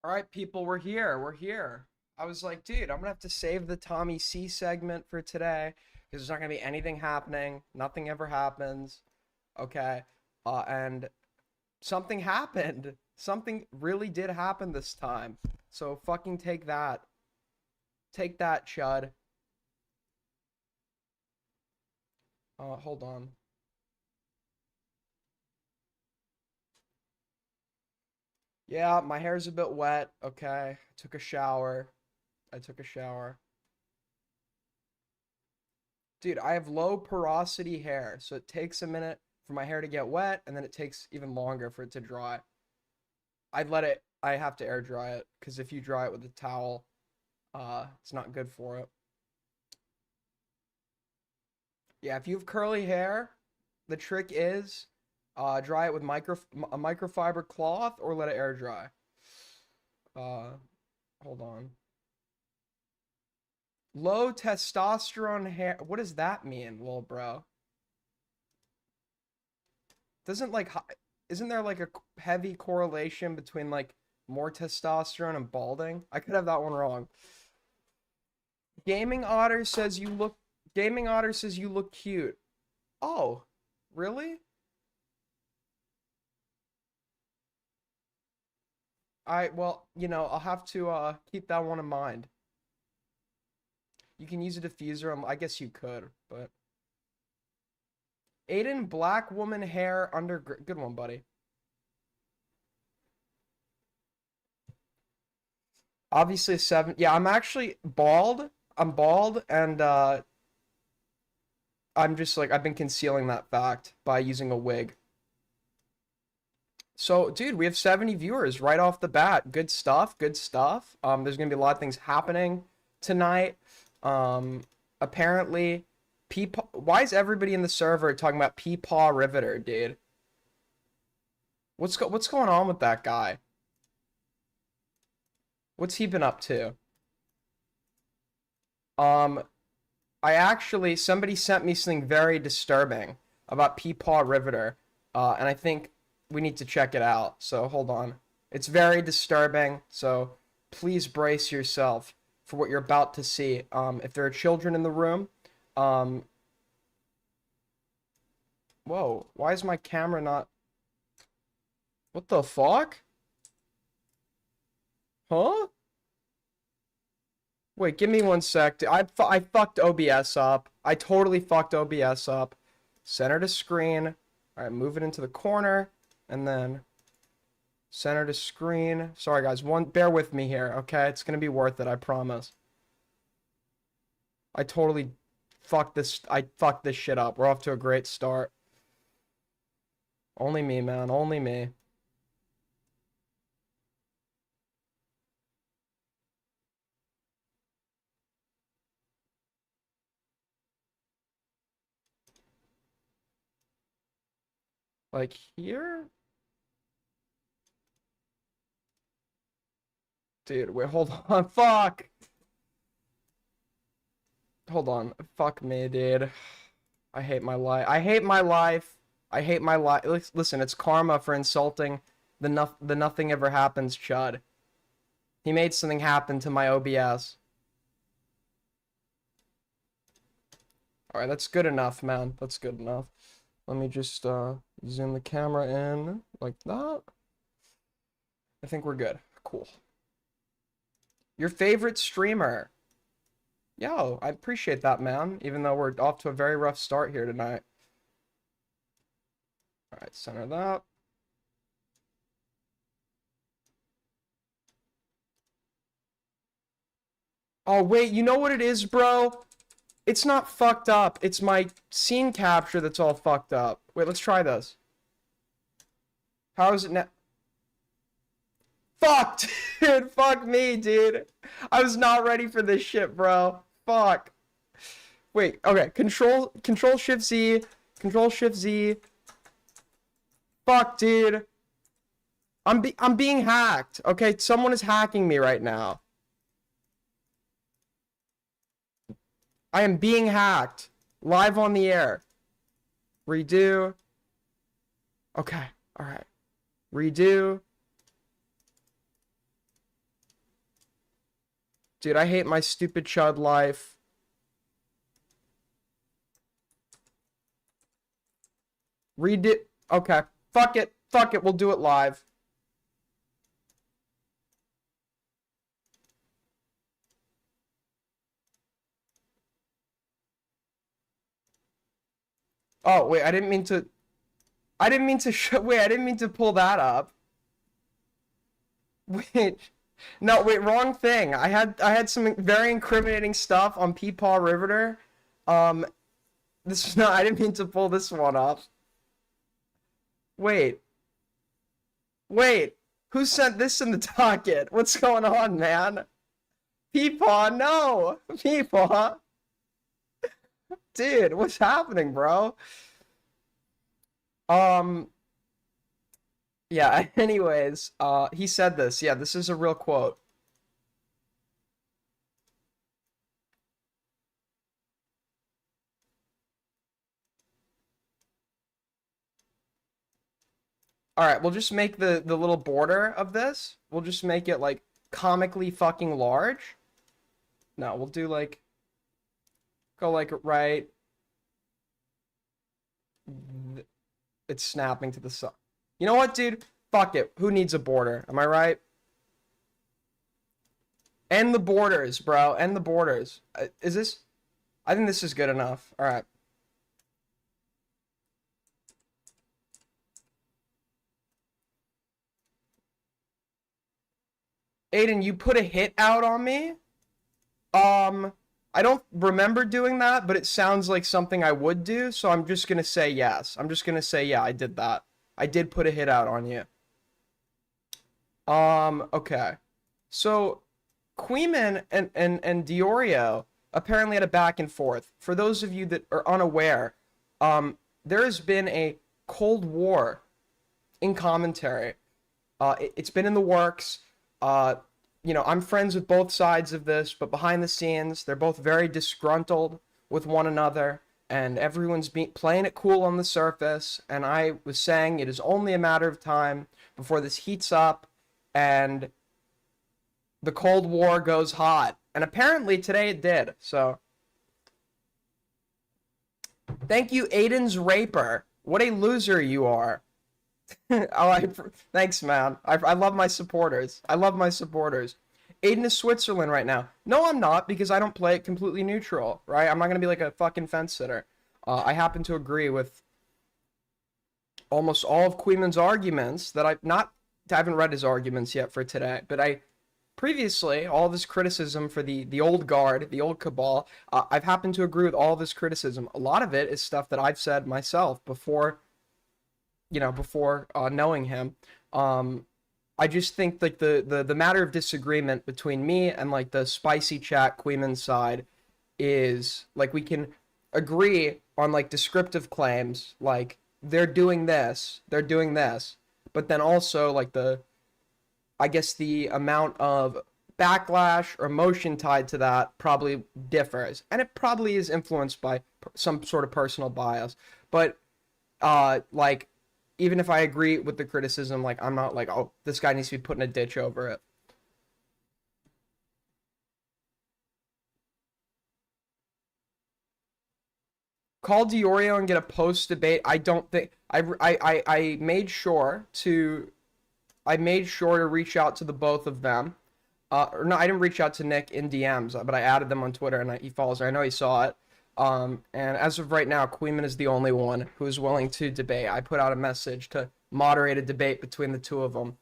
All right, people, we're here. We're here. I was like, dude, I'm gonna have to save the Tommy C segment for today because there's not gonna be anything happening. Nothing ever happens. Okay. And something happened. Something really did happen this time. So fucking take that. Take that, Chud. Hold on. Yeah, my hair's a bit wet. Okay. I took a shower. I took a shower. Dude, I have low porosity hair, so it takes a minute for my hair to get wet, and then it takes even longer for it to dry. I have to air dry it, because if you dry it with a towel, it's not good for it. Yeah, if you have curly hair, the trick is, dry it with a microfiber cloth or let it air dry. Uh, Hold on. Low testosterone hair. What does that mean, little bro? Doesn't like isn't there like a heavy correlation between like more testosterone and balding? I could have that one wrong. Gaming Otter says you look Gaming Otter says you look cute. Oh, really? Well, I'll have to keep that one in mind. You can use a diffuser. I guess you could, but Aiden, black woman hair under good one, buddy. Obviously 7. Yeah, I'm actually bald. I'm bald and I'm just like I've been concealing that fact by using a wig. So, dude, we have 70 viewers right off the bat. Good stuff, good stuff. There's gonna be a lot of things happening tonight. Apparently, Peepaw. Why is everybody in the server talking about Peepaw Riveter, dude? What's going on with that guy? What's he been up to? Um, somebody sent me something very disturbing about Peepaw Riveter, and I think we need to check it out. So hold on. It's very disturbing, so please brace yourself for what you're about to see. If there are children in the room, um, whoa, why is my camera not? What the fuck? Huh? Wait, give me one sec. I fucked OBS up. I totally fucked OBS up. Center to screen. All right, move it into the corner, and then center to screen. Sorry, guys. Bear with me here, okay? It's gonna be worth it, I promise. I totally fucked this. I fucked this shit up. We're off to a great start. Only me, man. Only me. Like here? Dude, wait, hold on. Fuck! Hold on. Fuck me, dude. I hate my life. I hate my life. I hate my life. Listen, it's karma for insulting the nothing ever happens chud. He made something happen to my OBS. Alright, that's good enough, man. That's good enough. Let me just zoom the camera in like that. I think we're good. Cool. Your favorite streamer. Yo, I appreciate that, man. Even though we're off to a very rough start here tonight. Alright, center that. Oh, wait, you know what it is, bro? It's not fucked up. It's my scene capture that's all fucked up. Wait, let's try this. How is it now? Fuck, dude. Fuck me, dude. I was not ready for this shit, bro. Fuck. Wait, okay. Control Shift Z. Control Shift Z. Fuck, dude. I'm being hacked. Okay, someone is hacking me right now. I am being hacked. Live on the air. Redo. Okay, alright. Redo. Dude, I hate my stupid chud life. Read it. Okay. Fuck it. Fuck it. We'll do it live. Oh, wait, I didn't mean to... wait, I didn't mean to pull that up. Wait. No, wait, wrong thing. I had some very incriminating stuff on Peepaw Riveter. Um, this is not... I didn't mean to pull this one up. Wait. Wait. Who sent this in the docket? What's going on, man? Peepaw, no! Peepaw! Dude, what's happening, bro? Um, yeah, anyways, he said this. Yeah, this is a real quote. All right, we'll just make the little border of this. We'll just make it like comically fucking large. No, we'll do like go like right. It's snapping to the side. You know what, dude? Fuck it. Who needs a border? Am I right? End the borders, bro. End the borders. Is this? I think this is good enough. All right. Aiden, you put a hit out on me? I don't remember doing that, but it sounds like something I would do, so I'm just gonna say yes. I'm just gonna say, yeah, I did that. I did put a hit out on you. Okay. So, Kuihman and DeOrio apparently had a back and forth. For those of you that are unaware, there has been a Cold War in commentary. It's been in the works. I'm friends with both sides of this, but behind the scenes, they're both very disgruntled with one another, and everyone's playing it cool on the surface. And I was saying it is only a matter of time before this heats up and the Cold War goes hot. And apparently today it did. So, thank you, Aiden's Raper. What a loser you are. Thanks, man. I love my supporters. I love my supporters. Aiden is Switzerland right now. No, I'm not, because I don't play it completely neutral, right? I'm not going to be like a fucking fence sitter. I happen to agree with almost all of Kuihman's arguments that I haven't read his arguments yet for today, but previously, all of his criticism for the old guard, the old cabal, I've happened to agree with all of his criticism. A lot of it is stuff that I've said myself before knowing him. I just think like the matter of disagreement between me and like the spicy chat Kuihman side is like we can agree on like descriptive claims, like they're doing this, but then also like I guess the amount of backlash or emotion tied to that probably differs, and it probably is influenced by some sort of personal bias. But like even if I agree with the criticism, like I'm not like, oh, this guy needs to be put in a ditch over it. Call DeOrio and get a post debate. I don't think I made sure to reach out to the both of them. Or no, I didn't reach out to Nick in DMs, but I added them on Twitter and he follows her. I know he saw it. And as of right now, Kuihman is the only one who is willing to debate. I put out a message to moderate a debate between the two of them.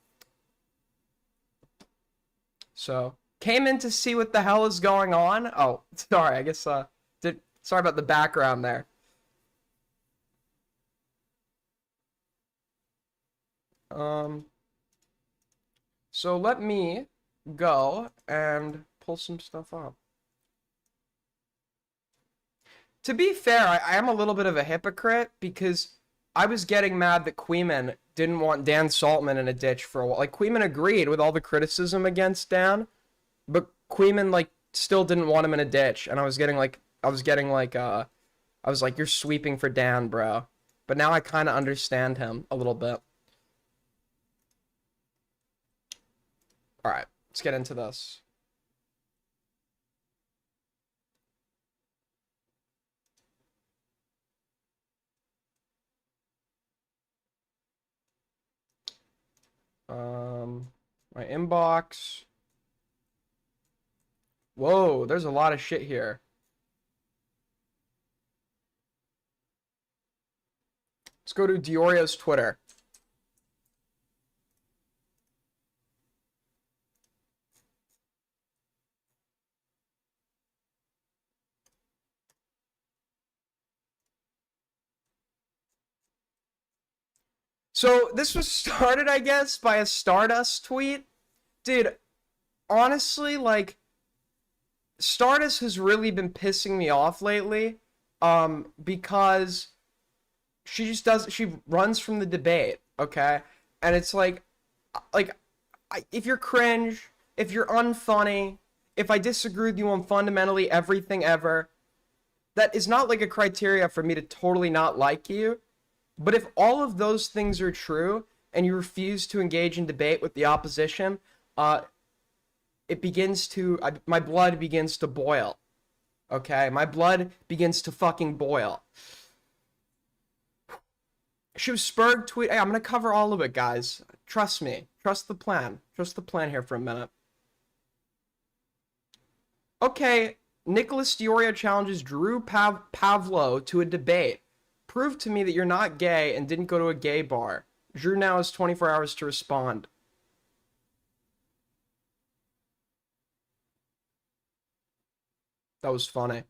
So, came in to see what the hell is going on. Oh, sorry, I guess, sorry about the background there. So let me go and pull some stuff up. To be fair, I am a little bit of a hypocrite because I was getting mad that Kuihman didn't want Dan Saltman in a ditch for a while. Like, Kuihman agreed with all the criticism against Dan, but Kuihman, like, still didn't want him in a ditch. And I was like, you're sweeping for Dan, bro. But now I kind of understand him a little bit. All right, let's get into this. My inbox. Whoa, there's a lot of shit here. Let's go to DeOrio's Twitter. So this was started, I guess, by a Stardust tweet. Dude, honestly, like, Stardust has really been pissing me off lately. Because she runs from the debate, okay? And it's like, if you're cringe, if you're unfunny, if I disagree with you on fundamentally everything ever, that is not like a criteria for me to totally not like you. But if all of those things are true and you refuse to engage in debate with the opposition, it begins to my blood begins to boil. Okay, my blood begins to fucking boil. Spurg tweet. Hey, I'm gonna cover all of it, guys. Trust me. Trust the plan. Trust the plan here for a minute. Okay, Nicholas DeOrio challenges Drew Pavlo to a debate. Prove to me that you're not gay and didn't go to a gay bar. Drew now has 24 hours to respond. That was funny.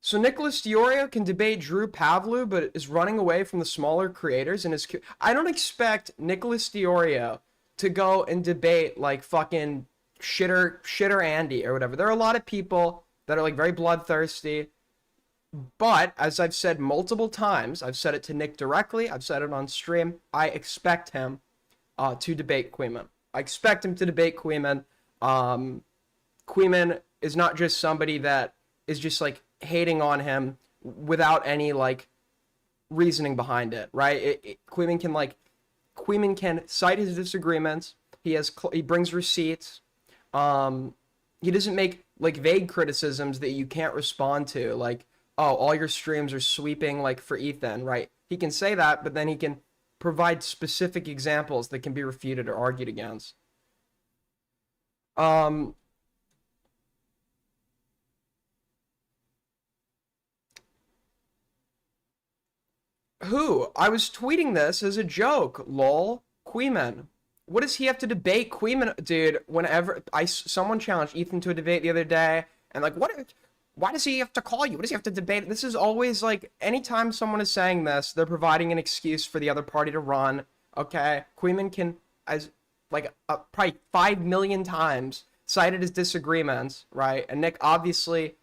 So Nicholas DeOrio can debate Drew Pavlu, but is running away from the smaller creators and is. I don't expect Nicholas DeOrio to go and debate like fucking shitter Andy or whatever. There are a lot of people that are like very bloodthirsty. But as I've said multiple times, I've said it to Nick directly, I've said it on stream, I expect him to debate Kuihman. I expect him to debate Kuihman. Kuihman is not just somebody that is just like hating on him without any like reasoning behind it, right? Kuihman can cite his disagreements. He brings receipts. He doesn't make like vague criticisms that you can't respond to, like, oh, all your streams are sweeping like for Ethan, right? He can say that, but then he can provide specific examples that can be refuted or argued against. Who? I was tweeting this as a joke, lol. Kuihman. What does he have to debate Kuihman? Dude, whenever someone challenged Ethan to a debate the other day, and like, why does he have to call you? What does he have to debate? This is always like, anytime someone is saying this, they're providing an excuse for the other party to run. Okay, Kuihman can, as like probably 5 million times, cited his disagreements, right? And Nick obviously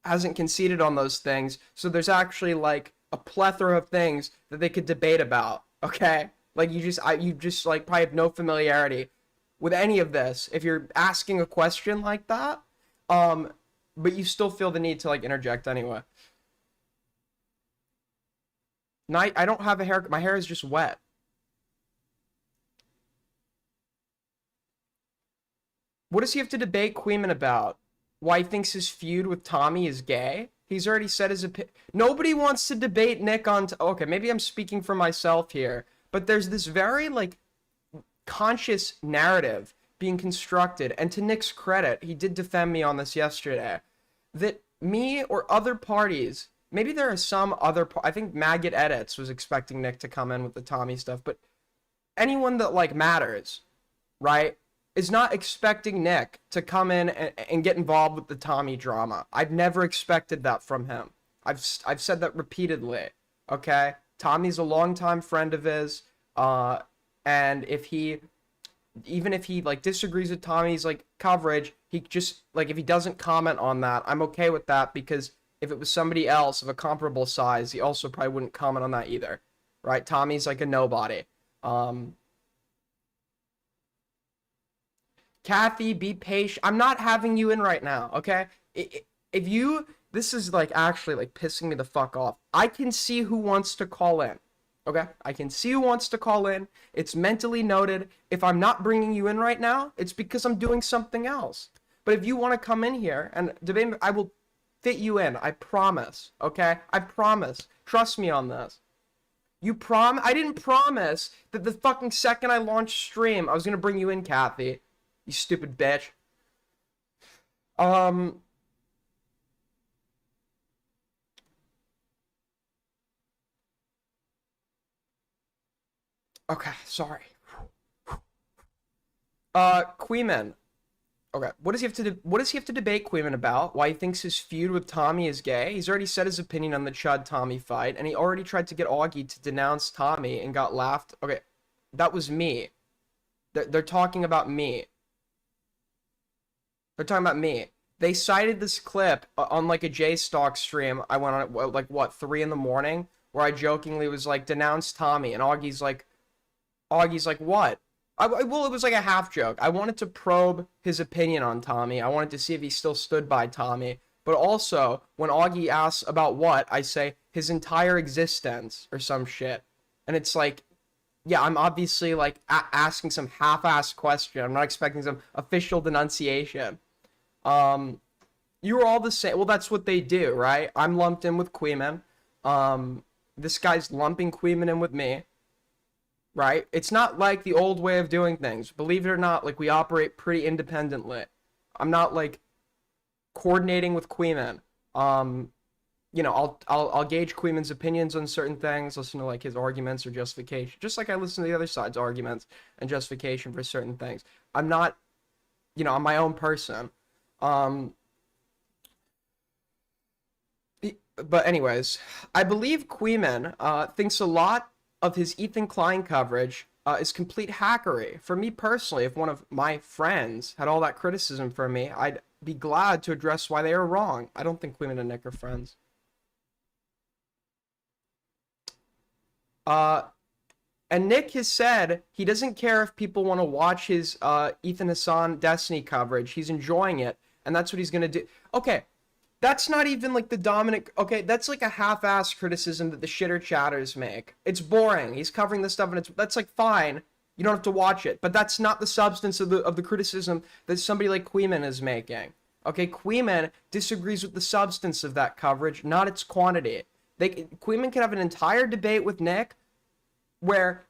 hasn't conceded on those things. So there's actually like a plethora of things that they could debate about. Okay, like you just like probably have no familiarity with any of this if you're asking a question like that, but you still feel the need to like interject anyway. I don't have a hair. My hair is just wet. What does he have to debate Kuihman about? Why he thinks his feud with Tommy is gay? He's already said his opinion. Nobody wants to debate Nick on. Okay, maybe I'm speaking for myself here, but there's this very like conscious narrative being constructed, and to Nick's credit, he did defend me on this yesterday, that me or other parties, maybe there are some other, I think Maggot Edits was expecting Nick to come in with the Tommy stuff, but anyone that like matters, right, is not expecting Nick to come in and get involved with the Tommy drama. I've never expected that from him. I've said that repeatedly, okay? Tommy's a longtime friend of his, and even if he like disagrees with Tommy's like coverage, he just like, if he doesn't comment on that, I'm okay with that, because if it was somebody else of a comparable size, he also probably wouldn't comment on that either, right? Tommy's like a nobody. Kathy, be patient. I'm not having you in right now, okay? If you, this is like actually like pissing me the fuck off. I can see who wants to call in, okay? I can see who wants to call in. It's mentally noted. If I'm not bringing you in right now, it's because I'm doing something else. But if you want to come in here and debate, I will fit you in. I promise, okay? I promise. Trust me on this. I didn't promise that the fucking second I launched stream, I was gonna bring you in, Kathy. You stupid bitch. Um. Okay, sorry. Kuihman. Okay, what does he have to debate Kuihman about? Why he thinks his feud with Tommy is gay? He's already said his opinion on the Chud Tommy fight, and he already tried to get Augie to denounce Tommy and got laughed. Okay, that was me. They're talking about me. They're talking about me. They cited this clip on like a J-Stock stream. I went on at like what 3 in the morning, where I jokingly was like denounce Tommy, and Augie's like what? Well, it was like a half joke. I wanted to probe his opinion on Tommy. I wanted to see if he still stood by Tommy. But also, when Augie asks about what, I say his entire existence or some shit. And it's like, yeah, I'm obviously like asking some half-assed question. I'm not expecting some official denunciation. You were all the same. Well, that's what they do, right? I'm lumped in with Kuihman. This guy's lumping Kuihman in with me. Right? It's not like the old way of doing things. Believe it or not, like we operate pretty independently. I'm not like coordinating with Kuihman. I'll gauge Kuihman's opinions on certain things, listen to like his arguments or justification, just like I listen to the other side's arguments and justification for certain things. I'm not, I'm my own person. But anyways, I believe Kuihman thinks a lot of his Ethan Klein coverage is complete hackery. For me personally, if one of my friends had all that criticism for me, I'd be glad to address why they are wrong. I don't think Kuihman and Nick are friends. And Nick has said he doesn't care if people want to watch his Ethan Hassan Destiny coverage. He's enjoying it, and that's what he's going to do. Okay, that's not even like the dominant. Okay, that's like a half-ass criticism that the shitter chatters make. It's boring. He's covering this stuff, and that's like fine. You don't have to watch it, but that's not the substance of the criticism that somebody like Kuihman is making. Okay, Kuihman disagrees with the substance of that coverage, not its quantity. Kuihman can have an entire debate with Nick, where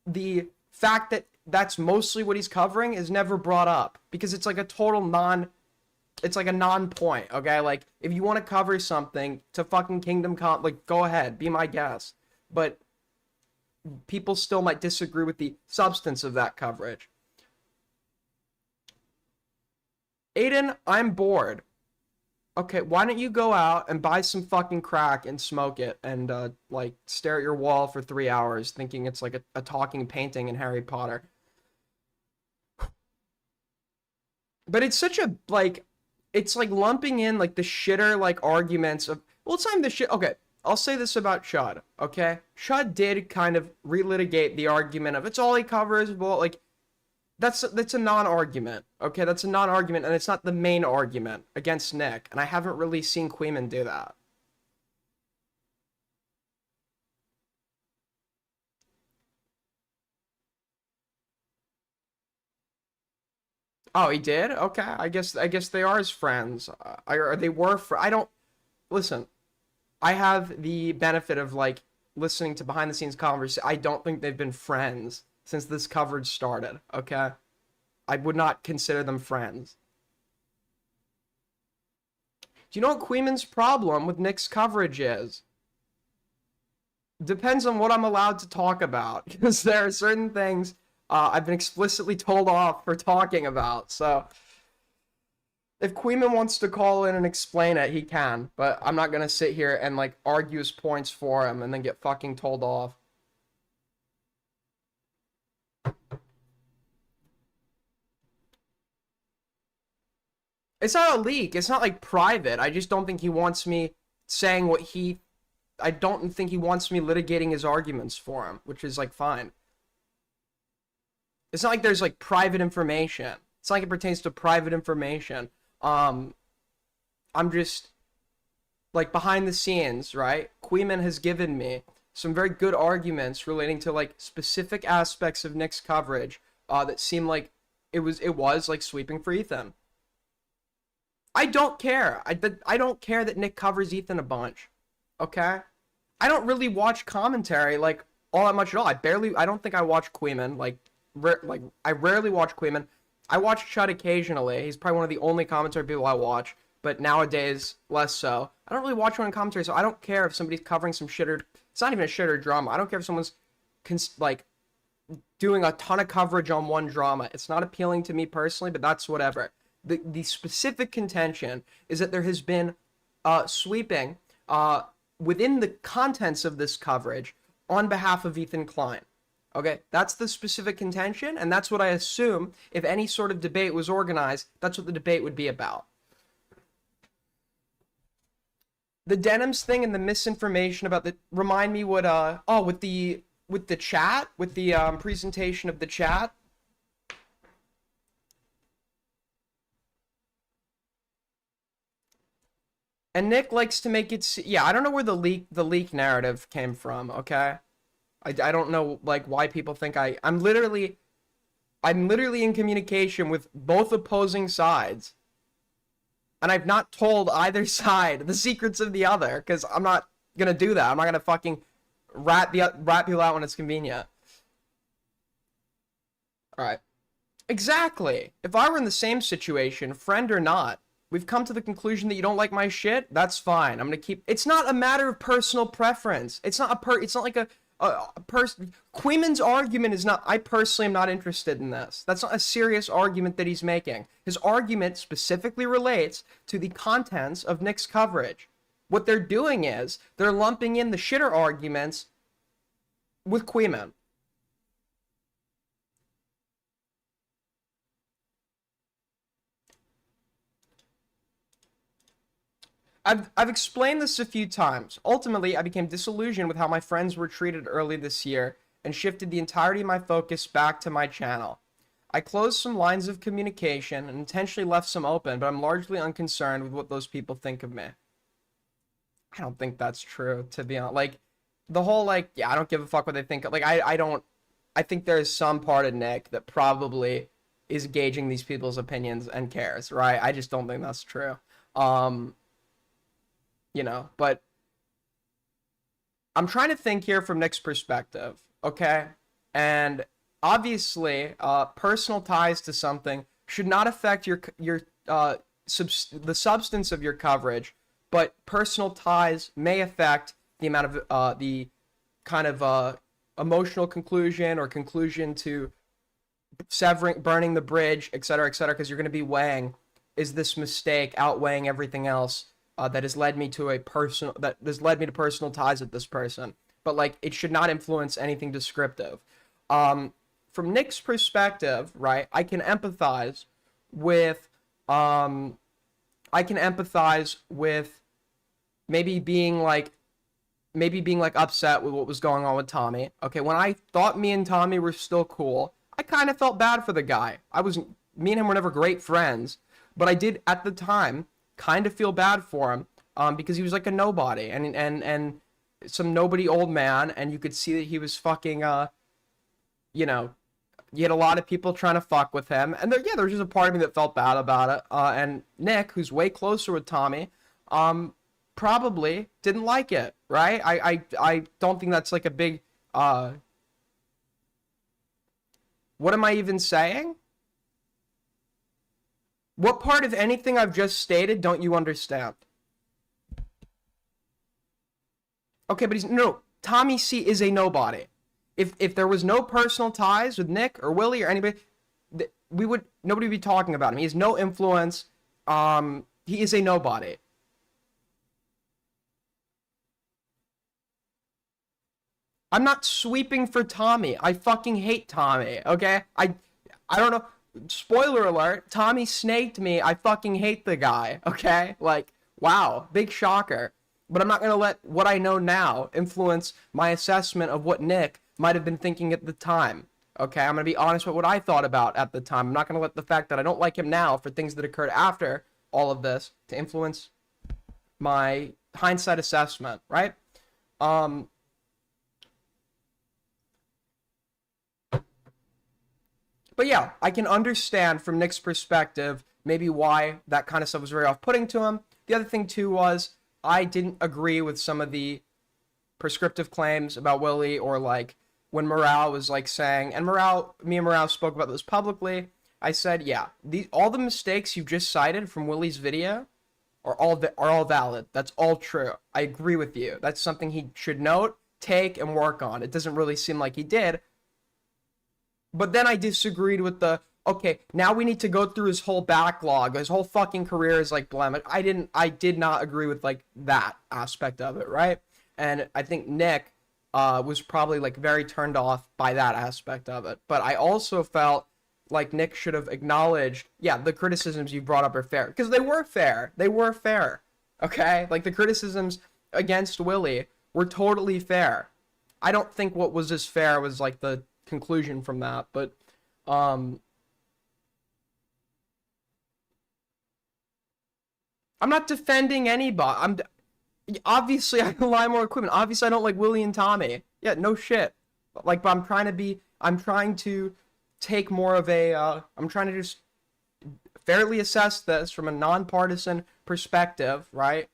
the fact that that's mostly what he's covering is never brought up because it's like a total it's like a non-point, okay? Like, if you want to cover something to fucking Kingdom Come, like, go ahead, be my guest. But people still might disagree with the substance of that coverage. Aiden, I'm bored. Okay, why don't you go out and buy some fucking crack and smoke it and, like, stare at your wall for 3 hours thinking it's like a talking painting in Harry Potter. But it's such a, like... It's like lumping in like the shitter like arguments of, well, it's not even the shit. Okay, I'll say this about Chud. Okay, Chud did kind of relitigate the argument of it's all he covers. Well, like that's a non-argument. Okay, that's a non-argument, and it's not the main argument against Nick. And I haven't really seen Kuihman do that. Oh, he did? Okay, I guess they are his friends. Or they were I don't listen. I have the benefit of like listening to behind the scenes conversation. I don't think they've been friends since this coverage started, okay? I would not consider them friends. Do you know what Kuihman's problem with Nick's coverage is? Depends on what I'm allowed to talk about, because there are certain things I've been explicitly told off for talking about. So if Kuihman wants to call in and explain it, he can. But I'm not gonna sit here and like argue his points for him and then get fucking told off. It's not a leak. It's not like private. I just don't think he wants me saying what he... I don't think he wants me litigating his arguments for him, which is like fine. It's not like there's like private information. It's not like it pertains to private information. I'm just like behind the scenes, right? Kuihman has given me some very good arguments relating to like specific aspects of Nick's coverage that seem like it was like sweeping for Ethan. I don't care. I don't care that Nick covers Ethan a bunch. Okay? I don't really watch commentary like all that much at all. I don't think I watch Kuihman. I rarely watch Kuihman. I watch Chud occasionally. He's probably one of the only commentary people I watch, but nowadays less so. I don't really watch one in commentary, so I don't care if somebody's covering some shitter. It's not even a shitter drama. I don't care if someone's like doing a ton of coverage on one drama. It's not appealing to me personally, but that's whatever. The specific contention is that there has been sweeping within the contents of this coverage on behalf of Ethan Klein. Okay, that's the specific contention, and that's what I assume if any sort of debate was organized, that's what the debate would be about. The denims thing and the misinformation about the remind me what with the chat, with the presentation of the chat. And Nick likes to make it yeah, I don't know where the leak narrative came from, okay? I don't know like why people think I'm literally in communication with both opposing sides. And I've not told either side the secrets of the other, because I'm not gonna do that. I'm not gonna fucking rat people out when it's convenient. Alright. Exactly. If I were in the same situation, friend or not, we've come to the conclusion that you don't like my shit, that's fine. I'm gonna keep... It's not a matter of personal preference. It's not like a person... Kuihman's argument is not... I personally am not interested in this. That's not a serious argument that he's making. His argument specifically relates to the contents of Nick's coverage. What they're doing is, they're lumping in the shitter arguments with Kuihman. I've explained this a few times. Ultimately, I became disillusioned with how my friends were treated early this year and shifted the entirety of my focus back to my channel. I closed some lines of communication and intentionally left some open, but I'm largely unconcerned with what those people think of me. I don't think that's true, to be honest. Like, the whole, like, yeah, I don't give a fuck what they think. Like, I think there's some part of Nick that probably is gauging these people's opinions and cares, right? I just don't think that's true. You know, but I'm trying to think here from Nick's perspective, okay? And obviously, personal ties to something should not affect the substance of your coverage, but personal ties may affect the amount of the kind of emotional conclusion or conclusion to burning the bridge, etc., because you're going to be weighing, is this mistake outweighing everything else that has led me to personal ties with this person. But like, it should not influence anything descriptive. From Nick's perspective, right, I can empathize with maybe being like upset with what was going on with Tommy. Okay, when I thought me and Tommy were still cool, I kind of felt bad for the guy. Me and him were never great friends, but I did at the time kind of feel bad for him because he was like a nobody and some nobody old man, and you could see that he was fucking you know, you had a lot of people trying to fuck with him, and there was just a part of me that felt bad about it, and Nick, who's way closer with Tommy, probably didn't like it, right? I don't think that's like a big what am I even saying? What part of anything I've just stated don't you understand? Okay, but Tommy C is a nobody. If there was no personal ties with Nick or Willie or anybody, nobody would be talking about him. He has no influence. He is a nobody. I'm not sweeping for Tommy. I fucking hate Tommy, okay? I don't know. Spoiler alert, Tommy snaked me. I fucking hate the guy, okay? Like, wow, big shocker. But I'm not going to let what I know now influence my assessment of what Nick might have been thinking at the time, okay? I'm going to be honest with what I thought about at the time. I'm not going to let the fact that I don't like him now for things that occurred after all of this to influence my hindsight assessment, right? But yeah, I can understand from Nick's perspective maybe why that kind of stuff was very off-putting to him. The other thing, too, was I didn't agree with some of the prescriptive claims about Willie or, like, when Morale was like saying, and me and Morale spoke about this publicly. I said, yeah, all the mistakes you just cited from Willie's video are all valid. That's all true. I agree with you. That's something he should note, take, and work on. It doesn't really seem like he did. But then I disagreed with okay, now we need to go through his whole backlog. His whole fucking career is like blemish. I did not agree with like that aspect of it, right? And I think Nick was probably like very turned off by that aspect of it. But I also felt like Nick should have acknowledged, yeah, the criticisms you brought up are fair. Because they were fair. They were fair. Okay? Like the criticisms against Willie were totally fair. I don't think what was as fair was like the conclusion from that, but I'm not defending anybody. Obviously I rely more equipment. Obviously I don't like Willie and Tommy. Yeah, no shit. Like, but I'm trying to take more of a I'm trying to just fairly assess this from a nonpartisan perspective, right?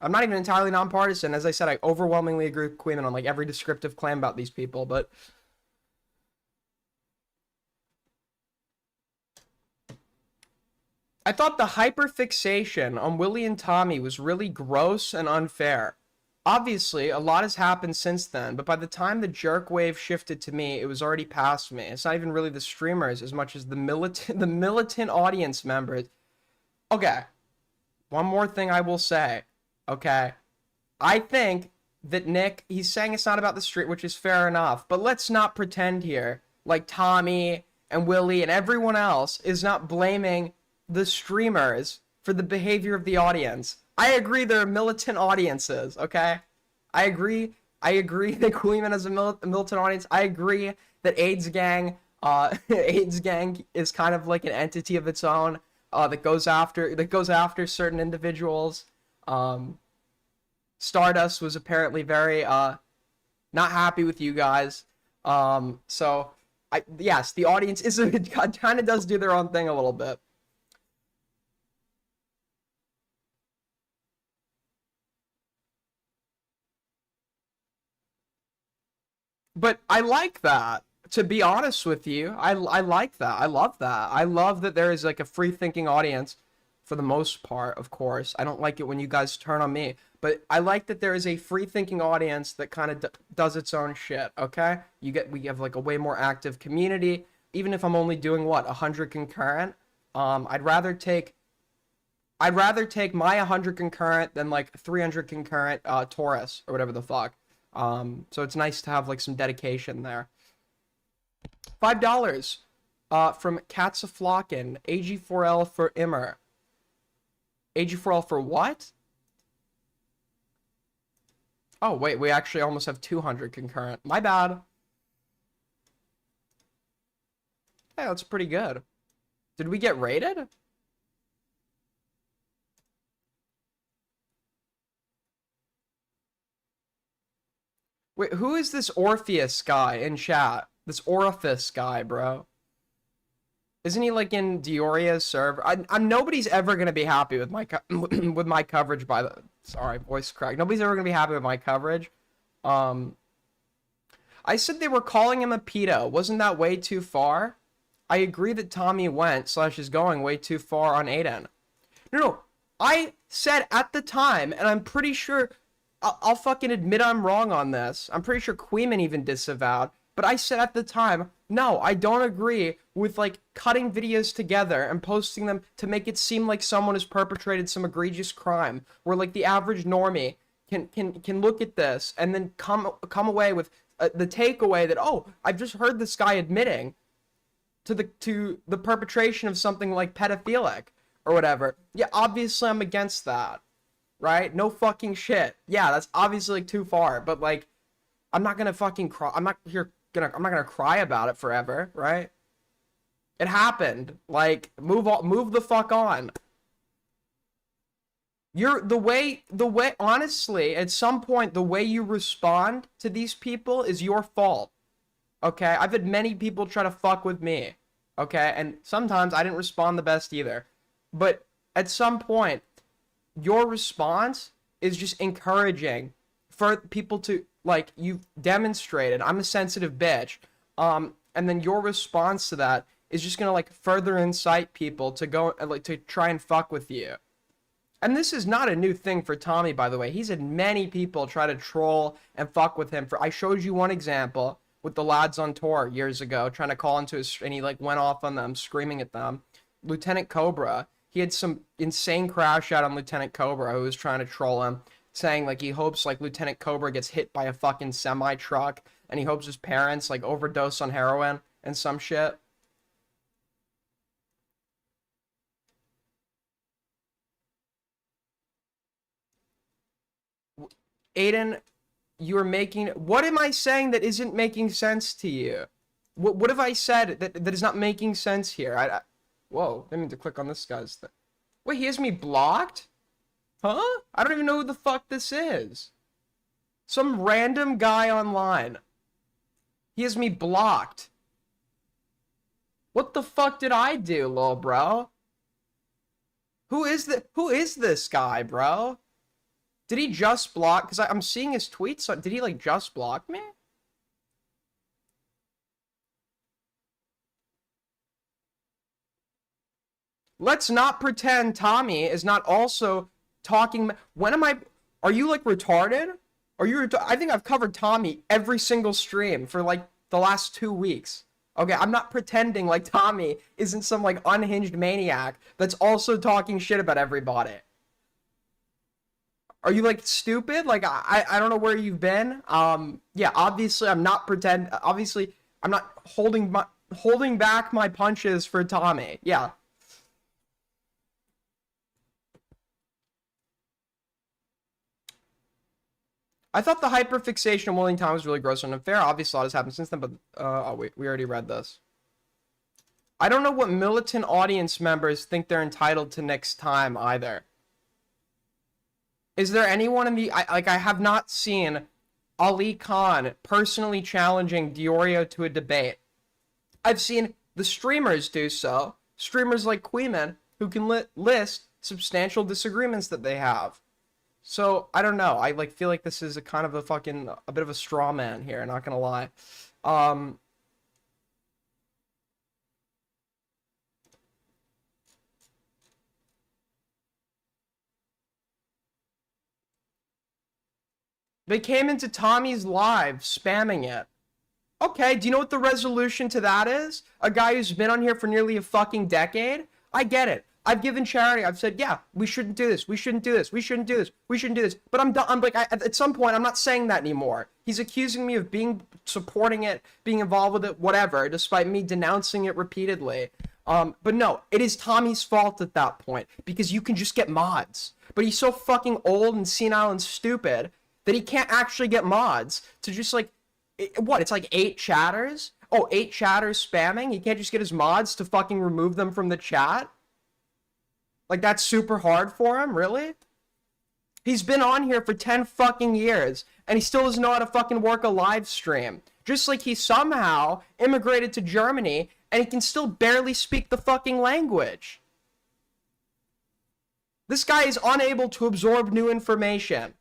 I'm not even entirely nonpartisan. As I said, I overwhelmingly agree with Kuihman on like every descriptive claim about these people, but I thought the hyperfixation on Willie and Tommy was really gross and unfair. Obviously, a lot has happened since then, but by the time the jerk wave shifted to me, it was already past me. It's not even really the streamers as much as the militant audience members. Okay, one more thing I will say, okay? I think that Nick, he's saying it's not about the street, which is fair enough, but let's not pretend here like Tommy and Willie and everyone else is not blaming the streamers for the behavior of the audience. I agree there are militant audiences, okay? I agree that Kuihman has a militant audience. I agree that AIDS Gang is kind of like an entity of its own that goes after certain individuals. Stardust was apparently very not happy with you guys. So yes, the audience kind of does do their own thing a little bit. But I like that. To be honest with you, I like that. I love that. I love that there is like a free thinking audience for the most part, of course. I don't like it when you guys turn on me, but I like that there is a free thinking audience that kind of does its own shit, okay? We have like a way more active community. Even if I'm only doing what, 100 concurrent, I'd rather take my 100 concurrent than like 300 concurrent Taurus or whatever the fuck. So it's nice to have like some dedication there. $5 from Katzaflocken. AG4L for Immer. AG4L for what? Oh, wait, we actually almost have 200 concurrent. My bad. Hey, that's pretty good. Did we get rated? Wait, who is this Orpheus guy in chat? This Orifice guy, bro. Isn't he like in DeOrio's server? I'm nobody's ever gonna be happy with my with my coverage. Sorry, voice crack. Nobody's ever gonna be happy with my coverage. I said they were calling him a pedo. Wasn't that way too far? I agree that Tommy went / is going way too far on Aiden. No, I said at the time, and I'm pretty sure I'll fucking admit I'm wrong on this. I'm pretty sure Kuihman even disavowed. But I said at the time, no, I don't agree with like cutting videos together and posting them to make it seem like someone has perpetrated some egregious crime, where like the average normie can look at this and then come away with the takeaway that, oh, I've just heard this guy admitting to the perpetration of something like pedophilic or whatever. Yeah, obviously I'm against that, right? No fucking shit. Yeah, that's obviously like too far, but like I'm not gonna fucking cry. I'm not gonna cry about it forever, right? It happened. Like, move the fuck on. Honestly, at some point, the way you respond to these people is your fault. Okay? I've had many people try to fuck with me. Okay? And sometimes I didn't respond the best either. But at some point, your response is just encouraging for people to like you've demonstrated I'm a sensitive bitch. And then your response to that is just gonna like further incite people to go like to try and fuck with you. And this is not a new thing for Tommy, by the way. He's had many people try to troll and fuck with him. For I showed you one example with the lads on tour years ago, trying to call into his, and he like went off on them, screaming at them. Lieutenant Cobra, he had some insane crash out on Lieutenant Cobra who was trying to troll him, saying like he hopes like Lieutenant Cobra gets hit by a fucking semi truck, and he hopes his parents like overdose on heroin and some shit. Aiden, you're making, what am I saying that isn't making sense to you? What have I said that is not making sense here? Whoa, I didn't mean to click on this guy's thing. Wait, he has me blocked? Huh? I don't even know who the fuck this is. Some random guy online. He has me blocked. What the fuck did I do, lol, bro? Who is this guy, bro? Did he just block? Because I'm seeing his tweets. So did he, like, just block me? Let's not pretend Tommy is not also talking. When am I... Are you, like, retarded? Are you... I think I've covered Tommy every single stream for, like, the last 2 weeks. Okay, I'm not pretending like Tommy isn't some, like, unhinged maniac that's also talking shit about everybody. Are you like stupid? Like I don't know where you've been. Yeah, obviously I'm not pretend. Obviously I'm not holding back my punches for Tommy. Yeah. I thought the hyperfixation of Willing Tom was really gross and unfair. Obviously, a lot has happened since then, but oh wait, we already read this. I don't know what militant audience members think they're entitled to next time either. Is there anyone in the... I have not seen Ali Khan personally challenging DeOrio to a debate. I've seen the streamers do so. Streamers like Kuihman, who can list substantial disagreements that they have. So, I don't know. I like feel like this is a kind of a fucking... a bit of a straw man here, not gonna lie. They came into Tommy's live spamming it. Okay, do you know what the resolution to that is? A guy who's been on here for nearly a fucking decade? I get it. I've given charity. I've said, yeah, we shouldn't do this. We shouldn't do this. We shouldn't do this. We shouldn't do this. But I'm like, at some point, I'm not saying that anymore. He's accusing me of supporting it, being involved with it, whatever, despite me denouncing it repeatedly. But no, it is Tommy's fault at that point, because you can just get mods. But he's so fucking old and senile and stupid that he can't actually get mods to just like, what, it's like 8 chatters? Oh, 8 chatters spamming? He can't just get his mods to fucking remove them from the chat? Like, that's super hard for him? Really? He's been on here for 10 fucking years, and he still doesn't know how to fucking work a live stream. Just like he somehow immigrated to Germany, and he can still barely speak the fucking language. This guy is unable to absorb new information.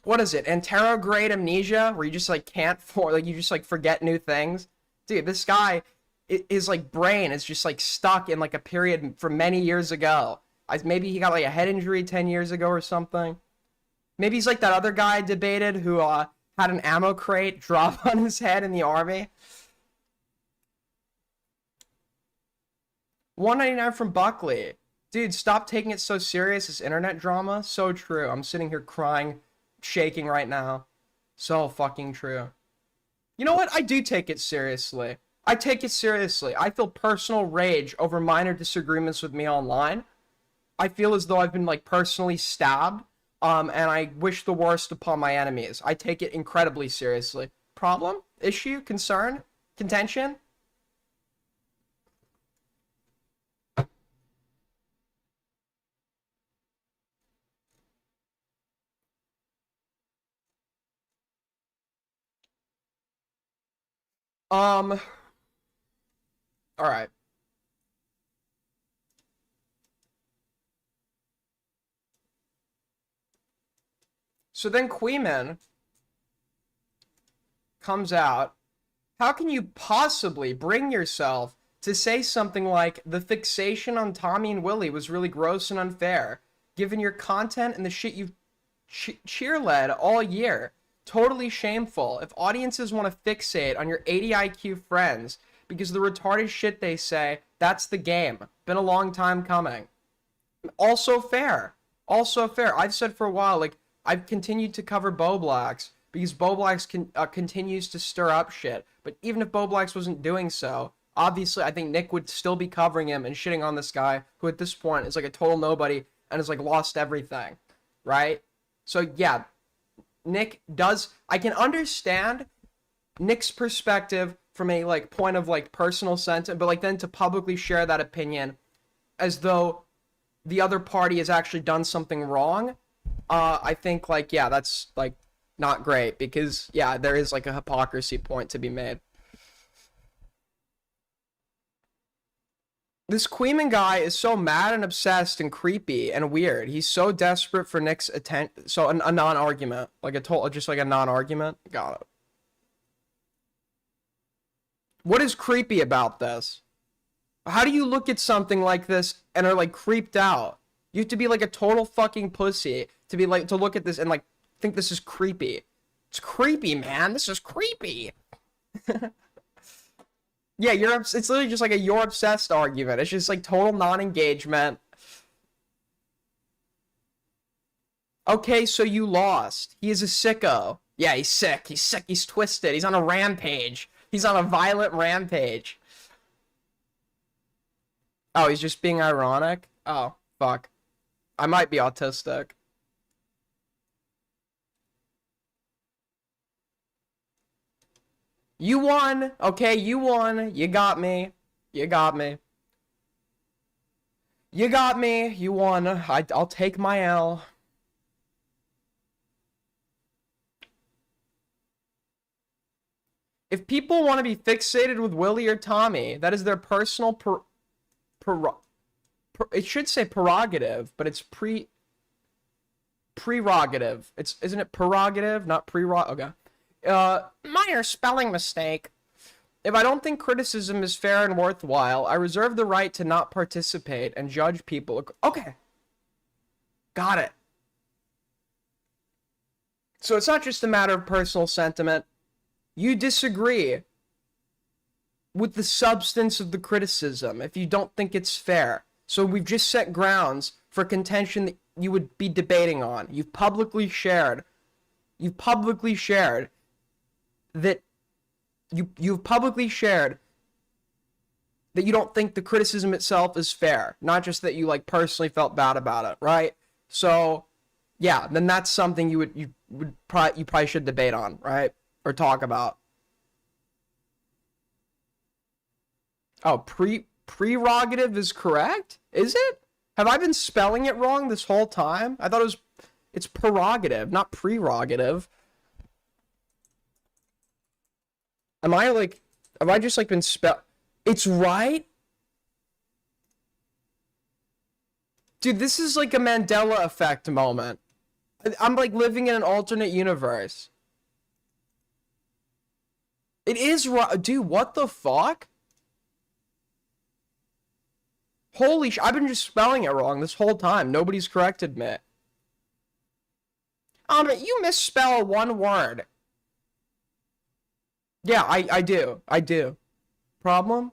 What is it? Anterograde amnesia, where you just like can't you just like forget new things. Dude, this guy, his like brain is just like stuck in like a period from many years ago. Maybe he got like a head injury 10 years ago or something. Maybe he's like that other guy I debated who had an ammo crate drop on his head in the army. 199 from Buckley. Dude, stop taking it so serious, this internet drama. So true. I'm sitting here crying, shaking right now. So fucking true. You know what? I do take it seriously. I take it seriously. I feel personal rage over minor disagreements with me online. I feel as though I've been like personally stabbed. And I wish the worst upon my enemies. I take it incredibly seriously. Problem? Issue? Concern? Contention? All right. So then Kuihman comes out. How can you possibly bring yourself to say something like the fixation on Tommy and Willie was really gross and unfair, given your content and the shit you've cheerled all year? Totally shameful. If audiences want to fixate on your 80 IQ friends because of the retarded shit they say, that's the game. Been a long time coming. Also fair. Also fair. I've said for a while, like, I've continued to cover Bo Blacks because Bo Blacks continues to stir up shit. But even if Bo Blacks wasn't doing so, obviously I think Nick would still be covering him and shitting on this guy who at this point is like a total nobody and has like lost everything, right? So yeah, Nick does, I can understand Nick's perspective from a like point of like personal sentiment, but like then to publicly share that opinion as though the other party has actually done something wrong, I think like, yeah, that's like not great because yeah, there is like a hypocrisy point to be made. This Kuihman guy is so mad and obsessed and creepy and weird. He's so desperate for Nick's attention. So a non-argument, like just like a non-argument. Got it. What is creepy about this? How do you look at something like this and are like creeped out? You have to be like a total fucking pussy to be like to look at this and like think this is creepy. It's creepy, man. This is creepy. Yeah, it's literally just like a you're obsessed argument. It's just like total non-engagement. Okay, so you lost. He is a sicko. Yeah, he's sick. He's sick. He's twisted. He's on a rampage. He's on a violent rampage. Oh, he's just being ironic? Oh, fuck. I might be autistic. You won. Okay, you won. You got me. You got me. You got me. You won. I'll take my L. If people want to be fixated with Willie or Tommy, that is their personal it should say prerogative, but it's prerogative. Isn't it prerogative, not prerogative? Okay. Minor spelling mistake. If I don't think criticism is fair and worthwhile, I reserve the right to not participate and judge people. Okay. Got it. So it's not just a matter of personal sentiment. You disagree with the substance of the criticism if you don't think it's fair. So we've just set grounds for contention that you would be debating on. You've publicly shared that you've publicly shared that you don't think the criticism itself is fair, not just that you like personally felt bad about it, right? So yeah, then that's something you probably should debate on, right? Or talk about. Oh, prerogative is correct? Is it? Have I been spelling it wrong this whole time? I thought it's prerogative, not prerogative. Have I just like been it's right? Dude, this is like a Mandela effect moment. I'm like living in an alternate universe. It is right. Dude, what the fuck? Holy I've been just spelling it wrong this whole time. Nobody's corrected me. You misspell one word. Yeah, I do. I do. Problem?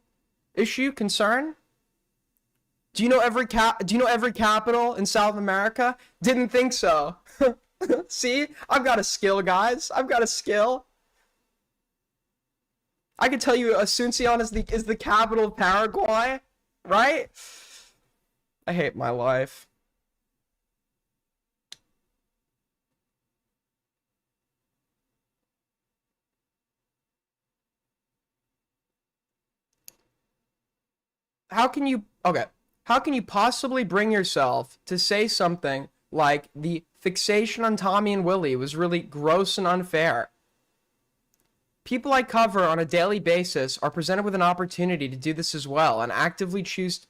Issue? Concern? Do you know every capital in South America? Didn't think so. See? I've got a skill, guys. I've got a skill. I could tell you Asuncion is the capital of Paraguay, right? I hate my life. How can you possibly bring yourself to say something like the fixation on Tommy and Willie was really gross and unfair? People I cover on a daily basis are presented with an opportunity to do this as well and actively choose.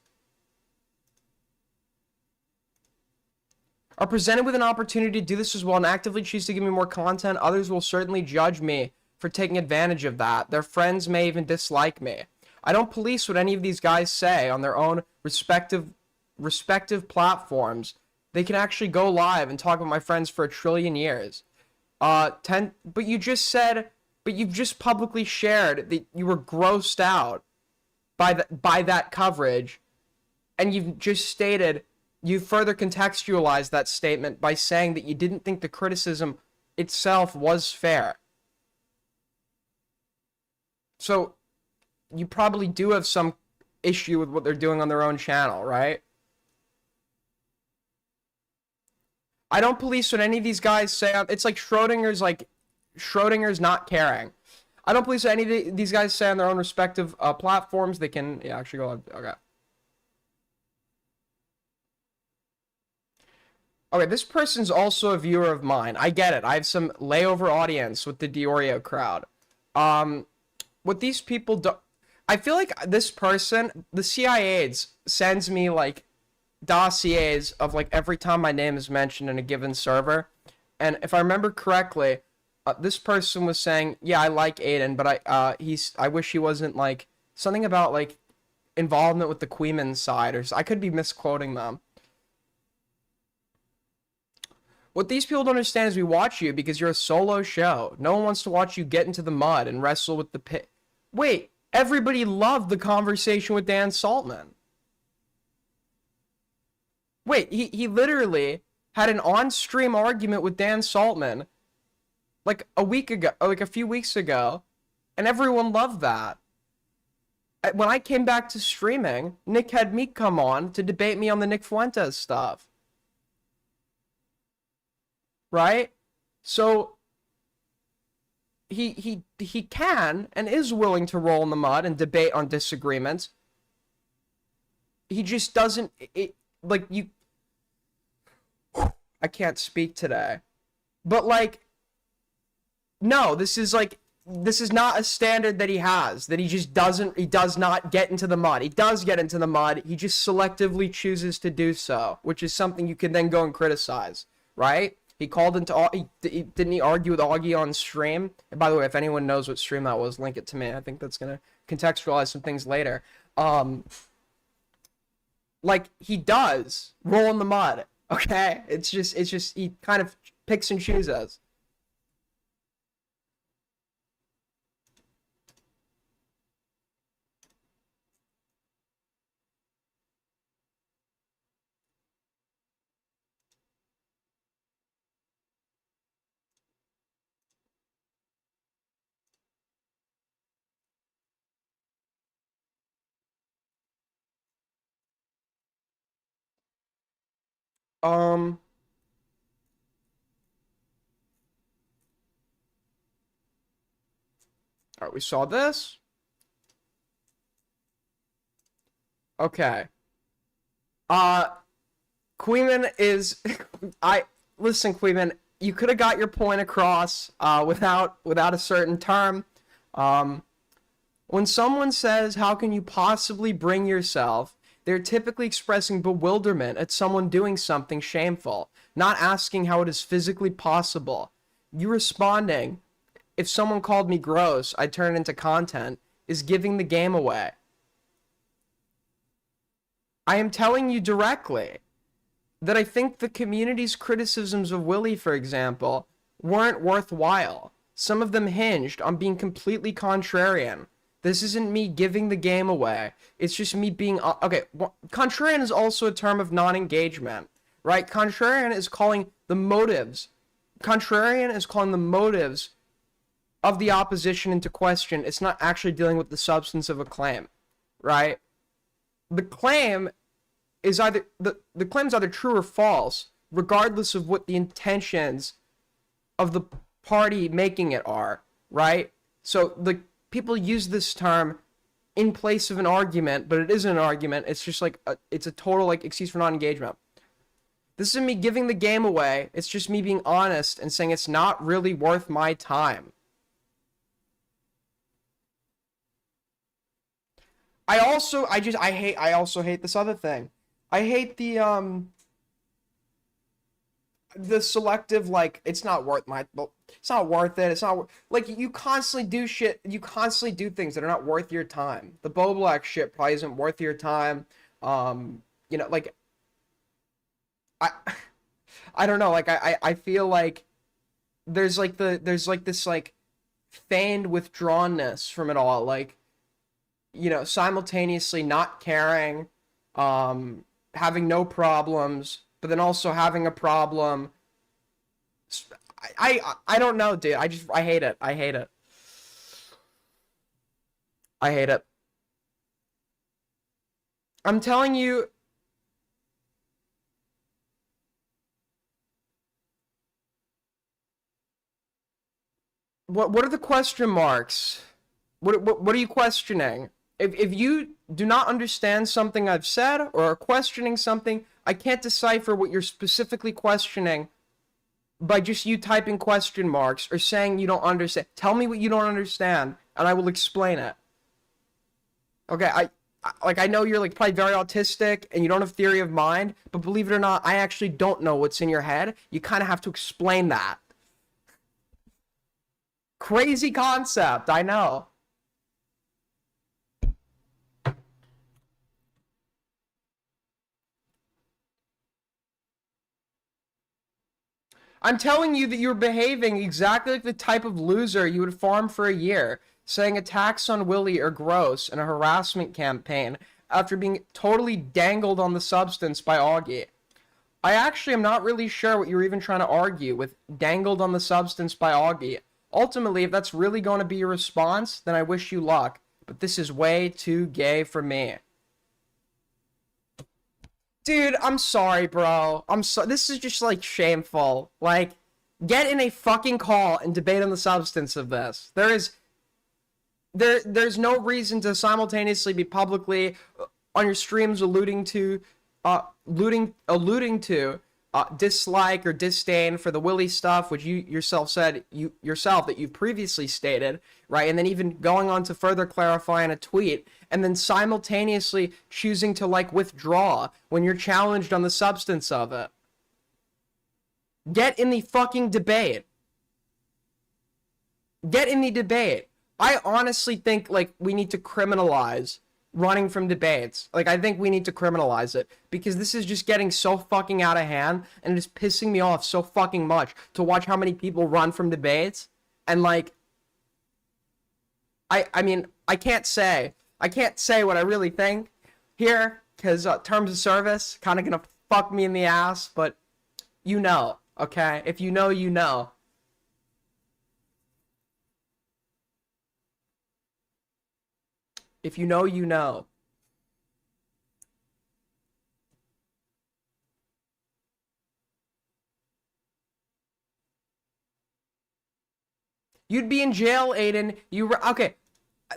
are presented with an opportunity to do this as well and actively choose to give me more content, others will certainly judge me for taking advantage of that. Their friends may even dislike me. I don't police what any of these guys say on their own respective platforms. They can actually go live and talk with my friends for 1,000,000,000,000 years. But you just said, but you've just publicly shared that you were grossed out by that coverage, and you've just stated, you further contextualized that statement by saying that you didn't think the criticism itself was fair. So you probably do have some issue with what they're doing on their own channel, right? I don't police what any of these guys say. It's like Schrodinger's not caring. I don't police what any of these guys say on their own respective platforms. They can, yeah, actually go on. Okay. Okay, this person's also a viewer of mine. I get it. I have some layover audience with the DeOrio crowd. What these people do, I feel like this person, the CIA sends me like dossiers of like every time my name is mentioned in a given server, and if I remember correctly, this person was saying, yeah, I like Aiden, but I wish he wasn't like something about like involvement with the Kuihman side, or I could be misquoting them. What these people don't understand is we watch you because you're a solo show. No one wants to watch you get into the mud and wrestle with the pit. Wait, everybody loved the conversation with Dan Saltman. Wait, he literally had an on-stream argument with Dan Saltman like a week ago, like a few weeks ago, and everyone loved that. When I came back to streaming, Nick had me come on to debate me on the Nick Fuentes stuff. Right? So he can and is willing to roll in the mud and debate on disagreements. He just doesn't like you. I can't speak today. But like, no, this is not a standard that he has, that he does not get into the mud. He does get into the mud. He just selectively chooses to do so, which is something you can then go and criticize, right? He called into, didn't he argue with Augie on stream? And by the way, if anyone knows what stream that was, link it to me. I think that's going to contextualize some things later. Like, he does roll in the mud, okay? It's just, he kind of picks and chooses. All right, we saw this. Okay. Kuihman is listen, Kuihman, you could have got your point across without a certain term. When someone says, how can you possibly bring yourself, they're typically expressing bewilderment at someone doing something shameful, not asking how it is physically possible. You responding, if someone called me gross, I'd turn it into content, is giving the game away. I am telling you directly that I think the community's criticisms of Willie, for example, weren't worthwhile. Some of them hinged on being completely contrarian. This isn't me giving the game away. It's just me being... Okay, contrarian is also a term of non-engagement, right? Contrarian is calling the motives. Contrarian is calling the motives of the opposition into question. It's not actually dealing with the substance of a claim, right? The claim is either... The claim is either true or false, regardless of what the intentions of the party making it are, right? So the people use this term in place of an argument, but it isn't an argument. It's just like it's a total like excuse for non-engagement. This isn't me giving the game away. It's just me being honest and saying it's not really worth my time. I also hate this other thing. I hate the the selective, like, it's not worth my, well, it's not worth it. It's not like you constantly do shit. You constantly do things that are not worth your time. The Boblak shit probably isn't worth your time. Like I, I don't know. Like I feel like there's like this like feigned withdrawnness from it all. Like, simultaneously not caring, having no problems, but then also having a problem. I don't know, dude. I hate it. I hate it. I hate it. I'm telling you, what are the question marks? What are you questioning? If you do not understand something I've said or are questioning something, I can't decipher what you're specifically questioning by just you typing question marks or saying you don't understand. Tell me what you don't understand, and I will explain it. Okay, I know you're like probably very autistic and you don't have theory of mind, but believe it or not, I actually don't know what's in your head. You kind of have to explain that. Crazy concept, I know. I'm telling you that you're behaving exactly like the type of loser you would farm for a year, saying attacks on Willie are gross in a harassment campaign after being totally dangled on the substance by Augie. I actually am not really sure what you're even trying to argue with dangled on the substance by Augie. Ultimately, if that's really going to be your response, then I wish you luck. But this is way too gay for me. Dude, I'm sorry, bro. This is just like shameful. Like, get in a fucking call and debate on the substance of this. There's no reason to simultaneously be publicly on your streams alluding to dislike or disdain for the Willie stuff, which you yourself said that you previously stated, right? And then even going on to further clarify in a tweet, and then simultaneously choosing to like withdraw when you're challenged on the substance of it. Get in the fucking debate. Get in the debate. I honestly think like we need to criminalize running from debates. Like, I think we need to criminalize it because this is just getting so fucking out of hand and it is pissing me off so fucking much to watch how many people run from debates. And like, I mean, I can't say what I really think here because terms of service kind of gonna fuck me in the ass, but you know, okay? If you know, you know. If you know, you know. You'd be in jail, Aiden. Okay.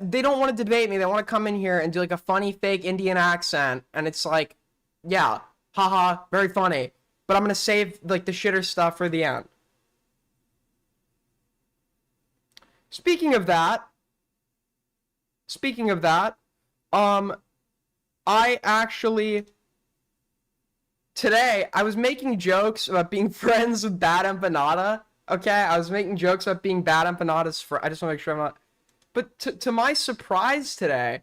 They don't want to debate me. They want to come in here and do like a funny fake Indian accent, and it's like, yeah, haha, very funny. But I'm gonna save like the shitter stuff for the end. Speaking of that, speaking of that, um, I actually today I was making jokes about being friends with Bad Empanada. Okay, I was making jokes about being Bad Empanada's friend. I just want to make sure I'm not. But to my surprise today,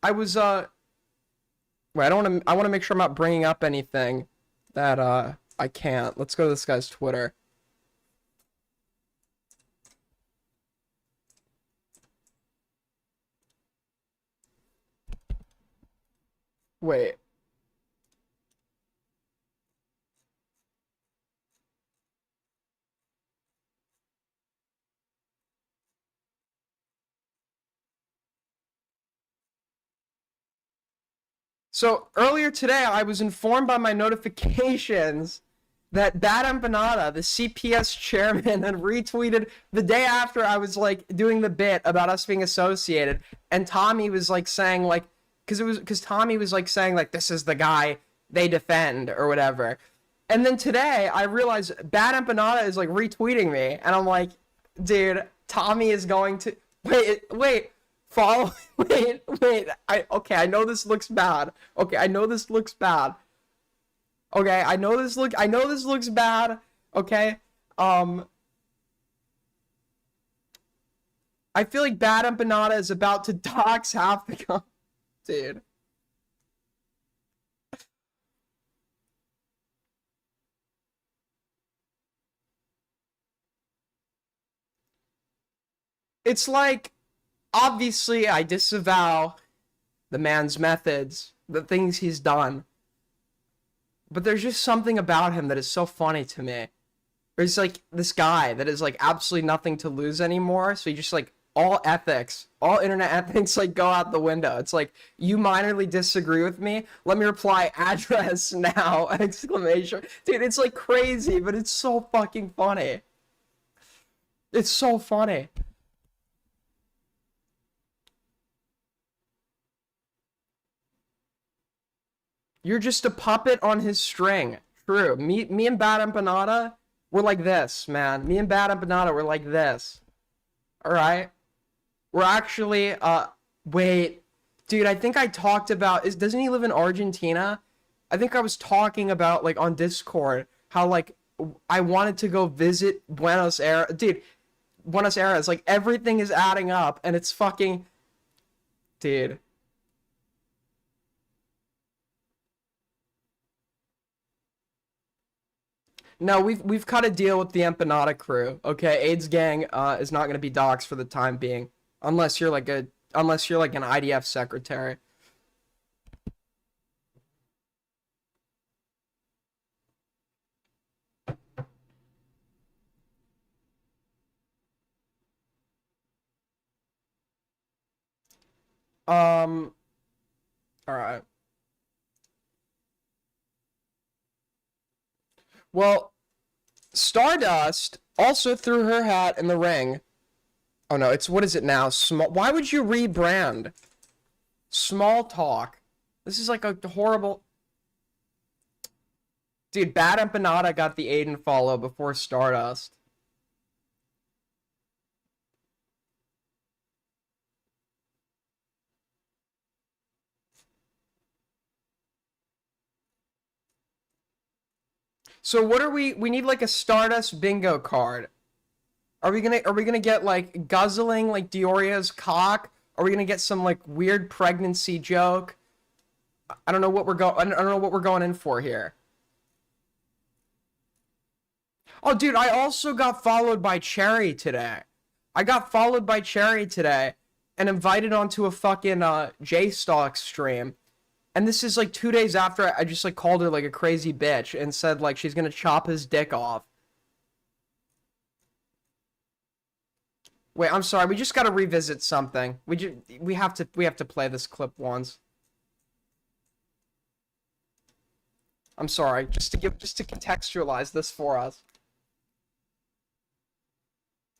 I was wait, I want to make sure I'm not bringing up anything that I can't. Let's go to this guy's Twitter. Wait. So earlier today, I was informed by my notifications that Bad Empanada, the CPS chairman, had retweeted the day after I was like doing the bit about us being associated, and Tommy was like saying like, because Tommy was like saying like this is the guy they defend or whatever, and then today I realized Bad Empanada is like retweeting me, and I'm like, dude, Tommy is going to wait. Follow. Wait. Okay. I know this looks bad. Okay. I know this looks bad. Okay. I know this looks bad. Okay? Um, I feel like Bad Empanada is about to dox half the dude. It's like, obviously, I disavow the man's methods, the things he's done. But there's just something about him that is so funny to me. There's like this guy that is like absolutely nothing to lose anymore. So he just like all ethics, all internet ethics like go out the window. It's like, you minorly disagree with me? Let me reply address now! Exclamation. Dude, it's like crazy, but it's so fucking funny. It's so funny. You're just a puppet on his string. True. Me and Bad Empanada, we're like this, man. Me and Bad Empanada, we're like this. Alright? We're actually, wait. Dude, I think I talked about, doesn't he live in Argentina? I think I was talking about, like, on Discord, how, like, I wanted to go visit Buenos Aires. Dude, Buenos Aires, like, everything is adding up, and it's fucking, dude. No, we've cut a deal with the Empanada crew. Okay, AIDS gang is not gonna be doxxed for the time being, unless you're like an IDF secretary. Um, all right. Well, Stardust also threw her hat in the ring. Oh no, it's what is it now? Small. Why would you rebrand? Small talk. This is like a horrible. Dude, Bad Empanada got the Aiden follow before Stardust. So what are we need like a Stardust bingo card. Are we gonna get like guzzling like DeOrio's cock? Are we gonna get some like weird pregnancy joke? I don't know what we're going I don't know what we're going in for here. Oh dude, I also got followed by Cherry today. I got followed by Cherry today and invited onto a fucking J-Stock stream. And this is like 2 days after I just like called her like a crazy bitch and said like she's gonna chop his dick off. Wait, I'm sorry. We just got to revisit something. We have to play this clip once. I'm sorry. Just to contextualize this for us.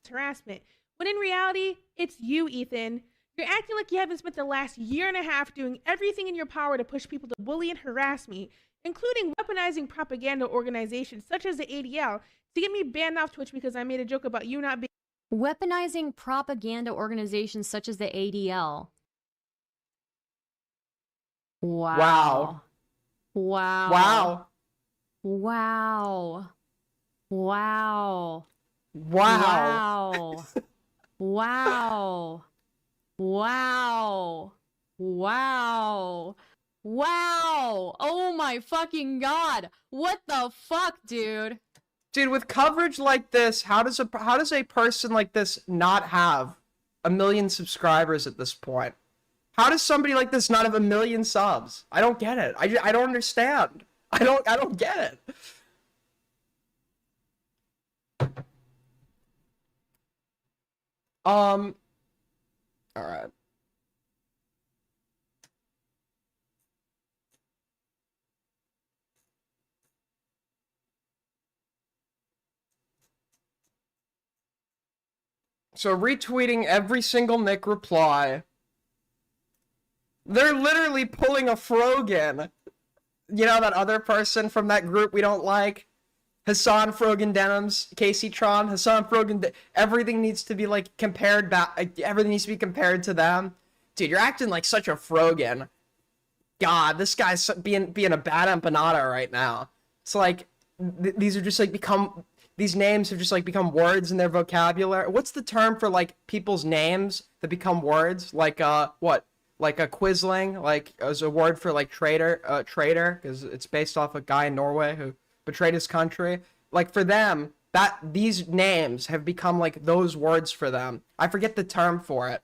Harassment. When in reality, it's you, Ethan. You're acting like you haven't spent the last year and a half doing everything in your power to push people to bully and harass me, including weaponizing propaganda organizations such as the ADL to get me banned off Twitch because I made a joke about you not being weaponizing propaganda organizations such as the ADL. Wow. Wow. Wow. Wow. Wow. Wow. Wow. Wow. Wow. Oh my fucking god. What the fuck, dude? Dude, with coverage like this, how does a person like this not have 1 million subscribers at this point? How does somebody like this not have 1 million subs? I don't get it. I don't understand. I don't get it. All right. So retweeting every single Nick reply. They're literally pulling a Frogan. You know, that other person from that group we don't like? Hassan Frogan Denims, Casey Tron, Hassan Frogan. Everything needs to be like compared back. Everything needs to be compared to them. Dude, you're acting like such a Frogan. God, this guy's being a bad empanada right now. It's like these are just like become. these names have just like become words in their vocabulary. What's the term for like people's names that become words? Like what? Like a quisling, like as a word for like traitor, because it's based off a guy in Norway who betrayed his country. Like for them, that these names have become like those words for them. I forget the term for it.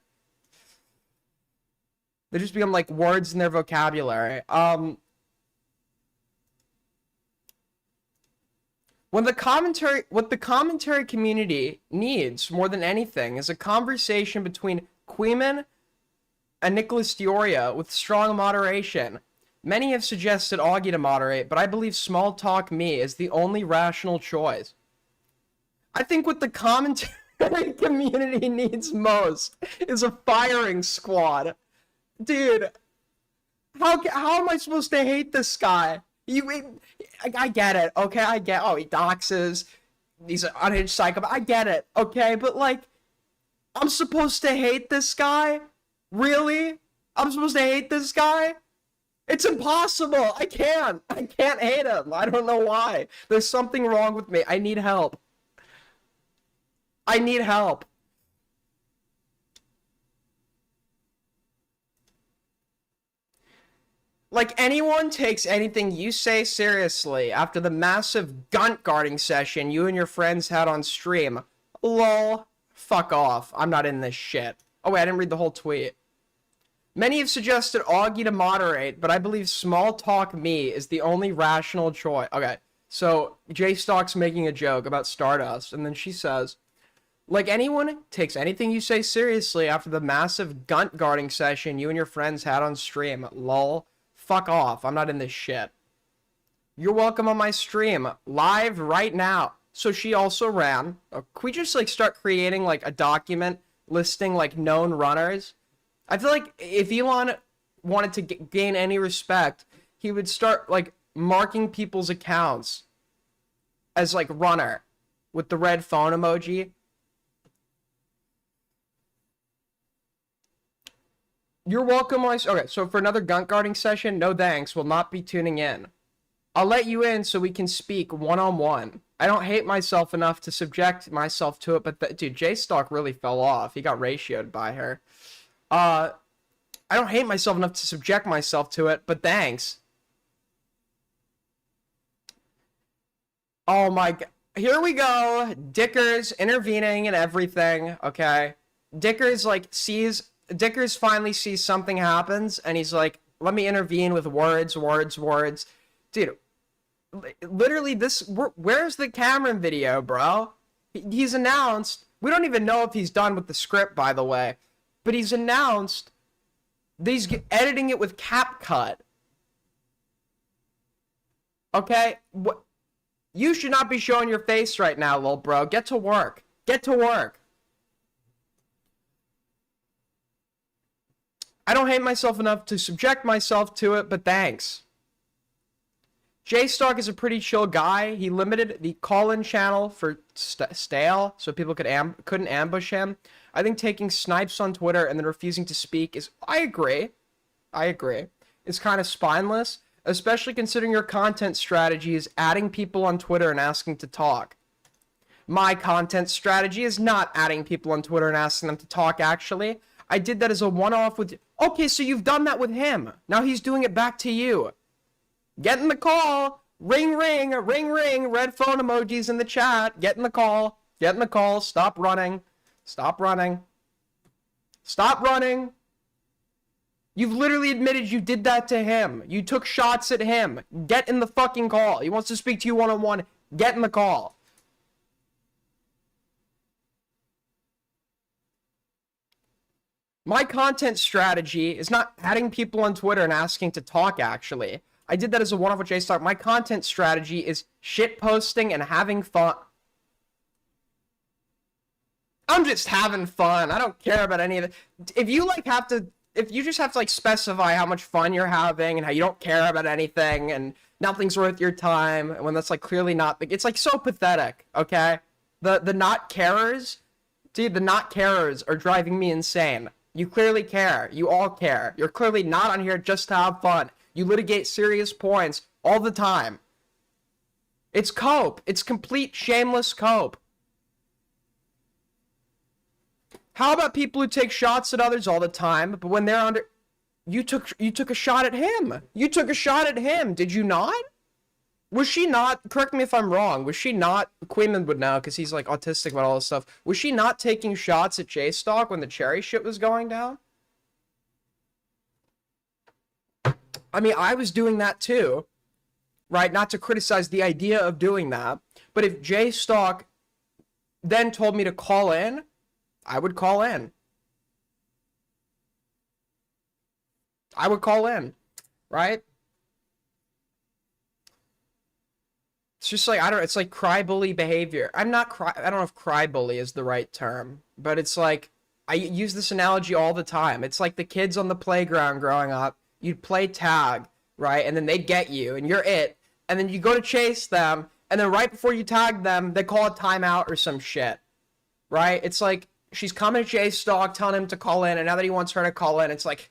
They just become like words in their vocabulary. What the commentary community needs more than anything is a conversation between Kuihman and Nicholas DeOrio with strong moderation. Many have suggested Augie to moderate, but I believe small talk me is the only rational choice. I think what the commentary community needs most is a firing squad. Dude, how am I supposed to hate this guy? I get it, okay? I get, oh, he doxes, he's an unhinged psychopath. I get it, okay? But, like, I'm supposed to hate this guy? Really? I'm supposed to hate this guy? It's impossible. I can't hate him. I don't know why. There's something wrong with me. I need help. I need help. Like, anyone takes anything you say seriously after the massive gunt guarding session you and your friends had on stream. Lol. Fuck off. I'm not in this shit. Oh wait, I didn't read the whole tweet. Many have suggested Augie to moderate, but I believe small talk me is the only rational choice. Okay, so J-Stock's making a joke about Stardust, and then she says, like anyone takes anything you say seriously after the massive gunt guarding session you and your friends had on stream. Lol. Fuck off. I'm not in this shit. You're welcome on my stream. Live right now. So she also ran. Can we just, like, start creating, like, a document listing, like, known runners? I feel like if Elon wanted to gain any respect, he would start, like, marking people's accounts as, like, runner with the red phone emoji. You're welcome. Okay, so for another gunt guarding session, no thanks, will not be tuning in. I'll let you in so we can speak one-on-one. I don't hate myself enough to subject myself to it, but dude, J-Stock really fell off. He got ratioed by her. I don't hate myself enough to subject myself to it, but thanks. Oh my god. Here we go. Dickers intervening and everything, okay? Dickers, like, Dickers finally sees something happens, and he's like, let me intervene with words. Dude, literally where's the Cameron video, bro? He's announced, we don't even know if he's done with the script, by the way, but he's announced that he's editing it with CapCut. Okay? You should not be showing your face right now, little bro. Get to work. Get to work. I don't hate myself enough to subject myself to it, but thanks. J-Stock is a pretty chill guy. He limited the call-in channel for stale, so people couldn't ambush him. I think taking snipes on Twitter and then refusing to speak is... I agree. It's kind of spineless, especially considering your content strategy is adding people on Twitter and asking to talk. My content strategy is not adding people on Twitter and asking them to talk, actually. I did that as a one-off with... Okay, so you've done that with him. Now he's doing it back to you. Get in the call. Ring, ring, ring, ring. Red phone emojis in the chat. Get in the call. Get in the call. Stop running. Stop running. Stop running. You've literally admitted you did that to him. You took shots at him. Get in the fucking call. He wants to speak to you one-on-one. Get in the call. My content strategy is not adding people on Twitter and asking to talk, actually. I did that as a one-off with J-Stock. My content strategy is shit posting and having fun. I'm just having fun. I don't care about any of it. If you just have to like specify how much fun you're having and how you don't care about anything and nothing's worth your time, when that's like clearly not, it's like so pathetic, okay? The not carers, dude, the not carers are driving me insane. You clearly care. You all care. You're clearly not on here just to have fun. You litigate serious points all the time. It's cope. It's complete shameless cope. How about people who take shots at others all the time, but when they're under... You took a shot at him. You took a shot at him, did you not? Was she not, correct me if I'm wrong, was she not, Kuihman would know because he's like autistic about all this stuff, was she not taking shots at J-Stock when the cherry shit was going down? I mean, I was doing that too, right? Not to criticize the idea of doing that, but if J-Stock then told me to call in, I would call in. I would call in, right? It's just like, it's like cry bully behavior. I don't know if cry bully is the right term, but it's like, I use this analogy all the time. It's like the kids on the playground growing up, you'd play tag, right? And then they'd get you, and you're it. And then you go to chase them, and then right before you tag them, they call a timeout or some shit, right? It's like, she's coming to J-Stock, telling him to call in, and now that he wants her to call in, it's like,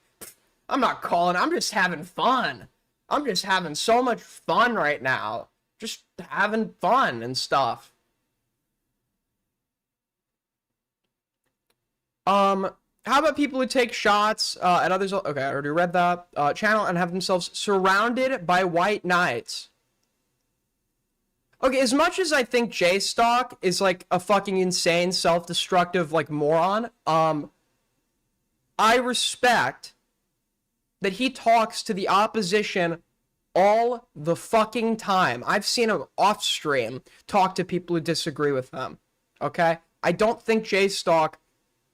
I'm not calling, I'm just having fun. I'm just having so much fun right now. Just having fun and stuff. How about people who take shots at others? Okay, I already read that. Channel and have themselves surrounded by white knights. Okay, as much as I think J-Stock is like a fucking insane, self-destructive like moron, I respect that he talks to the opposition all the fucking time. I've seen him off stream talk to people who disagree with him. Okay? I don't think J-Stock,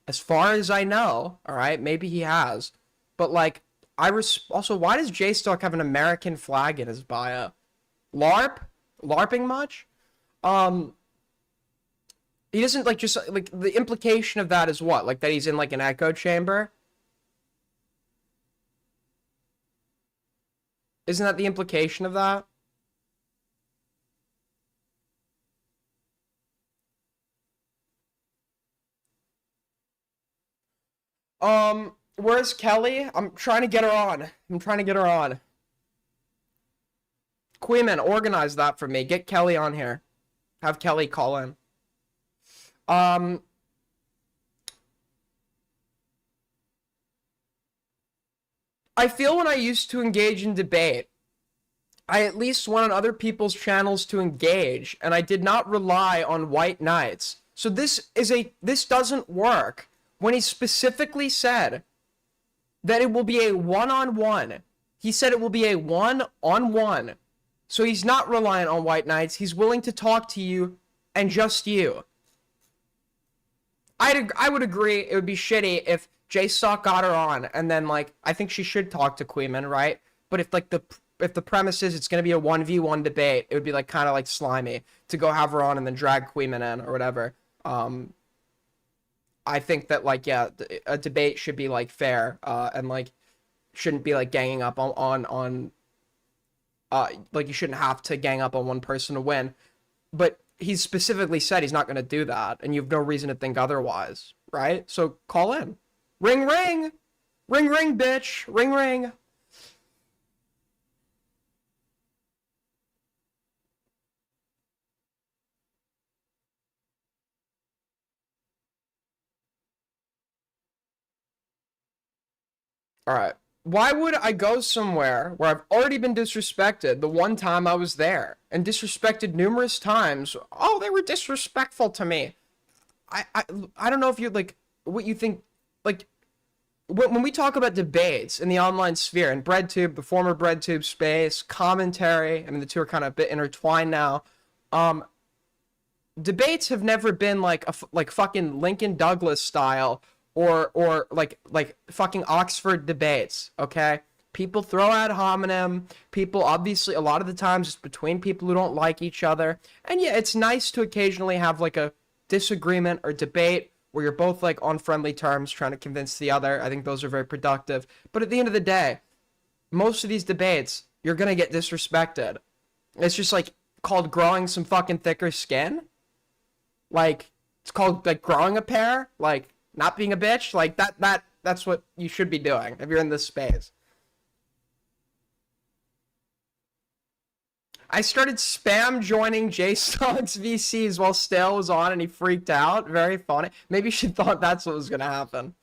as far as I know, alright, maybe he has, but like, also, why does J-Stock have an American flag in his bio? LARPing much? He doesn't, like, just, like, the implication of that is what? Like, that he's in, like, an echo chamber? Isn't that the implication of that? Where's Kelly? I'm trying to get her on. Kuihman, organize that for me. Get Kelly on here. Have Kelly call in. I feel when I used to engage in debate, I at least went on other people's channels to engage, and I did not rely on white knights. So this doesn't work. When he specifically said that it will be a one-on-one, he said it will be a one-on-one. So he's not reliant on white knights. He's willing to talk to you and just you. I would agree it would be shitty if J-Stock got her on, and then, like, I think she should talk to Kuihman, right? But if, like, if the premise is it's going to be a 1v1 debate, it would be, like, kind of, like, slimy to go have her on and then drag Kuihman in or whatever. I think that, like, yeah, a debate should be, like, fair, and, like, shouldn't be, like, ganging up on like, you shouldn't have to gang up on one person to win. But he's specifically said he's not going to do that, and you have no reason to think otherwise, right? So call in. Ring, ring! Ring, ring, bitch! Ring, ring! Alright. Why would I go somewhere where I've already been disrespected the one time I was there? And disrespected numerous times. Oh, they were disrespectful to me. I don't know if you, like, what you think, like, when we talk about debates in the online sphere, and BreadTube, the former BreadTube space, commentary, I mean, the two are kind of a bit intertwined now, debates have never been like fucking Lincoln Douglas style or like fucking Oxford debates, okay? People throw ad hominem, people obviously a lot of the times it's between people who don't like each other, and yeah, it's nice to occasionally have like a disagreement or debate where you're both like on friendly terms trying to convince the other. I think those are very productive. But at the end of the day, most of these debates, you're gonna get disrespected. It's just like called growing some fucking thicker skin. Like, it's called like growing a pair, like not being a bitch. Like that's what you should be doing if you're in this space. I started spam joining J-Stocks VCs while Stale was on and he freaked out. Very funny. Maybe she thought that's what was gonna happen.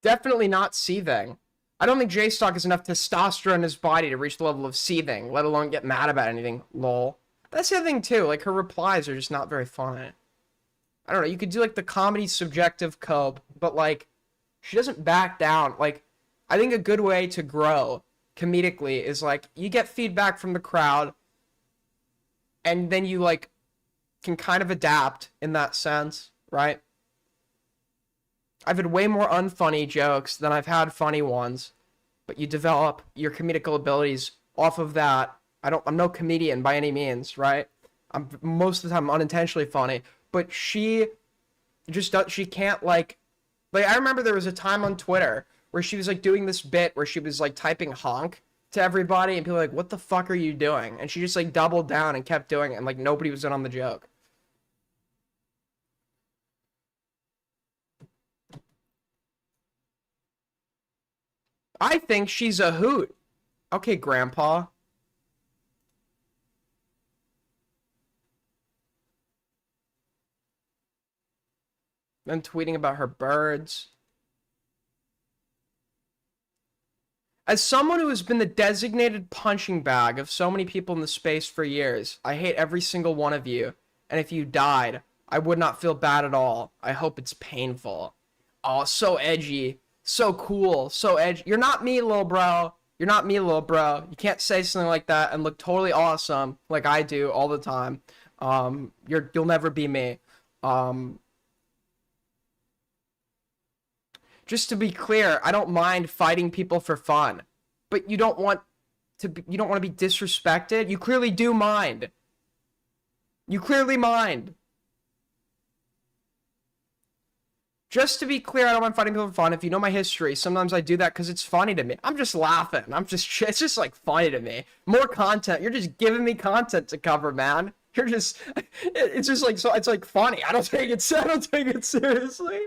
Definitely not seething. I don't think J-Stock has enough testosterone in his body to reach the level of seething, let alone get mad about anything. Lol. That's the other thing, too. Like, her replies are just not very funny. I don't know. You could do, like, the comedy subjective cope, but, like, she doesn't back down. Like, I think a good way to grow comedically is, like, you get feedback from the crowd, and then you, like, can kind of adapt in that sense, right? I've had way more unfunny jokes than I've had funny ones, but you develop your comedical abilities off of that. I'm no comedian by any means, right? I'm most of the time unintentionally funny, but she can't like I remember there was a time on Twitter where she was like doing this bit where she was like typing honk to everybody and people were like, what the fuck are you doing? And she just like doubled down and kept doing it and like nobody was in on the joke. I think she's a hoot. Okay, Grandpa. And tweeting about her birds. As someone who has been the designated punching bag of so many people in the space for years, I hate every single one of you. And if you died, I would not feel bad at all. I hope it's painful. Oh, so edgy. So cool. So edgy. You're not me, little bro. You're not me, little bro. You can't say something like that and look totally awesome like I do all the time. You'll never be me. Just to be clear, I don't mind fighting people for fun, but you don't want to be disrespected. You clearly do mind. You clearly mind. Just to be clear, I don't mind fighting people for fun. If you know my history, sometimes I do that because it's funny to me. I'm just laughing. It's just like funny to me. More content. You're just giving me content to cover, man. It's just like, so it's like funny. I don't take it seriously.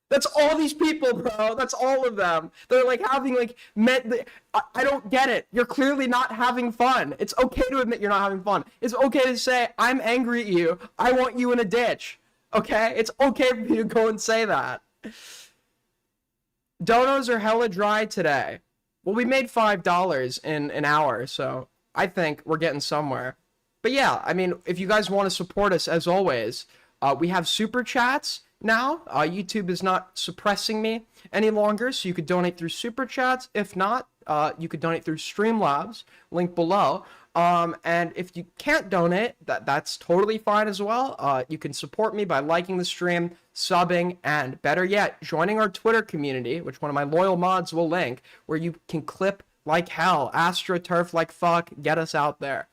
That's all these people, bro. That's all of them. They're like having like I don't get it. You're clearly not having fun. It's okay to admit you're not having fun. It's okay to say, I'm angry at you. I want you in a ditch. Okay? It's okay for you to go and say that. Donos are hella dry today. Well, we made $5 in an hour, so I think we're getting somewhere. But yeah, I mean, if you guys want to support us, as always, we have super chats now. YouTube is not suppressing me any longer, so you could donate through super chats. If not, you could donate through Streamlabs, link below. And if you can't donate, that's totally fine as well. You can support me by liking the stream, subbing, and better yet, joining our Twitter community, which one of my loyal mods will link, where you can clip like hell, AstroTurf like fuck, get us out there.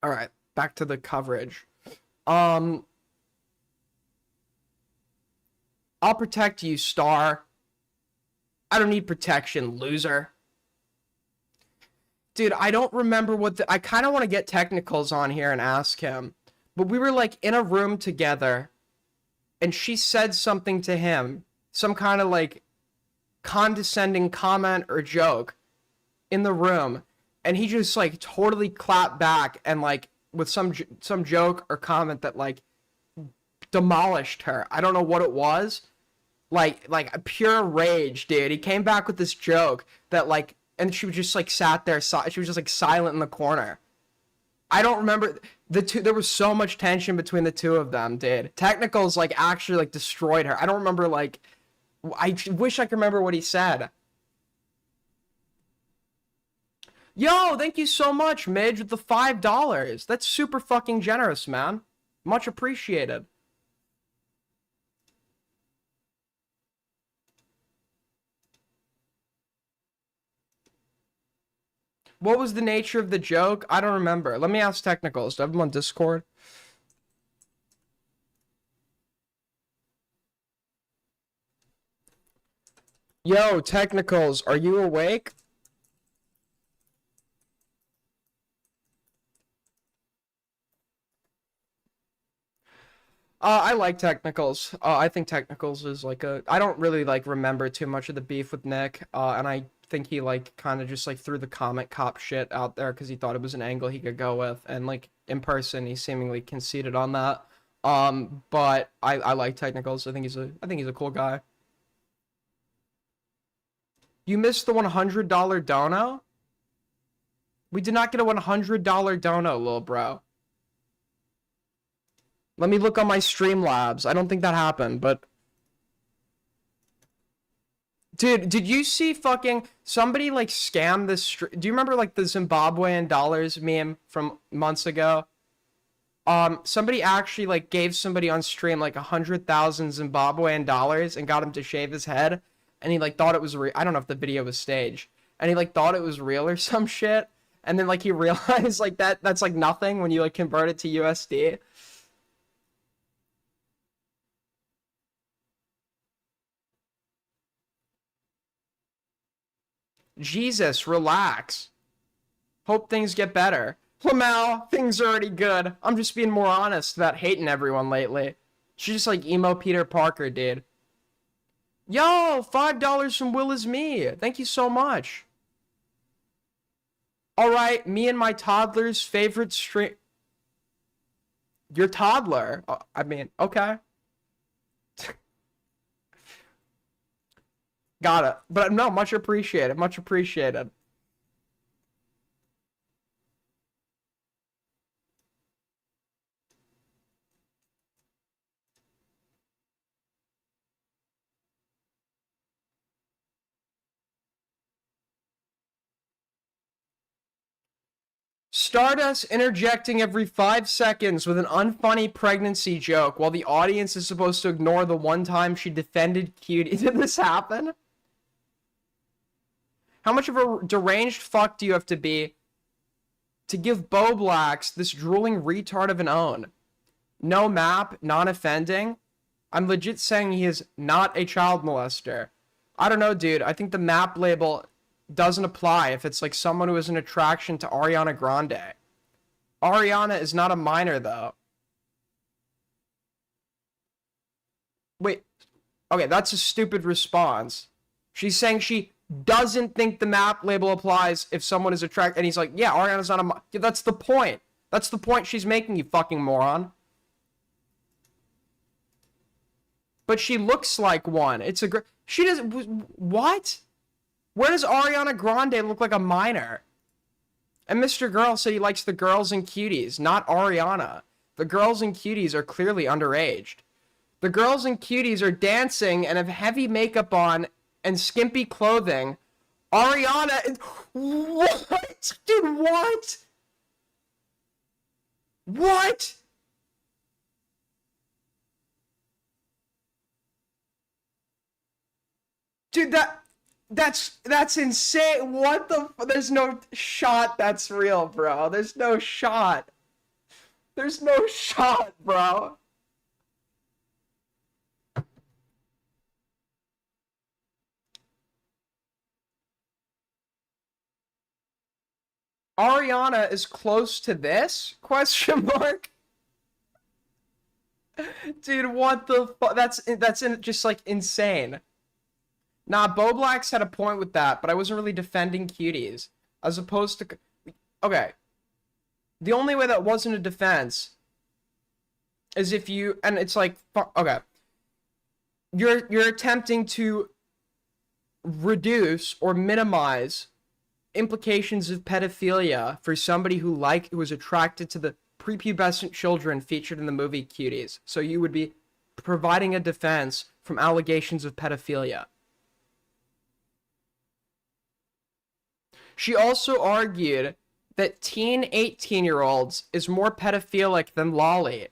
All right, back to the coverage. I'll protect you, Star. I don't need protection, loser. Dude, I don't remember I kind of want to get Technicals on here and ask him. But we were like in a room together and she said something to him, some kind of like condescending comment or joke in the room, and he just like totally clapped back and like with some joke or comment that like demolished her. I don't know what it was. Like a pure rage, dude. He came back with this joke that like, and she was just like sat there, she was just like silent in the corner. I don't remember the two. There was so much tension between the two of them, dude. Technicals like actually like destroyed her. I don't remember like, I wish I could remember what he said. Yo, thank you so much, Midge, with the $5. That's super fucking generous, man. Much appreciated. What was the nature of the joke? I don't remember. Let me ask Technicals. Do I have him on Discord? Yo, Technicals, are you awake? I like technicals. I think technicals is like a. I don't really like remember too much of the beef with Nick. And I think he like kind of just like threw the comic cop shit out there because he thought it was an angle he could go with, and like in person he seemingly conceded on that. But I like technicals. I think he's a cool guy. You missed the $100 dono? We did not get a $100 dono, little bro. Let me look on my Streamlabs. I don't think that happened, but... Dude, did you see fucking... Somebody, like, scam this... Do you remember, like, the Zimbabwean dollars meme from months ago? Somebody actually, like, gave somebody on stream, like, 100,000 Zimbabwean dollars and got him to shave his head. And he, like, thought it was real. I don't know if the video was staged. And he, like, thought it was real or some shit. And then, like, he realized, like, that's, like, nothing when you, like, convert it to USD. Jesus, relax. Hope things get better. Lamau, things are already good. I'm just being more honest about hating everyone lately. She's just like emo Peter Parker, dude. Yo, $5 from Will Is Me. Thank you so much. Alright, me and my toddler's favorite stream... Your toddler? I mean, okay. Got it. But no, much appreciated. Much appreciated. Stardust interjecting every 5 seconds with an unfunny pregnancy joke while the audience is supposed to ignore the one time she defended Cutie. Did this happen? How much of a deranged fuck do you have to be to give Bo Blacks this drooling retard of an own? No map, non-offending? I'm legit saying he is not a child molester. I don't know, dude. I think the map label doesn't apply if it's like someone who has an attraction to Ariana Grande. Ariana is not a minor, though. Wait. Okay, that's a stupid response. She's saying she doesn't think the map label applies if someone is attracted. And he's like, yeah, Ariana's not a... Yeah, that's the point. That's the point she's making, you fucking moron. But she looks like one. It's a... She does... What? Where does Ariana Grande look like a minor? And Mr. Girl said he likes the girls and cuties, not Ariana. The girls and cuties are clearly underaged. The girls and cuties are dancing and have heavy makeup on and skimpy clothing. Ariana is... What? Dude, what? What? Dude, that's insane. What the... There's no shot that's real, bro. There's no shot. There's no shot, bro. Ariana is close to this? Question mark. Dude, what the fuck? That's just like insane. Nah, Bo Blacks had a point with that, but I wasn't really defending cuties. As opposed to... Okay. The only way that wasn't a defense is if you... And it's like... Okay. You're attempting to reduce or minimize implications of pedophilia for somebody who was attracted to the prepubescent children featured in the movie Cuties. So you would be providing a defense from allegations of pedophilia. She also argued that teen 18-year-olds is more pedophilic than Lolly.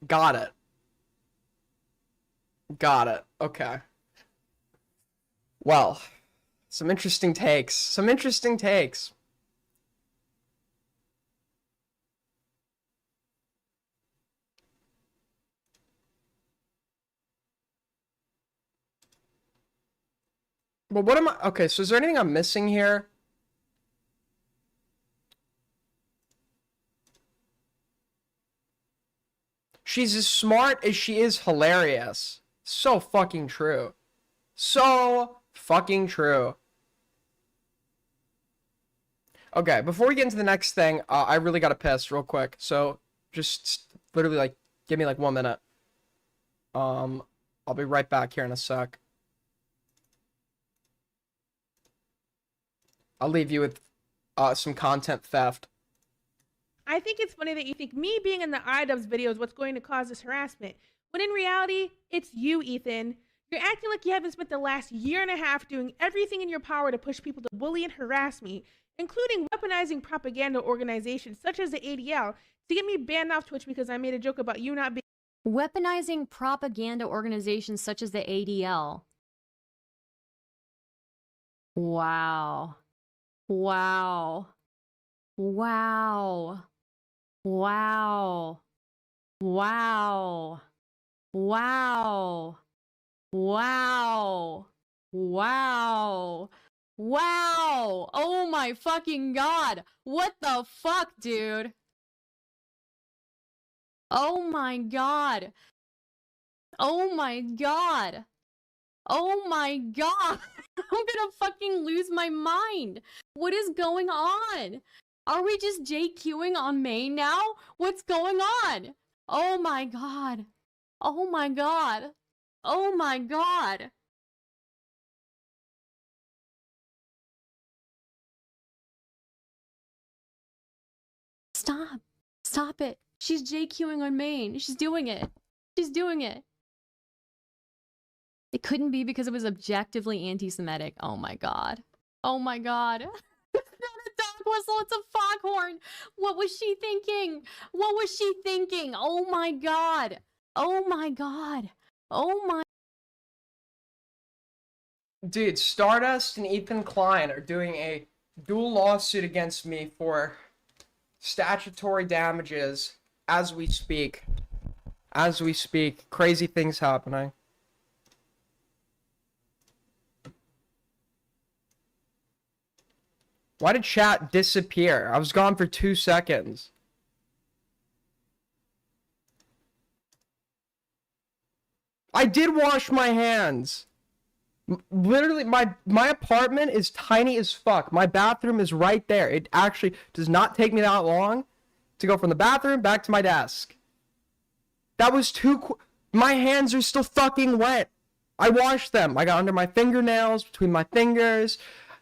Got it. Got it. Okay. Well, some interesting takes. Some interesting takes. But what am I? Okay, so is there anything I'm missing here? She's as smart as she is hilarious. So fucking true. So fucking true. Okay, before we get into the next thing, I really gotta piss real quick. So just literally like give me like 1 minute. I'll be right back here in a sec. I'll leave you with some content theft. I think it's funny that you think me being in the iDubbbz video is what's going to cause this harassment, when in reality, it's you, Ethan. You're acting like you haven't spent the last year and a half doing everything in your power to push people to bully and harass me, including weaponizing propaganda organizations such as the ADL to get me banned off Twitch because I made a joke about you not being Weaponizing propaganda organizations such as the ADL. Wow. Wow. Wow. Wow. Wow. Wow. Wow. Wow. Wow. Oh my fucking god. What the fuck, dude? Oh my god. Oh my god. Oh my god. I'm gonna fucking lose my mind. What is going on? Are we just JQing on Maine now? What's going on? Oh my god. Oh my god. Oh my god. Stop. Stop it. She's JQing on Maine. She's doing it. She's doing it. It couldn't be because it was objectively anti-Semitic. Oh my god. Oh my god. It's not a dog whistle, it's a foghorn. What was she thinking? What was she thinking? Oh my god. Oh my god. Oh my... Dude, Stardust and Ethan Klein are doing a dual lawsuit against me for statutory damages as we speak. As we speak. Crazy things happening. Why did chat disappear? I was gone for 2 seconds. I did wash my hands. Literally, my apartment is tiny as fuck. My bathroom is right there. It actually does not take me that long to go from the bathroom back to my desk. That was my hands are still fucking wet. I washed them. I got under my fingernails, between my fingers,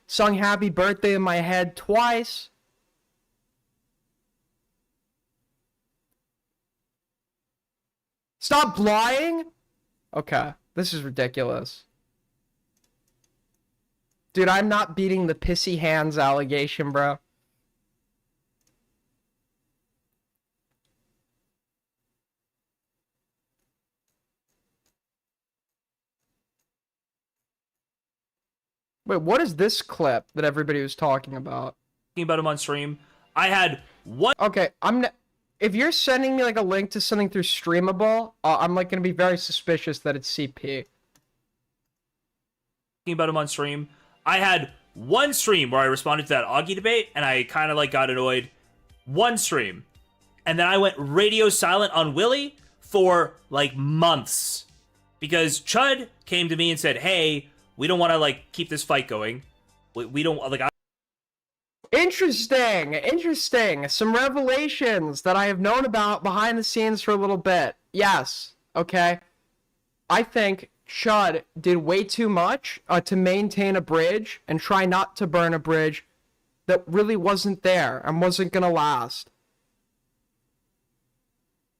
sung happy birthday in my head twice. Stop lying? Okay, this is ridiculous. Dude, I'm not beating the pissy hands allegation, bro. Wait, what is this clip that everybody was talking about? About him on stream. I had one. Okay, if you're sending me like a link to something through Streamable, I'm like gonna be very suspicious that it's CP. About him on stream. I had one stream where I responded to that Augie debate, and I kind of like got annoyed. One stream, and then I went radio silent on Willie for like months because Chud came to me and said, "Hey, we don't want to like keep this fight going. We don't like." Interesting. Some revelations that I have known about behind the scenes for a little bit. Yes. Okay. I think Chud did way too much to maintain a bridge and try not to burn a bridge that really wasn't there and wasn't gonna last.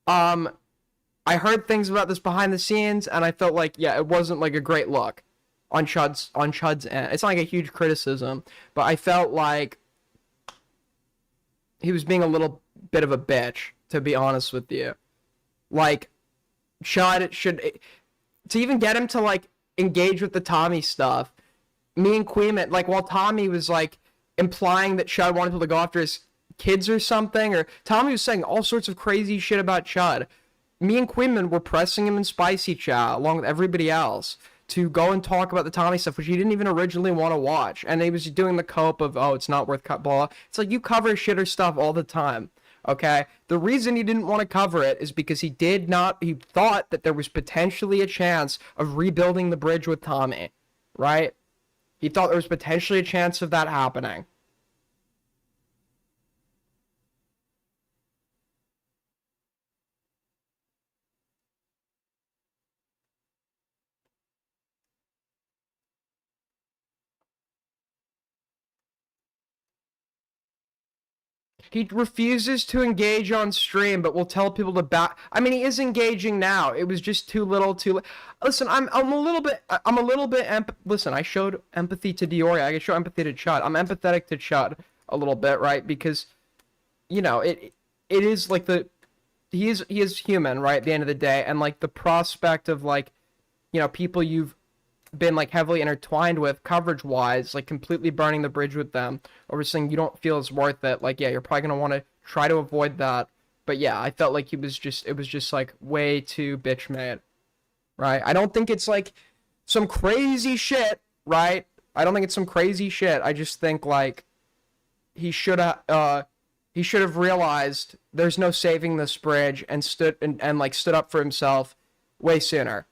I heard things about this behind the scenes, and I felt like, yeah, it wasn't like a great look on Chud's end. It's not like a huge criticism, but I felt like he was being a little bit of a bitch, to be honest with you. Like, Chud should... To even get him to, like, engage with the Tommy stuff, me and Kuihman, like, while Tommy was, like, implying that Chud wanted people to go after his kids or something, or Tommy was saying all sorts of crazy shit about Chud, me and Kuihman were pressing him in spicy chat, along with everybody else, to go and talk about the Tommy stuff, which he didn't even originally want to watch. And he was doing the cope of, oh, it's not worth blah. It's like, you cover shitter stuff all the time, okay? The reason he didn't want to cover it is because he thought that there was potentially a chance of rebuilding the bridge with Tommy, right? He thought there was potentially a chance of that happening. He refuses to engage on stream, but will tell people to back. I mean, he is engaging now. It was just too little, Listen, I'm a little bit. Listen, I showed empathy to DeOrio. I can show empathy to Chud. I'm empathetic to Chud a little bit, right? Because, you know, it is like he is human, right? At the end of the day, and like the prospect of like, you know, people you've been like heavily intertwined with coverage wise, like completely burning the bridge with them over something you don't feel is worth it, like, yeah, you're probably gonna want to try to avoid that. But yeah, I felt like it was just like way too bitch made, right? I don't think it's like some crazy shit, right? I don't think it's some crazy shit. I just think like he should have realized there's no saving this bridge and stood up for himself way sooner.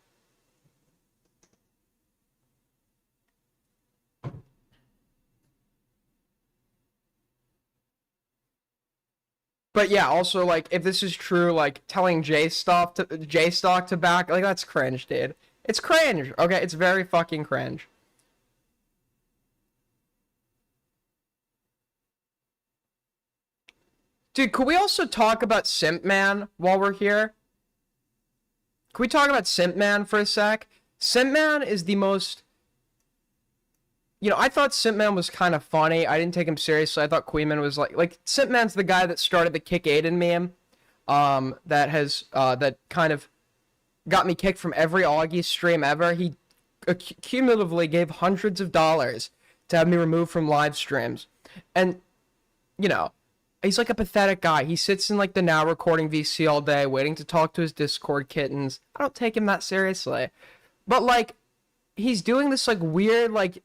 But yeah, also, like, if this is true, like, telling J-Stock to back, like, that's cringe, dude. It's cringe, okay? It's very fucking cringe. Dude, could we also talk about Simp Man while we're here? Can we talk about Simp Man for a sec? Simp Man is the most... You know, I thought Simp Man was kind of funny. I didn't take him seriously. I thought Kuihman was like Simp Man's the guy that started the Kick Aiden meme, that kind of got me kicked from every Augie stream ever. He cumulatively gave hundreds of dollars to have me removed from live streams. And, you know, he's like a pathetic guy. He sits in like the Now Recording VC all day, waiting to talk to his Discord kittens. I don't take him that seriously. But like, he's doing this like weird, like,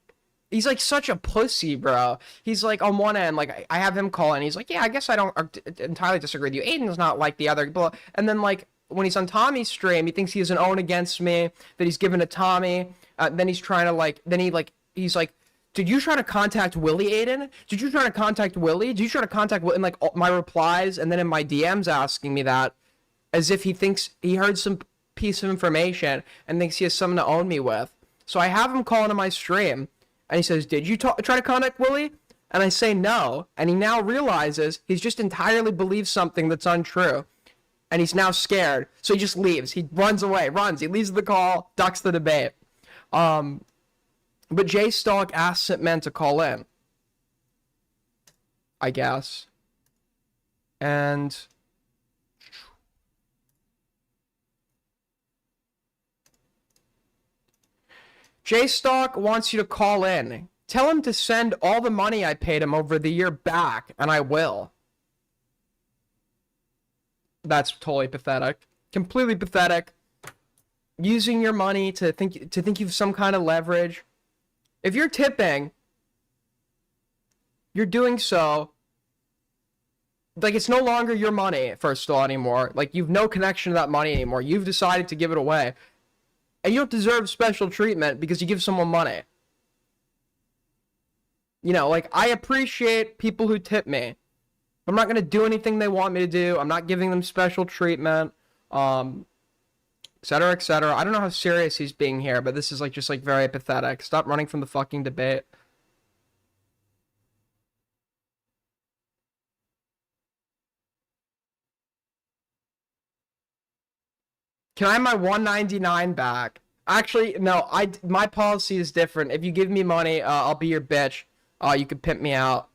he's like such a pussy, bro. He's like, on one end, like, I have him call in. He's like, yeah, I guess I don't entirely disagree with you. Aiden's not like the other. Blah. And then, like, when he's on Tommy's stream, he thinks he has an own against me that he's given to Tommy. Then he's trying to, like, he's like, did you try to contact Willie, Aiden? Did you try to contact Willie? Did you try to contact Willie? And, like, my replies, and then in my DMs asking me that, as if he thinks he heard some piece of information and thinks he has something to own me with. So I have him call into my stream. And he says, did you try to contact Willie? And I say no. And he now realizes he's just entirely believed something that's untrue. And he's now scared. So he just leaves. He runs away. He leaves the call, ducks the debate. But J-Stock asks Simp Man to call in, I guess. And... J-Stock wants you to call in. Tell him to send all the money I paid him over the year back, and I will. That's totally pathetic. Completely pathetic. Using your money to think you've some kind of leverage. If you're tipping, you're doing so... Like, it's no longer your money, first of all, anymore. Like, you've no connection to that money anymore. You've decided to give it away. And you don't deserve special treatment because you give someone money. You know, like, I appreciate people who tip me. I'm not going to do anything they want me to do. I'm not giving them special treatment. Et cetera, et cetera. I don't know how serious he's being here, but this is, like, just, like, very pathetic. Stop running from the fucking debate. Can I have my $1.99 back? Actually, no. My policy is different. If you give me money, I'll be your bitch. You can pimp me out.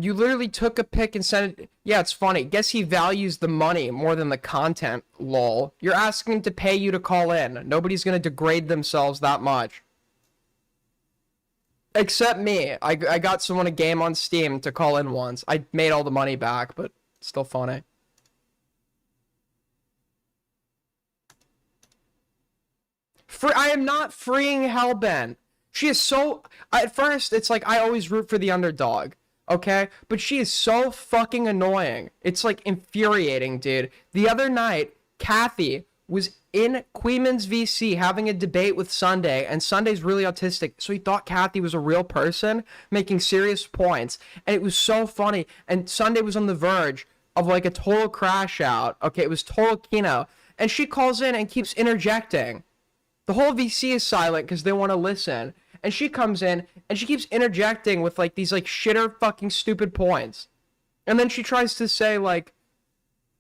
You literally took a pic and sent it. Yeah, it's funny. Guess he values the money more than the content. Lol. You're asking him to pay you to call in. Nobody's gonna degrade themselves that much. Except me. I got someone a game on Steam to call in once. I made all the money back, but still funny. I am not freeing Hellbent. She is so... At first, it's like I always root for the underdog, okay? But she is so fucking annoying. It's, like, infuriating, dude. The other night, Kathy was in Kuihman's VC having a debate with Sunday, and Sunday's really autistic, so he thought Kathy was a real person making serious points, and it was so funny. And Sunday was on the verge of, like, a total crash out. Okay, it was total Kino. And she calls in and keeps interjecting. The whole VC is silent because they want to listen. And she comes in and she keeps interjecting with like these like shitter fucking stupid points. And then she tries to say like,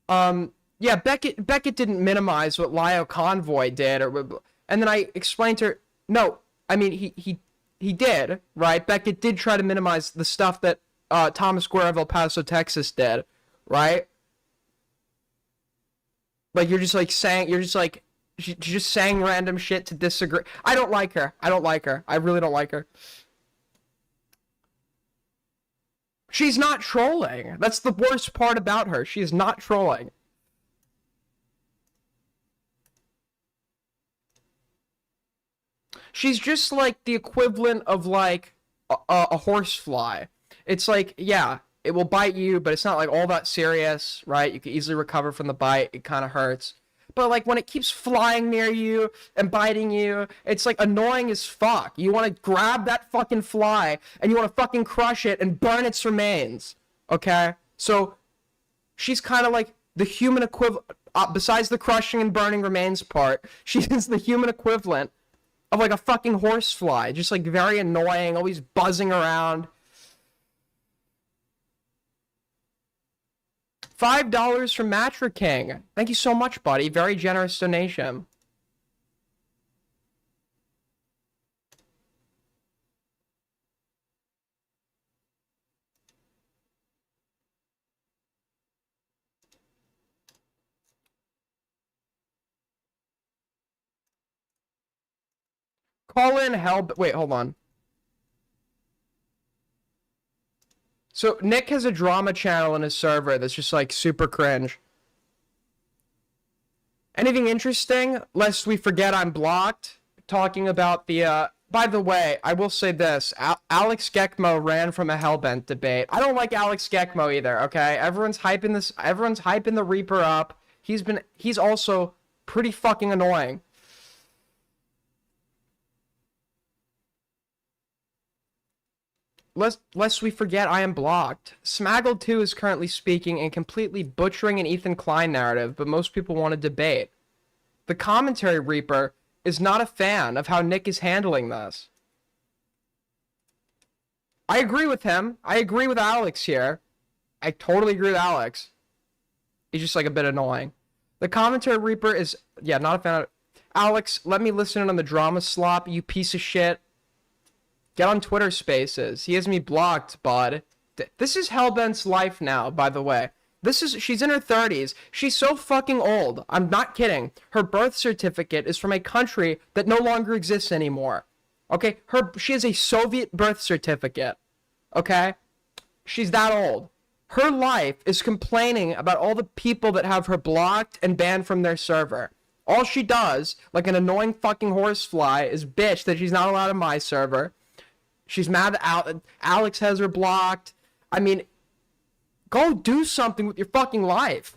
yeah, Beckett didn't minimize what Lio Convoy did, and then I explained to her, no, I mean he did, right? Beckett did try to minimize the stuff that Thomas Guerra of El Paso, Texas did, right? Like you're just like she's just saying random shit to disagree. I don't like her. I really don't like her. She's not trolling. That's the worst part about her. She is not trolling. She's just like the equivalent of like a horsefly. It's like, yeah, it will bite you, but it's not like all that serious, right? You can easily recover from the bite. It kind of hurts. But like when it keeps flying near you and biting you, it's like annoying as fuck. You want to grab that fucking fly and you want to fucking crush it and burn its remains. Okay? So she's kind of like the human equivalent, besides the crushing and burning remains part, she is the human equivalent of like a fucking horsefly. Just like very annoying, always buzzing around. $5 from Matra King. Thank you so much, buddy. Very generous donation. Call in help. Wait, hold on. So Nick has a drama channel in his server that's just like super cringe. Anything interesting? Lest we forget I'm blocked. Talking about the, by the way, I will say this. Alex Gekmo ran from a Hellbent debate. I don't like Alex Gekmo either, okay? Everyone's hyping the Reaper up. He's also pretty fucking annoying. Lest we forget I am blocked. Smaggled2 is currently speaking and completely butchering an Ethan Klein narrative, but most people want to debate. The commentary Reaper is not a fan of how Nick is handling this. I agree with him. I agree with Alex here. I totally agree with Alex. He's just like a bit annoying. The commentary Reaper is, yeah, not a fan of... Alex, let me listen in on the drama slop, you piece of shit. Get on Twitter Spaces. He has me blocked, bud. This is Hellbent's life now, by the way. She's in her 30s. She's so fucking old. I'm not kidding. Her birth certificate is from a country that no longer exists anymore. Okay? She has a Soviet birth certificate. Okay? She's that old. Her life is complaining about all the people that have her blocked and banned from their server. All she does, like an annoying fucking horsefly, is bitch that she's not allowed in my server. She's mad that Alex has her blocked. I mean, go do something with your fucking life.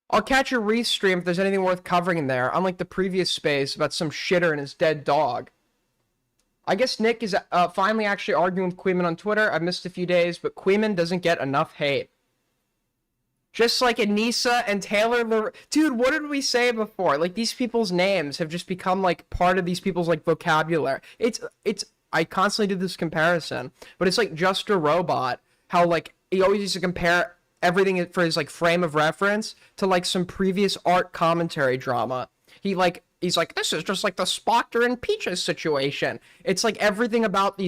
I'll catch a restream if there's anything worth covering in there, unlike the previous space about some shitter and his dead dog. I guess Nick is finally actually arguing with Kuihman on Twitter. I've missed a few days, but Kuihman doesn't get enough hate. Just like Anissa and Taylor, dude, what did we say before? Like, these people's names have just become, like, part of these people's, like, vocabulary. I constantly do this comparison, but it's like Just a Robot, how, like, he always used to compare everything for his, like, frame of reference to, like, some previous art commentary drama. He's like, this is just like the Spocter and Peaches situation. It's like everything about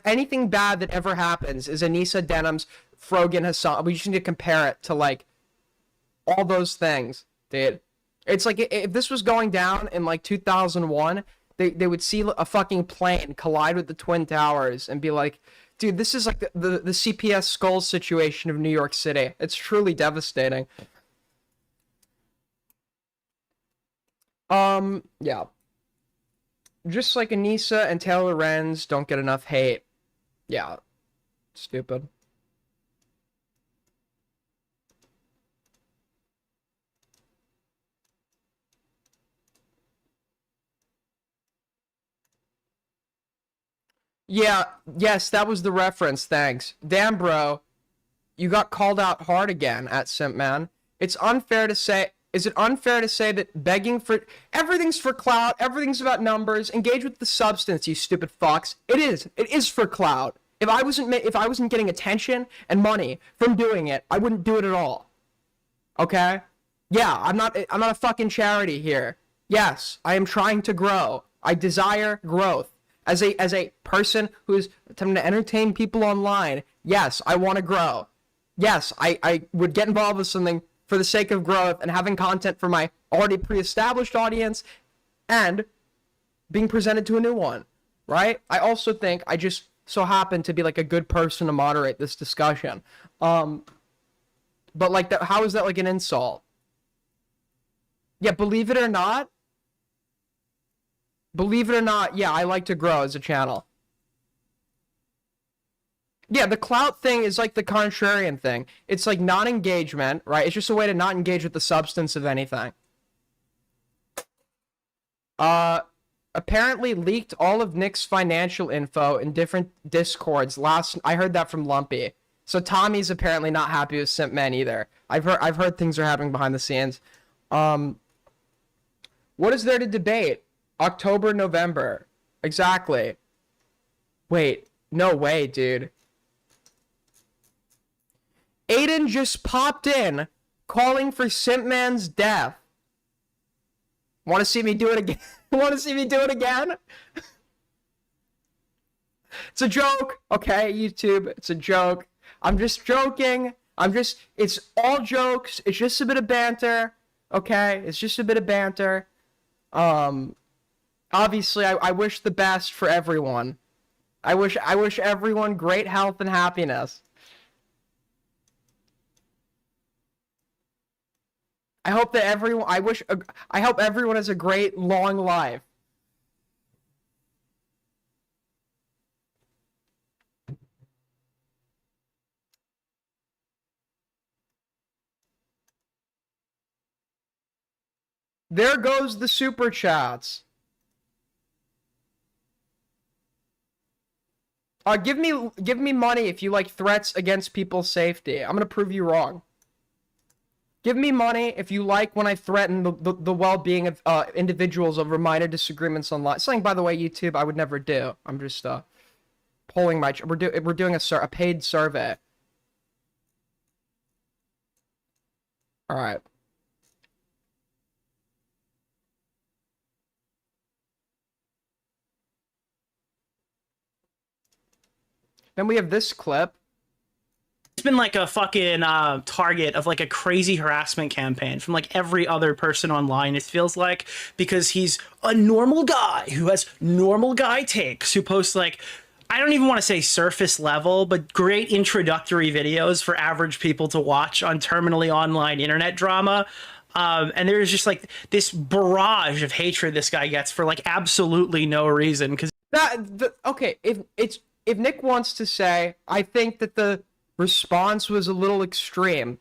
anything bad that ever happens is Anissa Denham's Frogan Hassan. We just need to compare it to, like, all those things, dude. It's like, if this was going down in, like, 2001, they would see a fucking plane collide with the Twin Towers and be like, dude, this is like the CPS Skulls situation of New York City. It's truly devastating. Yeah. Just like Anissa and Taylor Renz don't get enough hate. Yeah. Stupid. Yeah, yes, that was the reference, thanks. Damn, bro. You got called out hard again at Simp Man. It's unfair to say... Is it unfair to say that begging for... Everything's for clout, everything's about numbers, engage with the substance, you stupid fox. It is. It is for clout. If I wasn't getting attention and money from doing it, I wouldn't do it at all. Okay? Yeah, I'm not a fucking charity here. Yes, I am trying to grow. I desire growth. As a person who's attempting to entertain people online, yes, I want to grow. Yes, I would get involved with something for the sake of growth and having content for my already pre-established audience and being presented to a new one, right? I also think I just so happen to be like a good person to moderate this discussion. But like that, how is that like an insult? Yeah, believe it or not, yeah, I like to grow as a channel. Yeah, the clout thing is like the contrarian thing. It's like non-engagement, right? It's just a way to not engage with the substance of anything. Apparently leaked all of Nick's financial info in different discords. I heard that from Lumpy. So Tommy's apparently not happy with Simp Man either. I've heard things are happening behind the scenes. What is there to debate? October, November. Exactly. Wait, no way, dude. Aiden just popped in, calling for Simp Man's death. Want to see me do it again? Want to see me do it again? It's a joke, okay, YouTube. It's a joke. I'm just joking. It's all jokes. It's just a bit of banter, okay? It's just a bit of banter. Obviously, I wish the best for everyone. I wish everyone great health and happiness. I hope everyone has a great long life. There goes the super chats. Give me money if you like threats against people's safety. I'm gonna prove you wrong. Give me money if you like when I threaten the well-being of individuals over minor disagreements online. Something, by the way, YouTube, I would never do. I'm just polling my... We're doing a paid survey. All right. Then we have this clip. It's been like a fucking target of like a crazy harassment campaign from like every other person online, it feels like, because he's a normal guy who has normal guy takes, who posts like, I don't even want to say surface level, but great introductory videos for average people to watch on terminally online internet drama. And there's just like this barrage of hatred this guy gets for like absolutely no reason. Because okay, if Nick wants to say, I think that the response was a little extreme,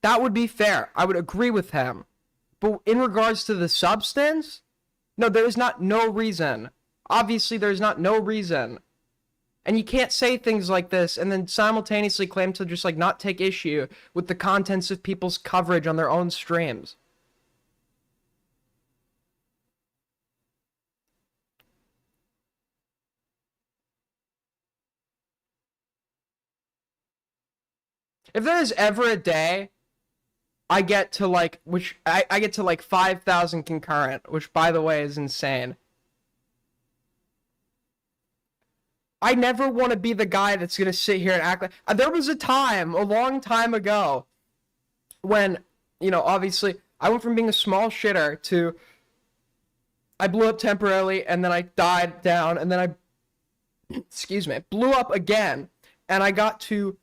that would be fair. I would agree with him. But in regards to the substance, no, there is no reason. Obviously, there's no reason. And you can't say things like this and then simultaneously claim to just like not take issue with the contents of people's coverage on their own streams. If there is ever a day I get to like, I get to like 5,000 concurrent, which by the way is insane. I never want to be the guy that's going to sit here and act like... There was a time, a long time ago, when, you know, obviously, I went from being a small shitter to... I blew up temporarily, and then I died down, and then excuse me, blew up again, and I got to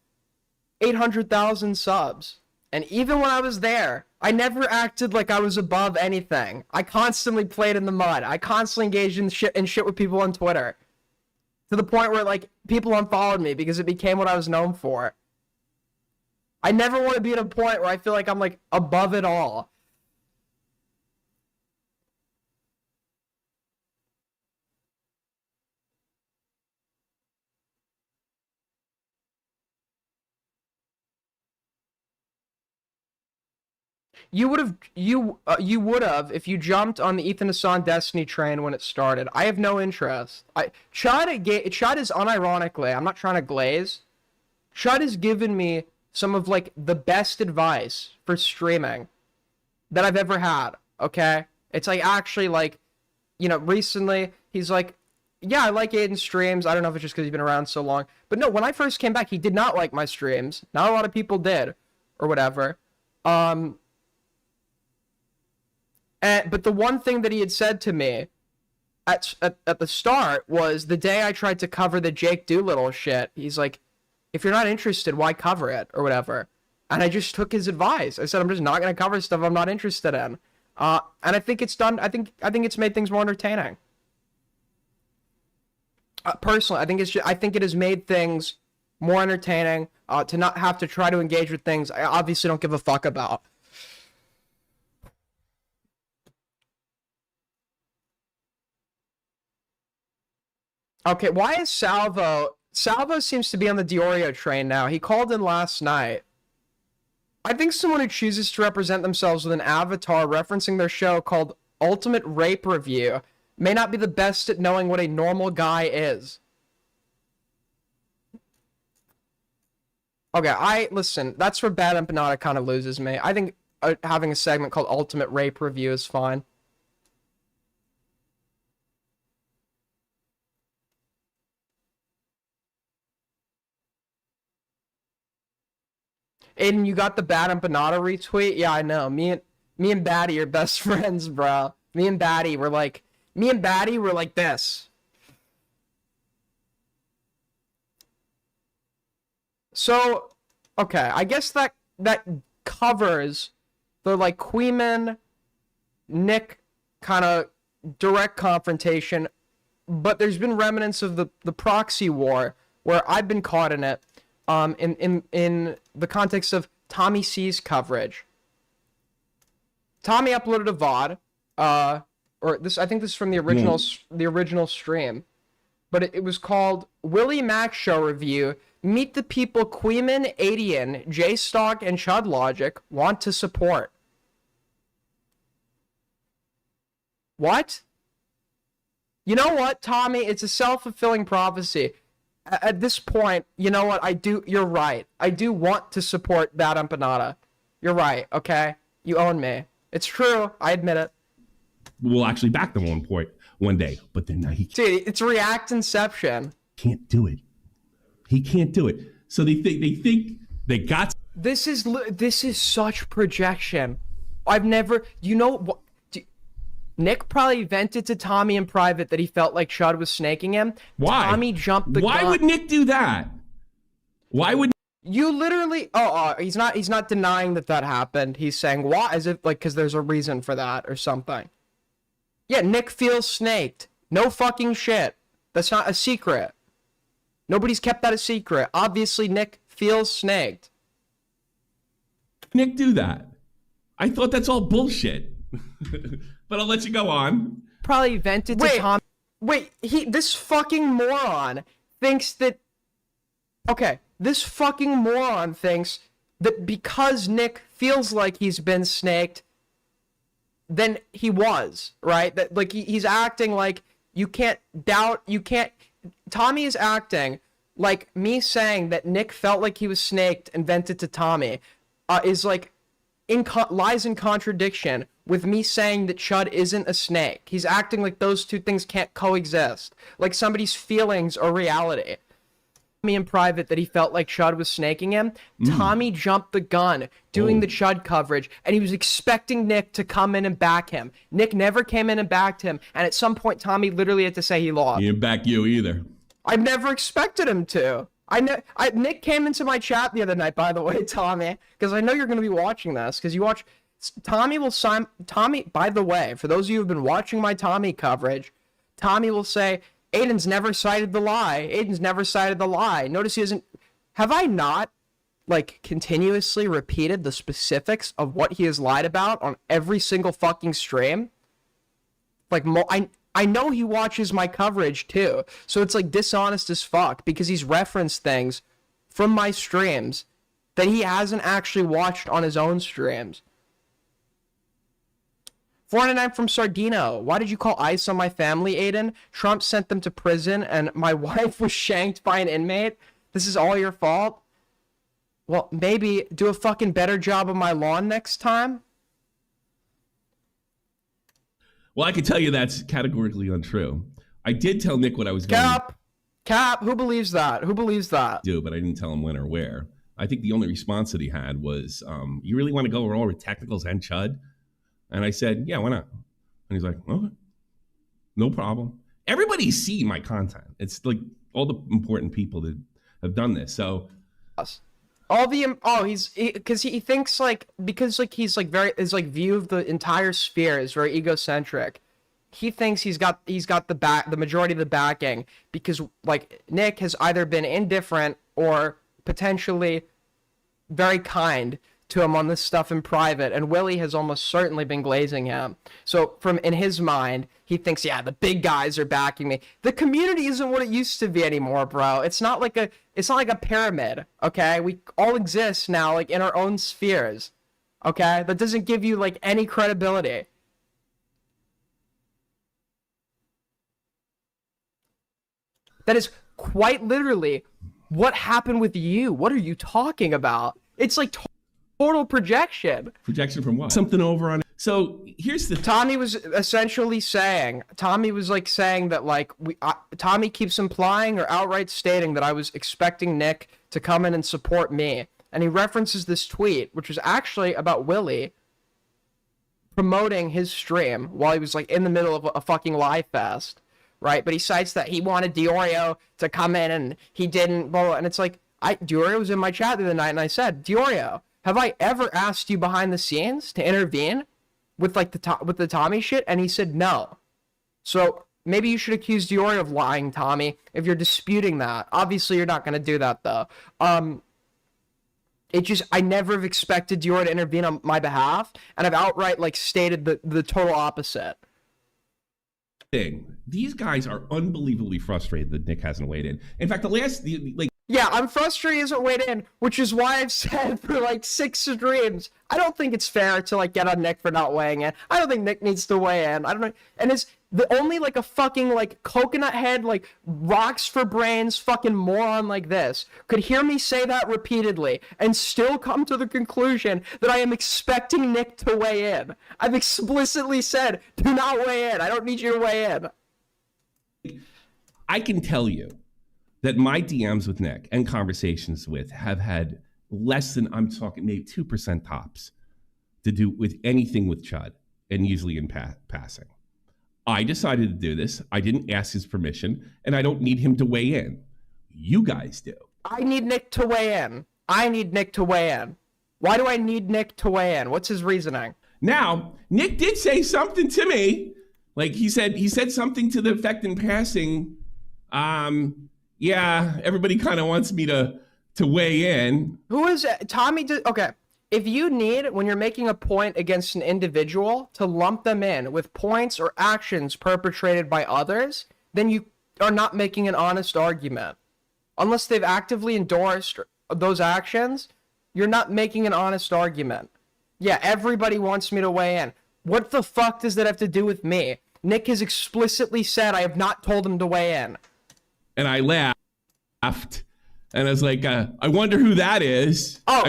800,000 subs. And even when I was there, I never acted like I was above anything. I constantly played in the mud. I constantly engaged in shit with people on Twitter. To the point where, like, people unfollowed me because it became what I was known for. I never want to be at a point where I feel like I'm, like, above it all. You would have if you jumped on the Ethan Hassan Destiny train when it started. I have no interest. Chud is unironically, I'm not trying to glaze. Chud has given me some of like the best advice for streaming that I've ever had. Okay, it's like actually like, you know, recently he's like, yeah, I like Aiden's streams. I don't know if it's just because he's been around so long, but no, when I first came back, he did not like my streams. Not a lot of people did, or whatever. But the one thing that he had said to me at the start was the day I tried to cover the Jake Doolittle shit. He's like, if you're not interested, why cover it or whatever? And I just took his advice. I said, I'm just not going to cover stuff I'm not interested in. And I think it's done. I think it's made things more entertaining. Personally, I think it has made things more entertaining to not have to try to engage with things I obviously don't give a fuck about. Okay, why is Salvo seems to be on the DeOrio train now. He called in last night. I think someone who chooses to represent themselves with an avatar referencing their show called Ultimate Rape Review may not be the best at knowing what a normal guy is. Okay, listen, that's where Bad Empanada kind of loses me. I think having a segment called Ultimate Rape Review is fine. Aiden, you got the Bad Empanada retweet? Yeah, I know. Me and Batty are best friends, bro. Me and Batty were like this. So, okay, I guess that covers the like Kuihman Nick kind of direct confrontation, but there's been remnants of the proxy war where I've been caught in it. In the context of Tommy C's coverage. Tommy uploaded a VOD, I think this is from the original stream, but it was called Willie Mac Show Review. Meet the people Kuihman, Adian, J-Stock, and Chud Logic want to support. What? You know what, Tommy? It's a self-fulfilling prophecy. At this point, you know what? You're right. I do want to support Bad Empanada. You're right, okay? You own me. It's true. I admit it. We'll actually back them one day. But then now he can't. Dude, it's React Inception. Can't do it. He can't do it. So they think they got. This is such projection. I've never, you know what? Nick probably vented to Tommy in private that he felt like Chud was snaking him. Why? Tommy jumped the gun. Why would Nick do that? Why would you literally? He's not denying that happened. He's saying why, as if like because there's a reason for that or something. Yeah, Nick feels snaked. No fucking shit. That's not a secret. Nobody's kept that a secret. Obviously, Nick feels snaked. Nick do that? I thought that's all bullshit. But I'll let you go on. Probably vented to Tom. Wait, this fucking moron thinks that. Okay, this fucking moron thinks that because Nick feels like he's been snaked, then he was, right? That like he's acting like you can't doubt, you can't. Tommy is acting like me saying that Nick felt like he was snaked and vented to Tommy is like lies in contradiction with me saying that Chud isn't a snake. He's acting like those two things can't coexist. Like somebody's feelings or reality. Me in private that he felt like Chud was snaking him. Tommy jumped the gun doing the Chud coverage, and he was expecting Nick to come in and back him. Nick never came in and backed him, and at some point Tommy literally had to say he lost. He didn't back you either. I never expected him to. Nick came into my chat the other night, by the way, Tommy, because I know you're going to be watching this, because you watch. Tommy, by the way, for those of you who have been watching my Tommy coverage, Tommy will say, Aiden's never cited the lie. Aiden's never cited the lie. Notice he hasn't. Have I not, like, continuously repeated the specifics of what he has lied about on every single fucking stream? Like, I know he watches my coverage too, so it's like dishonest as fuck because he's referenced things from my streams that he hasn't actually watched on his own streams. 499 from Sardino. Why did you call ICE on my family, Aiden? Trump sent them to prison and my wife was shanked by an inmate. This is all your fault? Well, maybe do a fucking better job of my lawn next time. Well, I can tell you that's categorically untrue. I did tell Nick what I was going to Cap, who believes that? Who believes that? do, but I didn't tell him when or where. I think the only response that he had was, you really want to go over technicals and Chud? And I said, yeah, why not? And he's like, okay, no problem. Everybody's seen my content. It's like all the important people that have done this. So all the because he thinks like because like he's like very his like view of the entire sphere is very egocentric. He thinks he's got the majority of the backing because like Nick has either been indifferent or potentially very kind to him on this stuff in private, and Willie has almost certainly been glazing him. So in his mind, he thinks, yeah, the big guys are backing me. The community isn't what it used to be anymore, bro. It's not like a pyramid, okay? We all exist now, like, in our own spheres, okay? That doesn't give you, like, any credibility. That is quite literally what happened with you. What are you talking about? It's like total projection. Projection from what? Something over on. So here's the. Tommy was essentially saying. Tommy was like saying that like Tommy keeps implying or outright stating that I was expecting Nick to come in and support me, and he references this tweet, which was actually about Willie promoting his stream while he was like in the middle of a fucking live fest, right? But he cites that he wanted DeOrio to come in and he didn't. Blah, blah, and it's like DeOrio was in my chat the other night, and I said, DeOrio, have I ever asked you behind the scenes to intervene with like the Tommy shit? And he said no. So maybe you should accuse DeOrio of lying, Tommy, if you're disputing that. Obviously, you're not going to do that though. I never have expected DeOrio to intervene on my behalf, and I've outright like stated the total opposite. These guys are unbelievably frustrated that Nick hasn't weighed in. In fact, Yeah, I'm frustrated he hasn't weighed in, which is why I've said for like 6 streams, I don't think it's fair to like get on Nick for not weighing in. I don't think Nick needs to weigh in. I don't know. And it's the only like a fucking like coconut head, like rocks for brains fucking moron like this could hear me say that repeatedly and still come to the conclusion that I am expecting Nick to weigh in. I've explicitly said, do not weigh in. I don't need you to weigh in. I can tell you that my DMs with Nick and conversations with have had less than, I'm talking maybe 2% tops, to do with anything with Chud, and usually in passing. I decided to do this. I didn't ask his permission, and I don't need him to weigh in. You guys do. I need Nick to weigh in. I need Nick to weigh in. Why do I need Nick to weigh in? What's his reasoning? Now, Nick did say something to me. Like he said something to the effect in passing, yeah, everybody kind of wants me to weigh in. Who is it? Tommy? Okay, if you need, when you're making a point against an individual, to lump them in with points or actions perpetrated by others, then you are not making an honest argument. Unless they've actively endorsed those actions, you're not making an honest argument. Yeah, everybody wants me to weigh in. What the fuck does that have to do with me? Nick has explicitly said I have not told him to weigh in. And I laughed, and I was like, I wonder who that is. Oh,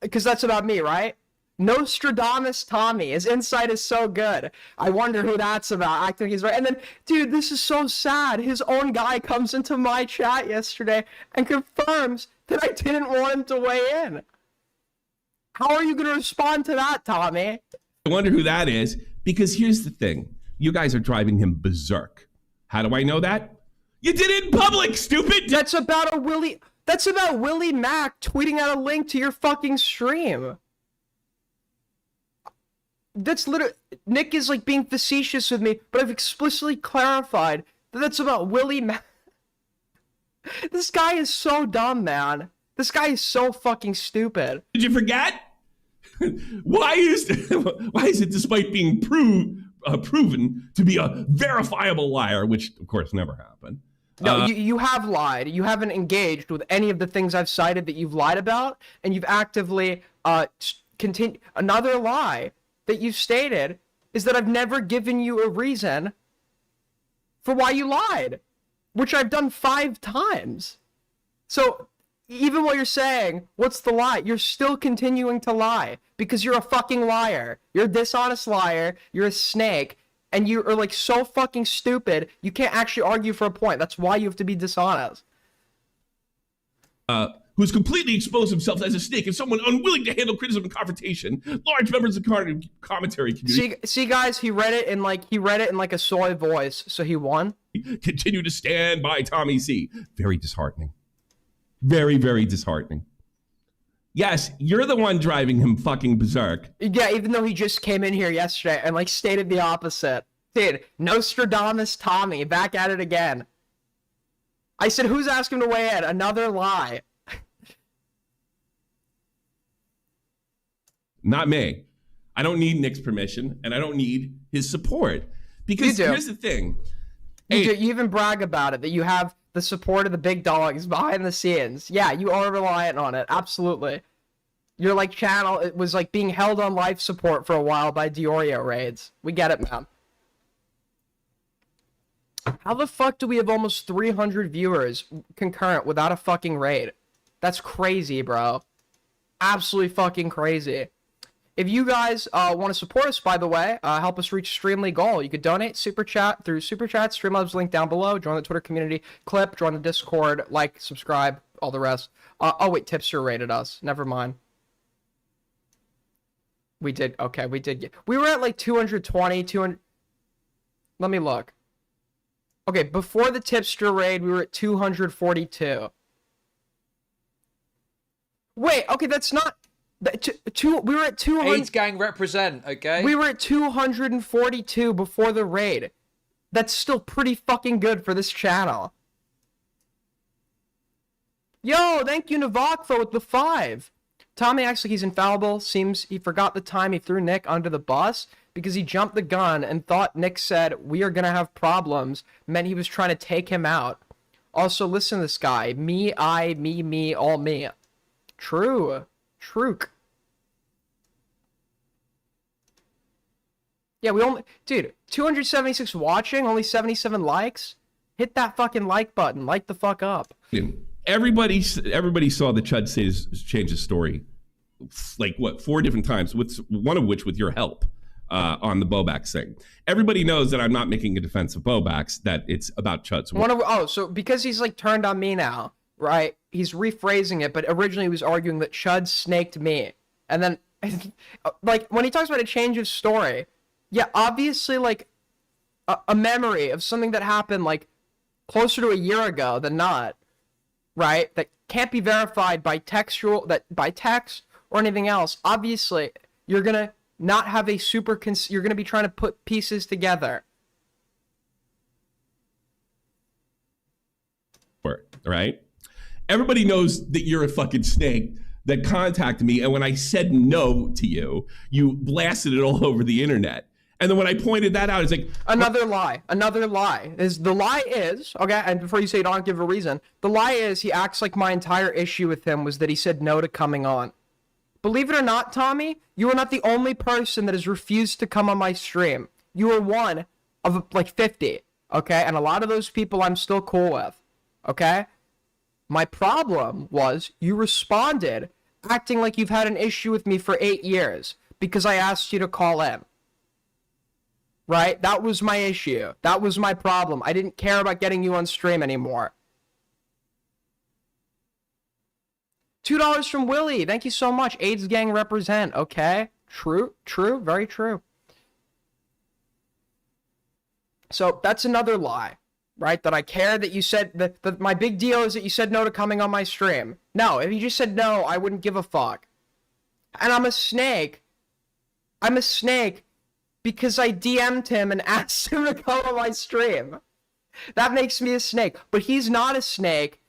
because that's about me, right? Nostradamus Tommy. His insight is so good. I wonder who that's about. I think he's right. And then, dude, this is so sad. His own guy comes into my chat yesterday and confirms that I didn't want him to weigh in. How are you going to respond to that, Tommy? I wonder who that is, because here's the thing. You guys are driving him berserk. How do I know that? You did it in public, stupid. That's about Willie Mack tweeting out a link to your fucking stream. That's literally, Nick is like being facetious with me, but I've explicitly clarified that that's about Willie Mack. This guy is so dumb, man. This guy is so fucking stupid. Did you forget? Why is it, despite being proven to be a verifiable liar, which of course never happened? No, you have lied. You haven't engaged with any of the things I've cited that you've lied about, and you've actively continued. Another lie that you've stated is that I've never given you a reason for why you lied, which I've done 5 times. So even while you're saying, what's the lie? You're still continuing to lie because you're a fucking liar. You're a dishonest liar. You're a snake. And you are like so fucking stupid, you can't actually argue for a point. That's why you have to be dishonest. Who's completely exposed himself as a snake and someone unwilling to handle criticism and confrontation. Large members of the commentary community. See, guys, he read it in like a soy voice, so he won. Continue to stand by Tommy C. Very disheartening. Very, very disheartening. Yes, you're the one driving him fucking berserk. Yeah, even though he just came in here yesterday and like stated the opposite. Dude, Nostradamus Tommy, back at it again. I said, who's asking him to weigh in? Another lie. Not me. I don't need Nick's permission, and I don't need his support. Because here's the thing. You even brag about it, that you have the support of the big dogs behind the scenes. Yeah, you are reliant on it. Absolutely. Your like channel, it was like being held on life support for a while by DeOrio raids. We get it, man. How the fuck do we have almost 300 viewers concurrent without a fucking raid? That's crazy, bro. Absolutely fucking crazy. If you guys want to support us, by the way, help us reach Streamly goal. You could donate Super Chat through Super Chat. Streamlabs link down below. Join the Twitter community. Clip. Join the Discord. Like, subscribe, all the rest. Oh, wait. Tipster rated us. Never mind. We did. Okay, we did. We were at like 220, 200. Let me look. Okay, before the Tipster raid, we were at 242. Wait, okay, that's not... we were at 200. AIDS gang represent, okay? We were at 242 before the raid. That's still pretty fucking good for this channel. Yo, thank you, Navakvo, with the 5. Tommy acts like he's infallible. Seems he forgot the time he threw Nick under the bus because he jumped the gun and thought Nick said, "We are gonna have problems," meant he was trying to take him out. Also, listen to this guy. Me, I, me, all me. True. True. Yeah, we only... Dude, 276 watching, only 77 likes? Hit that fucking like button. Like the fuck up. Everybody saw the Chud change his story, like, what, 4 different times, one of which with your help on the Bobax thing. Everybody knows that I'm not making a defense of Bobax, that it's about Chud's work. So because he's, like, turned on me now, right? He's rephrasing it, but originally he was arguing that Chud snaked me. And then, like, when he talks about a change of story, yeah, obviously, like, a memory of something that happened, like, closer to a year ago than not, right? That can't be verified by text or anything else. Obviously, you're gonna not have a you're gonna be trying to put pieces together. Right? Everybody knows that you're a fucking snake that contacted me, and when I said no to you, you blasted it all over the internet. And then when I pointed that out, it's like... Another lie. The lie is, okay, and before you say you don't give a reason, the lie is he acts like my entire issue with him was that he said no to coming on. Believe it or not, Tommy, you are not the only person that has refused to come on my stream. You are one of, like, 50, okay? And a lot of those people I'm still cool with, okay? My problem was you responded acting like you've had an issue with me for 8 years because I asked you to call in. Right? That was my issue. That was my problem. I didn't care about getting you on stream anymore. $2 from Willie. Thank you so much. AIDS gang represent. Okay. True. Very true. So that's another lie. right? That I care that you said that my big deal is that you said no to coming on my stream. No, if you just said no, I wouldn't give a fuck. And I'm a snake. I'm a snake because I DM'd him and asked him to come on my stream. That makes me a snake. But he's not a snake,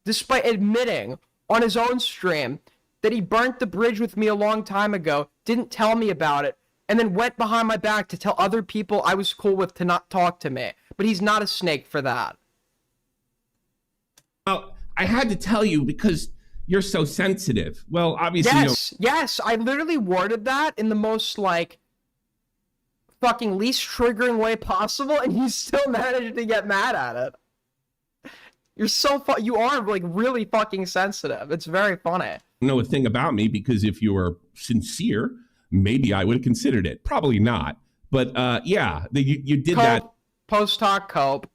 despite admitting on his own stream that he burnt the bridge with me a long time ago, didn't tell me about it, and then went behind my back to tell other people I was cool with to not talk to me. But he's not a snake for that. Well, I had to tell you because you're so sensitive. Well, obviously, Yes, I literally worded that in the most, like, fucking least triggering way possible, and you still managed to get mad at it. You're so you are, like, really fucking sensitive. It's very funny. know a thing about me because if you were sincere, maybe I would have considered it. Probably not. But yeah, you did that. Post-hoc cope.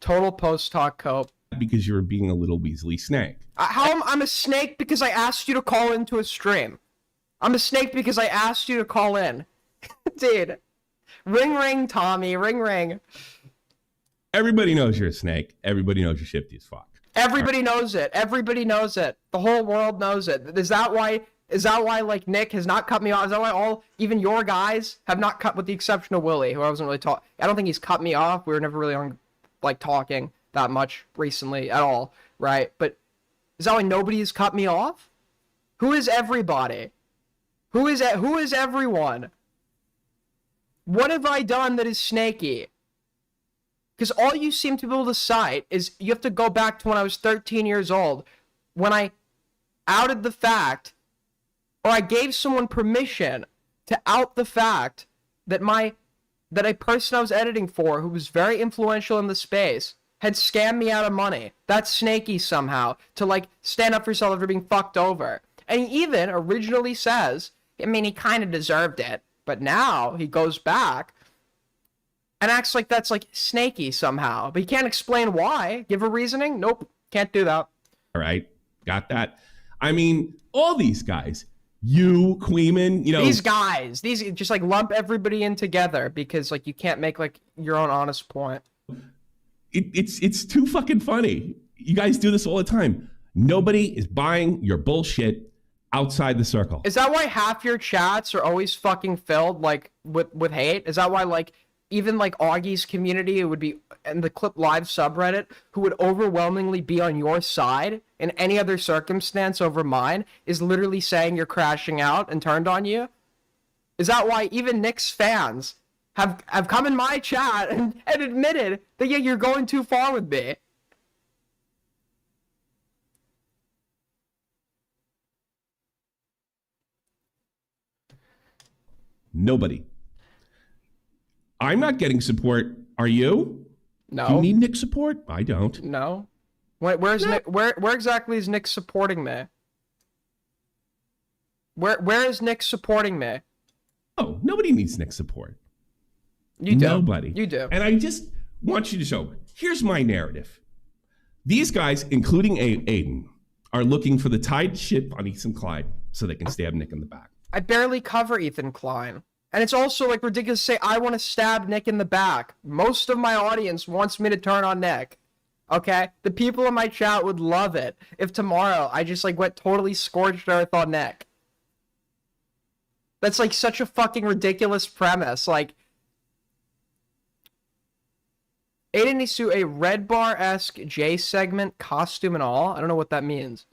Total post-hoc cope. Because you were being a little Weasley snake. I'm a snake because I asked you to call into a stream. I'm a snake because I asked you to call in. Dude. Ring ring, Tommy. Ring ring. Everybody knows you're a snake. Everybody knows you're shifty as fuck. Everybody knows it. Everybody knows it. The whole world knows it. Is that why like Nick has not cut me off? Is that why even your guys have not cut, with the exception of Willie, who I wasn't really talking? I don't think he's cut me off. We were never really on, like, talking that much recently at all, right? But is that why nobody has cut me off? Who is everybody? Who is everyone? What have I done that is snaky? Because all you seem to be able to cite is you have to go back to when I was 13 years old, when I outed the fact, or I gave someone permission to out the fact that a person I was editing for, who was very influential in the space, had scammed me out of money. That's snaky somehow, to, like, stand up for yourself after being fucked over. And he even originally says, I mean, he kind of deserved it, but now he goes back and acts like that's, like, snaky somehow. But he can't explain why. Give a reasoning? Nope. Can't do that. All right. Got that. I mean, all these guys, you, Kuihman, you know. These guys, these just, like, lump everybody in together because, like, you can't make, like, your own honest point. It's too fucking funny. You guys do this all the time. Nobody is buying your bullshit outside the circle. Is that why half your chats are always fucking filled, like, with hate? Is that why, like, even, like, Augie's community, it would be, and the Clip Live subreddit, who would overwhelmingly be on your side in any other circumstance over mine, is literally saying you're crashing out and turned on you? Is that why even Nick's fans have come in my chat and admitted that, yeah, you're going too far with me? Nobody. I'm not getting support. Are you? No. Do you need Nick's support? I don't. No. Where's Nick? Where exactly is Nick supporting me? Where is Nick supporting me? Oh, nobody needs Nick's support. You do. Nobody. You do. And I just want you to show. Here's my narrative. These guys, including Aiden, are looking for the tide ship on Ethan Clyde so they can stab Nick in the back. I barely cover Ethan Klein. And it's also, like, ridiculous to say I want to stab Nick in the back. Most of my audience wants me to turn on Nick. Okay? The people in my chat would love it if tomorrow I just, like, went totally scorched earth on Nick. That's, like, such a fucking ridiculous premise. Like, Aiden needs to a Red Bar-esque J segment costume and all. I don't know what that means.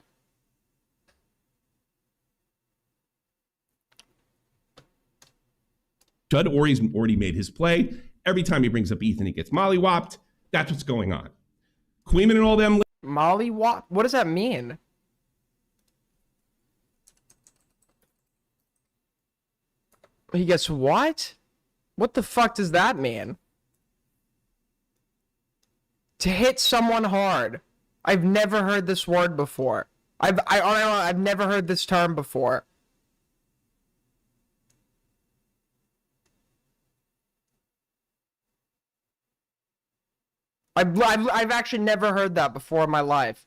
DeOrio's already made his play. Every time he brings up Ethan, he gets mollywopped. That's what's going on. Kuihman and all them. Mollywop? What does that mean? He gets what? What the fuck does that mean? To hit someone hard. I've never heard this word before. I've never heard this term before. I've actually never heard that before in my life.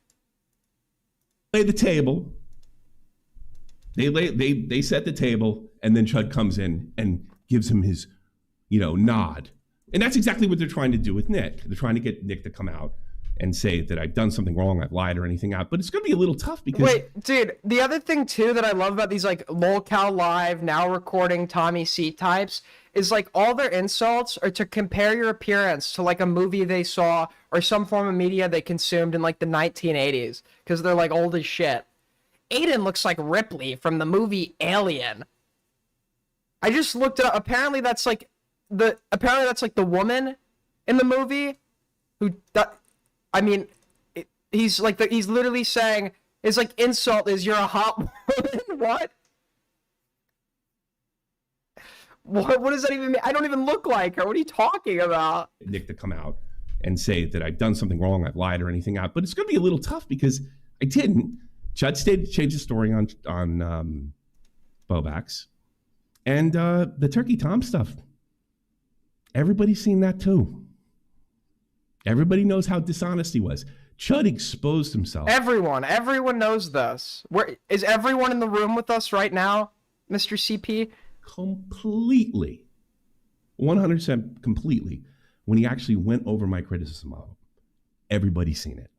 Lay the table. They set the table, and then Chud comes in and gives him his, nod And that's exactly what they're trying to do with Nick. They're trying to get Nick to come out and say that I've done something wrong, I've lied or anything out. But it's going to be a little tough because... Wait, dude, the other thing, too, that I love about these, like, lolcow live, now recording Tommy C types is, like, all their insults are to compare your appearance to, like, a movie they saw or some form of media they consumed in, like, the 1980s because they're, like, old as shit. Aiden looks like Ripley from the movie Alien. I just looked it up. Apparently that's, like, the woman in the movie who... I mean, he's literally saying his like insult is you're a hot woman. What? What does that even mean? I don't even look like her. What are you talking about? Nick to come out and say that I've done something wrong, I've lied or anything out. But it's going to be a little tough because I didn't. Chud stayed to change the story on Bobax. And the Turkey Tom stuff. Everybody's seen that too. Everybody knows how dishonest he was. Chud exposed himself. Everyone knows this. Where is everyone in the room with us right now, Mr. CP? Completely, 100% completely. When he actually went over my criticism of him, everybody's seen it.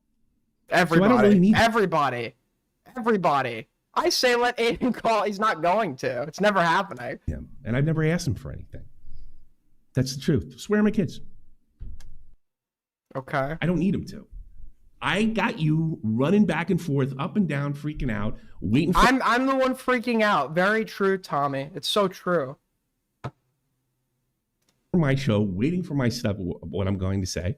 Everybody, so I don't really need everybody. I say let Aiden call. He's not going to. It's never happening. Yeah, and I've never asked him for anything. That's the truth. Swear on my kids. Okay. I don't need him to. I got you running back and forth, up and down, freaking out, waiting for... I'm the one freaking out. Very true, Tommy. It's so true. my show, waiting for my stuff, what I'm going to say.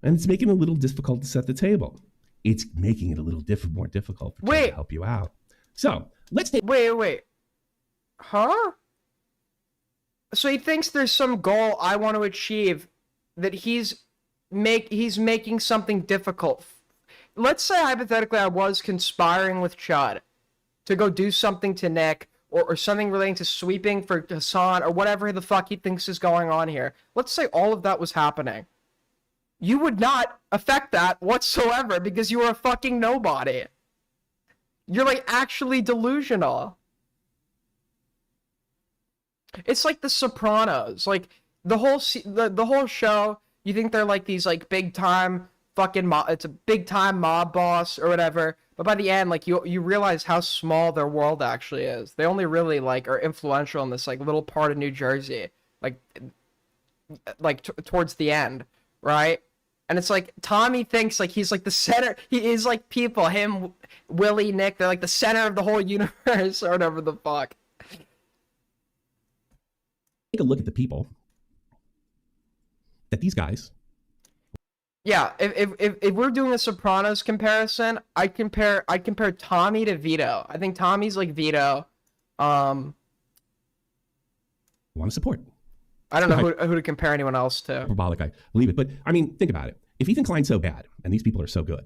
And it's making it a little difficult to set the table. It's making it a little more difficult for Chud to help you out. So, let's take... Wait. Huh? So he thinks there's some goal I want to achieve that he's making something difficult. Let's say hypothetically I was conspiring with Chud to go do something to Nick or something relating to sweeping for Hassan or whatever the fuck he thinks is going on here. Let's say all of that was happening. You would not affect that whatsoever because you are a fucking nobody. You're like actually delusional. It's like The Sopranos. Like the whole show, you think they're like these like big time fucking it's a big time mob boss or whatever, but by the end like you realize how small their world actually is. They only really like are influential in this like little part of New Jersey, towards the end, right? And it's like Tommy thinks like he's like the center. He is like people, him, Willie, Nick, they're like the center of the whole universe or whatever the fuck. Take a look at the people that these guys. Yeah, if we're doing a Sopranos comparison, I'd compare Tommy to Vito. I think Tommy's like Vito. Want to support. I don't know who to compare anyone else to. Hyperbolic, I believe it. But I mean, think about it. If Ethan Klein's so bad and these people are so good,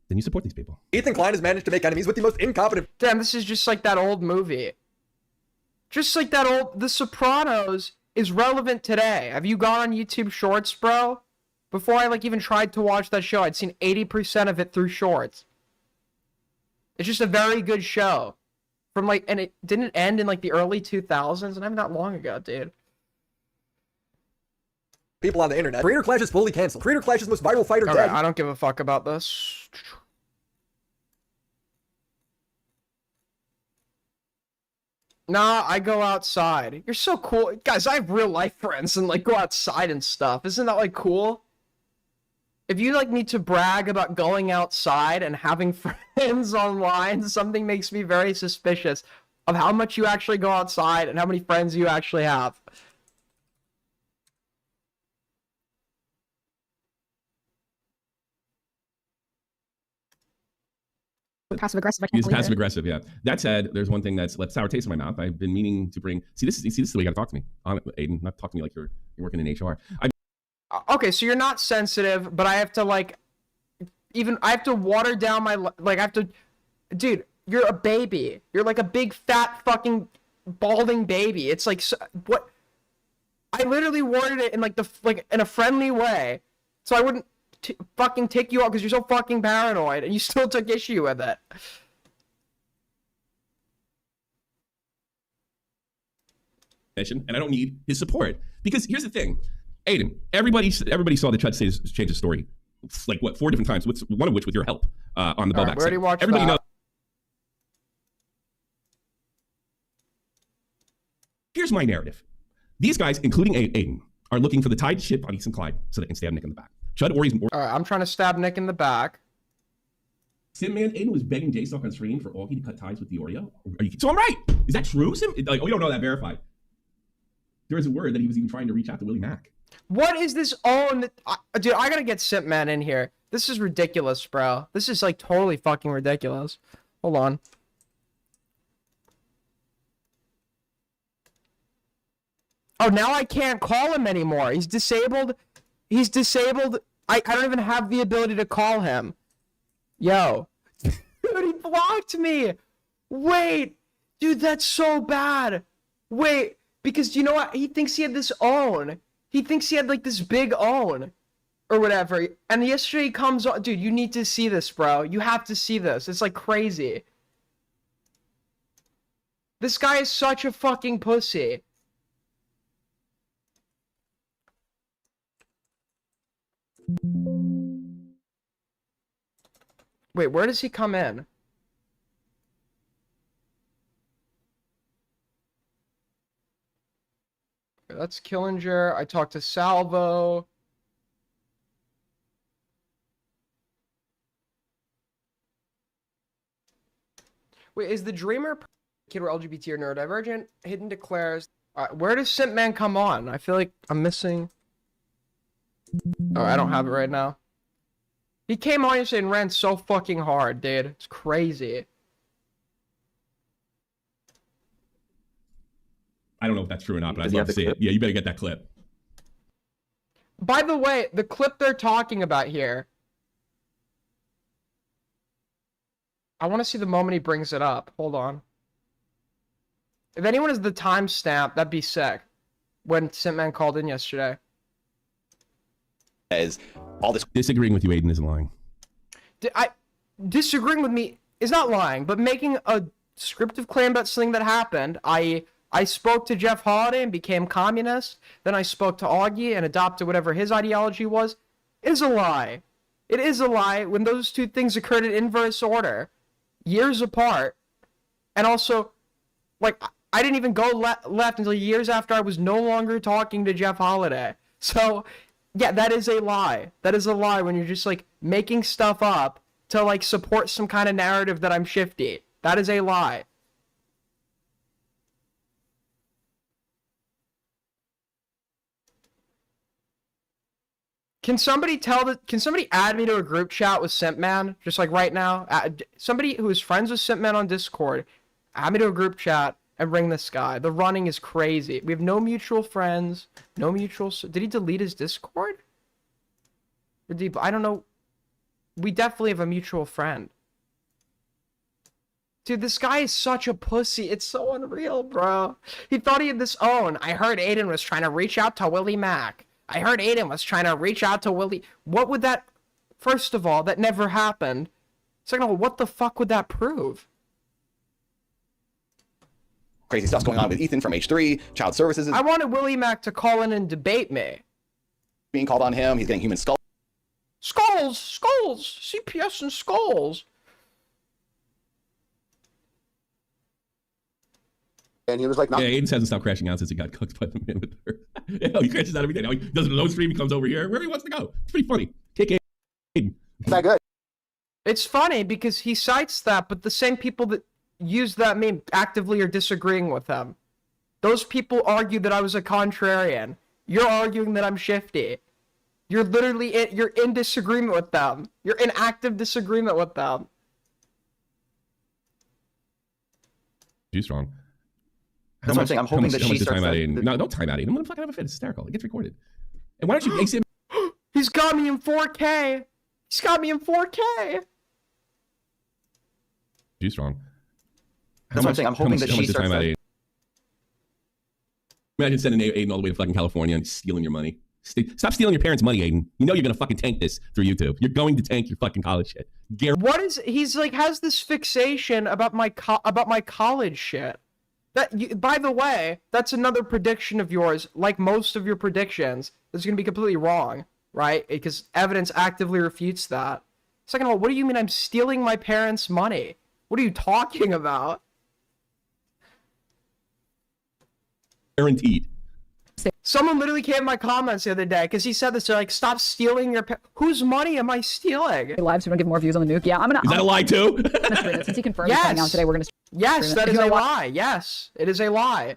then you support these people. Ethan Klein has managed to make enemies with the most incompetent. Damn, this is just like that old movie. Just like that old... The Sopranos is relevant today. Have you gone on YouTube Shorts, bro? Before I like even tried to watch that show, I'd seen 80% of it through Shorts. It's just a very good show. From like... And it didn't end in like the early 2000s, and I'm not long ago, dude. People on the internet. Creator Clash is fully canceled. Creator Clash's most viral fighter Okay, dead. I don't give a fuck about this. Nah, I go outside. You're so cool. Guys, I have real life friends and like go outside and stuff. Isn't that like cool? If you like need to brag about going outside and having friends online, something makes me very suspicious of how much you actually go outside and how many friends you actually have. Passive aggressive. He's passive aggressive, yeah. That said, there's one thing that's left sour taste in my mouth. I've been meaning to bring. This is the way you got to talk to me, Aiden. Not talk to me like you're working in HR. Okay, so you're not sensitive, but I have to like, I have to water down my like. I have to, dude. You're a baby. You're like a big fat fucking balding baby. It's like what? I literally worded it in like in a friendly way, so I wouldn't fucking tick you off because you're so fucking paranoid and you still took issue with it. And I don't need his support. Because here's the thing, Aiden, everybody saw the Chud change his story, like what, 4 different times, one of which with your help on the Bellback. We already watched everybody that. knows. Here's my narrative. These guys, including Aiden, are looking for the tide ship on East and Clyde so they can stab Nick in the back. Chud Ori's All right, I'm trying to stab Nick in the back. Simman, Aiden was begging J-Stock on stream for Augie to cut ties with DeOrio. So I'm right. Is that true, Sim? Like, oh, you don't know that verified. There is a word that he was even trying to reach out to Willie Mack. What is this own? Dude, I gotta get Simpman in here. This is ridiculous, bro. This is like totally fucking ridiculous. Hold on. Oh, now I can't call him anymore. He's disabled. He's disabled. I don't even have the ability to call him. Yo. Dude, he blocked me. Wait. Dude, that's so bad. Wait. Because you know what? He thinks he had this own. He thinks he had like this big own. Or whatever. And yesterday he comes on. Dude, you need to see this, bro. You have to see this. It's like crazy. This guy is such a fucking pussy. Wait, where does he come in? That's Killinger. I talked to Salvo. Wait, is the Dreamer kid or LGBT or neurodivergent? Hidden declares. Where does Simpman come on? I feel like I'm missing. Oh, I don't have it right now. He came on yesterday and ran so fucking hard, dude. It's crazy. I don't know if that's true or not, but I'd love to see it. Yeah, you better get that clip. By the way, the clip they're talking about here. I want to see the moment he brings it up. Hold on. If anyone has the timestamp, that'd be sick. When Simpman called in yesterday. As all this Disagreeing with you, Aiden, is lying. Disagreeing with me is not lying, but making a descriptive claim about something that happened. I spoke to Jeff Holiday and became communist. Then I spoke to Augie and adopted whatever his ideology was. It is a lie. It is a lie when those two things occurred in inverse order, years apart. And also, like, I didn't even go left until years after I was no longer talking to Jeff Holiday. So, yeah, that is a lie. That is a lie when you're just, like, making stuff up to, like, support some kind of narrative that I'm shifty. That is a lie. Can somebody add me to a group chat with Simpman? Just like right now? Somebody who is friends with Simpman on Discord, add me to a group chat and bring this guy. The running is crazy. We have no mutual friends. No mutual... Did he delete his Discord? Or did he, I don't know. We definitely have a mutual friend. Dude, this guy is such a pussy. It's so unreal, bro. He thought he had this own. I heard Aiden was trying to reach out to Willie Mack. I heard Aiden was trying to reach out to Willie. What would that... First of all, that never happened. Second of all, what the fuck would that prove? crazy stuff's going on with Ethan from H3, Child Services is I wanted Willie Mack to call in and debate me. being called on him. He's getting human skulls. Skulls! CPS and skulls! And he was like, Yeah, Aiden hasn't stopped crashing out since he got cooked by the man with her. Yeah, he crashes out every day. Now he does a low stream, he comes over here, wherever he wants to go. It's pretty funny. Kick Aiden. it's not good. It's funny because he cites that, but the same people that use that meme actively are disagreeing with him. Those people argue that I was a contrarian. You're arguing that I'm shifty. You're literally you're in disagreement with them. You're in active disagreement with them. Too strong. That's what I'm saying. I'm hoping that she starts time out that- Aiden. No, don't time out Aiden. I'm gonna fucking have a fit. It's hysterical. It gets recorded. And why don't you ace him? He's got me in 4K. He's got me in 4K. Too strong. That's what I'm saying. I'm hoping that she starts that- Imagine sending Aiden all the way to fucking California and stealing your money. Stop stealing your parents' money, Aiden. You know you're gonna fucking tank this through YouTube. You're going to tank your fucking college shit. What is he's like has this fixation about my college shit. By the way, that's another prediction of yours. Like most of your predictions, is going to be completely wrong, right? Because evidence actively refutes that. Second of all, what do you mean I'm stealing my parents' money? What are you talking about? Guaranteed. Someone literally came in my comments the other day because he said this. They're like, "Stop stealing your whose money am I stealing?" Live, so we don't get more views on the nuke. Yeah, I'm gonna. Is that a lie too? Since he confirmed he's coming out today, we're gonna. Yes, that is a lie. Yes, it is a lie.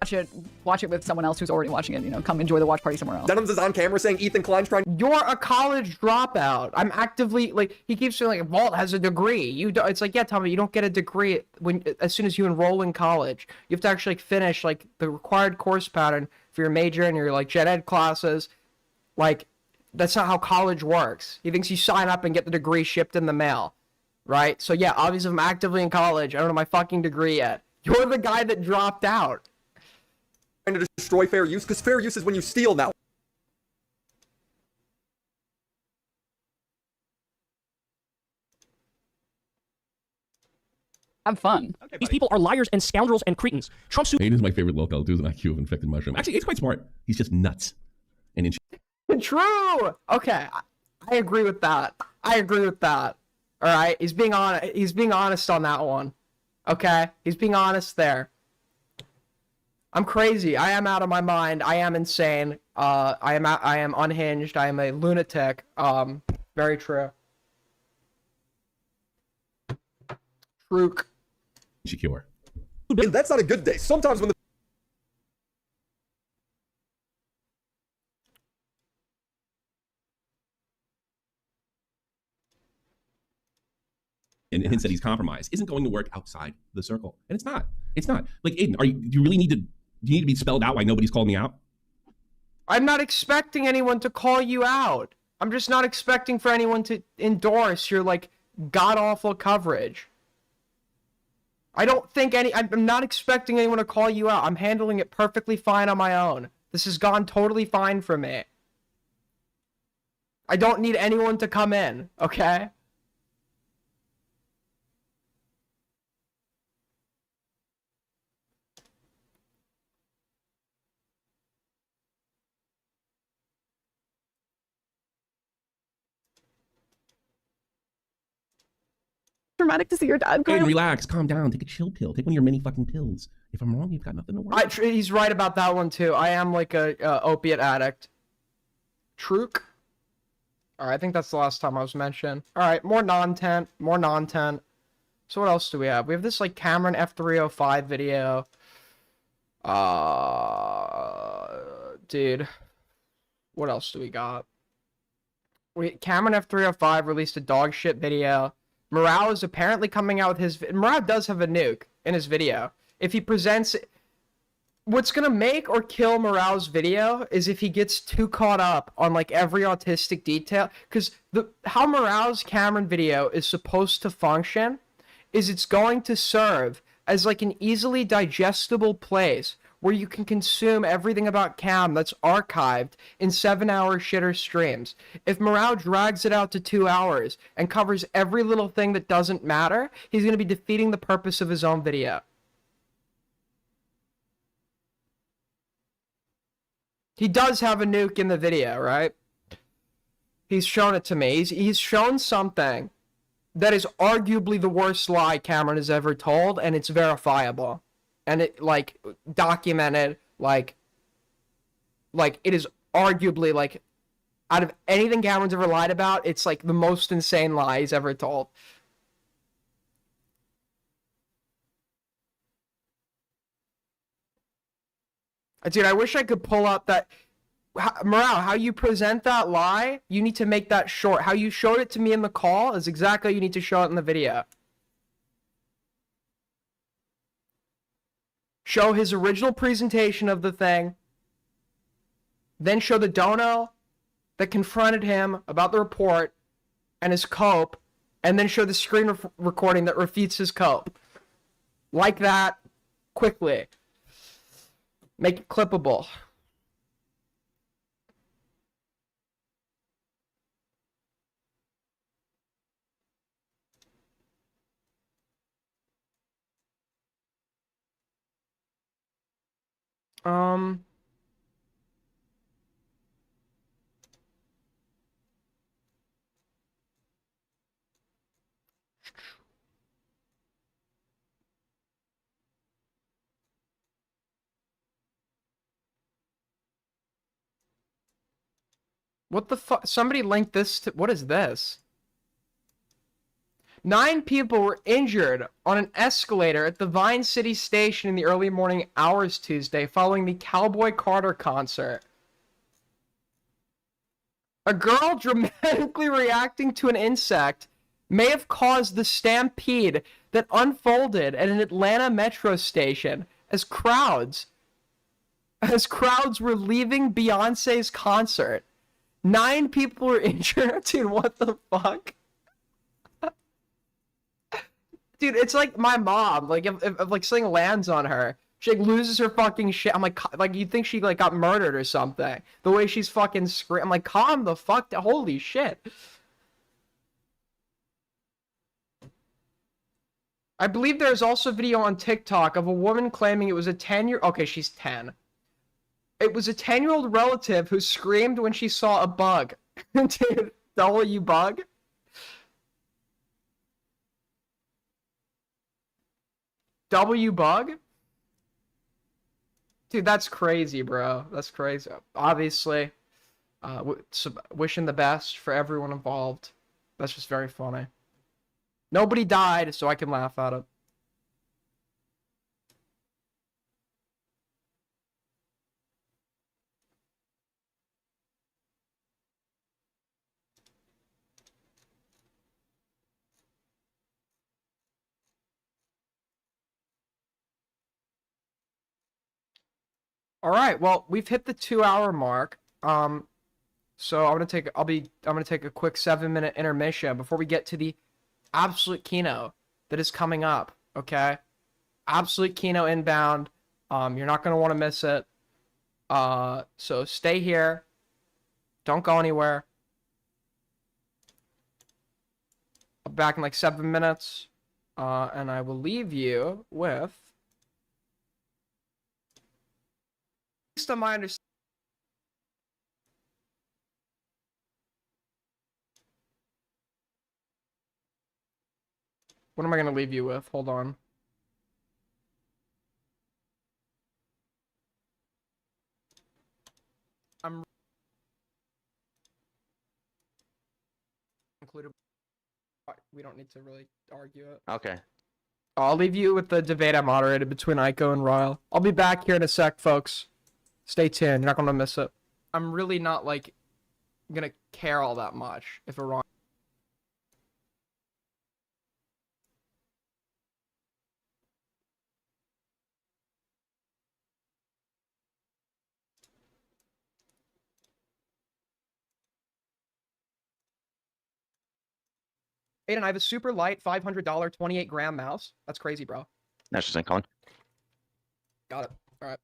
Watch it with someone else who's already watching it. You know, come enjoy the watch party somewhere else. Denims is on camera saying Ethan Klein's trying. You're a college dropout. I'm actively like he keeps saying like Vault has a degree. You don't. It's like yeah, Tommy, you don't get a degree as soon as you enroll in college. You have to actually finish like the required course pattern for your major and your like gen ed classes. Like that's not how college works. He thinks you sign up and get the degree shipped in the mail, right? So yeah, obviously I'm actively in college. I don't have my fucking degree yet. You're the guy that dropped out. To destroy fair use, because fair use is when you steal now. Have fun. Okay, these people are liars and scoundrels and cretins. Trump's Aiden is my favorite local. Dude's an IQ of infected mushroom. Actually, he's quite smart. He's just nuts. And True. Okay, I agree with that. I agree with that. All right, he's being honest. He's being honest on that one. Okay, he's being honest there. I'm crazy. I am out of my mind. I am insane. I am unhinged. I am a lunatic. Very true. True. secure. That's not a good day. Sometimes when the and hints that he's compromised isn't going to work outside the circle. And it's not. It's not. Like, Aiden, do you really need to, do you need to be spelled out why nobody's called me out? I'm not expecting anyone to call you out. I'm just not expecting for anyone to endorse your, like, god-awful coverage. I'm not expecting anyone to call you out. I'm handling it perfectly fine on my own. This has gone totally fine for me. I don't need anyone to come in, okay? Dramatic to see your dad cry. Aiden, relax, calm down, take a chill pill, take one of your many fucking pills. If I'm wrong, you've got nothing to worry about. He's right about that one too. I am like a opiate addict. Truk. Alright, I think that's the last time I was mentioned. Alright, more non-tent. So what else do we have? We have this like Cameron F305 video. Dude. What else do we got? Cameron F305 released a dog shit video. Morale is apparently coming out with his... Morale does have a nuke in his video. If he presents... What's gonna make or kill Morale's video is if he gets too caught up on, like, every autistic detail. Because how Morale's Cameron video is supposed to function is it's going to serve as, like, an easily digestible place where you can consume everything about Cam that's archived in 7-hour shitter streams. If Morale drags it out to 2 hours and covers every little thing that doesn't matter, he's going to be defeating the purpose of his own video. He does have a nuke in the video, right? He's shown it to me. He's shown something that is arguably the worst lie Cameron has ever told, and it's verifiable. And it, like, documented, like, it is arguably, like, out of anything Cameron's ever lied about, it's, like, the most insane lie he's ever told. Dude, I wish I could pull up that... Morale, how you present that lie, you need to make that short. How you showed it to me in the call is exactly how you need to show it in the video. Show his original presentation of the thing, then show the dono that confronted him about the report and his cope, and then show the screen recording that refutes his cope. Like that, quickly. Make it clippable. Um. What the fuck? Somebody linked this to. What is this? 9 people were injured on an escalator at the Vine City Station in the early morning hours Tuesday following the Cowboy Carter concert. A girl dramatically reacting to an insect may have caused the stampede that unfolded at an Atlanta metro station as crowds were leaving Beyonce's concert. 9 people were injured. Dude, what the fuck? Dude, it's like my mom. Like, if like something lands on her, she like loses her fucking shit. I'm like you'd think she like got murdered or something. The way she's fucking screaming. I'm like, calm the fuck down. Holy shit. I believe there's also a video on TikTok of a woman claiming it was a 10-year. Okay, she's 10. It was a 10-year-old relative who screamed when she saw a bug. Dude, W bug? W bug? Dude, that's crazy, bro. That's crazy. Obviously, wishing the best for everyone involved. That's just very funny. Nobody died, so I can laugh at it. All right, well, we've hit the 2-hour mark. So I'm gonna take a quick 7-minute intermission before we get to the absolute keynote that is coming up. Okay, absolute keynote inbound. You're not gonna want to miss it. So stay here. Don't go anywhere. I'll be back in like 7 minutes. And I will leave you with. Based on my understanding. What am I going to leave you with? Hold on. I'm included. We don't need to really argue it. Okay. I'll leave you with the debate I moderated between Aiko and Ryle. I'll be back here in a sec, folks. Stay tuned. You're not going to miss it. I'm really not, like, going to care all that much if Iran... Aiden, I have a super light $500 28-gram mouse. That's crazy, bro. That's just Colin. Got it. All right.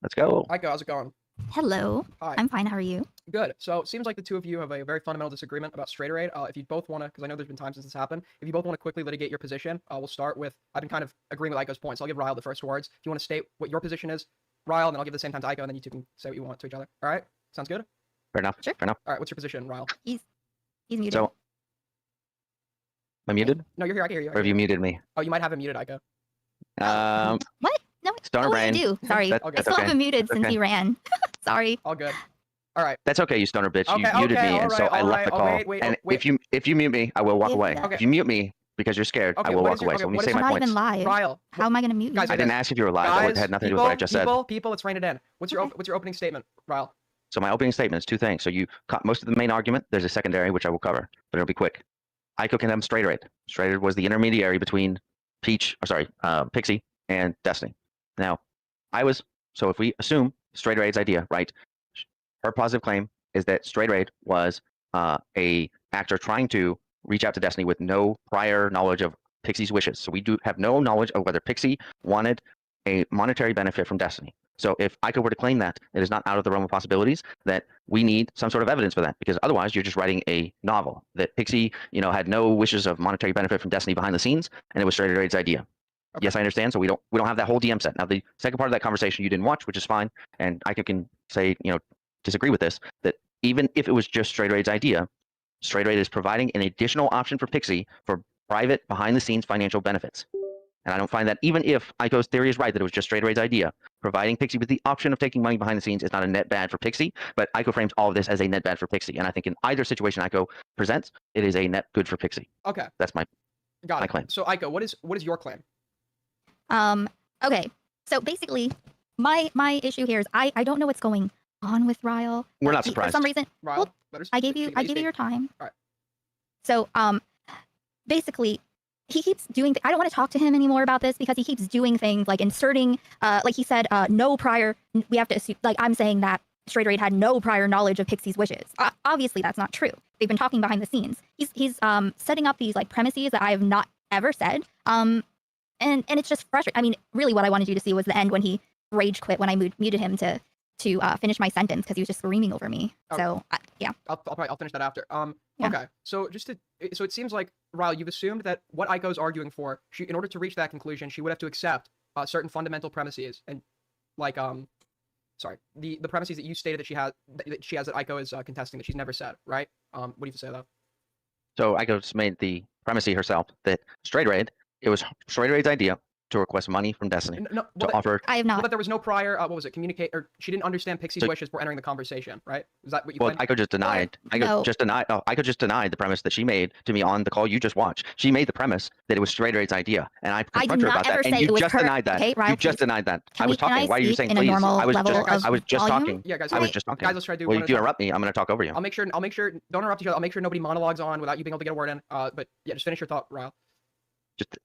Let's go. Aiko, how's it going? Hello. Hi. I'm fine. How are you? Good. So it seems like the two of you have a very fundamental disagreement about straighter aid. If you both want to, because I know there's been times since this happened, if you both want to quickly litigate your position, we'll start with, I've been kind of agreeing with Aiko's points. So I'll give Ryle the first words. If you want to state what your position is, Ryle, and then I'll give the same time to Aiko, and then you two can say what you want to each other. All right? Sounds good? Fair enough. Sure. Fair enough. All right, what's your position, Ryle? He's muted. So, am I muted? No, you're here. I can hear you. Or have you muted me? Oh, you might have him muted, Aiko. What? No, Stoner brain. I do. Sorry. That's I still okay. have him muted That's since okay. he ran. Sorry. All good. All right. That's okay, you stoner bitch. Okay, You muted okay, me, all and so right, I all left right. the Oh, call. wait, and wait. if you mute me, I will walk Yeah, away. yeah. If you mute me because you're scared, Okay, I will what walk is your- away. okay, So let me what say is I'm my not points. even live. Ryle. How am I going to mute you? Guys, I didn't ask if you were live. Guys, That had nothing to do with what I just said. People, let's rein it in. What's your opening statement, Ryle? So my opening statement is two things. So you caught most of the main argument. There's a secondary, which I will cover, but it'll be quick. Aiko can have straighter aid. Straighter was the intermediary between Pixie and Destiny. Now, so if we assume straighter aid's idea, right? Her positive claim is that straighter aid was a actor trying to reach out to Destiny with no prior knowledge of Pixie's wishes. So we do have no knowledge of whether Pixie wanted a monetary benefit from Destiny. So if Aiko were to claim that, it is not out of the realm of possibilities that we need some sort of evidence for that, because otherwise you're just writing a novel that Pixie, had no wishes of monetary benefit from Destiny behind the scenes, and it was straighter aid's idea. Yes, I understand. So we don't have that whole DM set. Now the second part of that conversation you didn't watch, which is fine, and I can say, disagree with this, that even if it was just Straight Raid's idea, Straight Raid is providing an additional option for Pixie for private behind the scenes financial benefits. And I don't find that, even if Aiko's theory is right that it was just Straight Raid's idea, providing Pixie with the option of taking money behind the scenes is not a net bad for Pixie, but Aiko frames all of this as a net bad for Pixie. And I think in either situation Aiko presents, it is a net good for Pixie. Okay. That's my claim. So Aiko, what is your claim? Okay. So basically, my issue here is I don't know what's going on with Ryle. We're not surprised. For some reason, Ryle, I gave you your time. All right. So basically, he keeps doing. I don't want to talk to him anymore about this because he keeps doing things like inserting, like he said, no prior. We have to assume, like I'm saying that Straight Raid had no prior knowledge of Pixie's wishes. Obviously, that's not true. They've been talking behind the scenes. He's setting up these like premises that I have not ever said. And it's just frustrating. I mean, really, what I wanted you to see was the end when he rage quit when I muted him to finish my sentence because he was just screaming over me. Oh. So yeah. I'll finish that after. Yeah. Okay. So so it seems like, Ryle, you've assumed that what Aiko's arguing for, in order to reach that conclusion, she would have to accept certain fundamental premises and like the premises that you stated that she has that Aiko is contesting that she's never said, right? What do you have to say though? So Aiko's made the premise herself that it was Straight Raid's idea to request money from Destiny to offer. I have not. But there was no prior, what was it, communicate, or she didn't understand Pixie's wishes before entering the conversation, right? Is that what you claimed? Aiko just denied. Aiko just denied the premise that she made to me on the call you just watched. She made the premise that it was Straight Raid's idea, and I confronted her about that, and you just denied that. Okay, Ryle, you just denied that. I was talking. Why are you saying in a please? normal I was level just talking. Yeah, guys. I was just talking. Guys, let's try to do Well, one if you interrupt me, I'm going to talk over you. I'll make sure. Don't interrupt each other. I'll make sure nobody monologues on without you being able to get a word in. But yeah, just finish your thought, Ryle.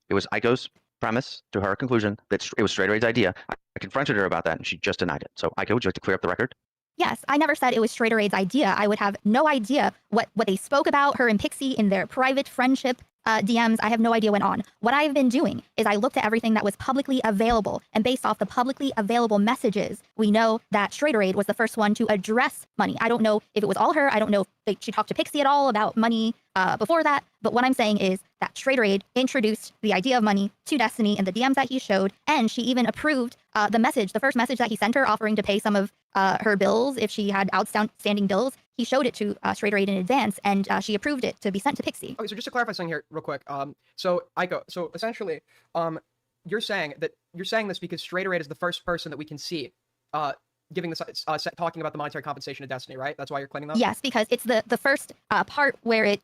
It was Aiko's premise to her conclusion that it was Straight Raid's idea. I confronted her about that, and she just denied it. So, Aiko, would you like to clear up the record? Yes, I never said it was Straight Raid's idea. I would have no idea what they spoke about, her and Pixie, in their private friendship DMs. I have no idea what went on. What I've been doing is I looked at everything that was publicly available, and based off the publicly available messages, we know that Straight Raid was the first one to address money. I don't know if it was all her. I don't know if she talked to Pixie at all about money before that. But what I'm saying is that Straight Raid introduced the idea of money to Destiny in the DMs that he showed, and she even approved the first message that he sent her offering to pay some of her bills if she had outstanding bills. He showed it to Straight Raid in advance, and she approved it to be sent to Pixie. Okay, so just to clarify something here real quick. So Aiko, so essentially, you're saying this because Straight Raid is the first person that we can see giving this talking about the monetary compensation to Destiny, right? That's why you're claiming that? Yes, because it's the first part where it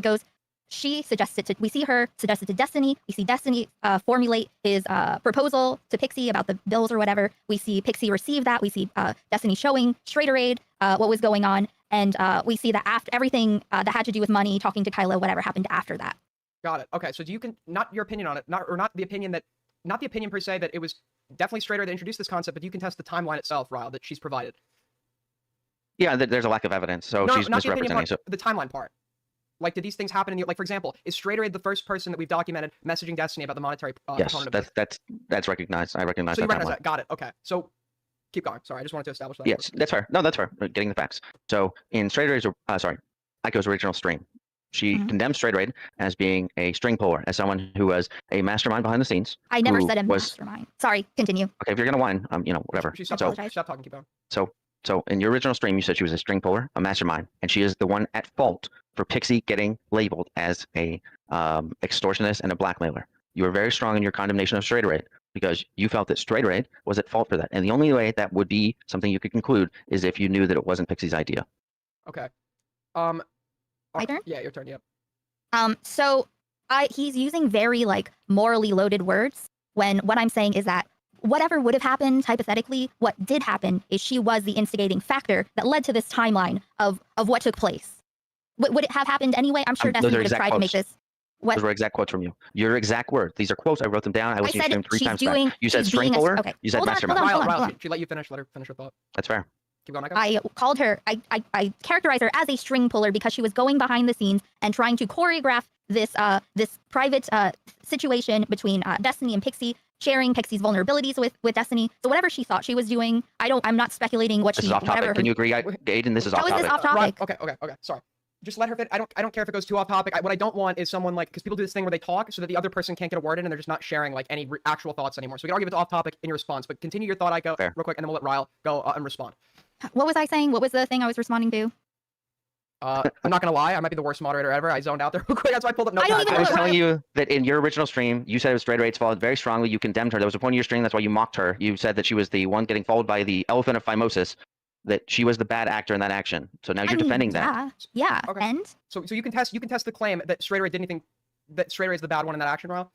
goes. She suggested we see her suggested to Destiny. We see Destiny formulate his proposal to Pixie about the bills or whatever. We see Pixie receive that. We see Destiny showing Straight Raid what was going on. And we see that after everything that had to do with money, talking to Kylo, whatever happened after that. Got it. Okay, so not your opinion on it, not the opinion per se that it was definitely Straight Raid that introduced this concept, but you can test the timeline itself, Ryle, that she's provided. Yeah, there's a lack of evidence, so she's misrepresenting. The timeline part. Like, did these things happen in the, like, for example, is Straight Raid the first person that we've documented messaging Destiny about the monetary yes, component of it? that's recognized. I recognize so that. You recognize that. Got it. Okay. So keep going. Sorry, I just wanted to establish that. Yes, that's fair. No, that's fair. Getting the facts. So in Straight Raid's, Aiko's original stream, she condemned Straight Raid as being a string puller, as someone who was a mastermind behind the scenes. I never said a mastermind. Sorry, continue. Okay, if you're gonna whine, whatever. Stop talking. Keep going. So in your original stream, you said she was a string puller, a mastermind, and she is the one at fault for Pixie getting labeled as a extortionist and a blackmailer. You were very strong in your condemnation of Straight Raid because you felt that Straight Raid was at fault for that. And the only way that would be something you could conclude is if you knew that it wasn't Pixie's idea. Okay. My turn? Yeah, your turn, yep. So he's using very, morally loaded words when what I'm saying is that whatever would have happened, hypothetically, what did happen is she was the instigating factor that led to this timeline of what took place. Would it have happened anyway? I'm sure Destiny would have tried to make this. What? Those were exact quotes from you. Your exact words. These are quotes. I wrote them down. I was in your stream 3 times back. You said string puller. Okay. You said mastermind. Ryle, she let you finish. Let her finish her thought. That's fair. Keep going, Aiko. I called her, I characterized her as a string puller because she was going behind the scenes and trying to choreograph this private situation between Destiny and Pixie, sharing Pixie's vulnerabilities with Destiny. So whatever she thought she was doing, I'm not speculating what this she. Is off topic. Can you agree, Aiden? This is off topic. How is this off topic? Okay. Sorry. just let her fit. I don't care if it goes too off topic. What I don't want is someone like, because people do this thing where they talk so that the other person can't get a word in and they're just not sharing like any actual thoughts anymore. So we can argue if it's off topic in your response, but continue your thought, Aiko, real quick, and then we'll let Ryle go and respond. What was I saying? What was the thing I was responding to? I'm not gonna lie, I might be the worst moderator ever. I zoned out there real quick. That's why I pulled up I notepads. I was telling you that in your original stream, you said it was Straight Raid's fault very strongly. You condemned her. There was a point in your stream, that's why you mocked her. You said that she was the one getting followed by the elephant of phimosis, that she was the bad actor in that action. So now you're defending that. Yeah. Okay. And so you can test the claim that Straight Raid did anything, that Straight Raid is the bad one in that action, Ryle.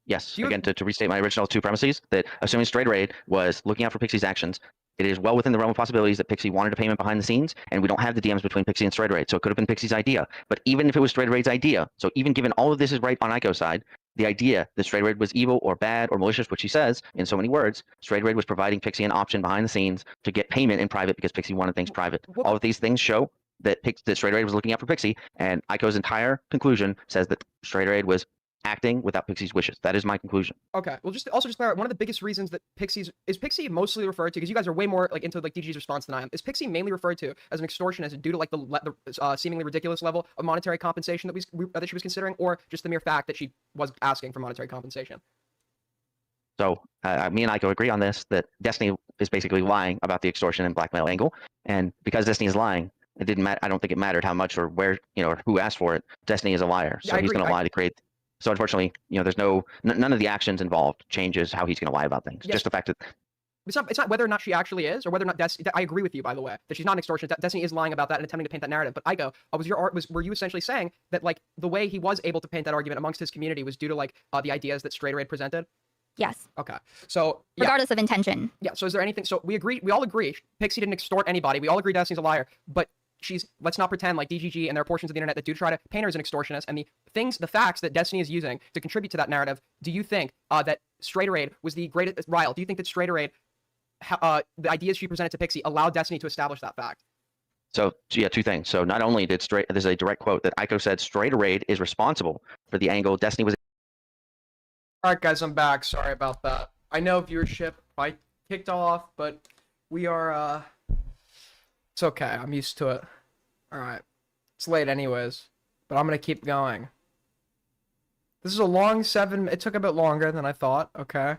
Yes. Again, to restate my original two premises, that assuming Straight Raid was looking out for Pixie's actions, it is well within the realm of possibilities that Pixie wanted a payment behind the scenes, and we don't have the DMs between Pixie and Straight Raid, so it could have been Pixie's idea. But even if it was Straight Raid's idea, so even given all of this is right on Aiko's side, the idea that Straight Raid was evil or bad or malicious, which he says in so many words, Straight Raid was providing Pixie an option behind the scenes to get payment in private because Pixie wanted things private. All of these things show that Straight Raid was looking out for Pixie, and Aiko's entire conclusion says that Straight Raid was acting without Pixie's wishes. That is my conclusion. Okay. Well, just clarify, one of the biggest reasons that is Pixie mostly referred to, because you guys are way more like into like DG's response than I am, is Pixie mainly referred to as an extortionist due to like the seemingly ridiculous level of monetary compensation that she was considering, or just the mere fact that she was asking for monetary compensation? So me and Aiko agree on this, that Destiny is basically lying about the extortion and blackmail angle, and because Destiny is lying, it didn't matter. I don't think it mattered how much or where, or who asked for it. Destiny is a liar, so he's going to lie to create. So unfortunately, there's none of the actions involved changes how he's going to lie about things. Yes. Just the fact that it's not whether or not she actually is, or whether or not I agree with you, by the way, that she's not an extortionist. Destiny is lying about that and attempting to paint that narrative. But Aiko, were you essentially saying that like the way he was able to paint that argument amongst his community was due to like the ideas that Straight Raid presented? Yes. Okay. So regardless of intention. Yeah. So is there anything? So we all agree Pixie didn't extort anybody. We all agree Destiny's a liar. But let's not pretend like DGG and there are portions of the internet that do try to paint her as an extortionist, and the facts that Destiny is using to contribute to that narrative. Do you think that Straight Raid was the greatest? Ryle, do you think that Straight Raid, the ideas she presented to Pixie allowed Destiny to establish that fact? So yeah, two things. So not only did there's a direct quote that Aiko said Straight Raid is responsible for the angle Destiny was. All right, guys, I'm back. Sorry about that. I know viewership I kicked off, but we are. It's okay. I'm used to it. All right. It's late anyways, but I'm going to keep going. This is a long it took a bit longer than I thought. Okay.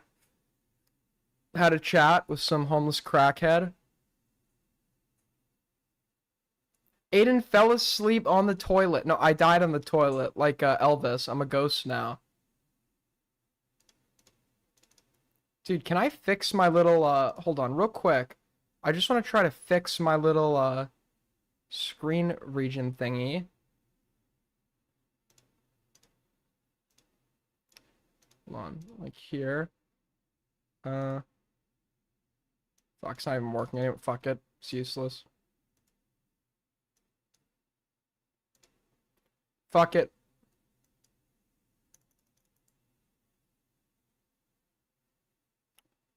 Had a chat with some homeless crackhead. Aiden fell asleep on the toilet. No, I died on the toilet like Elvis. I'm a ghost now. Dude, can I fix my little, hold on real quick. I just want to try to fix my little, screen region thingy. Hold on, like here. Fuck, it's not even working anyway. Fuck it, it's useless. Fuck it.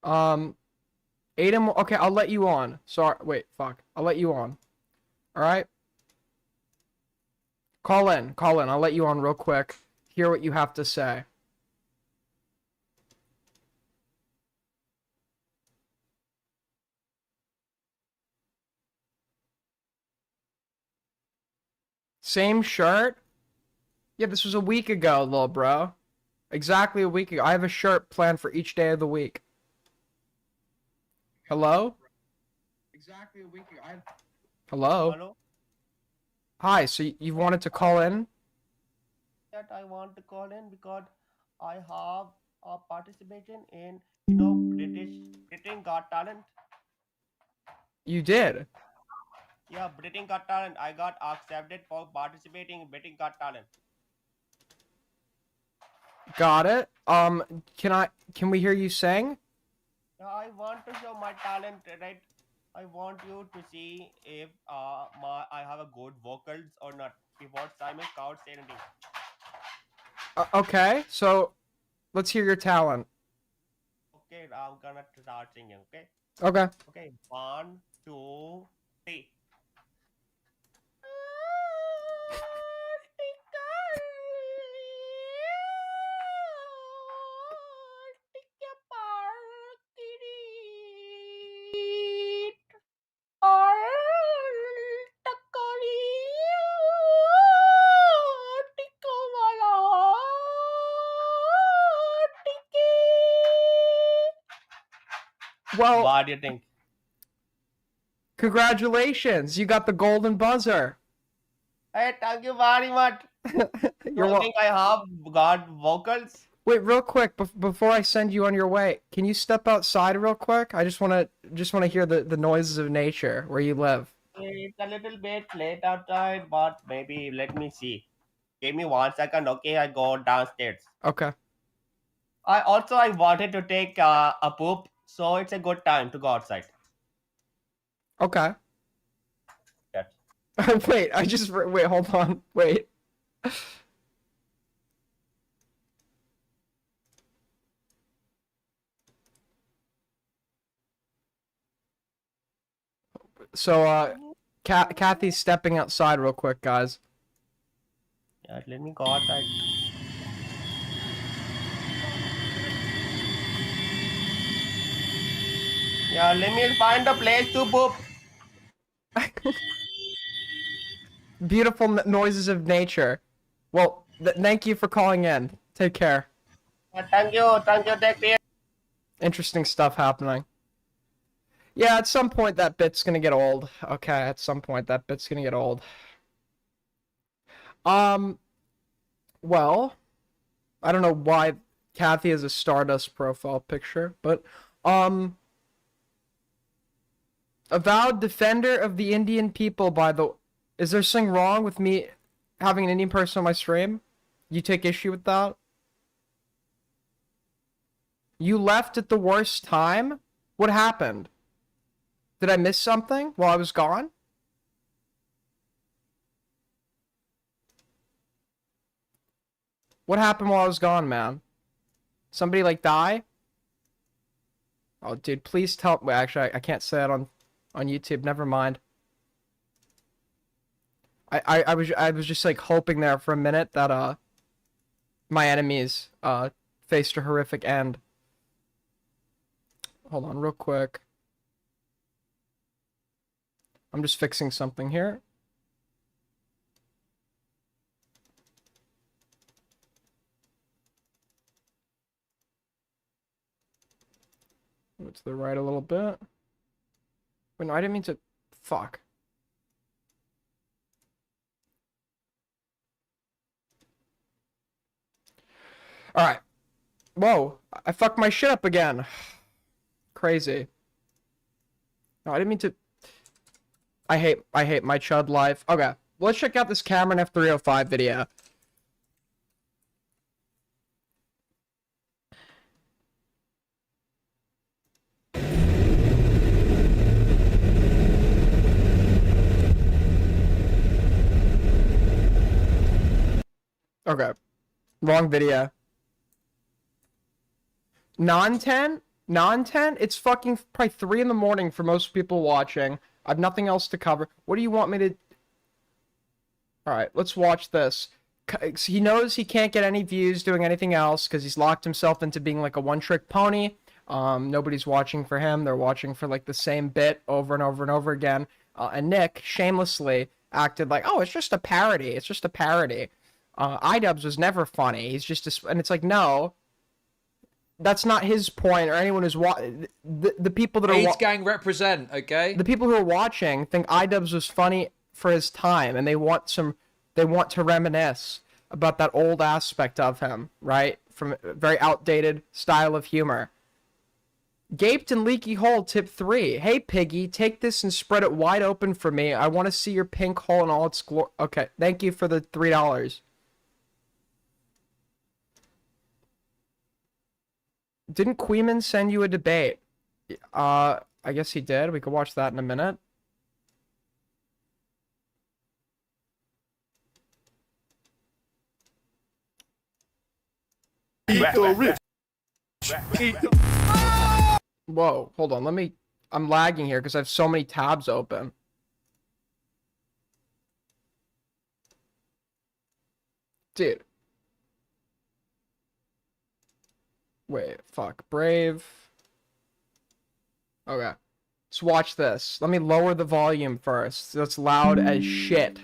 Aiden, okay, I'll let you on. Sorry, wait, fuck. I'll let you on. Alright? Call in. I'll let you on real quick. Hear what you have to say. Same shirt? Yeah, this was a week ago, little bro. Exactly a week ago. I have a shirt planned for each day of the week. Hello? Exactly a week ago. Hello? Hello? Hi, so you wanted to call in? That I want to call in because I have a participation in, Britain Got Talent. You did? Yeah, Britain Got Talent. I got accepted for participating in Britain Got Talent. Got it. Can we hear you sing? I want to show my talent, right? I want you to see if I have a good vocals or not. Before Simon Coward say anything. Okay, so let's hear your talent. Okay, I'm gonna start singing. Okay. Okay. Okay. 1, 2, 3. Well, What do you think? congratulations, you got the golden buzzer. Hey, thank you very much. You're I think I have got vocals. Wait, real quick, before I send you on your way, can you step outside real quick? I just wanna hear the noises of nature where you live. It's a little bit late outside, but maybe let me see. Give me 1 second, okay? I go downstairs. Okay. I wanted to take a poop, so it's a good time to go outside. Okay. Yes. Wait, wait, hold on, wait. So, Kathy's stepping outside real quick, guys. Yeah, let me go outside. Yeah, let me find a place to poop. Beautiful noises of nature. Well, thank you for calling in. Take care. Thank you, take care. Interesting stuff happening. Yeah, at some point that bit's gonna get old. Okay, at some point that bit's gonna get old. Well, I don't know why Kathy has a Stardust profile picture, but, avowed defender of the Indian people by the... Is there something wrong with me having an Indian person on my stream? You take issue with that? You left at the worst time? What happened? Did I miss something while I was gone? What happened while I was gone, man? Somebody, like, die? Oh, dude, please tell... Wait, actually, I can't say that on YouTube. Never mind. I was just, like, hoping there for a minute that, my enemies, faced a horrific end. Hold on, real quick. I'm just fixing something here. Move to the right a little bit. Wait, no, I didn't mean to... Fuck. Alright. Whoa. I fucked my shit up again. Crazy. No, I didn't mean to... I hate my chud life. Okay. Let's check out this Cameron F305 video. Okay. Wrong video. Non-10? Non-10? It's fucking probably 3 in the morning for most people watching. I have nothing else to cover. What do you want me to... Alright, let's watch this. He knows he can't get any views doing anything else because he's locked himself into being like a one-trick pony. Nobody's watching for him. They're watching for like the same bit over and over and over again. And Nick shamelessly acted like, oh, it's just a parody. It's just a parody. iDubbbz was never funny. He's just and it's like, no, that's not his point or anyone who's the people that are AIDS gang represent, okay? The people who are watching think iDubbbz was funny for his time, and they want to reminisce about that old aspect of him, right? From a very outdated style of humor. Gaped and leaky hole tip 3. Hey Piggy, take this and spread it wide open for me. I want to see your pink hole in all its glory. Okay, thank you for the $3. Didn't Kuihman send you a debate? I guess he did. We could watch that in a minute. Whoa, hold on. I'm lagging here because I have so many tabs open. Dude. Wait, fuck. Brave. Okay. Let's watch this. Let me lower the volume first. That's loud as shit.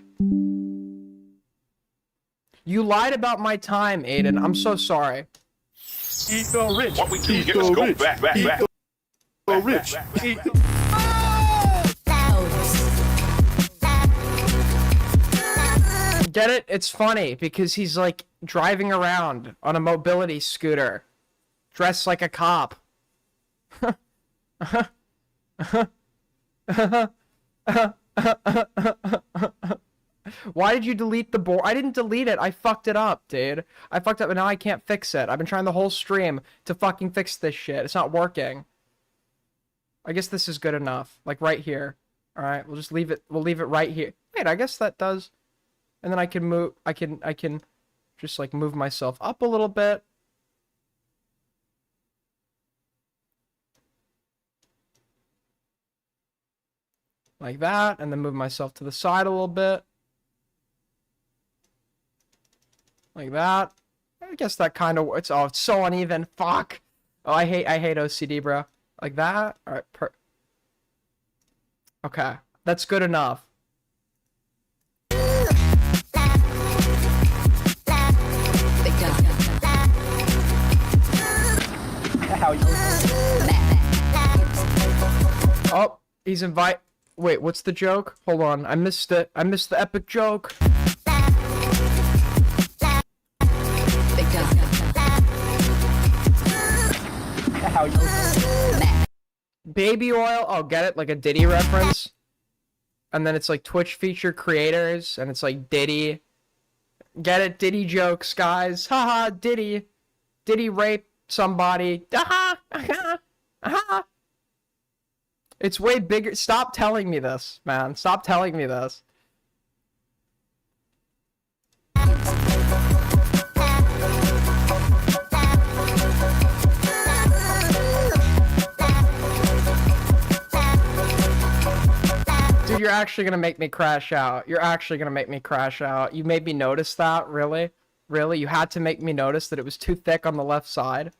You lied about my time, Aiden. I'm so sorry. What we do, get us go back. rich. Get it? It's funny because he's like driving around on a mobility scooter, dressed like a cop. Why did you delete the board? I didn't delete it. I fucked it up, dude. I fucked up and now I can't fix it. I've been trying the whole stream to fucking fix this shit. It's not working. I guess this is good enough. Like right here. All right, we'll just leave it. We'll leave it right here. Wait, I guess that does. And then I can move. I can just like move myself up a little bit. Like that, and then move myself to the side a little bit. Like that. I guess that kind of it's so uneven. Fuck. Oh, I hate OCD, bro. Like that. All right. Okay, that's good enough. Oh, he's Wait, what's the joke? Hold on, I missed it. I missed the epic joke. Baby oil. Oh, get it? Like a Diddy reference. And then it's like Twitch feature creators, and it's like Diddy. Get it? Diddy jokes, guys. Haha, Diddy. Diddy raped somebody. It's way bigger. Stop telling me this, man. Stop telling me this. Dude, you're actually gonna make me crash out. You're actually gonna make me crash out. You made me notice that? Really? Really? You had to make me notice that it was too thick on the left side?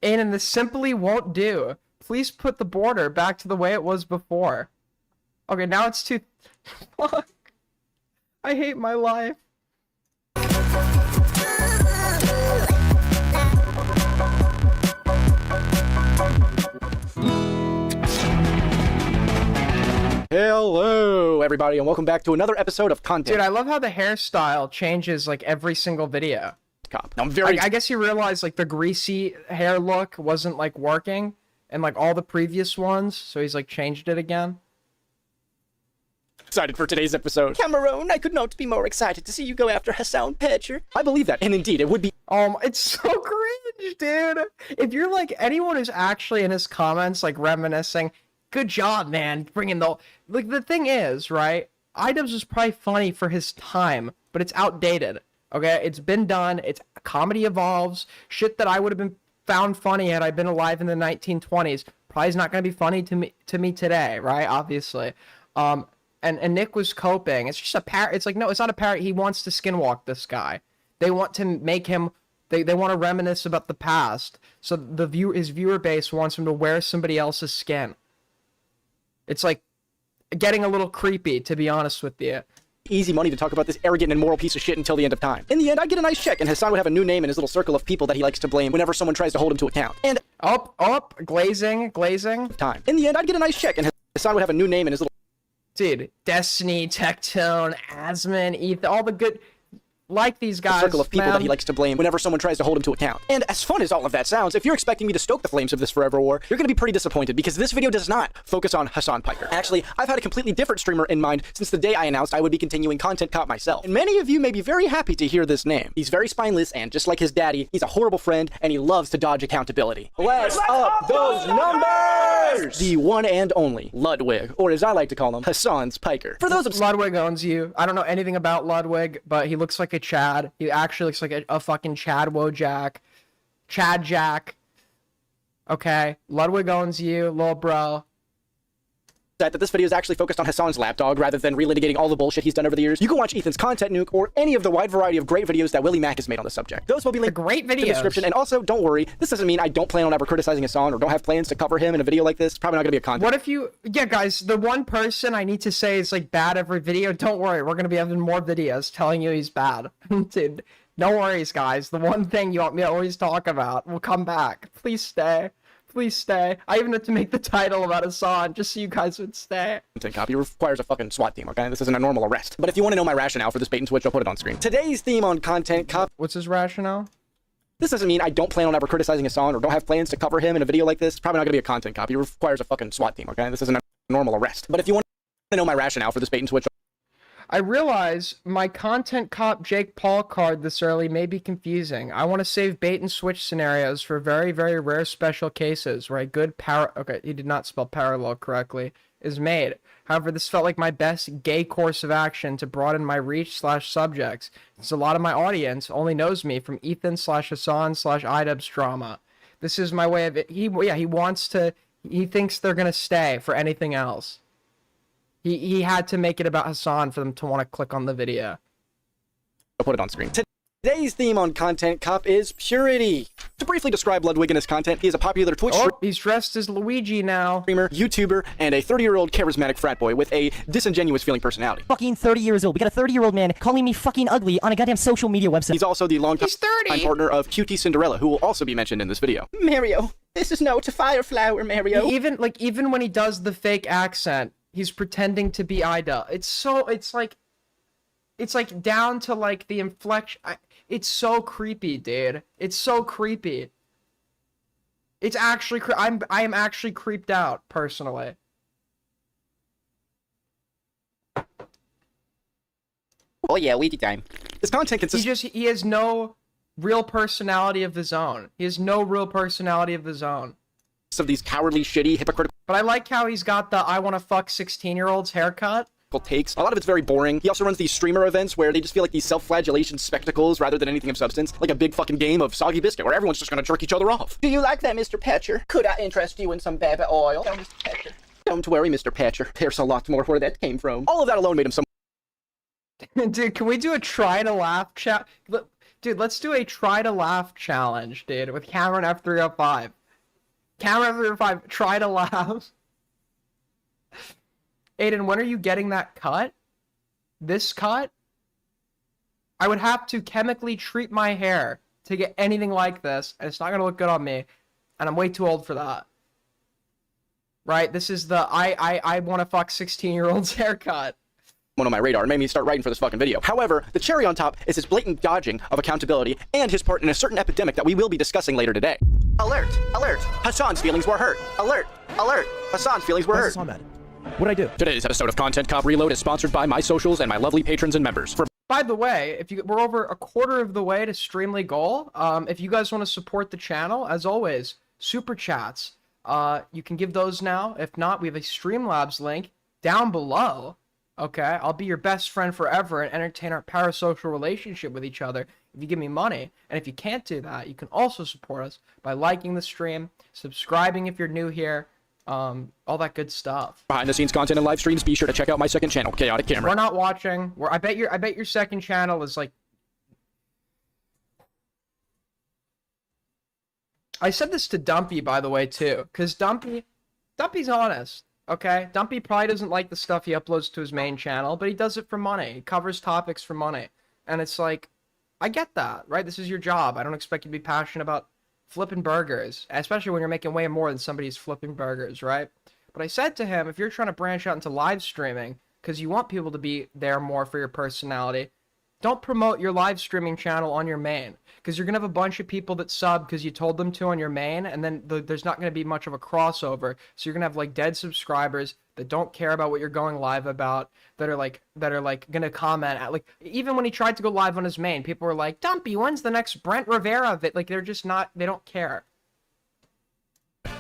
And this simply won't do. Please put the border back to the way it was before. Okay, now it's too... Fuck. I hate my life. Hello, everybody, and welcome back to another episode of Content. Dude, I love how the hairstyle changes like every single video. Cop. I'm very. I guess you realized like the greasy hair look wasn't like working, and like all the previous ones, so he's like changed it again. Excited for today's episode. Cameron, I could not be more excited to see you go after Hassan Petcher. I believe that, and indeed, it would be. It's so cringe, dude. If you're like anyone who's actually in his comments like reminiscing, good job, man, bringing the like. The thing is, right? iDubbbz was probably funny for his time, but it's outdated. Okay, it's been done. It's comedy evolves. Shit that I would have been found funny had I been alive in the 1920s probably is not going to be funny to me today, right? Obviously. And Nick was coping. It's just a parrot. It's like, no, it's not a parrot. He wants to skinwalk this guy. They want to make him. They want to reminisce about the past. So his viewer base wants him to wear somebody else's skin. It's like getting a little creepy, to be honest with you. Easy money to talk about this arrogant and immoral piece of shit until the end of time. In the end, I'd get a nice check, and Hassan would have a new name in his little circle of people that he likes to blame whenever someone tries to hold him to account. And glazing. Time. In the end, I'd get a nice check, and Hassan would have a new name in his little. Dude, Destiny, Tectone, Asman, Ethan, all the good. Like these guys, circle of people that he likes to blame whenever someone tries to hold him to account. And as fun as all of that sounds, if you're expecting me to stoke the flames of this forever war, you're gonna be pretty disappointed because this video does not focus on Hassan Piker. Actually, I've had a completely different streamer in mind since the day I announced I would be continuing Content Cop myself. And many of you may be very happy to hear this name. He's very spineless, and just like his daddy, he's a horrible friend, and he loves to dodge accountability. Let's up those numbers! The one and only Ludwig, or as I like to call him, Hassan's Piker. For those Ludwig owns you. I don't know anything about Ludwig, but he looks like a Chad. He actually looks like a fucking Chad Wojak. Chad Jack. Okay. Ludwig owns you, little bro. That this video is actually focused on Hassan's lapdog rather than relitigating all the bullshit he's done over the years. You can watch Ethan's content nuke or any of the wide variety of great videos that Willie Mack has made on the subject. Those will be linked great in the description. And also, don't worry, this doesn't mean I don't plan on ever criticizing Hassan or don't have plans to cover him in a video like this. It's probably not gonna be a content. What if you, yeah guys, the one person I need to say is like bad every video, don't worry, we're gonna be having more videos telling you he's bad. Dude, No worries, guys. The one thing you want me to always talk about will come back. Please stay. Please stay. I even had to make the title about Hassan just so you guys would stay. Content copy requires a fucking SWAT team, okay? This isn't a normal arrest. But if you want to know my rationale for this bait and switch, I'll put it on screen. Today's theme on content copy. What's his rationale? This doesn't mean I don't plan on ever criticizing Hassan or don't have plans to cover him in a video like this. It's probably not going to be a content copy. It requires a fucking SWAT team, okay? This isn't a normal arrest. But if you want to know my rationale for this bait and switch, I realize my content cop Jake Paul card this early may be confusing. I want to save bait and switch scenarios for very, very rare special cases where a good okay, he did not spell parallel correctly, is made. However, this felt like my best gay course of action to broaden my reach / subjects, since a lot of my audience only knows me from Ethan / Hassan / IDubbbz drama. This is my way of it. He thinks they're gonna stay for anything else. He had to make it about Hassan for them to want to click on the video. I'll put it on screen. Today's theme on Content Cop is purity. To briefly describe Ludwig and his content, he is a popular Twitch he's dressed as Luigi now. Streamer, YouTuber, and a 30-year-old charismatic frat boy with a disingenuous feeling personality. Fucking 30 years old. We got a 30-year-old man calling me fucking ugly on a goddamn social media website. He's also the longtime partner of QT Cinderella, who will also be mentioned in this video. Mario, this is no to Fireflower, Mario. Even when he does the fake accent, he's pretending to be Ida. It's like down to like the inflection. It's so creepy, dude. It's so creepy. It's actually I am actually creeped out personally. Oh yeah, Ouija time. His content consists. He has no real personality of his own. He has no real personality of his own. Of these cowardly, shitty, hypocritical. But I like how he's got the I want to fuck 16-year-olds haircut. Takes. A lot of it's very boring. He also runs these streamer events where they just feel like these self-flagellation spectacles rather than anything of substance. Like a big fucking game of soggy biscuit where everyone's just gonna jerk each other off. Do you like that, Mr. Patcher? Could I interest you in some baby oil? No, Mr. Patcher. Don't worry, Mr. Patcher. There's a lot more where that came from. All of that alone made him some. Dude, can we do a try to laugh chat? Dude, let's do a try to laugh challenge, dude, with Cameron F305. Cameron F305, try to laugh. Aiden, when are you getting that cut? This cut? I would have to chemically treat my hair to get anything like this, and it's not going to look good on me, and I'm way too old for that. Right? This is the I want to fuck 16-year-olds haircut. One on my radar and made me start writing for this fucking video. However, the cherry on top is his blatant dodging of accountability and his part in a certain epidemic that we will be discussing later today. Alert! Alert! Hassan's feelings were hurt. Alert! Alert! Hassan's feelings were hurt. What'd I do? Today's episode of Content Cop Reload is sponsored by my socials and my lovely patrons and members. By the way, we're over a quarter of the way to Streamly goal. If you guys want to support the channel, as always, super chats. You can give those now. If not, we have a Streamlabs link down below. Okay, I'll be your best friend forever and entertain our parasocial relationship with each other if you give me money. And if you can't do that, you can also support us by liking the stream, subscribing if you're new here, all that good stuff. Behind the scenes content and live streams, be sure to check out my second channel, Chaotic Camera. We're not watching. I bet your second channel is like. I said this to Dumpy, by the way, too, because Dumpy's honest. Okay, Dumpy probably doesn't like the stuff he uploads to his main channel, but he does it for money. He covers topics for money. And it's like, I get that, right? This is your job. I don't expect you to be passionate about flipping burgers, especially when you're making way more than somebody who's flipping burgers, right? But I said to him, if you're trying to branch out into live streaming, because you want people to be there more for your personality, don't promote your live streaming channel on your main, because you're going to have a bunch of people that sub because you told them to on your main, and then there's not going to be much of a crossover. So you're going to have like dead subscribers that don't care about what you're going live about, that are like going to comment at, like, even when he tried to go live on his main, people were like, Dumpy, when's the next Brent Rivera? Like, they're just not, they don't care.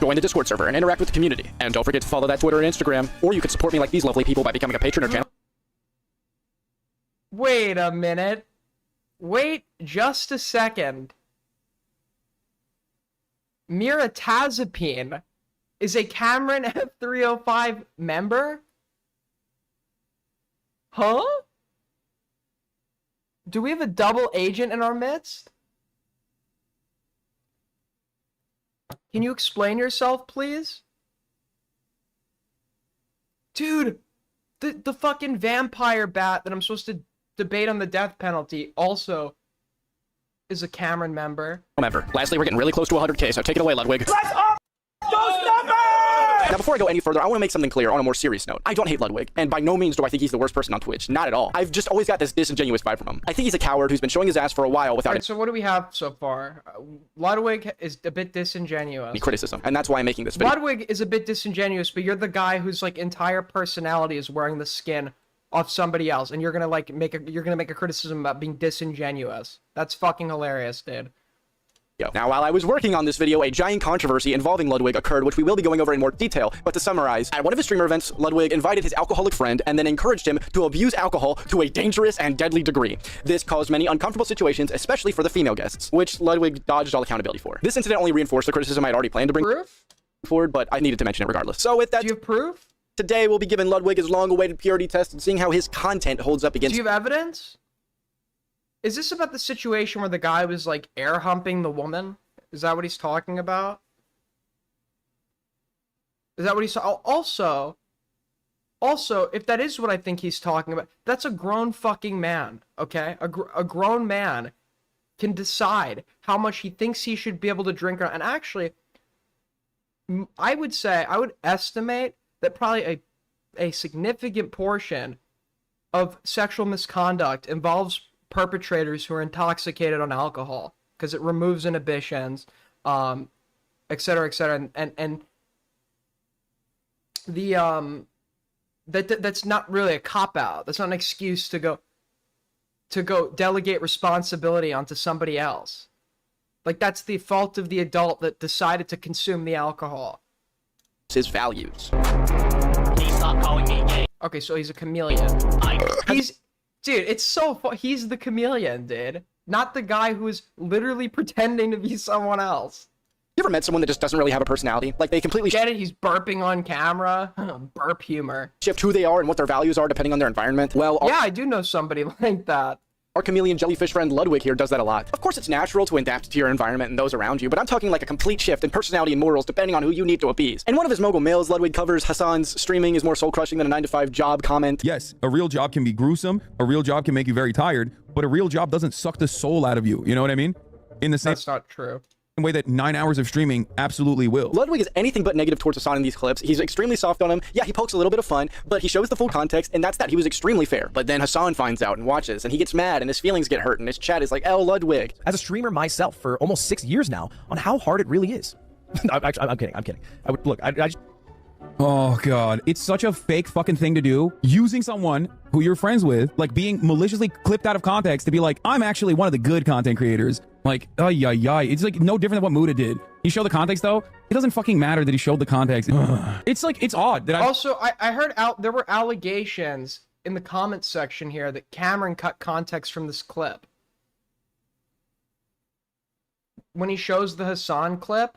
Join the Discord server and interact with the community. And don't forget to follow that Twitter and Instagram, or you can support me like these lovely people by becoming a patron or channel. Wait a minute. Wait just a second. Miratazepine is a Cameron F305 member? Huh? Do we have a double agent in our midst? Can you explain yourself, please? Dude, the fucking vampire bat that I'm supposed to debate on the death penalty also is a Cameron member. Lastly, we're getting really close to 100K, so take it away, Ludwig. Now, before I go any further, I want to make something clear on a more serious note. I don't hate Ludwig, and by no means do I think he's the worst person on Twitch. Not at all. I've just always got this disingenuous vibe from him. I think he's a coward who's been showing his ass for a while without Alright, so what do we have so far? Ludwig is a bit disingenuous. any criticism, and that's why I'm making this video. Ludwig is a bit disingenuous, but you're the guy whose like entire personality is wearing the skin of somebody else, and you're gonna like make a criticism about being disingenuous. That's fucking hilarious, dude. Now, while I was working on this video, a giant controversy involving Ludwig occurred, which we will be going over in more detail. But to summarize, at one of his streamer events, Ludwig invited his alcoholic friend and then encouraged him to abuse alcohol to a dangerous and deadly degree. This caused many uncomfortable situations, especially for the female guests, which Ludwig dodged all accountability for. This incident only reinforced the criticism I had already planned to bring forward, but I needed to mention it regardless. So with that, do you have proof? Today we'll be giving Ludwig his long-awaited purity test and seeing how his content holds up against. Do you have evidence? Is this about the situation where the guy was like air humping the woman? Is that what he's talking about? Is that what he's also, if that is what I think he's talking about, that's a grown fucking man, okay? A grown man can decide how much he thinks he should be able to drink. And actually, I would estimate that probably a significant portion of sexual misconduct involves perpetrators who are intoxicated on alcohol, because it removes inhibitions, et cetera, and the that's not really a cop-out. That's not an excuse to go delegate responsibility onto somebody else. Like, that's the fault of the adult that decided to consume the alcohol. His values. Please stop calling me gay. Okay, so he's a chameleon. Dude, it's so he's the chameleon, dude. Not the guy who is literally pretending to be someone else. You ever met someone that just doesn't really have a personality? Like, they completely get it? He's burping on camera. Burp humor. Shift who they are and what their values are depending on their environment. Well, yeah, I do know somebody like that. Our chameleon jellyfish friend Ludwig here does that a lot. Of course, it's natural to adapt to your environment and those around you, but I'm talking like a complete shift in personality and morals depending on who you need to appease. In one of his mogul mails, Ludwig covers Hassan's streaming is more soul-crushing than a 9-to-5 job comment. Yes, a real job can be gruesome, a real job can make you very tired, but a real job doesn't suck the soul out of you. You know what I mean? In the same That's not true. way that 9 hours of streaming absolutely will. Ludwig is anything but negative towards Hassan in these clips. He's extremely soft on him. Yeah, he pokes a little bit of fun, but he shows the full context, and that's that. He was extremely fair. But then Hassan finds out and watches, and he gets mad, and his feelings get hurt, and his chat is like, "L Ludwig." As a streamer myself for almost 6 years now, on how hard it really is. I'm kidding. I would look. I just. Oh god, it's such a fake fucking thing to do. Using someone who you're friends with, like being maliciously clipped out of context to be like, I'm actually one of the good content creators. Like, it's like no different than what Muda did. He showed the context though. It doesn't fucking matter that he showed the context. It's like, it's odd that Also, I heard there were allegations in the comments section here that Cameron cut context from this clip. When he shows the Hassan clip,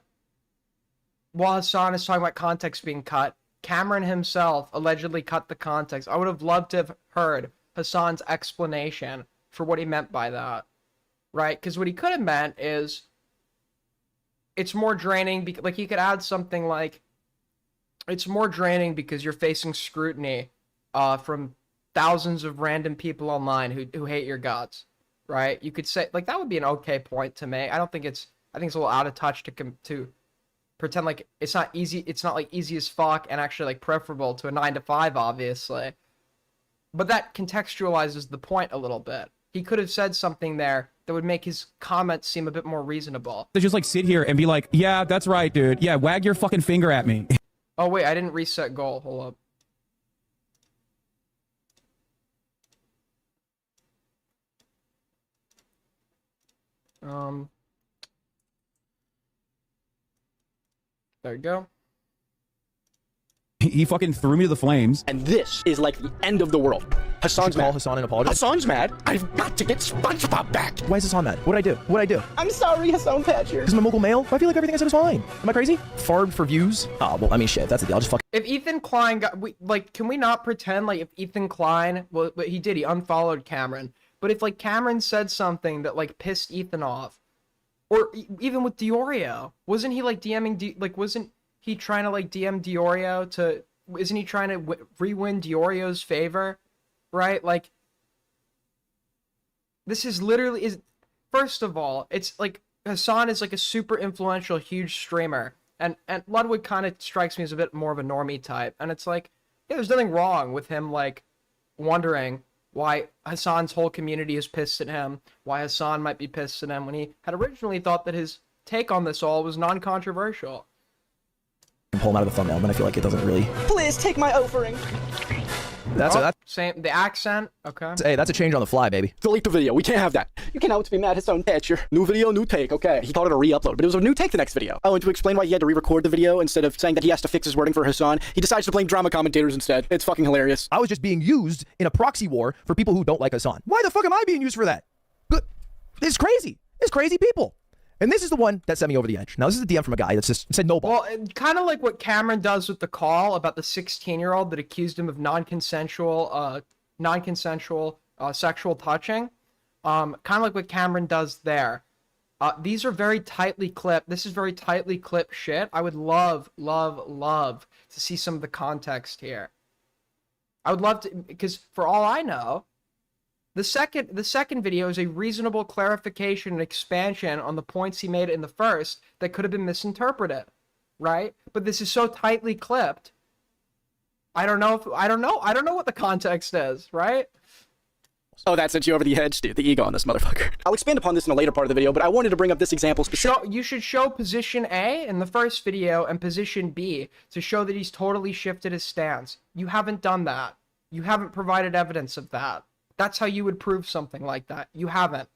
while Hassan is talking about context being cut, Cameron himself allegedly cut the context. I would have loved to have heard Hassan's explanation for what he meant by that, right? Because what he could have meant is it's more draining. Like, he could add something like, it's more draining because you're facing scrutiny from thousands of random people online who hate your guts, right? You could say, like, that would be an okay point to make. I think it's a little out of touch to pretend like it's not easy. It's not like easy as fuck and actually like preferable to a 9-to-5, obviously. But that contextualizes the point a little bit. He could have said something there that would make his comments seem a bit more reasonable. to just like sit here and be like, yeah, that's right, dude. Yeah, wag your fucking finger at me. Oh wait, I didn't reset goal. Hold up. There you go. He fucking threw me to the flames. And this is like the end of the world. Hassan's mad. Call Hassan and apologize. Hassan's mad. I've got to get SpongeBob back. Why is Hassan mad? What'd I do? What'd I do? I'm sorry, Hassan Patcher. Because I'm a mogul male? I feel like everything I said was fine. Am I crazy? Farb for views? Oh, well, I mean, shit. That's the deal. I'll just fuck. If Ethan Klein can we not pretend like if Ethan Klein, well, but he unfollowed Cameron. But if like Cameron said something that like pissed Ethan off, or even with DeOrio, wasn't he like DMing wasn't he trying to like DM DeOrio to? Isn't he trying to re-win DeOrio's favor, right? Like, this is literally first of all, it's like Hassan is like a super influential, huge streamer, and Ludwig kind of strikes me as a bit more of a normie type, and it's like, yeah, there's nothing wrong with him like wondering why Hassan's whole community is pissed at him, why Hassan might be pissed at him when he had originally thought that his take on this all was non-controversial. Pull him out of the thumbnail, but I feel like it doesn't really. Please take my offering. That's same. The accent. Okay. Hey, that's a change on the fly, baby. Delete the video. We can't have that. You cannot be mad at his own picture. New video, new take. Okay. He called it a re-upload, but it was a new take the next video. Oh, and to explain why he had to re-record the video instead of saying that he has to fix his wording for Hassan, he decides to blame drama commentators instead. It's fucking hilarious. I was just being used in a proxy war for people who don't like Hassan. Why the fuck am I being used for that? It's crazy. It's crazy people. And this is the one that sent me over the edge. Now, this is a DM from a guy that just said no ball. Well, kind of like what Cameron does with the call about the 16-year-old that accused him of non-consensual sexual touching. Kind of like what Cameron does there. These are very tightly clipped. This is very tightly clipped shit. I would love to see some of the context here. I would love to, because for all I know, the second video is a reasonable clarification and expansion on the points he made in the first that could have been misinterpreted, right? But this is so tightly clipped. I don't know what the context is, right? Oh, that sent you over the edge, dude. The ego on this motherfucker. I'll expand upon this in a later part of the video, but I wanted to bring up this example specifically. You should show position A in the first video and position B to show that he's totally shifted his stance. You haven't done that. You haven't provided evidence of that. That's how you would prove something like that. You haven't.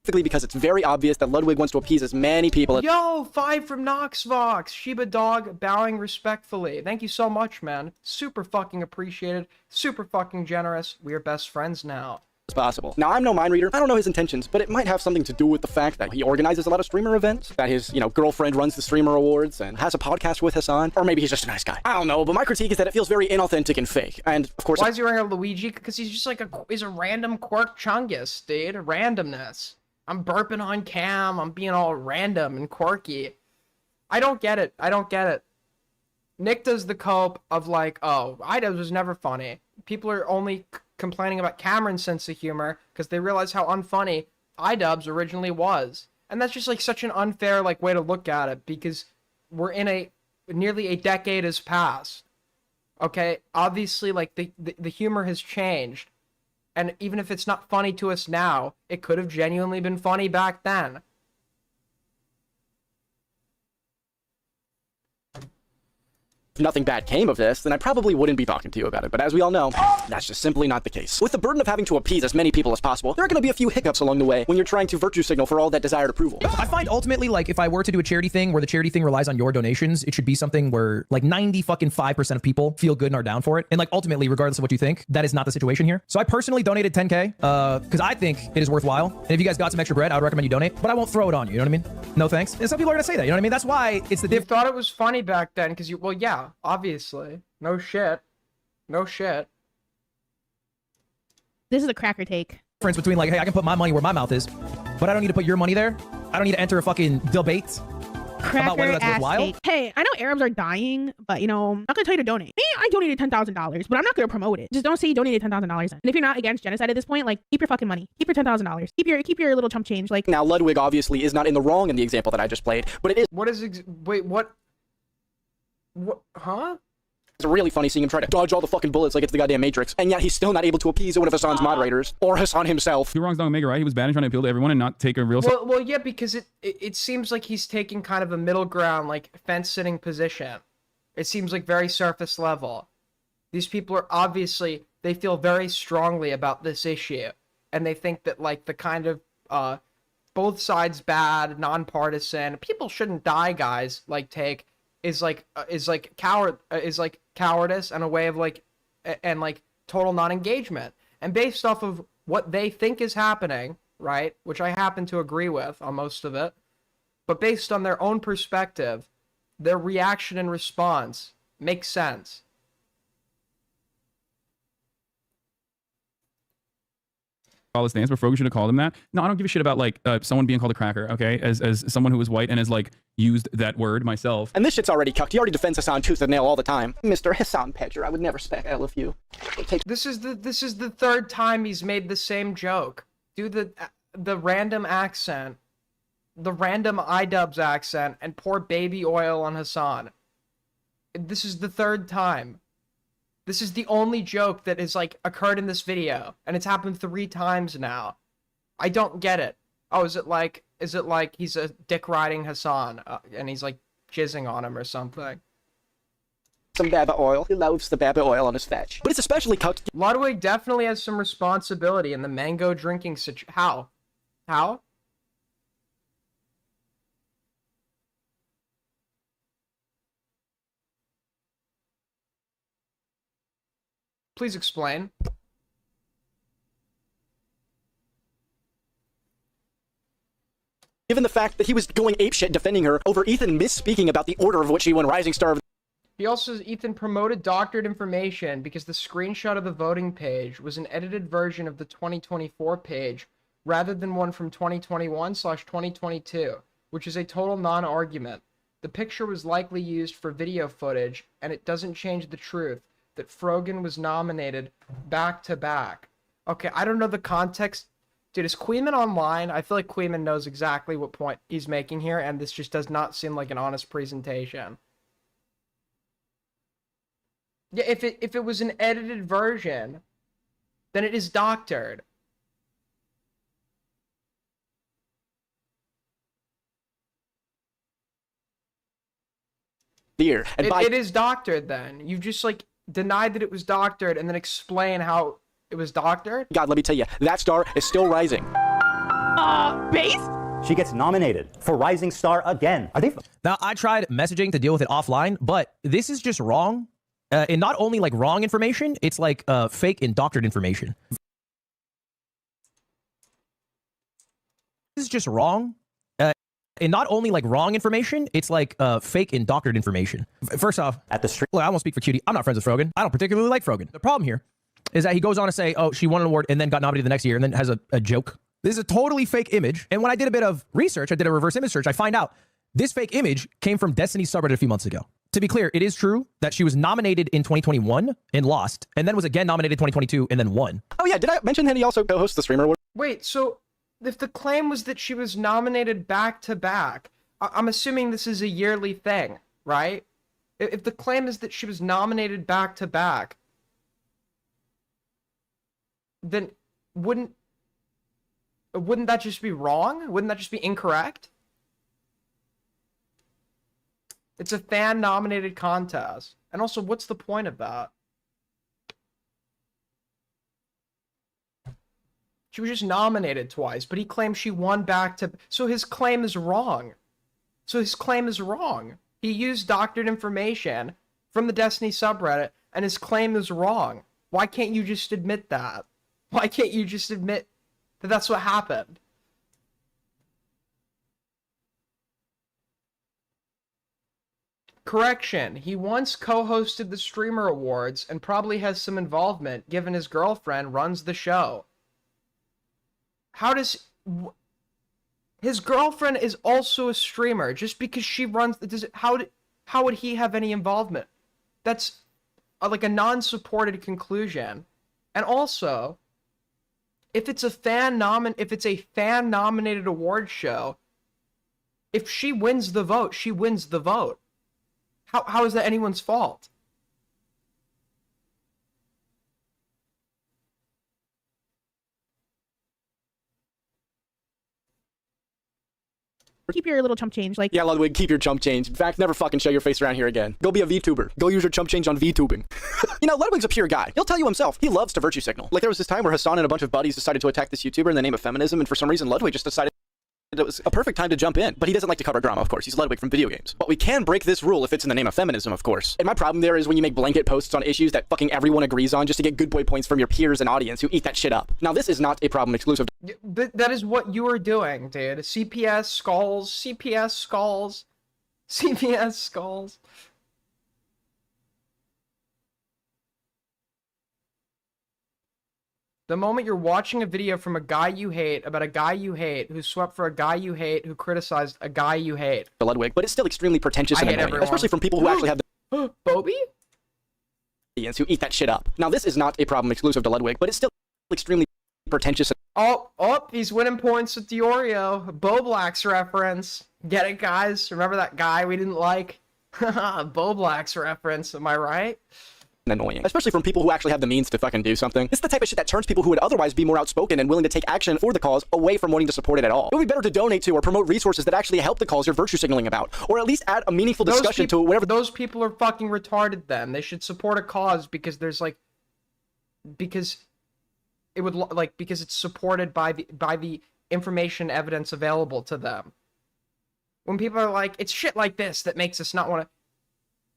Because it's very obvious that Ludwig wants to appease as many people as— Yo, 5 from Knoxvox. Shiba Dog bowing respectfully. Thank you so much, man. Super fucking appreciated. Super fucking generous. We are best friends now. as possible. Now, I'm no mind reader. I don't know his intentions, but it might have something to do with the fact that he organizes a lot of streamer events, that his, girlfriend runs the streamer awards and has a podcast with Hassan, or maybe he's just a nice guy. I don't know, but my critique is that it feels very inauthentic and fake. And of course— Why is he wearing a Luigi? Because he's just like he's a random quirk chungus, dude. Randomness. I'm burping on cam. I'm being all random and quirky. I don't get it. I don't get it. Nick does the cope of like, oh, Idubbbz was never funny. People are only complaining about Cameron's sense of humor because they realize how unfunny Idubbbz originally was. And that's just like such an unfair like way to look at it, because we're in nearly a decade has passed. Okay, obviously like the humor has changed. And even if it's not funny to us now, it could have genuinely been funny back then. If nothing bad came of this, then I probably wouldn't be talking to you about it. But as we all know, that's just simply not the case. With the burden of having to appease as many people as possible, there are going to be a few hiccups along the way when you're trying to virtue signal for all that desired approval. I find ultimately, like, if I were to do a charity thing where the charity thing relies on your donations, it should be something where like 95% of people feel good and are down for it. And like ultimately, regardless of what you think, that is not the situation here. So I personally donated 10K because I think it is worthwhile. And if you guys got some extra bread, I would recommend you donate. But I won't throw it on you. You know what I mean? No thanks. And some people are going to say that. You know what I mean? That's why it's the You thought it was funny back then because well, yeah, obviously. No shit. No shit. This is a cracker take. Difference between like, hey, I can put my money where my mouth is, but I don't need to put your money there. I don't need to enter a fucking debate about whether that's worthwhile. Take. Hey, I know Arabs are dying, but I'm not gonna tell you to donate. Me, I donated $10,000, but I'm not gonna promote it. Just don't say you donated $10,000. And if you're not against genocide at this point, like keep your fucking money. Keep your $10,000. Keep your little chump change. Like now, Ludwig obviously is not in the wrong in the example that I just played, but it is. What is wait? What? Huh? It's really funny seeing him try to dodge all the fucking bullets like it's the goddamn Matrix, and yet he's still not able to appease one of Hassan's moderators, or Hassan himself. Two wrongs don't make it right. He was bad and trying to appeal to everyone and not take a real... Well, yeah, because it seems like he's taking kind of a middle ground, like, fence-sitting position. It seems like very surface level. These people are obviously, they feel very strongly about this issue, and they think that, like, the kind of, both sides bad, nonpartisan, people shouldn't die, guys, like, take... is like cowardice and a way of like total non-engagement. And based off of what they think is happening, right, which I happen to agree with on most of it, but based on their own perspective, their reaction and response makes sense. All his stance, but Frogan should have called him that. No, I don't give a shit about like someone being called a cracker, okay? As someone who was white and has like used that word myself. And this shit's already cucked. He already defends Hassan tooth and nail all the time. Mr. Hassan Pedger, I would never spec L of you. This is the third time he's made the same joke. Do the the random accent, the random iDubbbz accent, and pour baby oil on Hassan. This is the third time. This is the only joke that has, like, occurred in this video, and it's happened 3 times now. I don't get it. Oh, is it like he's a dick riding Hassan, and he's, like, jizzing on him or something? Some baba oil. He loves the baba oil on his fetch. But it's especially cooked. Ludwig definitely has some responsibility in the mango drinking situation. How? How? Please explain. Given the fact that he was going apeshit defending her over Ethan misspeaking about the order of which he won Rising Star of. He also says Ethan promoted doctored information because the screenshot of the voting page was an edited version of the 2024 page rather than one from 2021/2022, which is a total non-argument. The picture was likely used for video footage, and it doesn't change the truth that Frogan was nominated back-to-back. Okay, I don't know the context. Dude, is Kuihman online? I feel like Kuihman knows exactly what point he's making here, and this just does not seem like an honest presentation. Yeah, if it was an edited version, then it is doctored. Dear, and it is doctored then. You just, like, denied that it was doctored and then explain how it was doctored? God, let me tell you, that star is still rising. Base? She gets nominated for Rising Star again. Are they? Now, I tried messaging to deal with it offline, but this is just wrong. And not only, like, wrong information, it's, like, fake and doctored information. This is just wrong. And not only, like, wrong information, it's, like, fake and doctored information. First off, at the street. Look, I won't speak for Cutie. I'm not friends with Frogan. I don't particularly like Frogan. The problem here is that he goes on to say, oh, she won an award and then got nominated the next year and then has a joke. This is a totally fake image. And when I did a bit of research, I did a reverse image search, I find out this fake image came from Destiny's subreddit a few months ago. To be clear, it is true that she was nominated in 2021 and lost, and then was again nominated in 2022 and then won. Oh yeah, did I mention that he also co-hosts the streamer? Wait, so if the claim was that she was nominated back-to-back, I'm assuming this is a yearly thing, right? If the claim is that she was nominated back-to-back, then wouldn't that just be wrong? Wouldn't that just be incorrect? It's a fan-nominated contest. And also, what's the point of that? She was just nominated twice, but he claims she won back-to... So his claim is wrong. He used doctored information from the Destiny subreddit, and his claim is wrong. Why can't you just admit that? Why can't you just admit that that's what happened? Correction, he once co-hosted the Streamer Awards and probably has some involvement given his girlfriend runs the show. How does... His girlfriend is also a streamer. Just because she runs... How would he have any involvement? That's like a non-supported conclusion. And also, if it's a fan-nominated award show, if she wins the vote, she wins the vote. How is that anyone's fault? Keep your little chump change, like. Yeah, Ludwig, keep your chump change. In fact, never fucking show your face around here again. Go be a VTuber. Go use your chump change on VTubing. You know, Ludwig's a pure guy. He'll tell you himself. He loves to virtue signal. Like, there was this time where Hassan and a bunch of buddies decided to attack this YouTuber in the name of feminism, and for some reason, Ludwig just decided it was a perfect time to jump in. But he doesn't like to cover drama, of course. He's Ludwig from video games. But we can break this rule if it's in the name of feminism, of course. And my problem there is when you make blanket posts on issues that fucking everyone agrees on just to get good boy points from your peers and audience who eat that shit up. Now, this is not a problem exclusive. That is what you are doing, dude. CPS skulls, CPS skulls, CPS skulls. The moment you're watching a video from a guy you hate about a guy you hate who swept for a guy you hate who criticized a guy you hate. Ludwig, but it's still extremely pretentious and annoying, especially from people who actually have the Bobby? Who eat that shit up. Now, this is not a problem exclusive to Ludwig, but it's still extremely pretentious. Oh, he's winning points with DeOrio. Boblack's reference. Get it, guys? Remember that guy we didn't like? Boblack's reference, am I right? Annoying, especially from people who actually have the means to fucking do something. This is the type of shit that turns people who would otherwise be more outspoken and willing to take action for the cause away from wanting to support it at all. It would be better to donate to or promote resources that actually help the cause you're virtue signaling about, or at least add a meaningful discussion to whatever. Those people are fucking retarded then. They should support a cause because there's like, because it would like, because it's supported by the information evidence available to them. When people are like, it's shit like this that makes us not want to,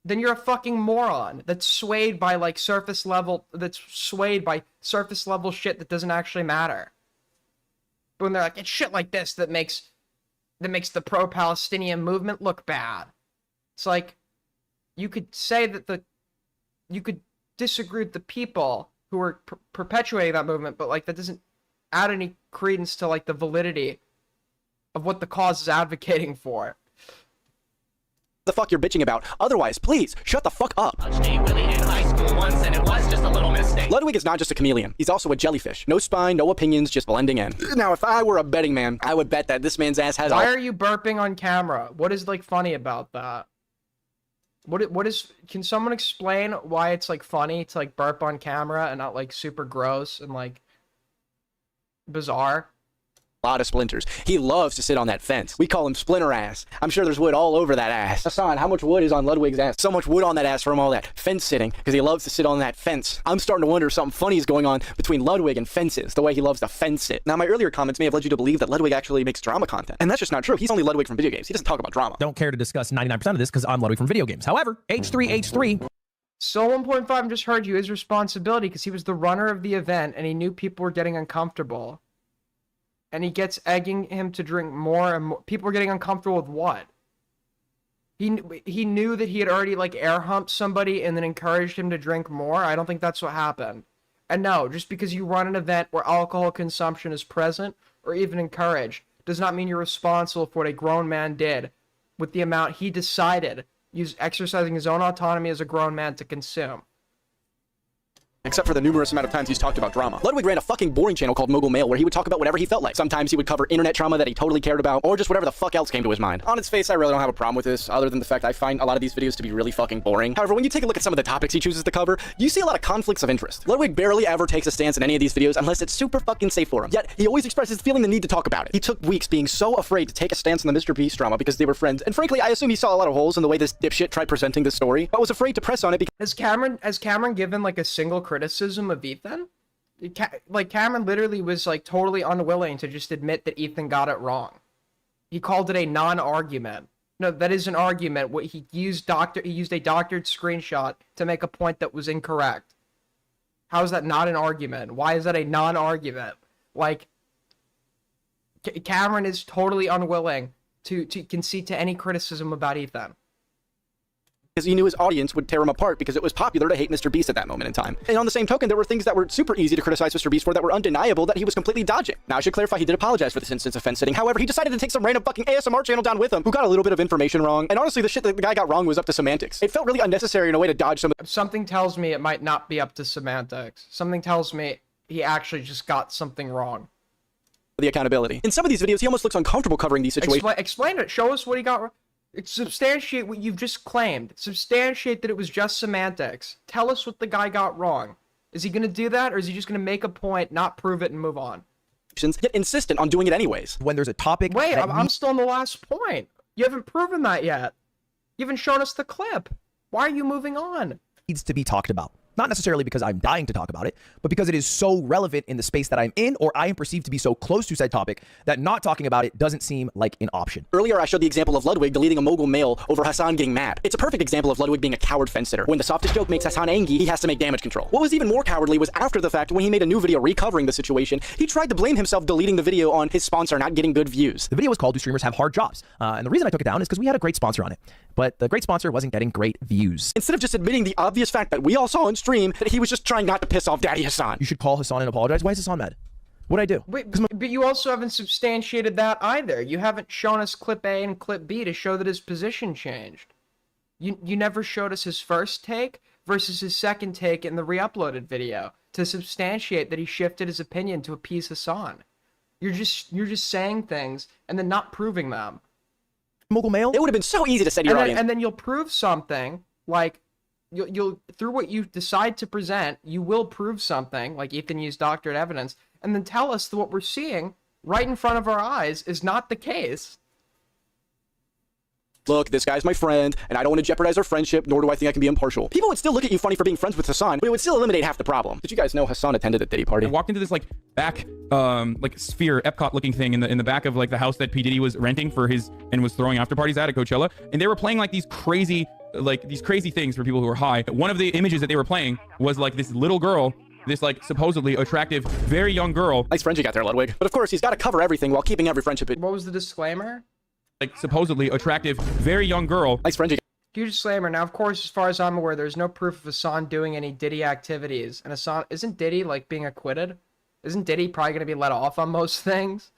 then you're a fucking moron that's swayed by like surface level shit that doesn't actually matter. But when they're like, it's shit like this that makes the pro-Palestinian movement look bad. It's like, you could say that you could disagree with the people who are perpetuating that movement, but like that doesn't add any credence to like the validity of what the cause is advocating for. The fuck you're bitching about. Otherwise, please shut the fuck up. Ludwig is not just a chameleon. He's also a jellyfish. No spine, no opinions, just blending in. Now, if I were a betting man, I would bet that this man's ass has. Why are you burping on camera? What is like funny about that? What is? Can someone explain why it's like funny to like burp on camera and not like super gross and like bizarre? A lot of splinters. He loves to sit on that fence. We call him Splinter Ass. I'm sure there's wood all over that ass. Hassan, how much wood is on Ludwig's ass? So much wood on that ass from all that fence sitting, because he loves to sit on that fence. I'm starting to wonder if something funny is going on between Ludwig and fences, the way he loves to fence it. Now, my earlier comments may have led you to believe that Ludwig actually makes drama content, and that's just not true. He's only Ludwig from video games. He doesn't talk about drama. Don't care to discuss 99% of this because I'm Ludwig from video games. However, H3H3. So 1.5 just heard you his responsibility because he was the runner of the event and he knew people were getting uncomfortable. And he gets egging him to drink more and more. People are getting uncomfortable with what? He knew that he had already like air humped somebody and then encouraged him to drink more. I don't think that's what happened. And no, just because you run an event where alcohol consumption is present or even encouraged does not mean you're responsible for what a grown man did with the amount he decided, exercising his own autonomy as a grown man to consume. Except for the numerous amount of times he's talked about drama. Ludwig ran a fucking boring channel called Mogul Mail where he would talk about whatever he felt like. Sometimes he would cover internet trauma that he totally cared about, or just whatever the fuck else came to his mind. On its face, I really don't have a problem with this, other than the fact I find a lot of these videos to be really fucking boring. However, when you take a look at some of the topics he chooses to cover, you see a lot of conflicts of interest. Ludwig barely ever takes a stance in any of these videos unless it's super fucking safe for him. Yet, he always expresses feeling the need to talk about it. He took weeks being so afraid to take a stance on the Mr. Beast drama because they were friends, and frankly, I assume he saw a lot of holes in the way this dipshit tried presenting this story, but was afraid to press on it because— Has Cameron given like a single criticism of Ethan? Like Cameron literally was like totally unwilling to just admit that Ethan got it wrong. He called it a non-argument. No, that is an argument. What he used a doctored screenshot to make a point that was incorrect. How is that not an argument? Why is that a non-argument? Like Cameron is totally unwilling to concede to any criticism about Ethan. Because he knew his audience would tear him apart because it was popular to hate Mr. Beast at that moment in time. And on the same token, there were things that were super easy to criticize Mr. Beast for that were undeniable that he was completely dodging. Now, I should clarify he did apologize for this instance of fence sitting. However, he decided to take some random fucking ASMR channel down with him who got a little bit of information wrong. And honestly, the shit that the guy got wrong was up to semantics. It felt really unnecessary in a way to dodge some— Something tells me it might not be up to semantics. Something tells me he actually just got something wrong. The accountability. In some of these videos, he almost looks uncomfortable covering these situations. Explain it. Show us what he got wrong. Substantiate what you've just claimed. Substantiate that it was just semantics. Tell us what the guy got wrong. Is he going to do that, or is he just going to make a point, not prove it, and move on? Yet insistent on doing it anyways. When there's a topic— Wait, I'm still on the last point. You haven't proven that yet. You haven't shown us the clip. Why are you moving on? Needs to be talked about. Not necessarily because I'm dying to talk about it, but because it is so relevant in the space that I'm in, or I am perceived to be so close to said topic that not talking about it doesn't seem like an option. Earlier, I showed the example of Ludwig deleting a Mogul Mail over Hassan getting mad. It's a perfect example of Ludwig being a coward fence sitter. When the softest joke makes Hassan angry, he has to make damage control. What was even more cowardly was after the fact, when he made a new video recovering the situation, he tried to blame himself deleting the video on his sponsor not getting good views. The video was called "Do Streamers Have Hard Jobs?" And the reason I took it down is because we had a great sponsor on it, but the great sponsor wasn't getting great views. Instead of just admitting the obvious fact that we all saw on stream that he was just trying not to piss off Daddy Hassan. You should call Hassan and apologize. Why is Hassan mad? What'd I do? Wait, but you also haven't substantiated that either. You haven't shown us clip A and clip B to show that his position changed. You never showed us his first take versus his second take in the re-uploaded video. to substantiate that he shifted his opinion to appease Hassan. You're just saying things and then not proving them. Mogul male? It would have been so easy to say to your audience. And then you'll prove something, like, you'll through what you decide to present, you will prove something, like Ethan used doctored evidence, and then tell us that what we're seeing right in front of our eyes is not the case. Look, this guy's my friend, and I don't want to jeopardize our friendship, nor do I think I can be impartial. People would still look at you funny for being friends with Hassan, but it would still eliminate half the problem. Did you guys know Hassan attended a Diddy party? I walked into this like back like sphere Epcot looking thing in the back of like the house that P. Diddy was renting for his and was throwing after parties at Coachella, and they were playing like these crazy things for people who are high. One of the images that they were playing was like this little girl, this like supposedly attractive, very young girl. Nice friend you got there, Ludwig. But of course, he's got to cover everything while keeping every friendship. What was the disclaimer? Like supposedly attractive, very young girl. Nice friend you got. Huge disclaimer. Now, of course, as far as I'm aware, there's no proof of Hassan doing any Diddy activities. And Hassan, isn't Diddy like being acquitted? Isn't Diddy probably going to be let off on most things?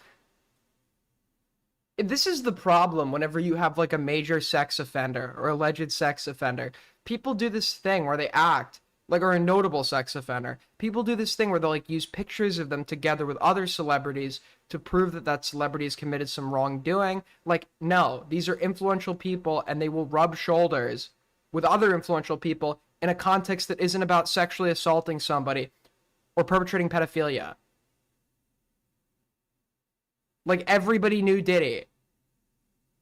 This is the problem whenever you have like a major sex offender or alleged sex offender. People do this thing where they act like, or a notable sex offender. People do this thing where they'll like use pictures of them together with other celebrities to prove that that celebrity has committed some wrongdoing. Like, no, these are influential people and they will rub shoulders with other influential people in a context that isn't about sexually assaulting somebody or perpetrating pedophilia. Like, everybody knew Diddy.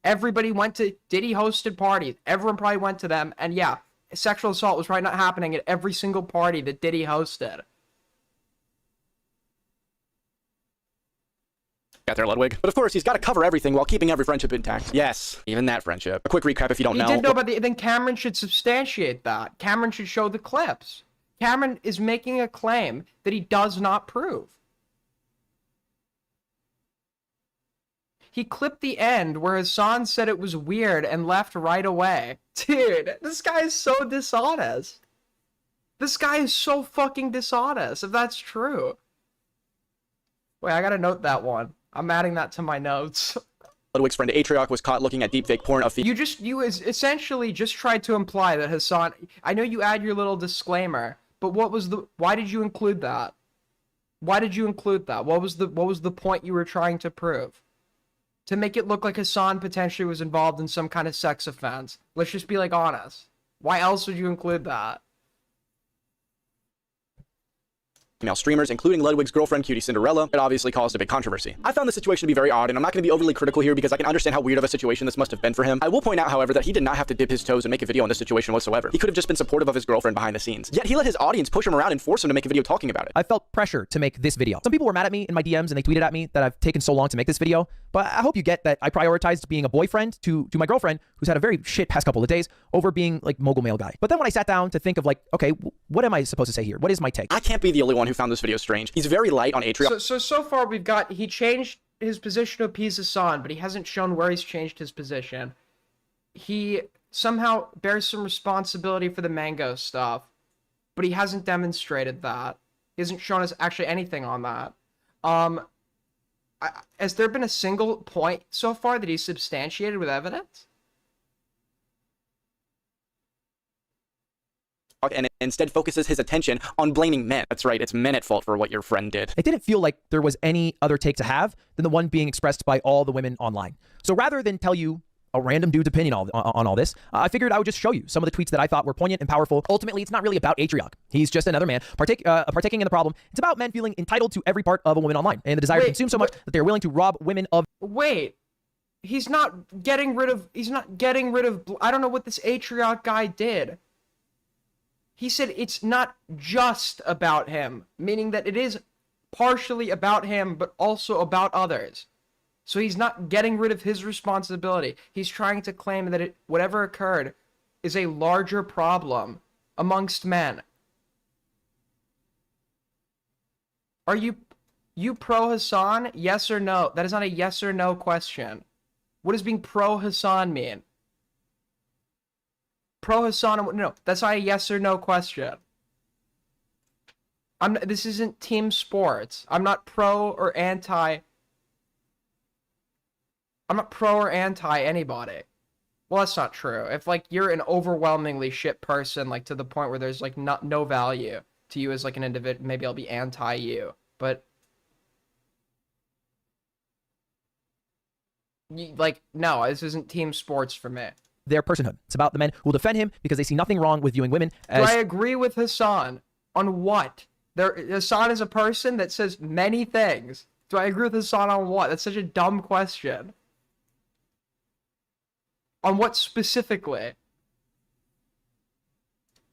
Everybody went to Diddy hosted parties. Everyone probably went to them. And yeah, sexual assault was probably not happening at every single party that Diddy hosted. Got there, Ludwig. But of course, he's got to cover everything while keeping every friendship intact. Yes, even that friendship. A quick recap if you don't know. You didn't know about then Cameron should substantiate that. Cameron should show the clips. Cameron is making a claim that he does not prove. He clipped the end where Hassan said it was weird and left right away. Dude, this guy is so dishonest. This guy is so fucking dishonest, if that's true. Wait, I gotta note that one. I'm adding that to my notes. Ludwig's friend Atrioc was caught looking at deepfake porn of You essentially just tried to imply that Hassan... I know you add your little disclaimer, but why did you include that? Why did you include that? What was the point you were trying to prove? To make it look like Hassan potentially was involved in some kind of sex offense. Let's just be like honest. Why else would you include that? Female streamers, including Ludwig's girlfriend, Cutie Cinderella. It obviously caused a big controversy. I found the situation to be very odd, and I'm not going to be overly critical here because I can understand how weird of a situation this must have been for him. I will point out, however, that he did not have to dip his toes and make a video on this situation whatsoever. He could have just been supportive of his girlfriend behind the scenes. Yet he let his audience push him around and force him to make a video talking about it. I felt pressure to make this video. Some people were mad at me in my DMs and they tweeted at me that I've taken so long to make this video, but I hope you get that I prioritized being a boyfriend to my girlfriend, who's had a very shit past couple of days, over being like mogul male guy. But then when I sat down to think of like, okay, what am I supposed to say here? What is my take? I can't be the only one who found this video strange. He's very light on Atrioc. So far we've got, he changed his position to appease Hassan, but he hasn't shown where he's changed his position. He somehow bears some responsibility for the mango stuff, but he hasn't demonstrated that. He hasn't shown us actually anything on that. Has there been a single point so far that he's substantiated with evidence? And instead focuses his attention on blaming men. That's right, it's men at fault for what your friend did. It didn't feel like there was any other take to have than the one being expressed by all the women online. So rather than tell you a random dude's opinion on all this, I figured I would just show you some of the tweets that I thought were poignant and powerful. Ultimately, it's not really about Atrioc. He's just another man partaking in the problem. It's about men feeling entitled to every part of a woman online and the desire to consume so much that they're willing to rob women of... Wait, he's not getting rid of... I don't know what this Atrioc guy did. He said it's not just about him, meaning that it is partially about him, but also about others. So he's not getting rid of his responsibility. He's trying to claim that whatever occurred is a larger problem amongst men. Are you pro Hassan? Yes or no? That is not a yes or no question. What does being pro Hassan mean? Pro Hassan, no, that's not a yes or no question. This isn't team sports. I'm not pro or anti anybody. Well, that's not true. If like you're an overwhelmingly shit person, like to the point where there's like no value to you as like an individual. Maybe I'll be anti you, but like, no, this isn't team sports for me. Their personhood. It's about the men who will defend him because they see nothing wrong with viewing women Do as... I agree with Hassan on what? Hassan is a person that says many things. Do I agree with Hassan on what? That's such a dumb question. On what specifically?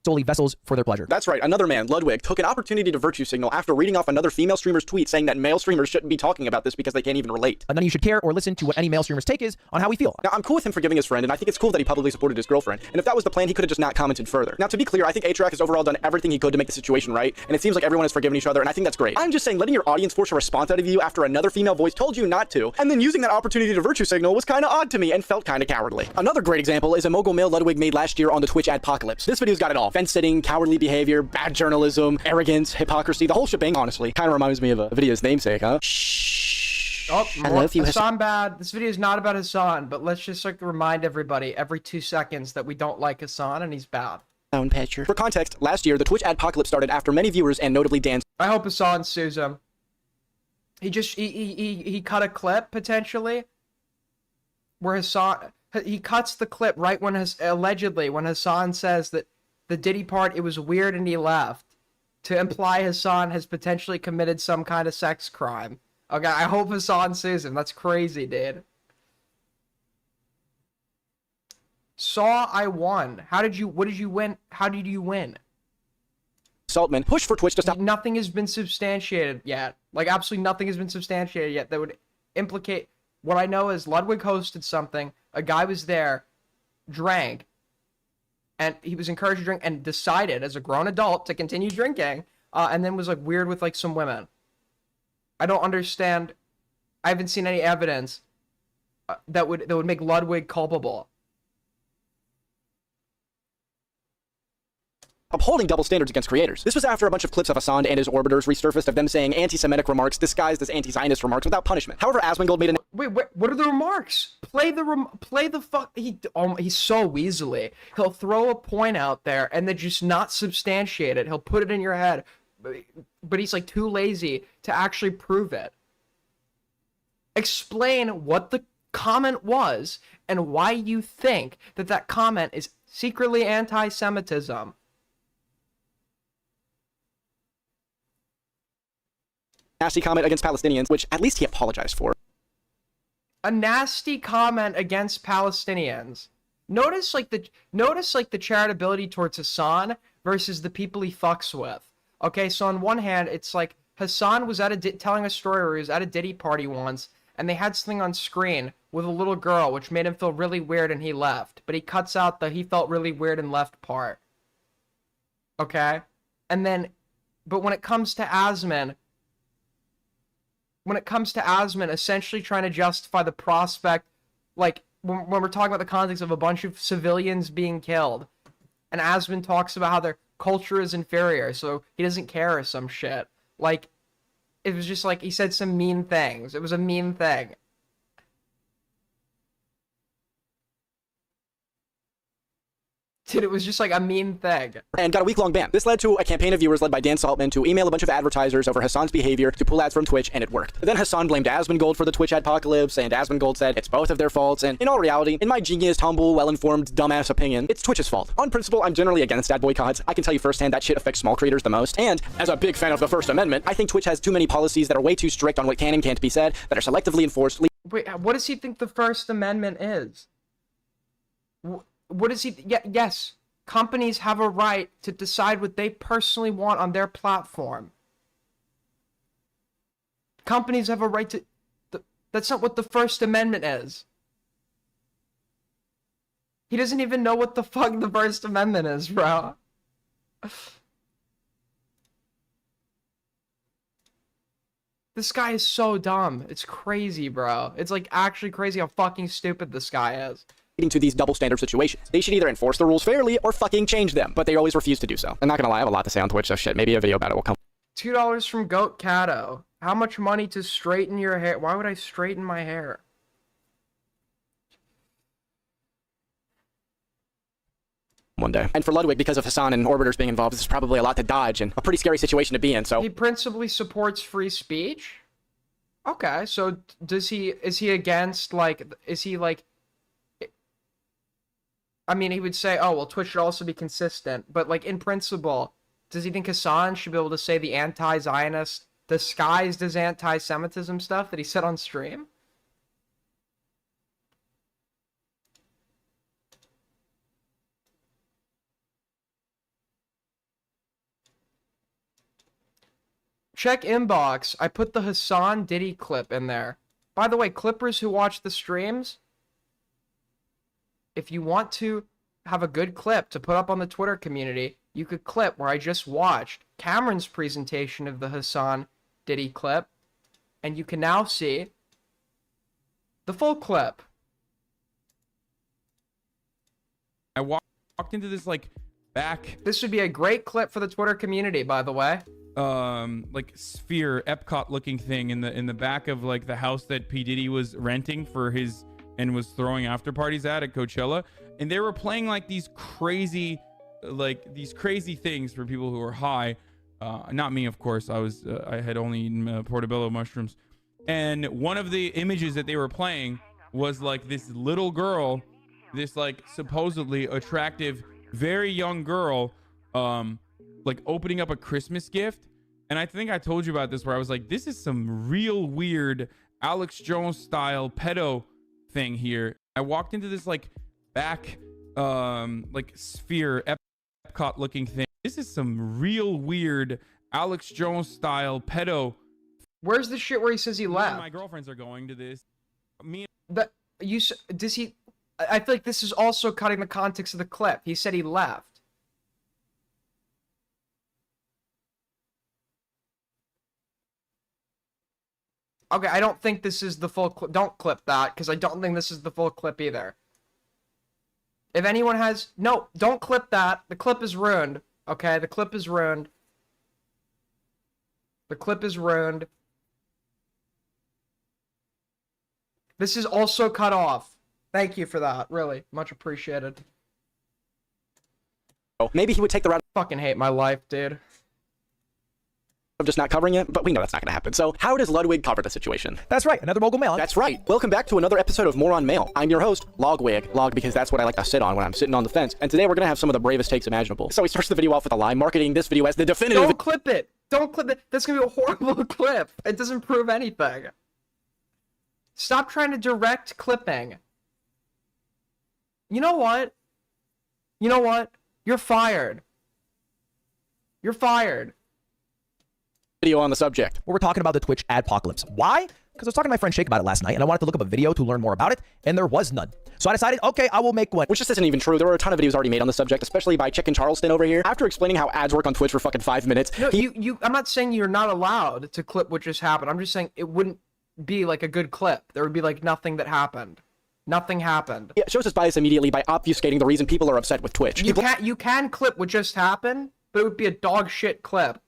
solely vessels for their pleasure. That's right. Another man, Ludwig, took an opportunity to virtue signal after reading off another female streamer's tweet saying that male streamers shouldn't be talking about this because they can't even relate. None of you should care or listen to what any male streamer's take is on how we feel. Now, I'm cool with him forgiving his friend, and I think it's cool that he publicly supported his girlfriend. And if that was the plan, he could have just not commented further. Now, to be clear, I think A-Track has overall done everything he could to make the situation right, and it seems like everyone has forgiven each other, and I think that's great. I'm just saying letting your audience force a response out of you after another female voice told you not to, and then using that opportunity to virtue signal was kinda odd to me and felt kinda cowardly. Another great example is a mogul male Ludwig made last year on the Twitch adpocalypse. This video's got it all. Fence-sitting, cowardly behavior, bad journalism, arrogance, hypocrisy, the whole shebang, honestly. Kinda reminds me of a video's namesake, huh? Oh, I love you, Hassan bad. This video is not about Hassan, but let's just like remind everybody every 2 seconds that we don't like Hassan and he's bad. For context, last year, the Twitch adpocalypse started after many viewers and notably Dan. I hope Hassan sues him. He cut a clip potentially where he cuts the clip right when allegedly when Hassan says that the Diddy part, it was weird and he left, to imply Hassan has potentially committed some kind of sex crime. Okay, I hope Hassan sues him. That's crazy, dude. Saw I won. What did you win? How did you win? Saltman push for Twitch to stop. Nothing has been substantiated yet. Like, absolutely nothing has been substantiated yet that would implicate. What I know is Ludwig hosted something, a guy was there, drank, and he was encouraged to drink and decided as a grown adult to continue drinking, and then was like weird with like some women. I don't understand. I haven't seen any evidence that would make Ludwig culpable. Upholding double standards against creators. This was after a bunch of clips of Hassan and his orbiters resurfaced of them saying anti-Semitic remarks disguised as anti-Zionist remarks without punishment. However, Asmongold made an— Wait, what are the remarks? Play the fuck. He's so weaselly. He'll throw a point out there and then just not substantiate it. He'll put it in your head, but he's like too lazy to actually prove it. Explain what the comment was and why you think that comment is secretly anti-Semitism. Nasty comment against Palestinians, which at least he apologized for. A nasty comment against Palestinians. Notice like the charitability towards Hassan versus the people he fucks with. Okay, so on one hand, it's like Hassan was telling a story where he was at a Diddy party once, and they had something on screen with a little girl, which made him feel really weird, and he left. But he cuts out the he felt really weird and left part. Okay, and then, but when it comes to Asman, essentially trying to justify the prospect, like, when we're talking about the context of a bunch of civilians being killed, and Asman talks about how their culture is inferior, so he doesn't care or some shit. Like, it was just like, he said some mean things. It was a mean thing. Dude, it was just like a mean thing. And got a week-long ban. This led to a campaign of viewers led by Dan Saltman to email a bunch of advertisers over Hassan's behavior to pull ads from Twitch, and it worked. Then Hassan blamed Asmongold for the Twitch adpocalypse, and Asmongold said it's both of their faults, and in all reality, in my genius, humble, well-informed, dumbass opinion, it's Twitch's fault. On principle, I'm generally against ad boycotts. I can tell you firsthand that shit affects small creators the most, and as a big fan of the First Amendment, I think Twitch has too many policies that are way too strict on what can and can't be said, that are selectively enforced. Wait, what does he think the First Amendment is? What does he... Yes. Companies have a right to decide what they personally want on their platform. Companies have a right to... That's not what the First Amendment is. He doesn't even know what the fuck the First Amendment is, bro. This guy is so dumb. It's crazy, bro. It's like actually crazy how fucking stupid this guy is. To these double standard situations. They should either enforce the rules fairly or fucking change them, but they always refuse to do so. I'm not gonna lie, I have a lot to say on Twitch, so shit, maybe a video about it will come. $2 from Goat Cato. How much money to straighten your hair? Why would I straighten my hair? one day. And for Ludwig, because of Hassan and Orbiters being involved, this is probably a lot to dodge and a pretty scary situation to be in, so... He principally supports free speech? Okay, so is he against, like, is he, like... I mean, he would say, oh, well, Twitch should also be consistent, but, like, in principle, does he think Hassan should be able to say the anti-Zionist, disguised as anti-Semitism stuff that he said on stream? Check inbox. I put the Hassan Diddy clip in there. By the way, clippers who watch the streams, if you want to have a good clip to put up on the Twitter community, you could clip where I just watched Cameron's presentation of the Hassan Diddy clip, and you can now see the full clip. I walked into this like back. This would be a great clip for the Twitter community, by the way. Like sphere Epcot looking thing in the back of like the house that P Diddy was renting for his and was throwing after parties at Coachella, and they were playing like these crazy things for people who are high. Not me, of course. I had only eaten portobello mushrooms, and one of the images that they were playing was like this little girl, this like supposedly attractive, very young girl, like opening up a Christmas gift. And I think I told you about this, where I was like, this is some real weird Alex Jones style pedo thing here. I walked into this like back like sphere Epcot looking thing. This is some real weird Alex Jones style pedo. Where's the shit where he says he left? My girlfriends are going to this. Does he? I feel like this is also cutting the context of the clip. He said he left. Okay, I don't think this is the full clip. Don't clip that, because I don't think this is the full clip either. If anyone has... No, don't clip that. The clip is ruined. Okay, the clip is ruined. The clip is ruined. This is also cut off. Thank you for that. Really, much appreciated. Maybe he would take the route... Fucking hate my life, dude. ...of just not covering it, but we know that's not gonna happen. So how does Ludwig cover the situation? That's right, another mogul mail. That's right. Welcome back to another episode of Moron Mail. I'm your host, Logwig. Log because that's what I like to sit on when I'm sitting on the fence. And today we're gonna have some of the bravest takes imaginable. So he starts the video off with a lie, marketing this video as the definitive... Don't clip it! Don't clip it! That's gonna be a horrible clip! It doesn't prove anything. Stop trying to direct clipping. You know what? You know what? You're fired. You're fired. Video on the subject. We're talking about the Twitch adpocalypse. Why? Because I was talking to my friend Shake about it last night, and I wanted to look up a video to learn more about it, and there was none. So I decided, okay, I will make one. Which just isn't even true. There were a ton of videos already made on the subject, especially by Chicken Charleston over here. After explaining how ads work on Twitch for fucking 5 minutes. No, I'm not saying you're not allowed to clip what just happened. I'm just saying it wouldn't be like a good clip. There would be like nothing that happened. Nothing happened. Yeah, it shows his bias immediately by obfuscating the reason people are upset with Twitch. You can clip what just happened, but it would be a dog shit clip.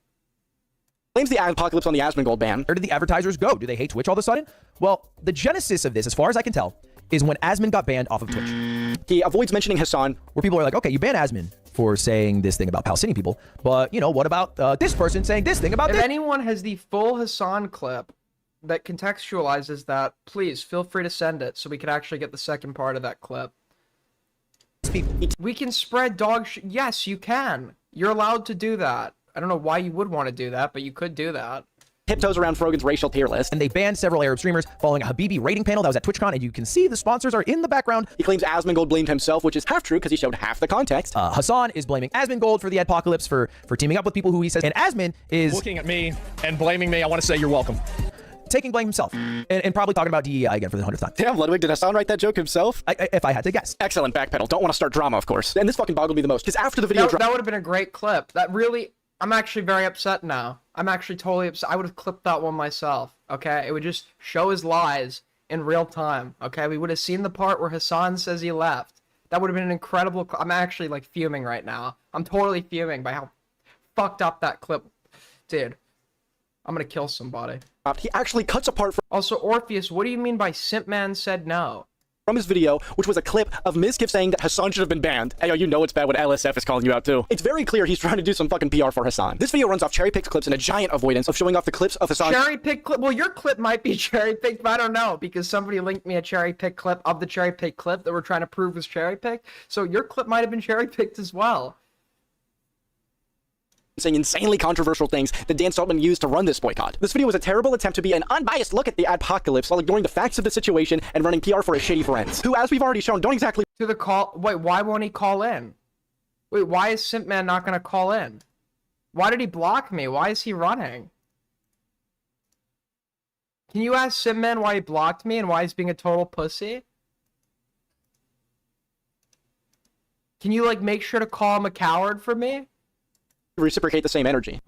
Blames the apocalypse on the Asmongold ban. Where did the advertisers go? Do they hate Twitch all of a sudden? Well, the genesis of this, as far as I can tell, is when Asmon got banned off of Twitch. He avoids mentioning Hassan. Where people are like, okay, you ban Asmon for saying this thing about Palestinian people, but, you know, what about this person saying this thing about this? If anyone has the full Hassan clip that contextualizes that, please feel free to send it so we can actually get the second part of that clip. We can spread dog shit. Yes, you can. You're allowed to do that. I don't know why you would want to do that, but you could do that. Tiptoes around Frogan's racial tier list. And they banned several Arab streamers following a Habibi rating panel that was at TwitchCon, and you can see the sponsors are in the background. He claims Asmongold blamed himself, which is half true because he showed half the context. Hassan is blaming Asmongold for the adpocalypse for teaming up with people who he says, and Asmon is looking at me and blaming me. I want to say you're welcome. Taking blame himself and probably talking about DEI again for the 100th time. Damn, Ludwig, did Hassan write that joke himself? If I had to guess. Excellent backpedal. Don't want to start drama, of course. And this fucking boggled me the most because after the video that would have been a great clip. That really... I'm actually very upset now. I'm actually totally upset. I would have clipped that one myself, okay? It would just show his lies in real time, okay? We would have seen the part where Hassan says he left. That would have been an incredible... I'm actually, like, fuming right now. I'm totally fuming by how fucked up that clip... Dude, I'm gonna kill somebody. He actually cuts apart... Also, Orpheus, what do you mean by Simpman said no? from his video, which was a clip of Ms. Kip saying that Hassan should have been banned. Hey, yo, you know it's bad when LSF is calling you out too. It's very clear he's trying to do some fucking PR for Hassan. This video runs off cherry-picked clips and a giant avoidance of showing off the clips of Hassan. Cherry-picked clip? Well, your clip might be cherry-picked, but I don't know, because somebody linked me a cherry-picked clip of the cherry-picked clip that we're trying to prove was cherry-picked, so your clip might have been cherry-picked as well. Saying insanely controversial things that Dan Saltman used to run this boycott. This video was a terrible attempt to be an unbiased look at the apocalypse while ignoring the facts of the situation and running PR for his shitty friends, who, as we've already shown, don't exactly To the call. Wait, why won't he call in? Wait, why is Simpman not gonna call in? Why did he block me? Why is he running? Can you ask Simpman why he blocked me and why he's being a total pussy? Can you, like, make sure to call him a coward for me? reciprocate the same energy.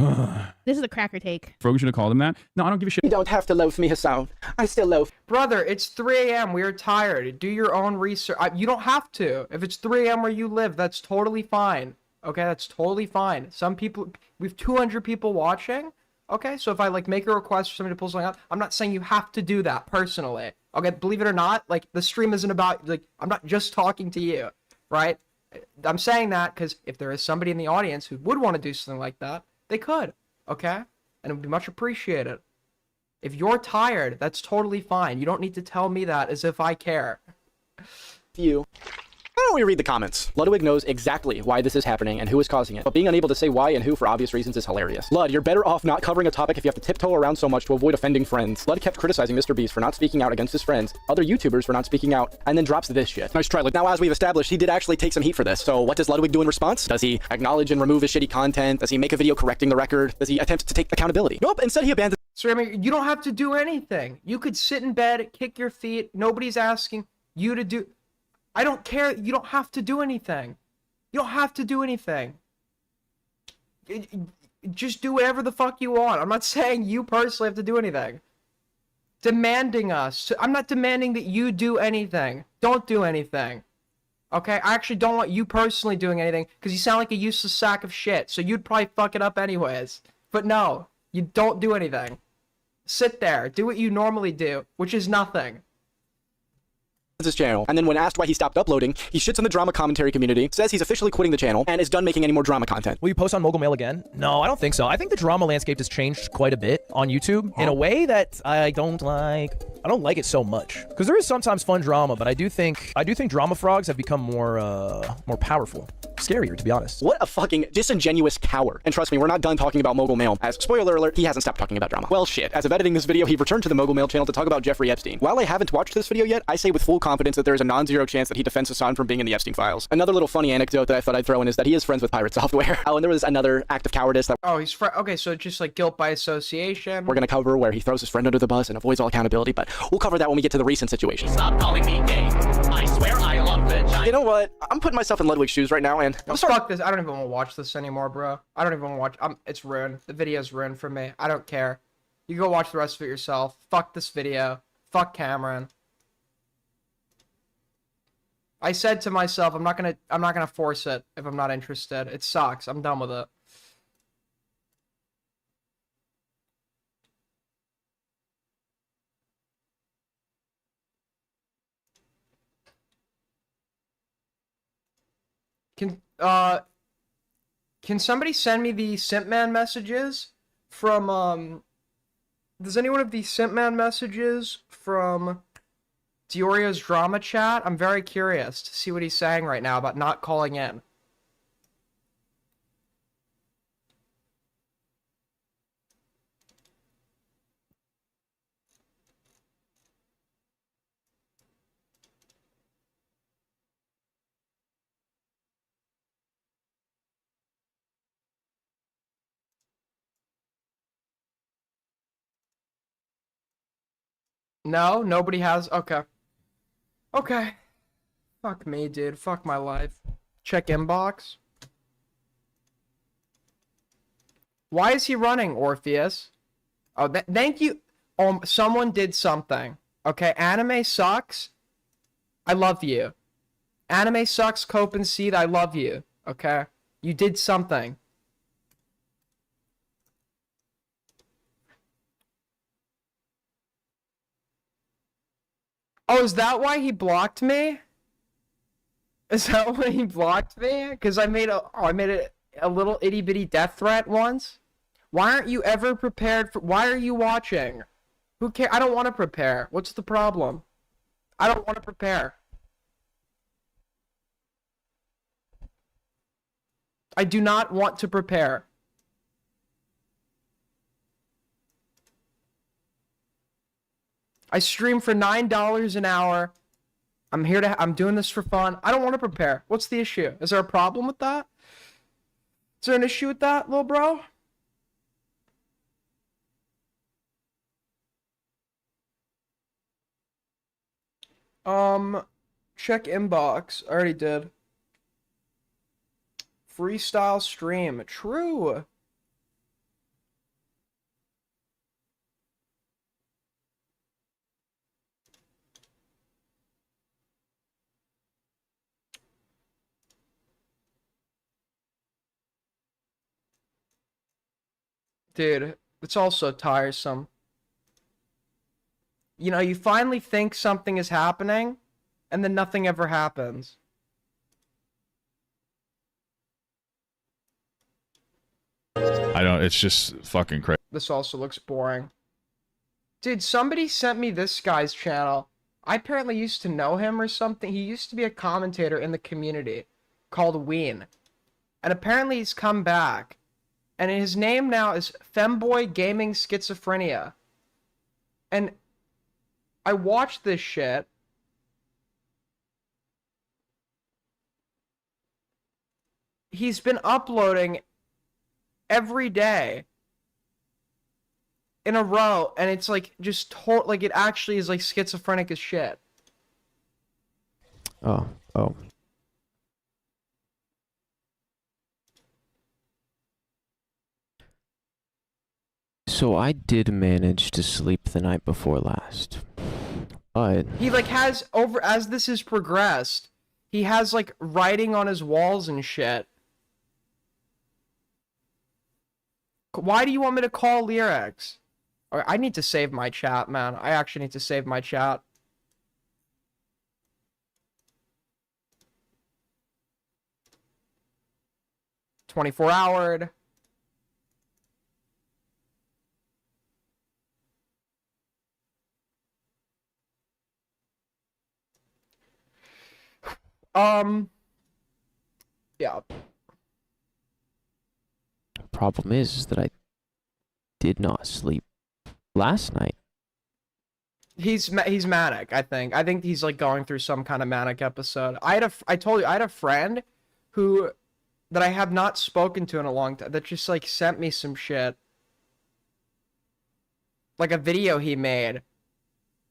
This is a cracker take. Frogan should have called him that. No, I don't give a shit. You don't have to loaf me, Hassan. I still loaf. Brother, it's 3 a.m. We are tired. Do your own research. You don't have to. If it's 3 a.m. where you live, that's totally fine. Okay, that's totally fine. Some people, we have 200 people watching. Okay, so if I like make a request for somebody to pull something up, I'm not saying you have to do that personally. Okay, believe it or not, like the stream isn't about, like, I'm not just talking to you, right? I'm saying that because if there is somebody in the audience who would want to do something like that, they could, okay? And it would be much appreciated. If you're tired, that's totally fine. You don't need to tell me that as if I care. You. Why don't we read the comments? Ludwig knows exactly why this is happening and who is causing it, but being unable to say why and who for obvious reasons is hilarious. Lud, you're better off not covering a topic if you have to tiptoe around so much to avoid offending friends. Lud kept criticizing Mr. Beast for not speaking out against his friends, other YouTubers for not speaking out, and then drops this shit. Nice try, Lud. Now, as we've established, he did actually take some heat for this. So what does Ludwig do in response? Does he acknowledge and remove his shitty content? Does he make a video correcting the record? Does he attempt to take accountability? Nope, instead he abandons. So, I mean, you don't have to do anything. You could sit in bed, kick your feet. Nobody's asking you to do... I don't care. You don't have to do anything. You don't have to do anything. Just do whatever the fuck you want. I'm not saying you personally have to do anything. Demanding us. I'm not demanding that you do anything. Don't do anything. Okay? I actually don't want you personally doing anything because you sound like a useless sack of shit. So you'd probably fuck it up anyways. But no, you don't do anything. Sit there. Do what you normally do, which is nothing. His channel, and then when asked why he stopped uploading, he shits on the drama commentary community, says he's officially quitting the channel, and is done making any more drama content. Will you post on Mogul Mail again? No, I don't think so. I think the drama landscape has changed quite a bit on YouTube in a way that I don't like. I don't like it so much because there is sometimes fun drama, but I do think drama frogs have become more powerful, scarier, to be honest. What a fucking disingenuous coward. And trust me, we're not done talking about Mogul Mail, as spoiler alert, he hasn't stopped talking about drama. Well, shit. As of editing this video, he returned to the Mogul Mail channel to talk about Jeffrey Epstein. While I haven't watched this video yet, I say with full confidence that there is a non-zero chance that he defends Hassan from being in the Epstein files. Another little funny anecdote that I thought I'd throw in is that he is friends with Pirate Software. Oh, and there was another act of cowardice that okay, so just like guilt by association. we're gonna cover where he throws his friend under the bus and avoids all accountability, but we'll cover that when we get to the recent situation. Stop calling me gay. I swear I love vagina. You know what? I'm putting myself in Ludwig's shoes right now, and Fuck this. I don't even want to watch this anymore, bro. I don't even want to watch. It's ruined. The video's ruined for me. I don't care. You go watch the rest of it yourself. Fuck this video. Fuck Cameron. I said to myself, I'm not gonna force it if I'm not interested. It sucks. I'm done with it. Can somebody send me the Simpman messages from does anyone have the Simpman messages from DeOrio's drama chat? I'm very curious to see what he's saying right now about not calling in. No, nobody has. Okay. Okay. Fuck me, dude. Fuck my life. Check inbox. Why is he running, Orpheus? Oh, thank you. Someone did something. Okay, anime sucks. I love you. Anime sucks, Cope and Seed. I love you. Okay? You did something. Oh, is that why he blocked me? Is that why he blocked me? Because I made a little itty bitty death threat once. Why aren't you ever prepared for? Why are you watching? Who cares? I don't want to prepare. What's the problem? I don't want to prepare. I do not want to prepare. I stream for $9 an hour. I'm doing this for fun. I don't want to prepare. What's the issue? Is there a problem with that? Is there an issue with that, little bro? Check inbox. I already did. Freestyle stream. True. Dude, it's all so tiresome. You know, you finally think something is happening, and then nothing ever happens. I don't, it's just fucking crazy. This also looks boring. Dude, somebody sent me this guy's channel. I apparently used to know him or something. He used to be a commentator in the community called Ween. And apparently he's come back. And his name now is Femboy Gaming Schizophrenia. And I watched this shit. He's been uploading every day in a row, and it's like just like it actually is like schizophrenic as shit. Oh. So I did manage to sleep the night before last, but He like has as this has progressed, he has like writing on his walls and shit. Why do you want me to call lyrics? Alright, I need to save my chat, man. I actually need to save my chat. $24-houred. Yeah. problem is that I did not sleep last night. He's manic, I think. I think he's like going through some kind of manic episode. I told you I had a friend that I have not spoken to in a long time that just like sent me some shit. Like a video he made.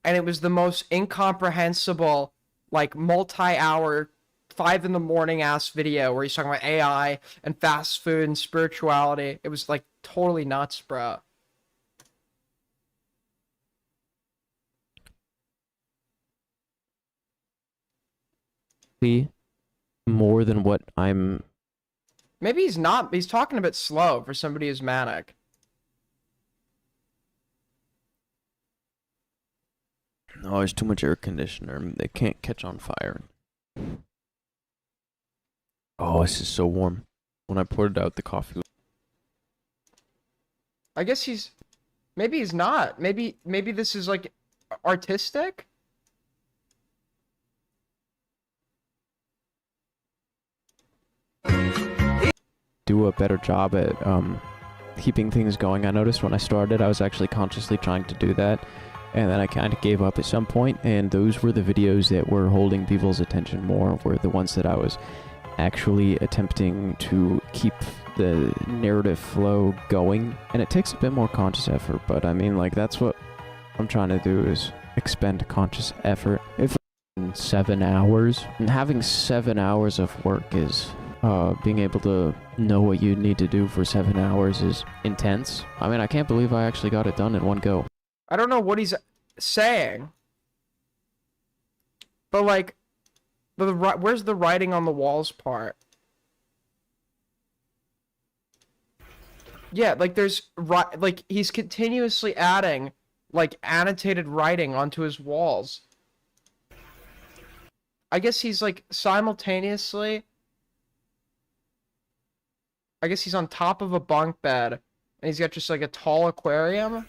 And it was the most incomprehensible, like multi-hour 5 a.m. ass video where he's talking about AI and fast food and spirituality. It was like totally nuts, bro. More than what I'm... Maybe he's not. He's talking a bit slow for somebody who's manic. Oh, there's too much air conditioner. They can't catch on fire. Oh, this is so warm. When I poured it out, the coffee was... I guess he's... Maybe he's not. Maybe this is like artistic? Do a better job at keeping things going. I noticed when I started, I was actually consciously trying to do that, and then I kind of gave up at some point, and those were the videos that were holding people's attention more, were the ones that I was actually attempting to keep the narrative flow going, and it takes a bit more conscious effort, but I mean, like, that's what I'm trying to do, is expend conscious effort. If 7 hours, and having 7 hours of work is... being able to know what you need to do for 7 hours is intense. I mean, I can't believe I actually got it done in one go. I don't know what he's saying. But like, where's the writing on the walls part? Yeah, like there's like he's continuously adding like annotated writing onto his walls. I guess he's like simultaneously. I guess he's on top of a bunk bed, and he's got just like a tall aquarium.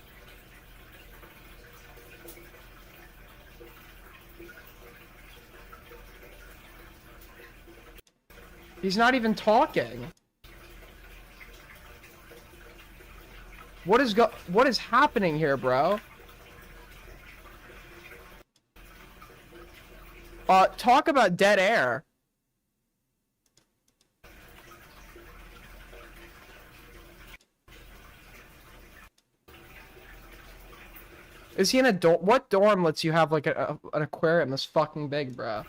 He's not even talking. What is happening here, bro? Talk about dead air. Is he in a dorm? What dorm lets you have like an aquarium this fucking big, bro?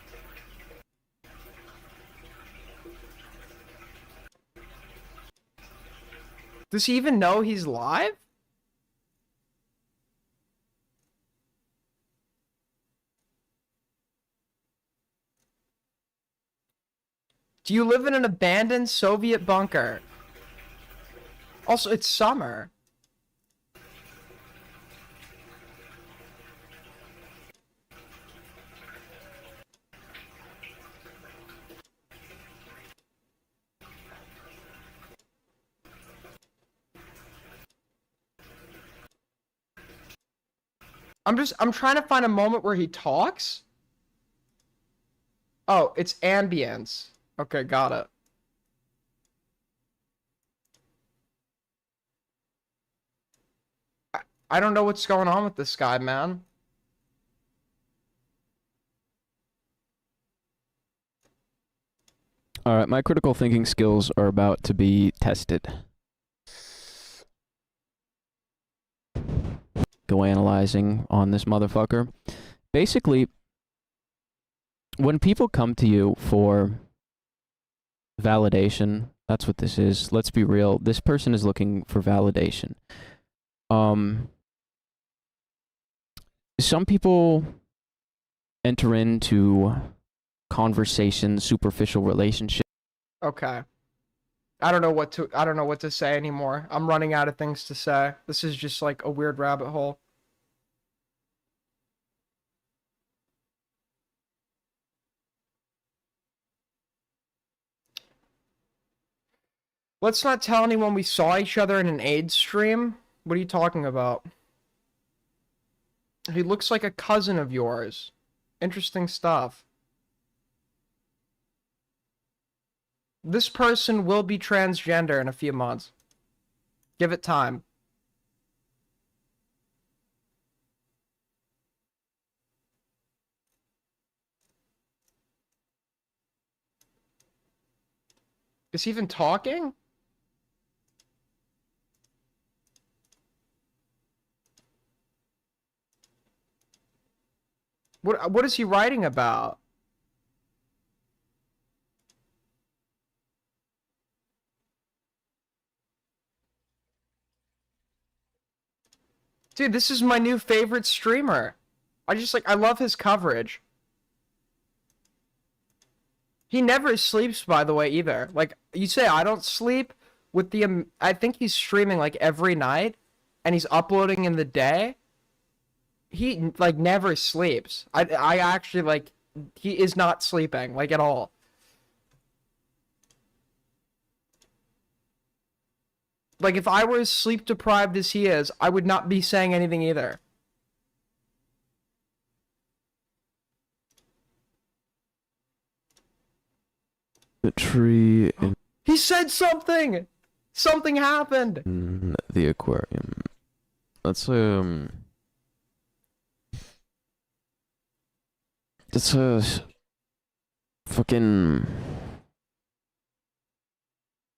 Does he even know he's live? Do you live in an abandoned Soviet bunker? Also, it's summer. I'm trying to find a moment where he talks. Oh, it's ambience. Okay, got it. I don't know what's going on with this guy, man. Alright, my critical thinking skills are about to be tested. Go analyzing on this motherfucker. Basically, when people come to you for validation, that's what this is. Let's be real. This person is looking for validation. Some people enter into conversations, superficial relationships. Okay. I don't know what to say anymore. I'm running out of things to say. This is just like a weird rabbit hole. Let's not tell anyone we saw each other in an AIDS stream. What are you talking about? He looks like a cousin of yours. Interesting stuff. This person will be transgender in a few months. Give it time. Is he even talking? What is he writing about? Dude, this is my new favorite streamer. I love his coverage. He never sleeps, by the way, either. Like, you say I don't sleep with the, I think he's streaming like every night, and he's uploading in the day. He, like, never sleeps. I actually, like, he is not sleeping, like, at all. Like, if I were as sleep deprived as he is, I would not be saying anything either. The tree in He said something! Something happened! the aquarium. Let's fucking,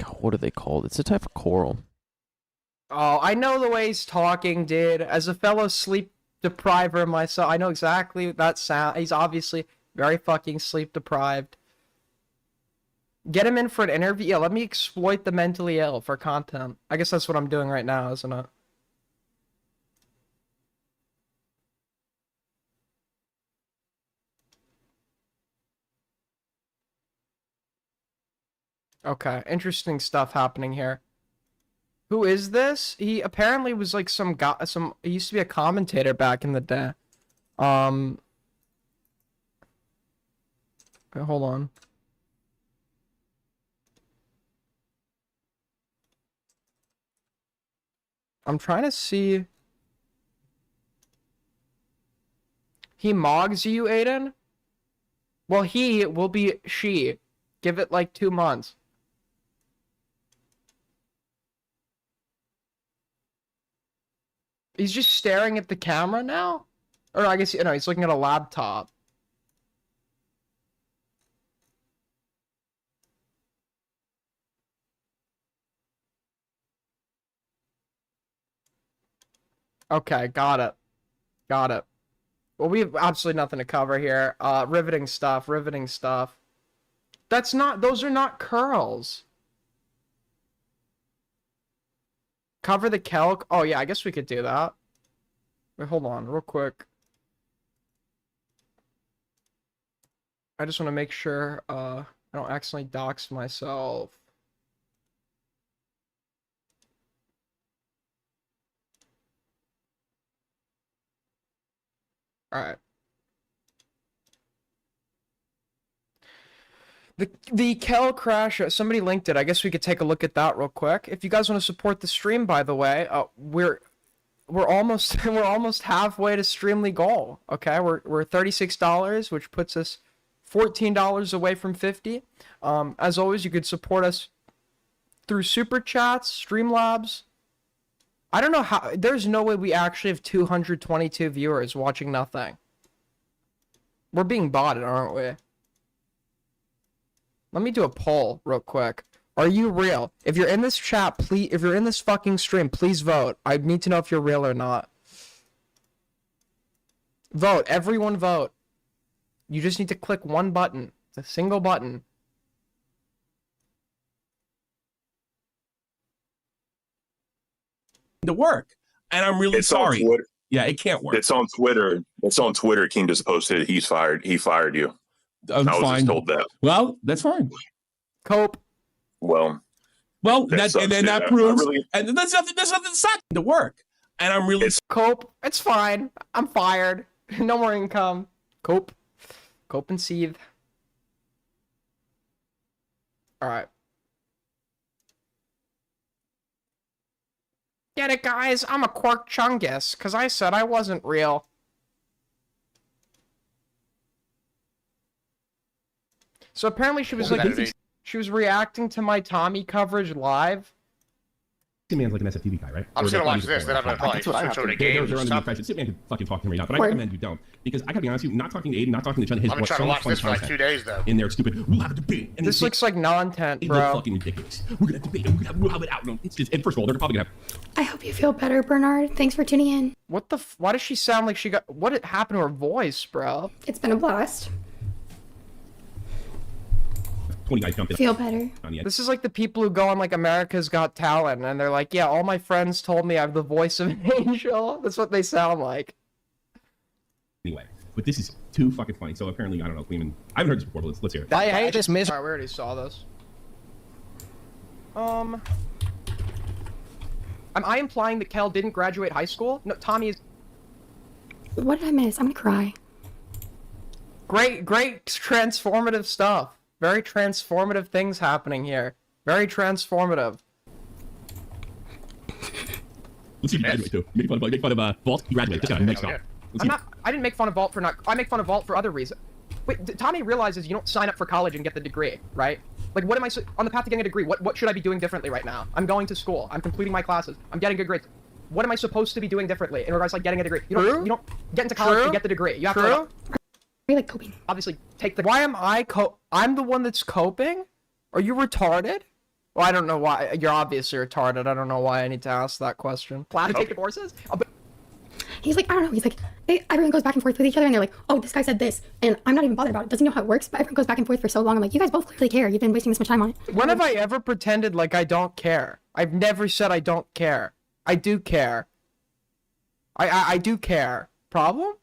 God, what are they called? It's a type of coral. Oh, I know the way he's talking, dude. As a fellow sleep depriver myself, I know exactly that sound. He's obviously very fucking sleep deprived. Get him in for an interview. Yeah, let me exploit the mentally ill for content. I guess that's what I'm doing right now, isn't it? Okay, interesting stuff happening here. Who is this? He apparently was like some guy, he used to be a commentator back in the day. Okay, hold on. I'm trying to see. He mogs you, Aiden? Well, he will be she. Give it like 2 months. He's just staring at the camera now? Or I guess, no, he's looking at a laptop. Okay, got it. Got it. Well, we have absolutely nothing to cover here. Riveting stuff, riveting stuff. That's not, those are not curls. Cover the kelk. Oh, yeah, I guess we could do that. Wait, hold on, real quick. I just want to make sure, I don't accidentally dox myself. Alright. The Kel crash, somebody linked it. I guess we could take a look at that real quick. If you guys want to support the stream, by the way, we're almost halfway to Streamly goal. Okay, we're $36, which puts us $14 away from 50. As always, you could support us through super chats, Streamlabs. I don't know how. There's no way we actually have 222 viewers watching nothing. We're being botted, aren't we? Let me do a poll real quick. Are you real? If you're in this chat, please, if you're in this fucking stream, please vote. I need to know if you're real or not. Vote. Everyone vote. You just need to click one button. It's a single button. To work, and I'm really sorry. Yeah, it can't work. It's on Twitter. It's on Twitter. King just posted he's fired. He fired you. I was fine. just told that. Well, that's fine. Cope. Well, that and then that proves, and there's nothing to work, and I'm really Cope. It's fine. I'm fired. No more income. Cope and seethe. All right. Get it, guys? I'm a Quark Chungus, because I said I wasn't real. So apparently she was like, she was reacting to my Tommy coverage live. Man's like an SFTV guy, right? I'm just gonna watch this, then I'm gonna probably switch over to games. Sit-Man can fucking talk to him right now, but I recommend you don't. Because I gotta be honest with you, not talking to Aiden, not talking to Chun, I've been trying to watch this for like 2 days, though. In their stupid, we'll have a debate. And this looks like non-tent, bro. Fucking ridiculous. We're gonna debate, and we'll have it out. No, it's just, and first of all, they're probably gonna have... I hope you feel better, Bernard. Thanks for tuning in. What the why does she sound like she got... What happened to her voice, bro? It's been a blast. 20 guys jumped in. Feel better. This is like the people who go on like America's Got Talent and they're like, yeah, all my friends told me I have the voice of an angel. That's what they sound like. Anyway, but this is too fucking funny. So apparently, I don't know, Kuihman. I haven't heard this before, but let's hear it. I just missed. Alright, we already saw this. Am I implying that Kel didn't graduate high school? No, Tommy is... What did I miss? I'm gonna cry. Great transformative stuff. Very transformative things happening here. Very transformative. Let's see if you graduate too. Make fun of Vault. You graduate. Just gotta make stuff. I didn't make fun of Vault for not. I make fun of Vault for other reasons. Wait, Tommy realizes you don't sign up for college and get the degree, right? Like, what am I on the path to getting a degree? What should I be doing differently right now? I'm going to school. I'm completing my classes. I'm getting good grades. What am I supposed to be doing differently in regards to like getting a degree? You don't get into college and get the degree. You have to. Are you like coping? Obviously, take the. Why am I I'm the one that's coping? Are you retarded? Well, I don't know why. You're obviously retarded. I don't know why I need to ask that question. Plan to take the courses? He's like, I don't know. He's like, everyone goes back and forth with each other, and they're like, oh, this guy said this, and I'm not even bothered about it. Doesn't know how it works, but everyone goes back and forth for so long. I'm like, you guys both clearly care. You've been wasting this much time on it. When have I ever pretended like I don't care? I've never said I don't care. I do care. I do care. Problem?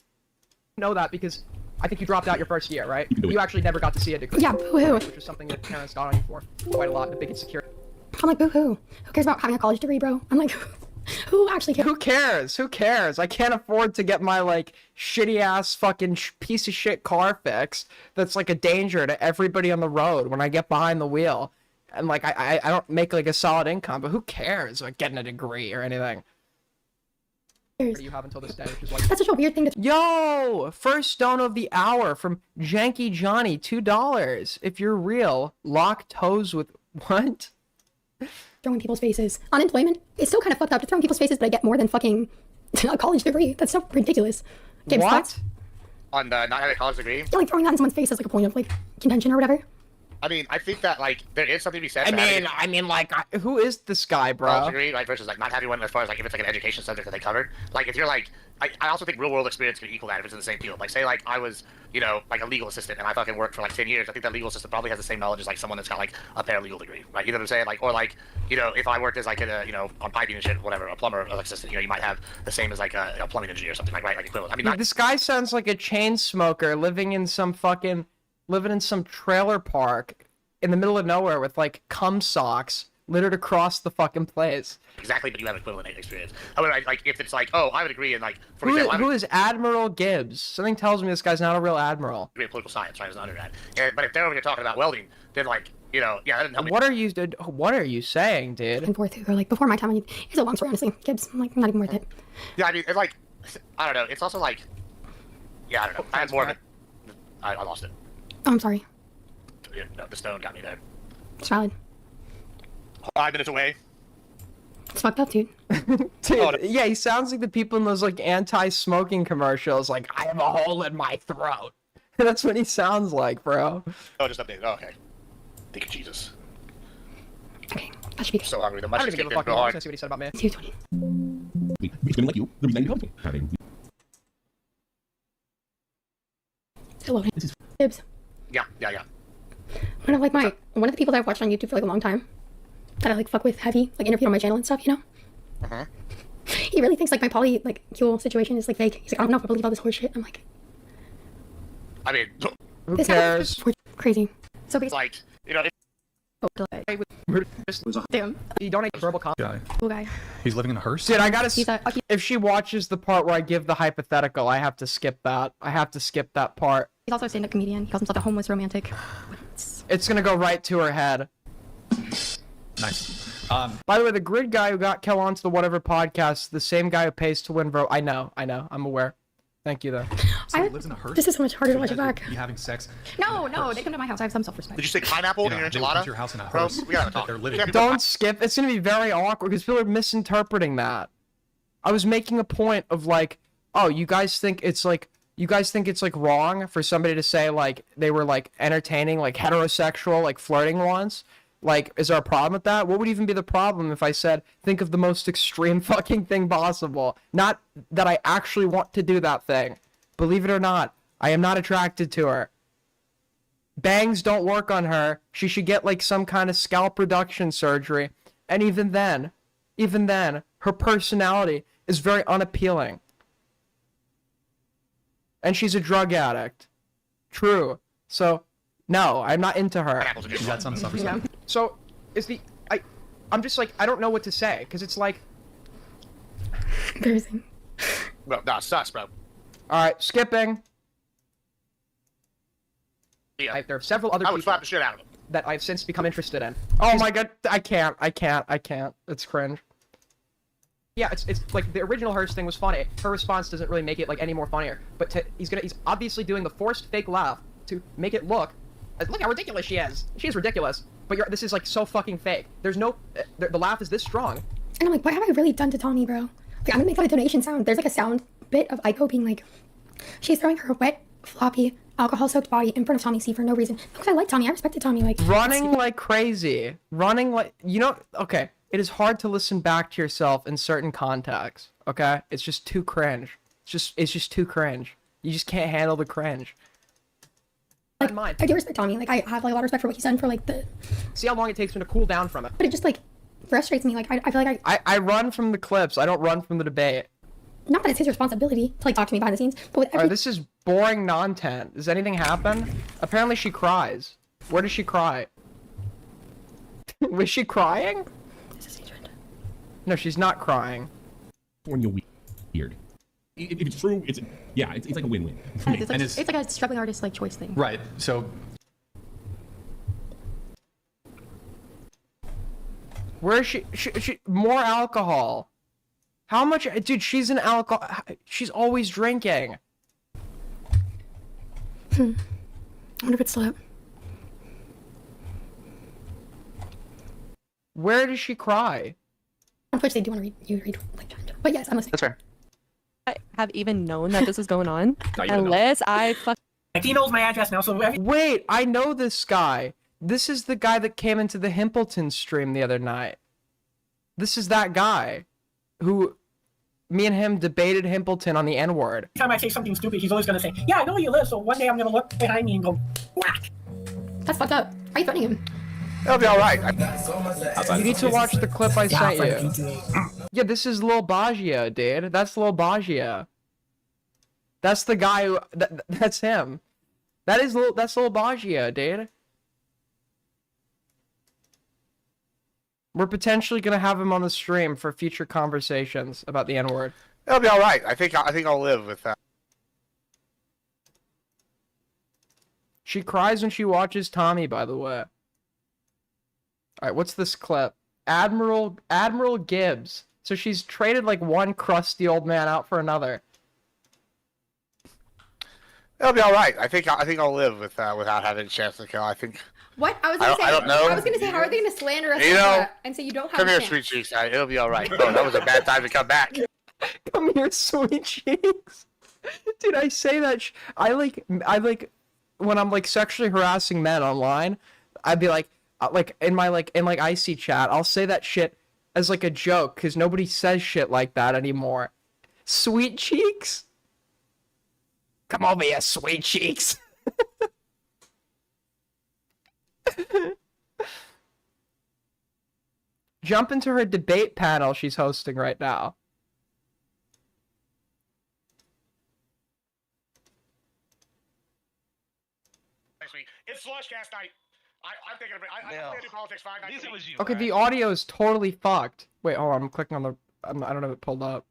Know that because I think you dropped out your first year, right? You actually never got to see a degree. Yeah, boo-hoo. Which is something that parents got on you for quite a lot. The big insecurity. I'm like, boo-hoo. Who cares about having a college degree, bro? I'm like, Who actually cares? Who cares? Who cares? I can't afford to get my like shitty ass fucking piece of shit car fixed. That's like a danger to everybody on the road when I get behind the wheel. And like I don't make like a solid income, but who cares like getting a degree or anything? What do you have until this day? Which is like, That's such a weird thing to. Yo, first dono of the hour from Janky Johnny, $2. If you're real, lock toes with what? Throwing people's faces. Unemployment is still kind of fucked up to throw in people's faces, but I get more than fucking a college degree. That's so ridiculous. Gibbs, What? thoughts? On the not having a college degree? Yeah, like throwing that in someone's face as like a point of like contention or whatever. I mean, I think that like there is something to be said. I mean, like, who is this guy, bro? College degree, like versus like not having one as far as like if it's like an education subject that they covered. Like if you're like, I also think real world experience can equal that if it's in the same field. Like say like I was, you know, like a legal assistant and I fucking worked for like 10 years. I think that legal assistant probably has the same knowledge as like someone that's got like a paralegal degree, right? You know what I'm saying? Like or like, you know, if I worked as like a, you know, on piping and shit, whatever, a plumber assistant, you know, you might have the same as like a plumbing engineer or something like right, like equivalent. I mean, Dude, this guy sounds like a chain smoker living in some trailer park in the middle of nowhere with like cum socks littered across the fucking place. exactly, but you have equivalent experience. I mean, like if it's like, oh, I would agree in like, for example, Who is Admiral Gibbs? Something tells me this guy's not a real admiral. in political science, right, as an undergrad. But if they're over here talking about welding, then like, you know, yeah, that doesn't help me. What are you saying, dude? And forth, or like before my time, it's a long story, honestly. Gibbs, I'm like not even worth it. Yeah, I mean, it's like, I don't know. It's also like, yeah, I don't know. I had more of it. I lost it. Oh, I'm sorry. Yeah, no, the stone got me there. It's valid. 5 minutes away. It's fucked up, dude. Dude, yeah, he sounds like the people in those like anti-smoking commercials. Like, I have a hole in my throat. That's what he sounds like, bro. Oh, just updated. Oh, okay. Thank you, Jesus. Okay, that should be good. So hungry. The I don't mushrooms even give kicked a in fuck. real I was hard. gonna see what he said about me. 220. It's been like you. The reason you helped me. Hello, Gibbs. Yeah. One of the people that I've watched on YouTube for like a long time, that I like fuck with heavy, like interviewed on my channel and stuff, you know. He really thinks like my poly like Huel situation is like fake. He's like, I don't know if I believe all this horse shit. I'm like, I mean, who cares? Crazy. So basically, like, you know, damn, You don't make verbal comment. cool guy. He's living in a hearse? Dude, I gotta. If she watches the part where I give the hypothetical, I have to skip that. I have to skip that part. He's also a stand-up comedian. He calls himself a homeless romantic. It's gonna go right to her head. Nice. By the way, the grid guy who got Kel onto the whatever podcast is the same guy who pays to win vote. I know, I'm aware. Thank you, though. So he lives in a hearse? This is so much harder to watch it back. You having sex? No, they come to my house. I have some self-respect. did you say pineapple in your they would come enchilada? to your house in a Bro, hearse. we gotta talk. They're living. Don't skip. It's gonna be very awkward because people are misinterpreting that. I was making a point of like, oh, you guys think it's like wrong for somebody to say like they were like entertaining like heterosexual like flirting once. Like, is there a problem with that? What would even be the problem if I said, think of the most extreme fucking thing possible? Not that I actually want to do that thing. Believe it or not, I am not attracted to her. Bangs don't work on her. She should get like some kind of scalp reduction surgery. And even then, her personality is very unappealing. And she's a drug addict. True. So, no, I'm not into her. You got some self-respect. So, I'm just like, I don't know what to say, because it's like... Embarrassing. Bro, nah, sus, bro. Alright, skipping. Yeah. There are several other I would people slap the shit out of him. that I've since become interested in. Oh my god, I can't. It's cringe. Yeah, it's like the original Hearst thing was funny. Her response doesn't really make it like any more funnier. But he's obviously doing the forced fake laugh to make it look how ridiculous she is. She is ridiculous. But this is like so fucking fake. There's no the laugh is this strong. And I'm like, what have I really done to Tommy, bro? Like, I'm gonna make like a donation sound. There's like a sound bit of Aiko being like, she's throwing her wet, floppy, alcohol-soaked body in front of Tommy C for no reason. Because I like Tommy. I respected Tommy. Like Running like crazy. Running like okay. It is hard to listen back to yourself in certain contexts. Okay? It's just too cringe. It's just too cringe. You just can't handle the cringe. Like, I do respect Tommy. Like, I have like a lot of respect for what he's done for like the. See how long it takes him to cool down from it. But it just like frustrates me. Like, I feel like I run from the clips. I don't run from the debate. Not that it's his responsibility to like talk to me behind the scenes, but with every... Alright, this is boring non-tent. Does anything happen? Apparently she cries. Where does she cry? Was she crying? No, she's not crying. California weird. If it's true, it's like a win-win. for me. It's like a struggling artist like choice thing. Right. So Where is she? More alcohol. How much? Dude, she's an alcohol. She's always drinking. I wonder if it's still up. Where does she cry? On Twitch, they do want to read like chat. But yes, I'm listening. That's fair. I have even known that this was going on Not even unless I fuck. He knows my address now, so Wait, I know this guy. This is the guy that came into the Himpleton stream the other night. This is that guy who me and him debated Himpleton on the N-word. Every time I say something stupid, he's always gonna say, "Yeah, I know where you live, so one day I'm gonna look behind me and go whack." That's fucked up. Why are you threatening him? It'll be all right. You need to watch the clip I sent you. Yeah, this is Lil Baggio, dude. That's Lil Baggio. That's the guy who. That's him. That's Lil Baggio, dude. We're potentially gonna have him on the stream for future conversations about the N-word. It'll be all right. I think I'll live with that. She cries when she watches Tommy, by the way. All right, what's this clip? Admiral Gibbs. So she's traded like one crusty old man out for another. It'll be all right. I think I'll live with without having a chance to kill. I think. What? I was gonna say. I don't know. I was gonna say, how are they gonna slander us You know, and say you don't have Come a here, chance? sweet cheeks. It'll be all right. Oh, that was a bad time to come back. Come here, sweet cheeks. Dude, I say that. I like when I'm like sexually harassing men online. I'd be like in IC chat. I'll say that shit as like a joke because nobody says shit like that anymore. Sweet cheeks. Come over here, sweet cheeks. Jump into her debate panel she's hosting right now. Next week. It's Slushcast night. I'm thinking of it. I do politics 5 nights a week. Okay, the audio is totally fucked. Wait, hold on. I'm clicking on the. I don't have it pulled up.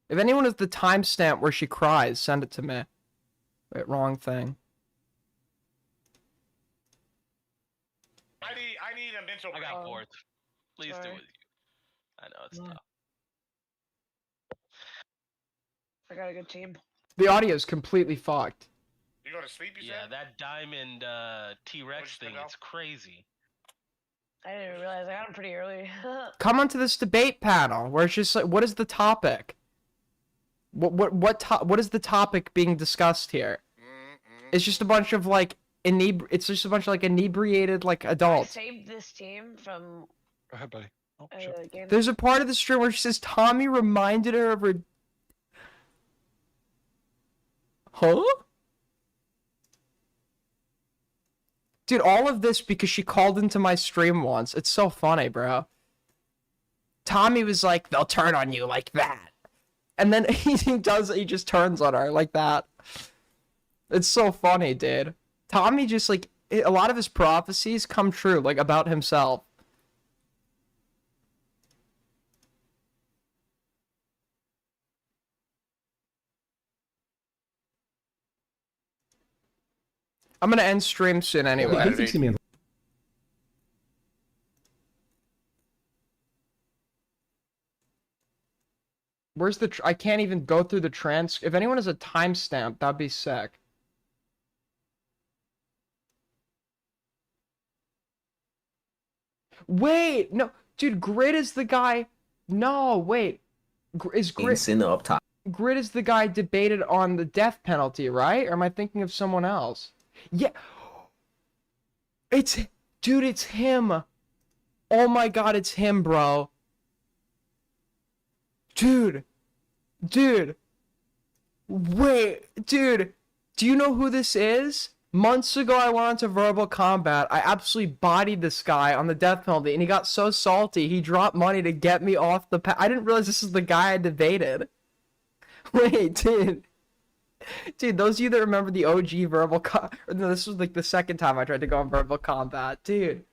If anyone has the timestamp where she cries, send it to me. Wait, wrong thing. I need a mental. I got fourth. Please do it. I know it's tough. I got a good team. The audio is completely fucked. You go to sleep, you Yeah, that diamond T-Rex thing, it's crazy. I didn't even realize I got him pretty early. Come onto this debate panel where it's just like, what is the topic? What is the topic being discussed here? It's just a bunch of like it's just a bunch of like inebriated like adults. I saved this team from. Go ahead, buddy. Oh, game. There's a part of the stream where she says Tommy reminded her of her. Huh? Dude, all of this because she called into my stream once. It's so funny, bro. Tommy was like, they'll turn on you like that. And then he just turns on her like that. It's so funny, dude. Tommy just like, a lot of his prophecies come true, like about himself. I'm gonna end stream soon anyway. Where's the? I can't even go through the trans. If anyone has a timestamp, that'd be sick. Wait, no, dude. Grid is the guy. No, wait. Is Grid up top? Grid is the guy debated on the death penalty, right? Or am I thinking of someone else? Yeah. Dude, it's him. Oh my god, it's him, bro. Dude. Wait, dude. Do you know who this is? Months ago, I went into verbal combat. I absolutely bodied this guy on the death penalty, and he got so salty, he dropped money to get me off the I didn't realize this is the guy I debated. Wait, dude. Dude, those of you that remember the OG verbal no, this was like the second time I tried to go on verbal combat. Dude.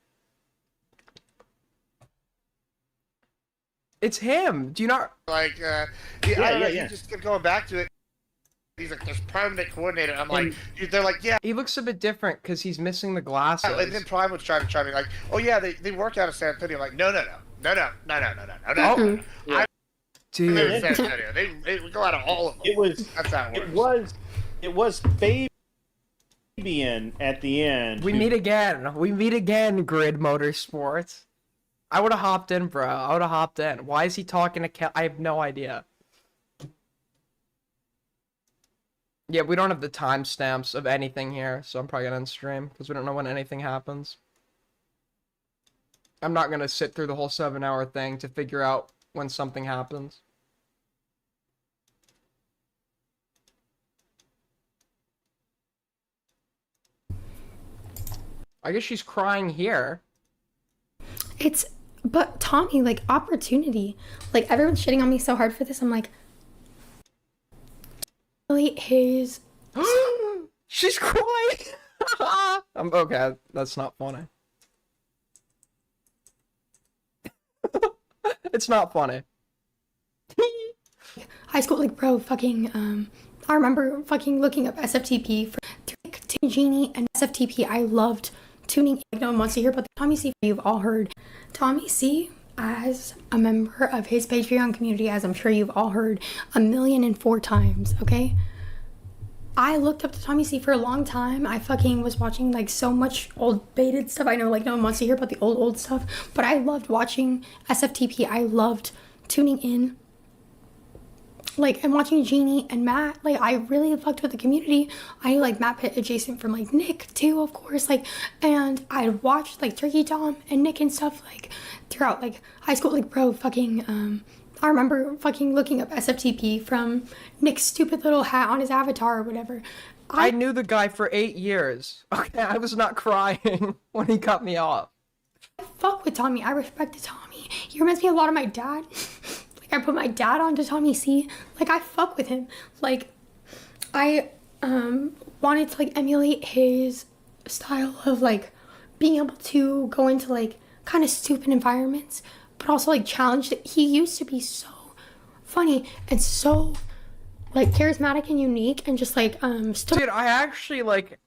It's him. Do you not? Like, I don't know, he just kept going back to it. He's like, there's permanent coordinator. I'm like, they're like, yeah. He looks a bit different because he's missing the glasses. And then Prime was trying to chime in like, oh yeah, they work out of San Antonio. I'm like, no. Dude. They're in San Antonio. They go out of all of them. That's how it works. It was Fabian at the end. We meet again. Grid Motorsports. I would have hopped in, bro. I would have hopped in. Why is he talking to I have no idea. Yeah, we don't have the timestamps of anything here, so I'm probably gonna end stream because we don't know when anything happens. I'm not gonna sit through the whole 7-hour thing to figure out when something happens. I guess she's crying here. But Tommy, like, opportunity. Like, everyone's shitting on me so hard for this. I'm like, really, his. She's crying. Okay, that's not funny. It's not funny. High school, like, bro, fucking, I remember fucking looking up SFTP for Genie and SFTP. I loved tuning in. Like, no one wants to hear about the Tommy C. You've all heard Tommy C. as a member of his Patreon community, as I'm sure you've all heard 1,000,004 times, okay? I looked up to Tommy C for a long time. I fucking was watching like so much old baited stuff. I know like no one wants to hear about the old stuff, but I loved watching SFTP. I loved tuning in, like, and watching Jeannie and Matt. Like, I really fucked with the community. I like Matt Pitt adjacent from like Nick too, of course, like, and I'd watched like Turkey Tom and Nick and stuff like throughout like high school. Like, bro, fucking I remember fucking looking up SFTP from Nick's stupid little hat on his avatar or whatever. I knew the guy for 8 years. Okay, I was not crying when he cut me off. I fuck with Tommy. I respected Tommy. He reminds me a lot of my dad. Like, I put my dad onto Tommy C. Like, I fuck with him. Like, I wanted to like emulate his style of like being able to go into like kind of stupid environments, but also like challenge that. He used to be so funny and so like charismatic and unique and just like Dude, I actually like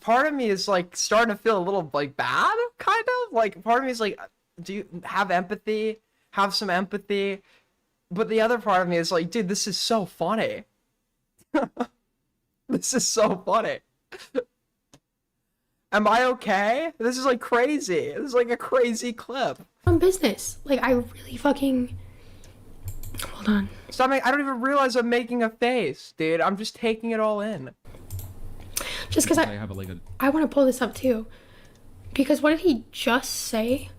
part of me is like starting to feel a little like bad, kind of like part of me is like, do you have empathy, have some empathy, but the other part of me is like, dude, this is so funny. This is so funny. Am I okay? This is like crazy. This is like a crazy clip. On business. Like, I really fucking... Hold on. Stop I don't even realize I'm making a face, dude. I'm just taking it all in. Just because I want to pull this up too. Because what did he just say?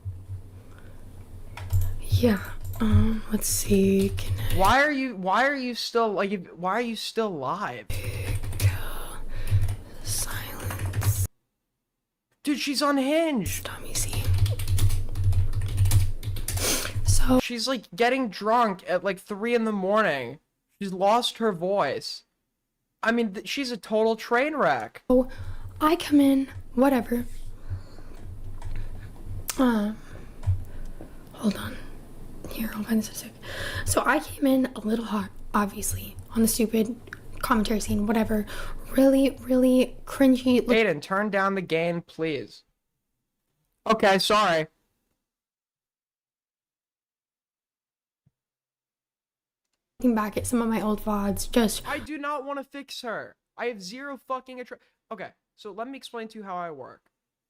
Yeah. Let's see. Why are you still like? Why are you still live? Silence. Dude, she's unhinged. Tommy C. So she's like getting drunk at like 3 in the morning. She's lost her voice. I mean, she's a total train wreck. So I come in, whatever. Hold on. Here, I'll find this in a sec. So I came in a little hot, obviously, on the stupid commentary scene, whatever. Really, really cringy. Aiden, turn down the gain, please. Okay, sorry. Looking back at some of my old VODs, just... I do not want to fix her. I have zero fucking Okay, so let me explain to you how I work,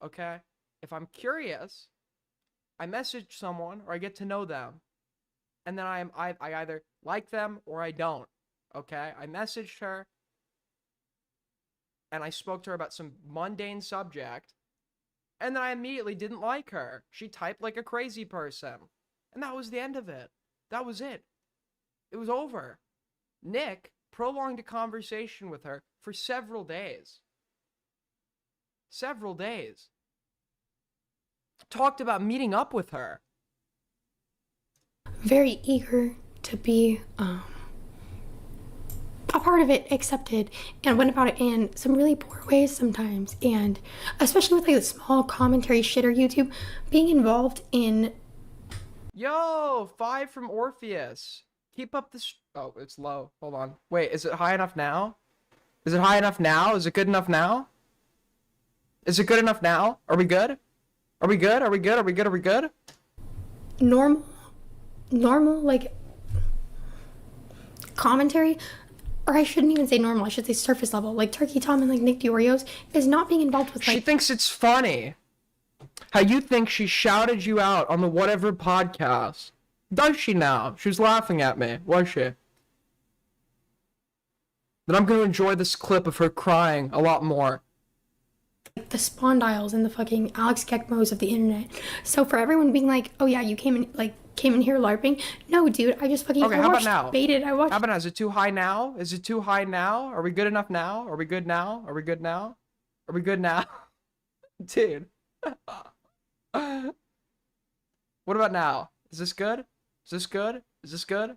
okay? If I'm curious, I message someone or I get to know them. And then I either like them or I don't, okay? I messaged her and I spoke to her about some mundane subject and then I immediately didn't like her. She typed like a crazy person. And that was the end of it. That was it. It was over. Nick prolonged a conversation with her for several days. Several days. Talked about meeting up with her. Very eager to be a part of it, accepted, and went about it in some really poor ways sometimes. And especially with like the small commentary shitter YouTube, being involved in Yo, 5 from Orpheus. Keep up this. Oh, it's low. Hold on. Wait, is it high enough now? Is it high enough now? Is it good enough now? Is it good enough now? Are we good? Are we good? Are we good? Are we good? Are we good? Normal, like, commentary, or I shouldn't even say normal, I should say surface level, like Turkey Tom and like Nick DeOrio's, is not being involved with, like... She thinks it's funny. How you think she shouted you out on the whatever podcast. Does she now? She was laughing at me, was she? Then I'm gonna enjoy this clip of her crying a lot more. the Spondiles and the fucking Alex Gekmos of the internet. So for everyone being like, oh yeah, you came in here LARPing. No, dude, I just fucking Okay, how about now? Baited. I watched. How about now? Is it too high now? Is it too high now? Are we good enough now? Are we good now? Are we good now? Are we good now? Dude. What about now? Is this good? Is this good? Is this good?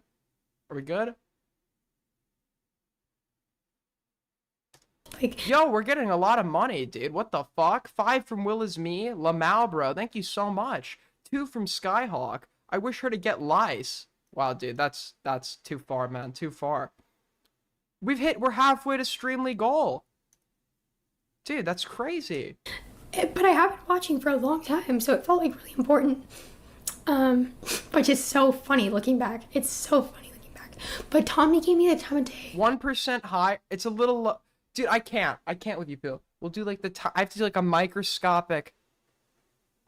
Are we good? Like, yo, we're getting a lot of money, dude. What the fuck? 5 from Will Is Me. Lamau, bro. Thank you so much. 2 from Skyhawk. I wish her to get lice. Wow, dude, that's too far, man. Too far. We're halfway to Streamly goal. Dude, that's crazy. But I have been watching for a long time, so it felt like really important. Which is so funny looking back. It's so funny looking back. But Tommy gave me the time of day. 1% high. It's a little low. Dude, I can't with you, Bill. We'll do like I have to do like a microscopic.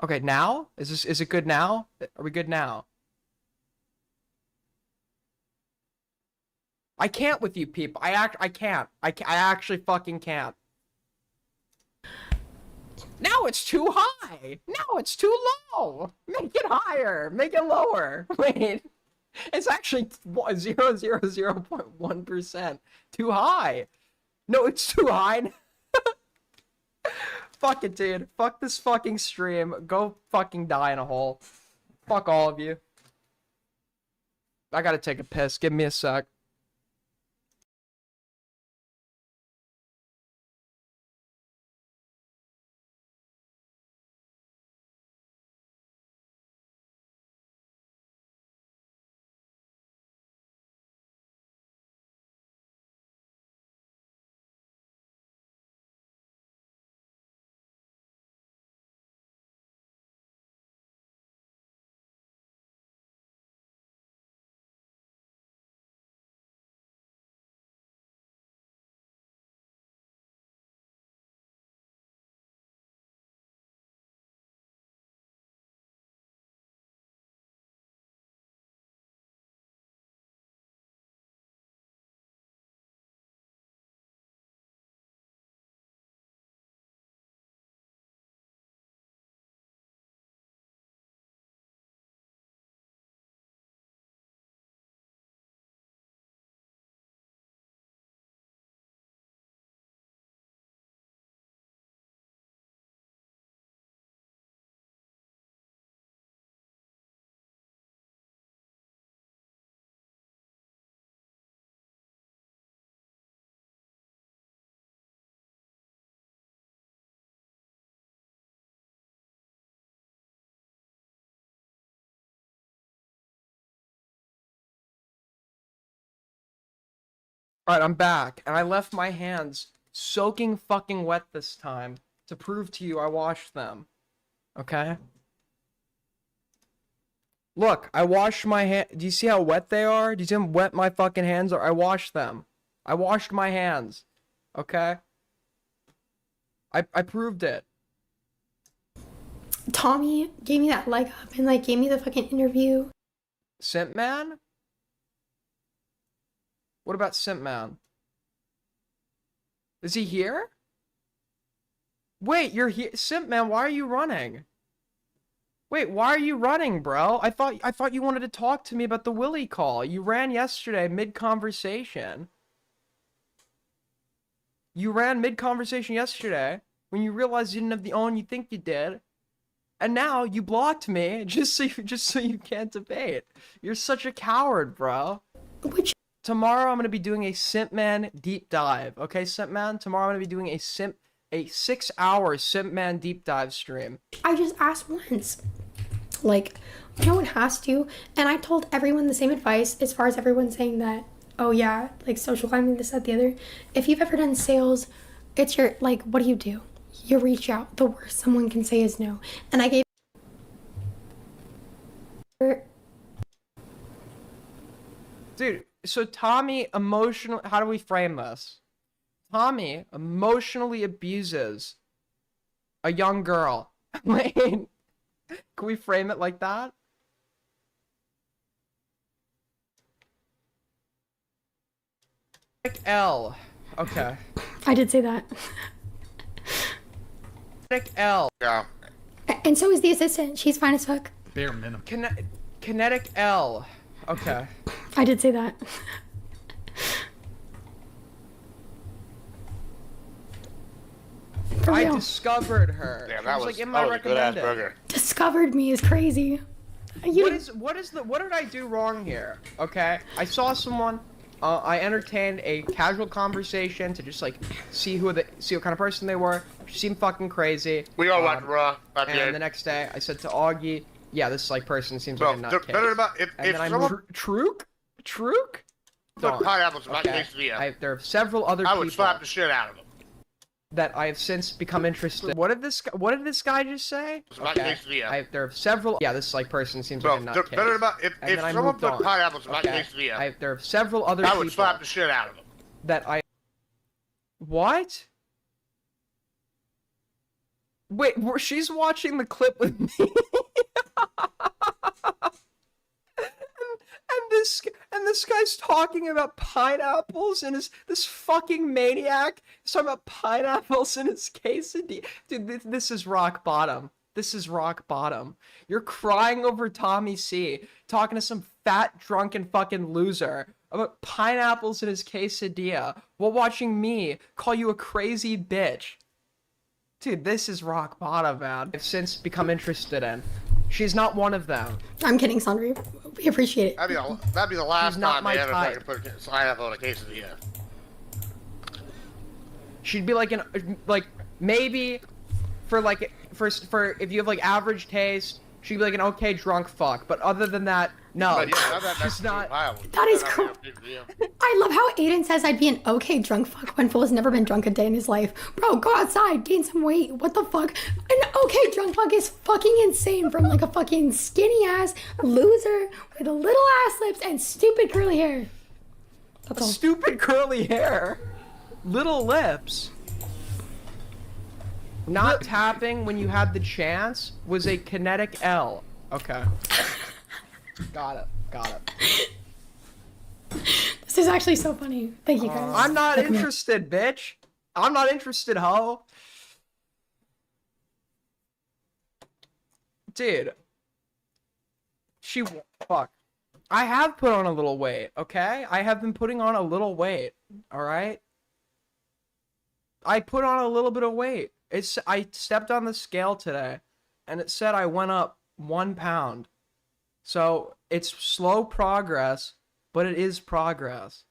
Okay, now? Is it good now? Are we good now? I can't with you, people. I can't. I actually fucking can't. Now it's too high. Now it's too low. Make it higher. Make it lower. Wait. It's actually 0.1% too high. No, it's too high. Fuck it, dude. Fuck this fucking stream. Go fucking die in a hole. Fuck all of you. I gotta take a piss. Give me a sec. Alright, I'm back, and I left my hands soaking fucking wet this time to prove to you I washed them. Okay? Look, I washed my hand. Do you see how wet they are? Do you see how wet my fucking hands are? I washed them. I washed my hands. Okay? I proved it. Tommy gave me that leg up and like gave me the fucking interview. Simp Man? What about Simp Man? Is he here? Wait, you're here, Simp Man, why are you running? Wait, why are you running, bro? I thought you wanted to talk to me about the Willy call. You ran yesterday mid-conversation. You ran mid-conversation yesterday when you realized you didn't have the own you think you did. And now you blocked me just so you can't debate. You're such a coward, bro. Tomorrow I'm gonna be doing a Simp Man deep dive. Okay, Simp Man? Tomorrow I'm gonna be doing a 6-hour Simp Man deep dive stream. I just asked once, like, No one has to. And I told everyone the same advice as far as everyone saying that, oh yeah, like social climbing, this, that, the other. If you've ever done sales, it's your, like, what do? You reach out. The worst someone can say is no. And I gave Dude, so Tommy emotional, how do we frame this? Tommy emotionally abuses a young girl. Wait, can we frame it like that? L. Okay. I did say that. L. Yeah. And so is the assistant. She's fine as fuck. Bare minimum. Kinetic L. Okay. I did say that. For I real. discovered her. Damn, She that was was, like in that my was a good ass recommended. burger. Discovered me is crazy. What did I do wrong here? Okay, I saw someone. I entertained a casual conversation to just like see what kind of person they were. She seemed fucking crazy. We all watched Raw. And the next day, I said to Augie, "Yeah, this like person seems Bro, like a nutcase." better about if And then I moved. Truk? put pineapples in my quesadilla, There are several other I people would slap the shit out of them. that I have since become interested. What did this guy just say? It's my quesadilla. There are several. Yeah, this like person seems Bro, like a nutcase. better about if And then I someone moved put on. pineapples in my quesadilla, There are several other I people would slap the shit out of them. that I. What? Wait, she's watching the clip with me. And this guy's talking about pineapples and this fucking maniac is talking about pineapples in his quesadilla. Dude, this is rock bottom. This is rock bottom. You're crying over Tommy C, talking to some fat, drunken fucking loser about pineapples in his quesadilla while watching me call you a crazy bitch. Dude, this is rock bottom, man. I've since become interested in. She's not one of them. I'm kidding, Sandri. We appreciate it. That'd be the last She's not time my they ever type. fucking put pineapple on a quesadilla. She'd be like maybe for if you have like average taste, she'd be like an okay drunk fuck. But other than that, no. But yeah, she's not. That is cool. I love how Aiden says I'd be an okay drunk fuck when Fool has never been drunk a day in his life. Bro, go outside, gain some weight. What the fuck? An okay drunk fuck is fucking insane from like a fucking skinny ass loser with little ass lips and stupid curly hair. That's all. Stupid curly hair, little lips. Not tapping when you had the chance was a kinetic L. Okay. Got it. This is actually so funny. Thank you guys. I'm not interested, bitch. I'm not interested, ho. Dude. Fuck. I have put on a little weight, okay? I have been putting on a little weight, alright? I put on a little bit of weight. I stepped on the scale today, and it said I went up 1 pound. So, it's slow progress, but it is progress.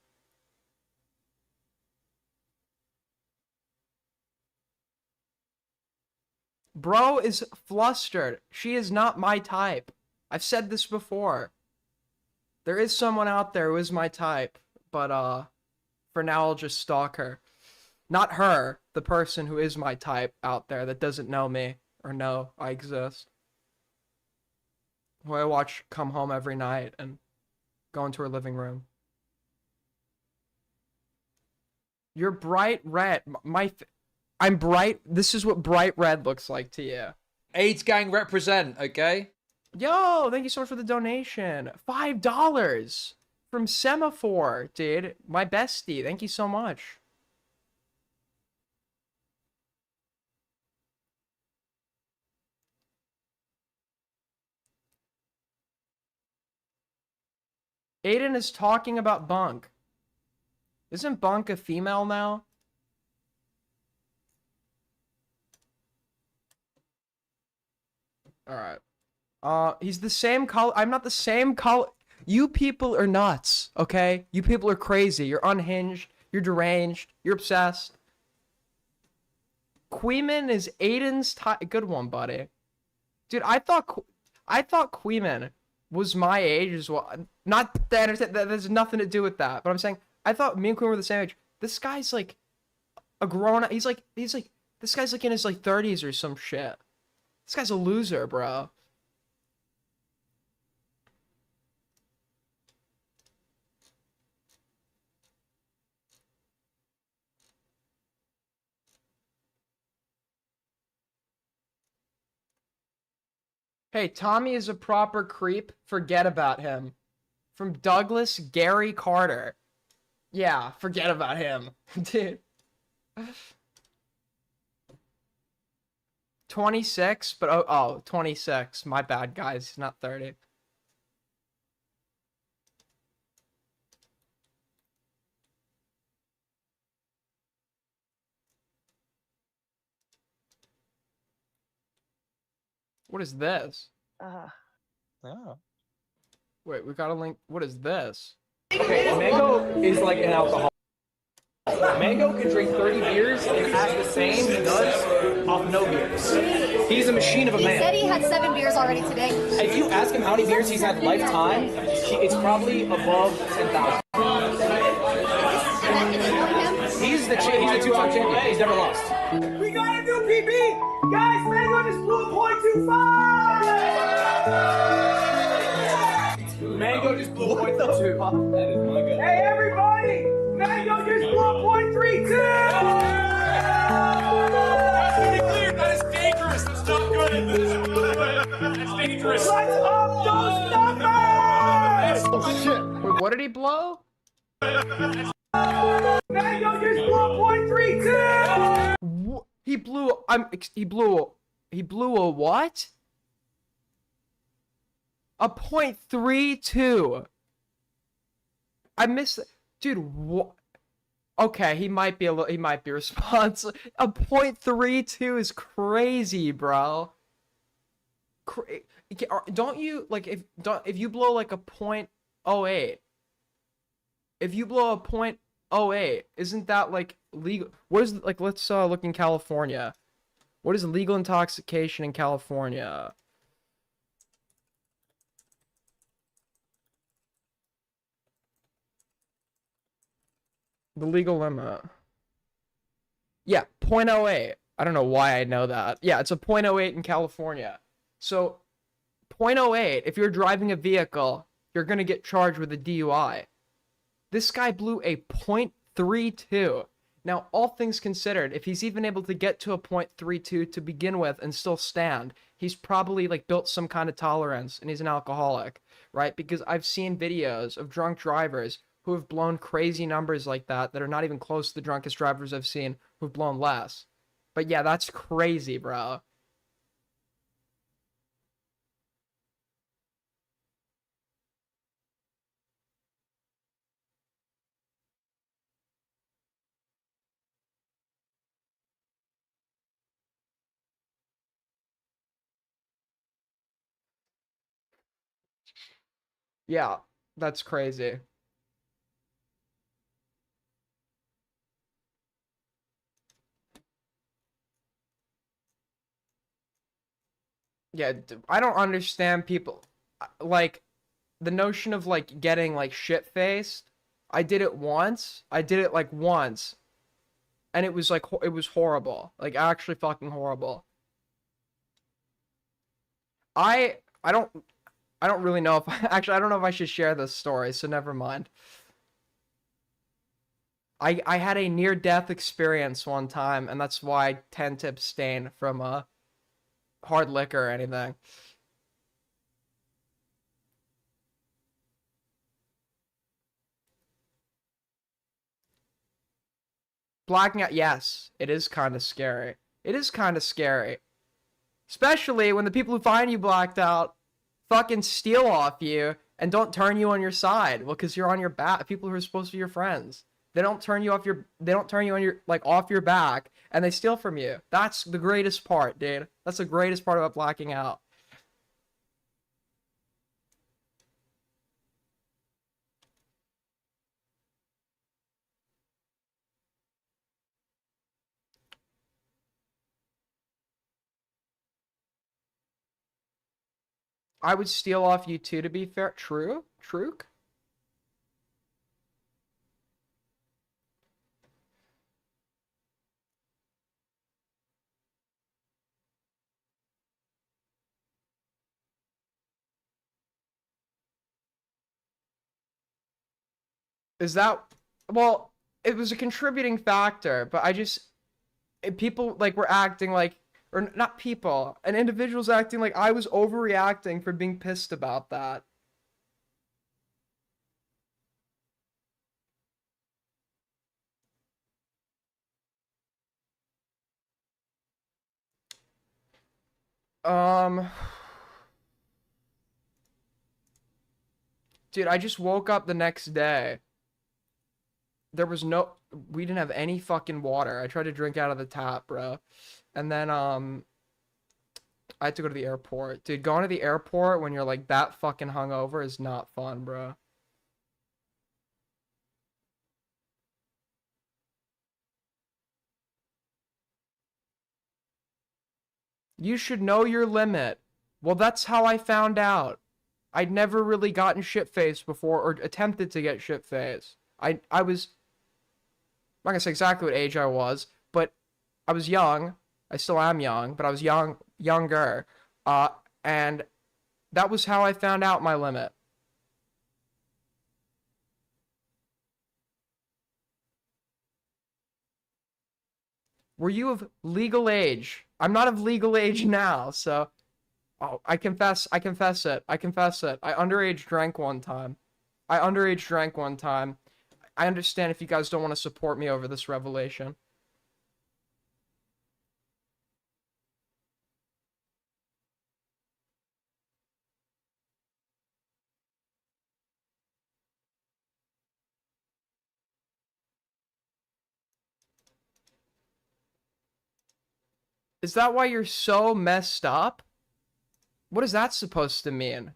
Bro is flustered. She is not my type. I've said this before. There is someone out there who is my type, but for now I'll just stalk her. Not her, the person who is my type out there that doesn't know me or know I exist. Who I watch come home every night and go into her living room. You're bright red. I'm bright. This is what bright red looks like to you. AIDS gang represent, okay? Yo, thank you so much for the donation. $5 from Semaphore, dude. My bestie. Thank you so much. Aiden is talking about Bunk. Isn't Bunk a female now? Alright. He's the same color. I'm not the same color. You people are nuts, okay? You people are crazy. You're unhinged. You're deranged. You're obsessed. Kuihman is Aiden's type. Good one, buddy. Dude, I thought I thought Kuihman was my age as well. Not that I understand that there's nothing to do with that, but I'm saying I thought me and Kuihman were the same age. This guy's like a grown. He's like this guy's like in his like 30s or some shit. This guy's a loser, bro. Hey, Tommy is a proper creep. Forget about him. From Douglas Gary Carter. Yeah, forget about him. Dude. 26, but oh, 26. My bad, guys. He's not 30. What is this? Oh. Wait, we got a link. What is this? Okay, Mango is like an alcoholic. Mango can drink 30 beers and act the same he does off no beers. He's a machine of a man. He said he had 7 beers already today. If you ask him how many beers he's had lifetime, it's probably above 10,000. He's the two-time champion. He's never lost. We got a new PB! Guys, Mango just blew a .25! Mango just blew a .32. That is my god. Hey, everybody! Mango just blew a .32! That is dangerous. That's not good. That's dangerous. Let's up those numbers! Oh shit. Wait, what did he blow? Mango just blew a .32! He blew a what? A .32. I missed it. Dude, what? Okay, he might be responsible. A .32 is crazy, bro. Don't you like if you blow like a .08? If you blow a .08, isn't that like legal? What is like? Let's look in California. What is legal intoxication in California? The legal limit. Yeah, .08. I don't know why I know that. Yeah, it's a .08 in California. So, .08, if you're driving a vehicle, you're going to get charged with a DUI. This guy blew a .32. Now, all things considered, if he's even able to get to a .32 to begin with and still stand, he's probably like built some kind of tolerance and he's an alcoholic, right? Because I've seen videos of drunk drivers who have blown crazy numbers like that are not even close to the drunkest drivers I've seen who've blown less. But yeah, that's crazy, bro. Yeah, that's crazy. Yeah, I don't understand people like the notion of like getting like shit-faced. I did it once. I did it like once. And it was like it was horrible. Like actually fucking horrible. I don't really know if actually I don't know if I should share this story, so never mind. I had a near-death experience one time, and that's why I tend to abstain from hard liquor or anything. Blacking out, yes, it is kind of scary. It is kind of scary. Especially when the people who find you blacked out fucking steal off you and don't turn you on your side. Well, because you're on your back. People who are supposed to be your friends. They don't turn you on your, like, off your back, and they steal from you. That's the greatest part, dude. That's the greatest part about blacking out. I would steal off you too, to be fair. True? True? Is that, well, it was a contributing factor, but people like were acting like, or not people, an individual's acting like I was overreacting for being pissed about that. Dude, I just woke up the next day. We didn't have any fucking water. I tried to drink out of the tap, bro. And then, I had to go to the airport. Dude, going to the airport when you're like that fucking hungover is not fun, bro. You should know your limit. Well, that's how I found out. I'd never really gotten shit-faced before or attempted to get shit-faced. I was, I'm not gonna say exactly what age I was, but I was young. I still am young, but I was younger. And that was how I found out my limit. Were you of legal age? I'm not of legal age now, so I confess it. I confess it. I underage drank one time. I understand if you guys don't want to support me over this revelation. Is that why you're so messed up? What is that supposed to mean?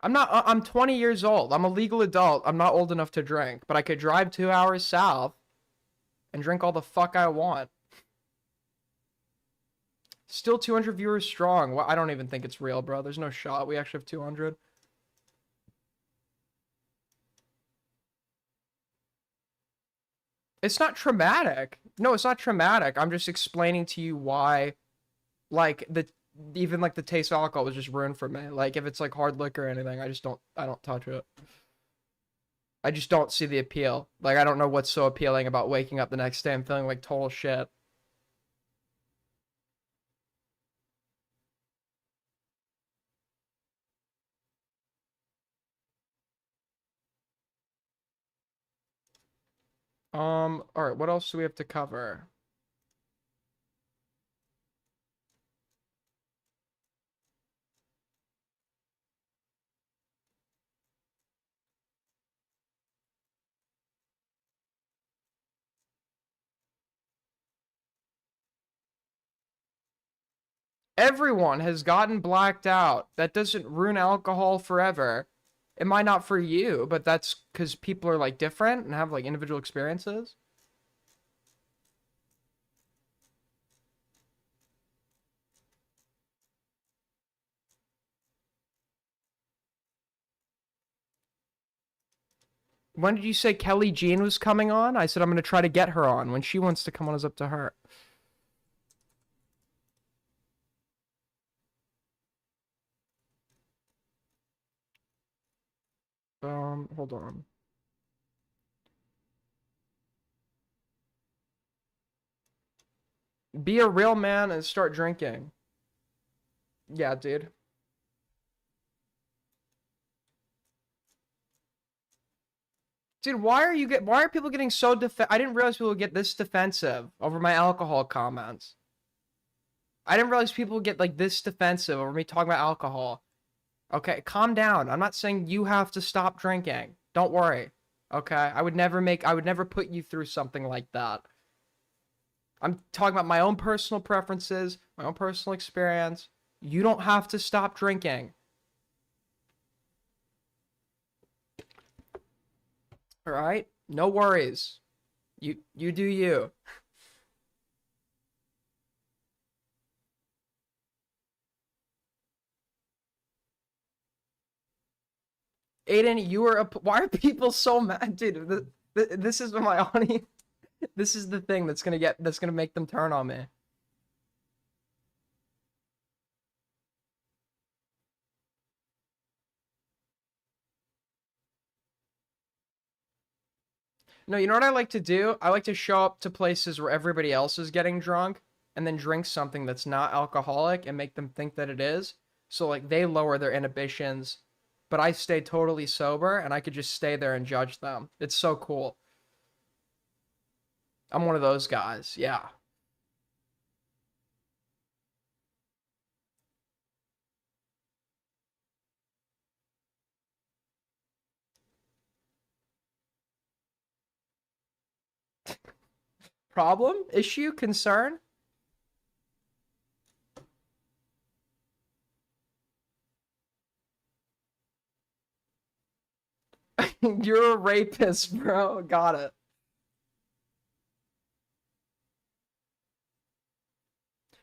I'm 20 years old. I'm a legal adult. I'm not old enough to drink, but I could drive 2 hours south and drink all the fuck I want. Still 200 viewers strong. Well, I don't even think it's real, bro. There's no shot. We actually have 200. It's not traumatic. No, it's not traumatic. I'm just explaining to you why, like, even like the taste of alcohol was just ruined for me. Like, if it's like hard liquor or anything, I don't touch it. I just don't see the appeal. Like, I don't know what's so appealing about waking up the next day and feeling like total shit. Alright, what else do we have to cover? Everyone has gotten blacked out. That doesn't ruin alcohol forever. It might not for you, but that's because people are like different and have like individual experiences. When did you say Kelly Jean was coming on? I said I'm going to try to get her on. When she wants to come on, is up to her. Hold on. Be a real man and start drinking. Yeah, dude. Dude, why are people getting so I didn't realize people would get this defensive over my alcohol comments. I didn't realize people would get like this defensive over me talking about alcohol. Okay, calm down. I'm not saying you have to stop drinking. Don't worry. Okay? I would never put you through something like that. I'm talking about my own personal preferences, my own personal experience. You don't have to stop drinking. All right? No worries. You do you. Aiden, you are why are people so mad, dude? This is my audience. This is the thing that's gonna make them turn on me. No, you know what I like to do? I like to show up to places where everybody else is getting drunk and then drink something that's not alcoholic and make them think that it is. So like they lower their inhibitions, but I stay totally sober and I could just stay there and judge them. It's so cool. I'm one of those guys. Yeah. Problem? Issue? Concern? You're a rapist, bro. Got it.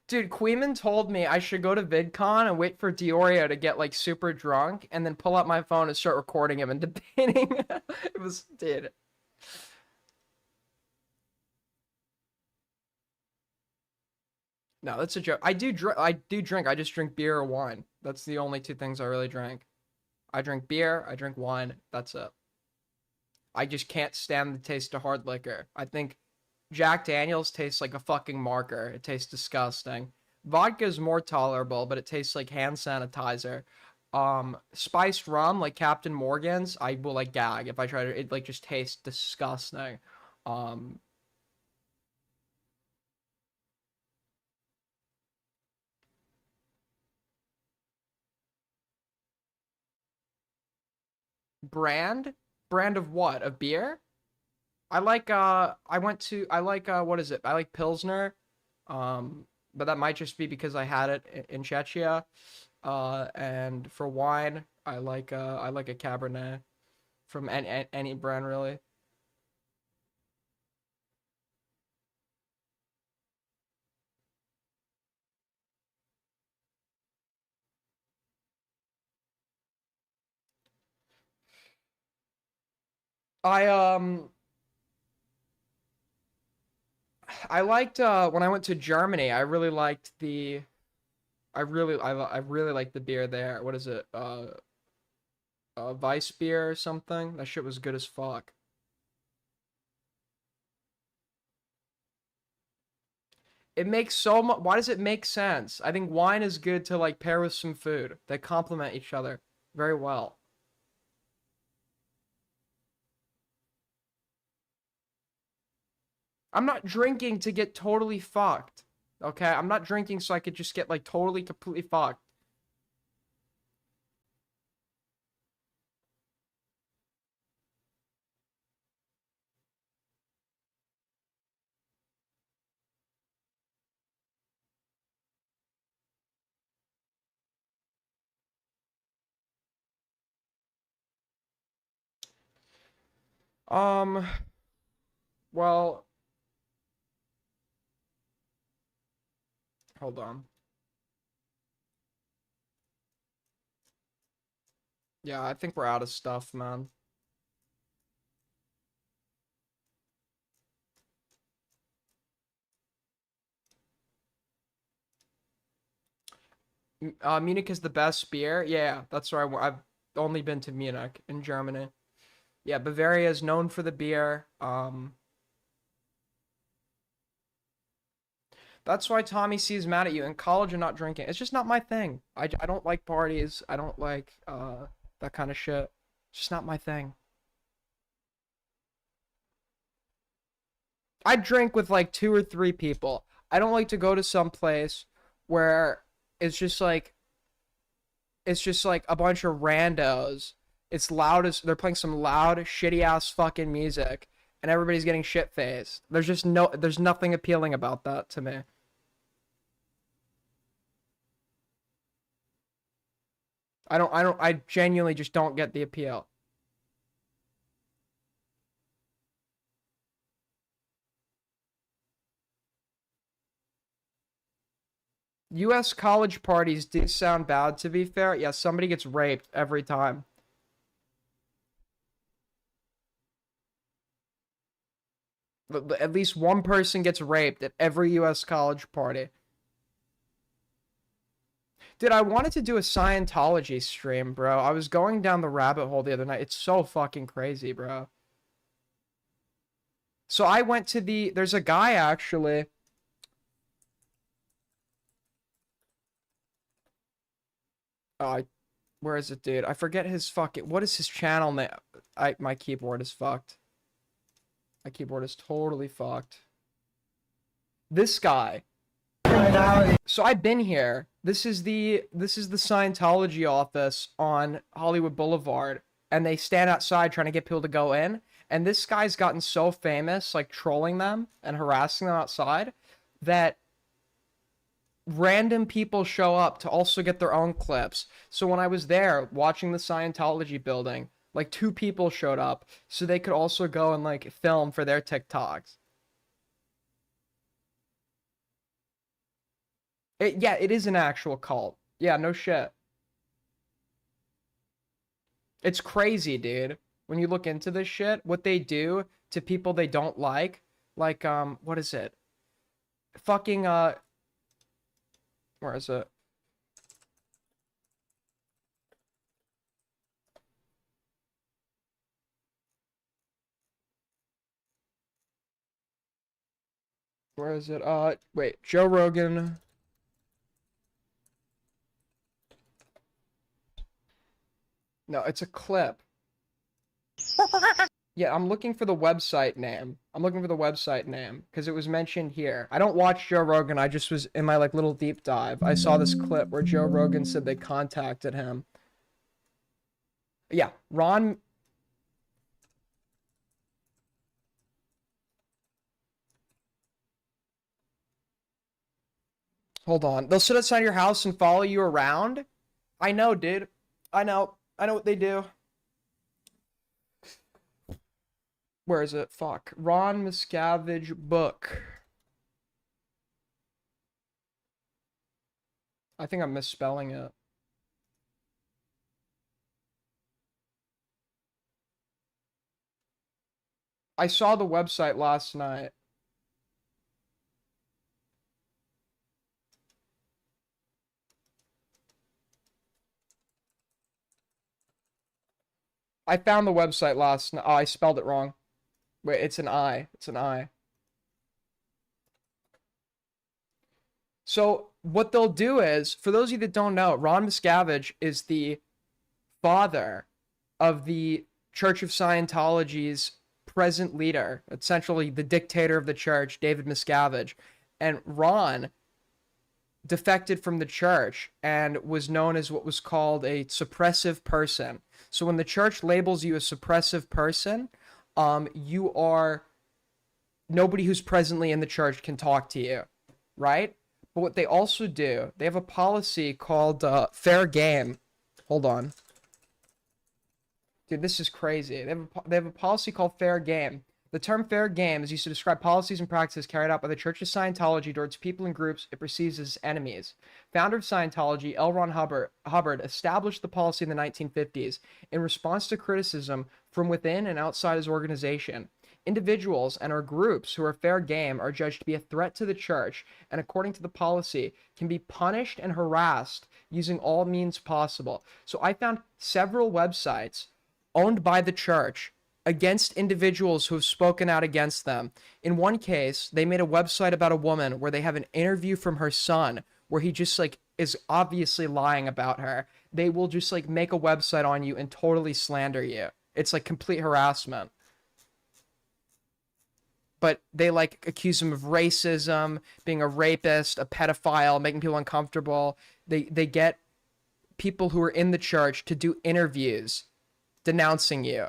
Dude, Kuihman told me I should go to VidCon and wait for DeOrio to get like super drunk and then pull out my phone and start recording him and debating. It was, dude. No, that's a joke. I do drink. I just drink beer or wine. That's the only two things I really drink. I drink beer. I drink wine. That's it. I just can't stand the taste of hard liquor. I think Jack Daniels tastes like a fucking marker. It tastes disgusting. Vodka is more tolerable, but it tastes like hand sanitizer. Spiced rum, like Captain Morgan's, I will like gag if I try to. It like just tastes disgusting. Um, brand of what? Of beer? I like what is it? I like Pilsner. But that might just be because I had it in Czechia. And for wine, I like a Cabernet from any brand really. I I liked when I went to Germany, I really liked the I really liked the beer there. What is it? Weiss beer or something. That shit was good as fuck. It makes so much. Why does it make sense? I think wine is good to like pair with some food. They complement each other very well. I'm not drinking to get totally fucked. Okay? I'm not drinking so I could just get like totally completely fucked. Um, well, hold on. Yeah, I think we're out of stuff, man. Munich is the best beer. Yeah, that's where I've only been to Munich in Germany. Yeah, Bavaria is known for the beer. That's why Tommy C is mad at you. In college, you're not drinking. It's just not my thing. I don't like parties. I don't like that kind of shit. It's just not my thing. I drink with like 2 or 3 people. I don't like to go to some place where it's just like a bunch of randos. It's loud as they're playing some loud, shitty ass fucking music, and everybody's getting shit faced. There's nothing appealing about that to me. I genuinely just don't get the appeal. U.S. college parties do sound bad, to be fair. Yeah, somebody gets raped every time. At least one person gets raped at every U.S. college party. Dude, I wanted to do a Scientology stream, bro. I was going down the rabbit hole the other night. It's so fucking crazy, bro. So I went to there's a guy, actually. Where is it, dude? I forget his fucking, what is his channel name? My keyboard is fucked. My keyboard is totally fucked. This guy. So I've been here. This is the Scientology office on Hollywood Boulevard, and they stand outside trying to get people to go in. And this guy's gotten so famous, like trolling them and harassing them outside, that random people show up to also get their own clips. So when I was there watching the Scientology building, like 2 people showed up so they could also go and like film for their TikToks. Yeah, it is an actual cult. Yeah, no shit. It's crazy, dude. When you look into this shit, what they do to people they don't like, what is it? Fucking, where is it? Where is it? Wait, Joe Rogan. No, it's a clip. Yeah, I'm looking for the website name. Because it was mentioned here. I don't watch Joe Rogan. I just was in my like little deep dive. I saw this clip where Joe Rogan said they contacted him. Yeah, Ron. Hold on. They'll sit outside your house and follow you around? I know, dude. I know what they do. Where is it? Fuck. Ron Miscavige book. I think I'm misspelling it. I saw the website last night. I found the website last night. Oh, I spelled it wrong. Wait, it's an I. It's an I. So what they'll do is, for those of you that don't know, Ron Miscavige is the father of the Church of Scientology's present leader, essentially the dictator of the church, David Miscavige. And Ron defected from the church and was known as what was called a suppressive person. So when the church labels you a suppressive person, you are nobody who's presently in the church can talk to you, right? But what they also do, they have a policy called fair game. Hold on. Dude, this is crazy. They have a policy called fair game. The term fair game is used to describe policies and practices carried out by the Church of Scientology towards people and groups it perceives as enemies. Founder of Scientology, L. Ron Hubbard established the policy in the 1950s in response to criticism from within and outside his organization. Individuals and or groups who are fair game are judged to be a threat to the church and, according to the policy, can be punished and harassed using all means possible. So I found several websites owned by the church against individuals who have spoken out against them. In one case, they made a website about a woman where they have an interview from her son where he just like is obviously lying about her. They will just like make a website on you and totally slander you. It's like complete harassment. But they like accuse him of racism, being a rapist, a pedophile, making people uncomfortable. They get people who are in the church to do interviews denouncing you.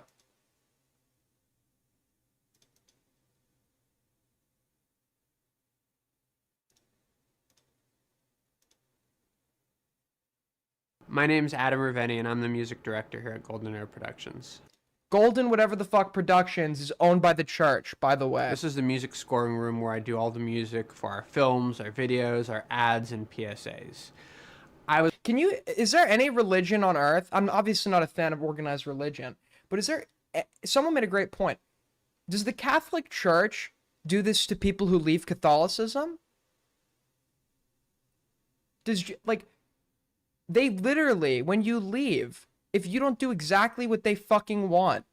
My name's Adam Raveni, and I'm the music director here at Golden Air Productions. Golden whatever the fuck Productions is owned by the church, by the way. This is the music scoring room where I do all the music for our films, our videos, our ads, and PSAs. Is there any religion on earth? I'm obviously not a fan of organized religion, but is there, someone made a great point. Does the Catholic Church do this to people who leave Catholicism? They literally, when you leave, if you don't do exactly what they fucking want,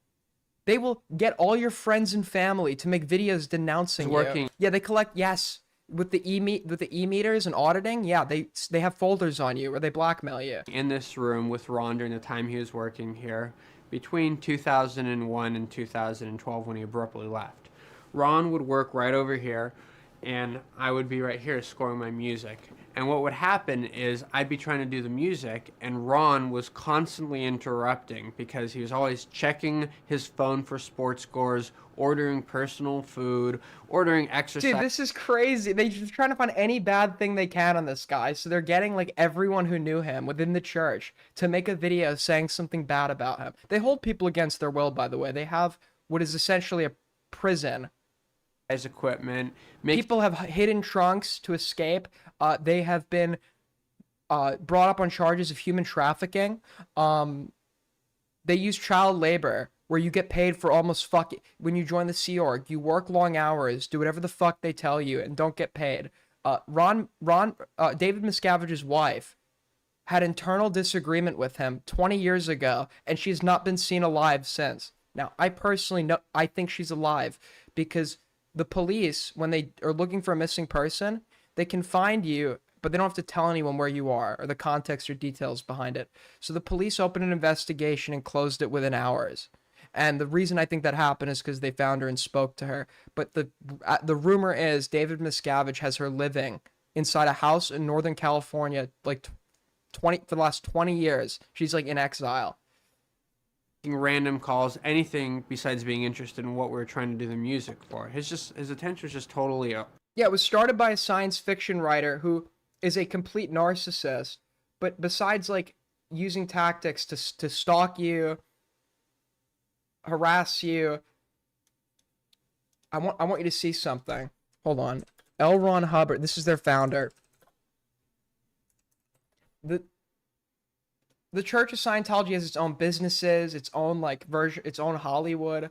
they will get all your friends and family to make videos denouncing you. Yeah, they collect, yes, with the e-meters and auditing, yeah, they have folders on you or they blackmail you. In this room with Ron during the time he was working here, between 2001 and 2012 when he abruptly left. Ron would work right over here, and I would be right here scoring my music. And what would happen is I'd be trying to do the music, and Ron was constantly interrupting because he was always checking his phone for sports scores, ordering personal food, ordering exercise. Dude, this is crazy. They're just trying to find any bad thing they can on this guy. So they're getting like everyone who knew him within the church to make a video saying something bad about him. They hold people against their will, by the way. They have what is essentially a prison. Equipment. People have hidden trunks to escape. They have been brought up on charges of human trafficking. They use child labor, where you get paid for almost when you join the Sea Org, you work long hours, do whatever the fuck they tell you, and don't get paid. David Miscavige's wife had internal disagreement with him 20 years ago, and she's not been seen alive since. Now, I personally know, I think she's alive because the police, when they are looking for a missing person, they can find you, but they don't have to tell anyone where you are or the context or details behind it. So the police opened an investigation and closed it within hours. And the reason I think that happened is because they found her and spoke to her. But the rumor is David Miscavige has her living inside a house in Northern California, like for the last 20 years. She's like in exile. Random calls, anything besides being interested in what we were trying to do the music for. His attention was just totally up. Yeah, it was started by a science fiction writer who is a complete narcissist, but besides like using tactics to stalk you, harass you, I want you to see something. Hold on. L. Ron Hubbard, this is their founder. The Church of Scientology has its own businesses, its own like version, its own Hollywood.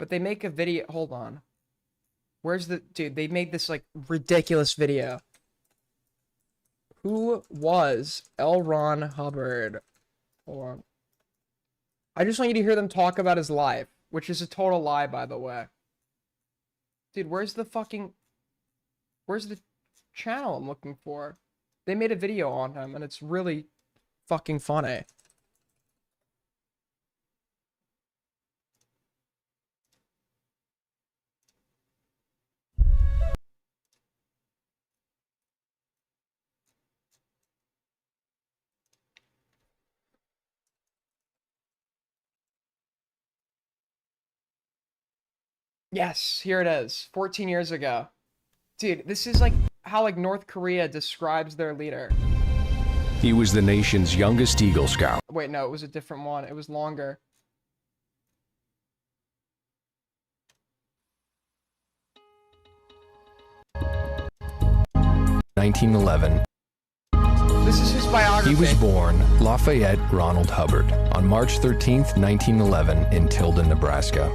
But they make a video. Hold on. Where's the dude? They made this like ridiculous video. Who was L. Ron Hubbard? Hold on. I just want you to hear them talk about his life, which is a total lie, by the way. Dude, where's the channel I'm looking for? They made a video on him, and it's really fucking funny. Yes, here it is. 14 years ago. Dude, this is like how like North Korea describes their leader. He was the nation's youngest Eagle Scout. Wait, no, it was a different one. It was longer. (1911). This is his biography. He was born Lafayette Ronald Hubbard on March 13th, 1911 in Tilden, Nebraska.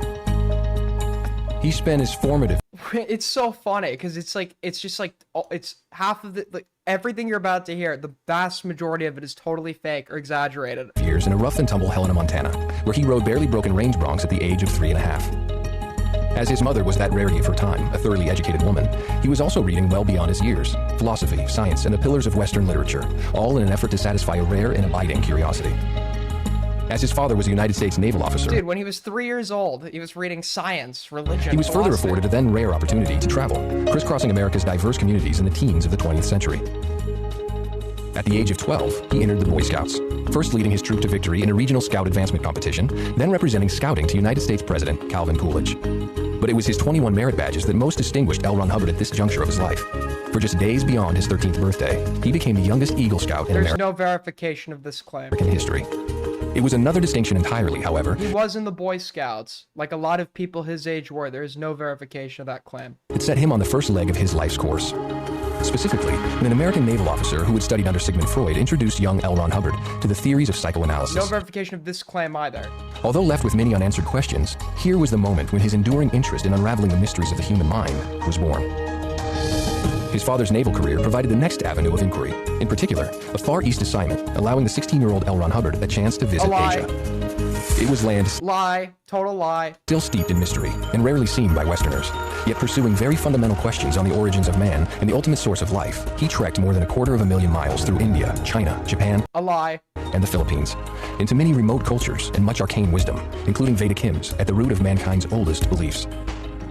He spent his formative... It's so funny because it's just like it's half of the like everything you're about to hear. The vast majority of it is totally fake or exaggerated. ...years in a rough and tumble Helena, Montana, where he rode barely broken range broncs at the age of 3.5. As his mother was that rarity of her time, a thoroughly educated woman, he was also reading well beyond his years. Philosophy, science, and the pillars of Western literature, all in an effort to satisfy a rare and abiding curiosity. As his father was a United States naval officer... Dude, when he was 3 years old, he was reading science, religion, he was philosophy. further afforded a then rare opportunity to travel, crisscrossing America's diverse communities in the teens of the 20th century. At the age of 12, he entered the Boy Scouts, first leading his troop to victory in a regional scout advancement competition, then representing scouting to United States President Calvin Coolidge. But it was his 21 merit badges that most distinguished L. Ron Hubbard at this juncture of his life. For just days beyond his 13th birthday, he became the youngest Eagle Scout in There's no verification of this claim. American history. It was another distinction entirely, however. He was in the Boy Scouts, like a lot of people his age were. There is no verification of that claim. It set him on the first leg of his life's course. Specifically, when an American naval officer who had studied under Sigmund Freud introduced young L. Ron Hubbard to the theories of psychoanalysis. No verification of this claim either. Although left with many unanswered questions, here was the moment when his enduring interest in unraveling the mysteries of the human mind was born. His father's naval career provided the next avenue of inquiry, in particular, a Far East assignment allowing the 16-year-old L. Ron Hubbard a chance to visit Asia. It was land Lie. Total lie. still steeped in mystery and rarely seen by Westerners, yet pursuing very fundamental questions on the origins of man and the ultimate source of life. He trekked more than 250,000 miles through India, China, Japan, a lie, and the Philippines, into many remote cultures and much arcane wisdom, including Vedic hymns at the root of mankind's oldest beliefs.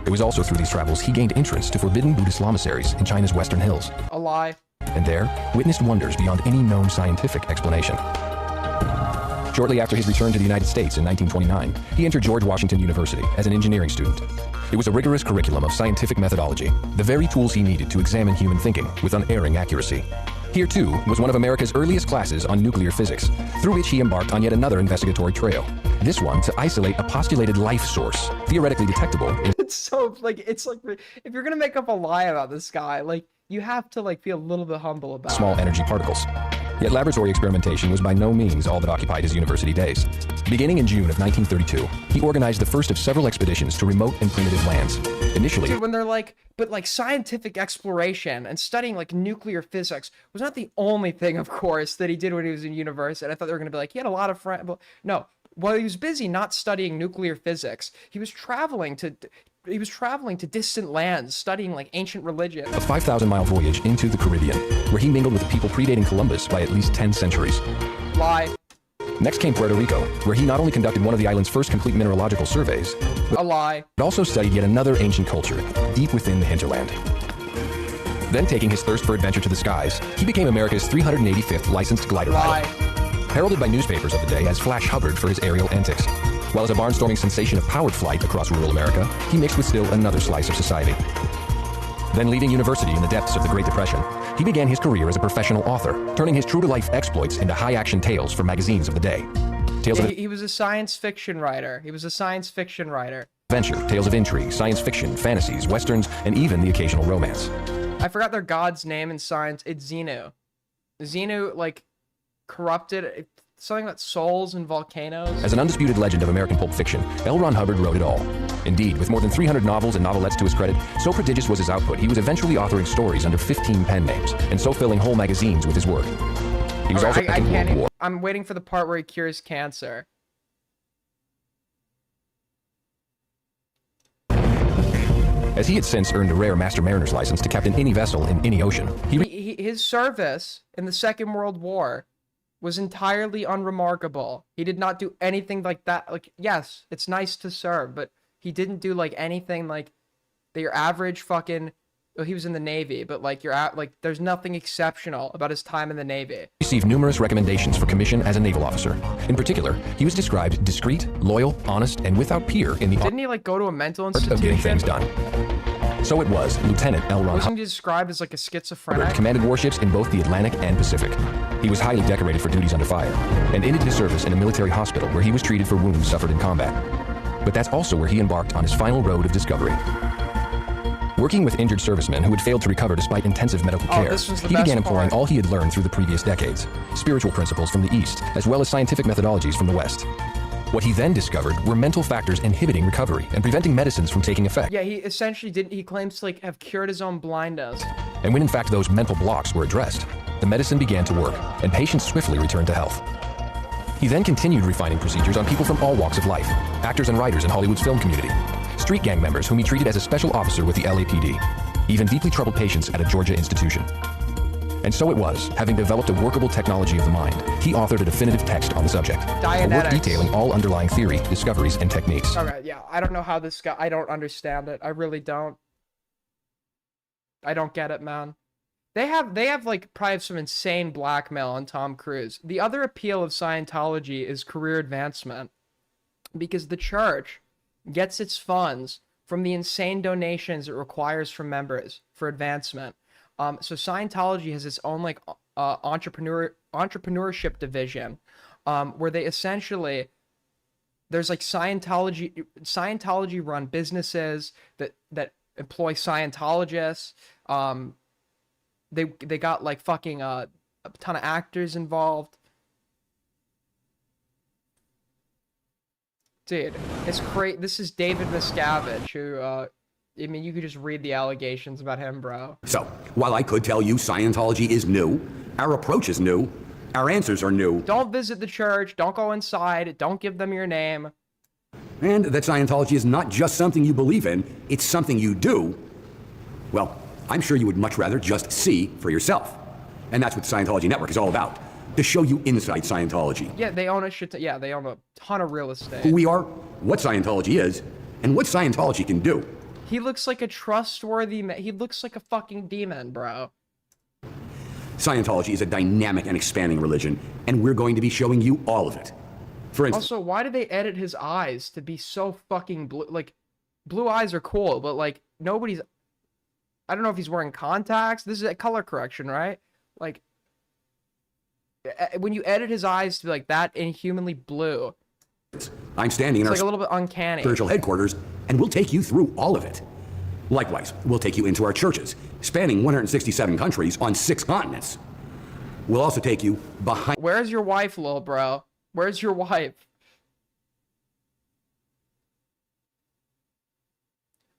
It was also through these travels he gained entrance to forbidden Buddhist lamaseries in China's western hills, a lie, and there witnessed wonders beyond any known scientific explanation. Shortly after his return to the United States in 1929, he entered George Washington University as an engineering student. It was a rigorous curriculum of scientific methodology, the very tools he needed to examine human thinking with unerring accuracy. Here, too, was one of America's earliest classes on nuclear physics, through which he embarked on yet another investigatory trail. This one to isolate a postulated life source, theoretically detectable in It's so, like, it's like, if you're gonna make up a lie about this guy, like, you have to, like, be a little bit humble about small it. energy particles. Yet laboratory experimentation was by no means all that occupied his university days. Beginning in June of 1932, he organized the first of several expeditions to remote and primitive lands. Initially, Dude, when they're like, but like scientific exploration and studying like nuclear physics was not the only thing, of course, that he did when he was in university. I thought they were gonna be like, he had a lot of friends. No, while he was busy not studying nuclear physics, he was traveling to distant lands, studying like ancient religion. a 5,000-mile voyage into the Caribbean, where he mingled with people predating Columbus by at least 10 centuries. Lie. Next came Puerto Rico, where he not only conducted one of the island's first complete mineralogical surveys, A lie. but also studied yet another ancient culture, deep within the hinterland. Then, taking his thirst for adventure to the skies, he became America's 385th licensed glider pilot. Heralded by newspapers of the day as Flash Hubbard for his aerial antics. While as a barnstorming sensation of powered flight across rural America, he mixed with still another slice of society. Then, leaving university in the depths of the Great Depression, he began his career as a professional author, turning his true-to-life exploits into high-action tales for magazines of the day. Tales Yeah, of he was a science fiction writer. adventure, tales of intrigue, science fiction, fantasies, westerns, and even the occasional romance. I forgot their god's name in science. It's Xenu. Xenu, like, corrupted something about souls and volcanoes. As an undisputed legend of American pulp fiction, L. Ron Hubbard wrote it all. Indeed, with more than 300 novels and novelettes to his credit, so prodigious was his output, he was eventually authoring stories under 15 pen names, and so filling whole magazines with his work. He was also I in can't World War. I'm waiting for the part where he cures cancer. As he had since earned a rare Master Mariner's license to captain any vessel in any ocean, His service in the Second World War was entirely unremarkable. He did not do anything like that. Like, yes, it's nice to serve, but he didn't do like anything like that your average fucking. Well, he was in the Navy, but like there's nothing exceptional about his time in the Navy. received numerous recommendations for commission as a naval officer. In particular, he was described discreet, loyal, honest, and without peer in the Didn't he like go to a mental art of getting institution? things done. So it was Lieutenant L. Ron Wasn't he described as like a Hubbard schizophrenic? commanded warships in both the Atlantic and Pacific. He was highly decorated for duties under fire, and ended his service in a military hospital where he was treated for wounds suffered in combat. But that's also where he embarked on his final road of discovery. Working with injured servicemen who had failed to recover despite intensive medical care, this was the he best began employing part. all he had learned through the previous decades, spiritual principles from the East, as well as scientific methodologies from the West. What he then discovered were mental factors inhibiting recovery and preventing medicines from taking effect. Yeah, he essentially didn't. He claims to like have cured his own blindness. And when in fact those mental blocks were addressed, the medicine began to work, and patients swiftly returned to health. He then continued refining procedures on people from all walks of life, actors and writers in Hollywood's film community, street gang members whom he treated as a special officer with the LAPD, even deeply troubled patients at a Georgia institution. And so it was, having developed a workable technology of the mind, he authored a definitive text on the subject, a work Dianetics. detailing all underlying theory, discoveries, and techniques. Okay, yeah, I don't know how this guy. I don't understand it. I really don't. I don't get it, man. They have like probably some insane blackmail on Tom Cruise. The other appeal of Scientology is career advancement, because the church gets its funds from the insane donations it requires from members for advancement. So Scientology has its own like entrepreneurship division, where they essentially, there's like Scientology run businesses that employ Scientologists. They got like fucking a ton of actors involved. Dude, it's great. This is David Miscavige, who, I mean, you could just read the allegations about him, bro. So, while I could tell you Scientology is new, our approach is new, our answers are new, Don't visit the church, don't go inside, don't give them your name. and that Scientology is not just something you believe in, it's something you do, well, I'm sure you would much rather just see for yourself. And that's what Scientology Network is all about, to show you inside Scientology. Yeah, they own a shit. Yeah, they own a ton of real estate. Who we are, what Scientology is, and what Scientology can do. He looks like a trustworthy man. He looks like a fucking demon, bro. Scientology is a dynamic and expanding religion, and we're going to be showing you all of it. For instance, Also, why did they edit his eyes to be so fucking blue? Like, blue eyes are cool, but like nobody's. I don't know if he's wearing contacts. This is a color correction, right? Like, when you edit his eyes to be like that inhumanly blue, I'm standing in it's our like a little bit uncanny. spiritual headquarters, and we'll take you through all of it. Likewise, we'll take you into our churches, spanning 167 countries on 6 continents. We'll also take you behind. Where's your wife, little bro? Where's your wife?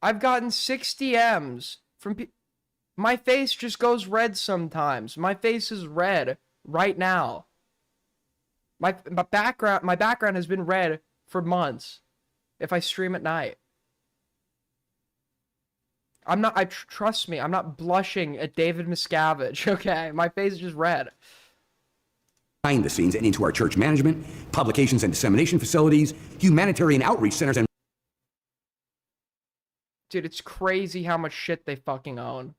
I've gotten 60 M's from my face just goes red sometimes. My face is red right now. My background has been red for months if I stream at night. I'm not, trust me, I'm not blushing at David Miscavige, okay? My face is just red. Behind the scenes and into our church management, publications and dissemination facilities, humanitarian outreach centers, and Dude, it's crazy how much shit they fucking own.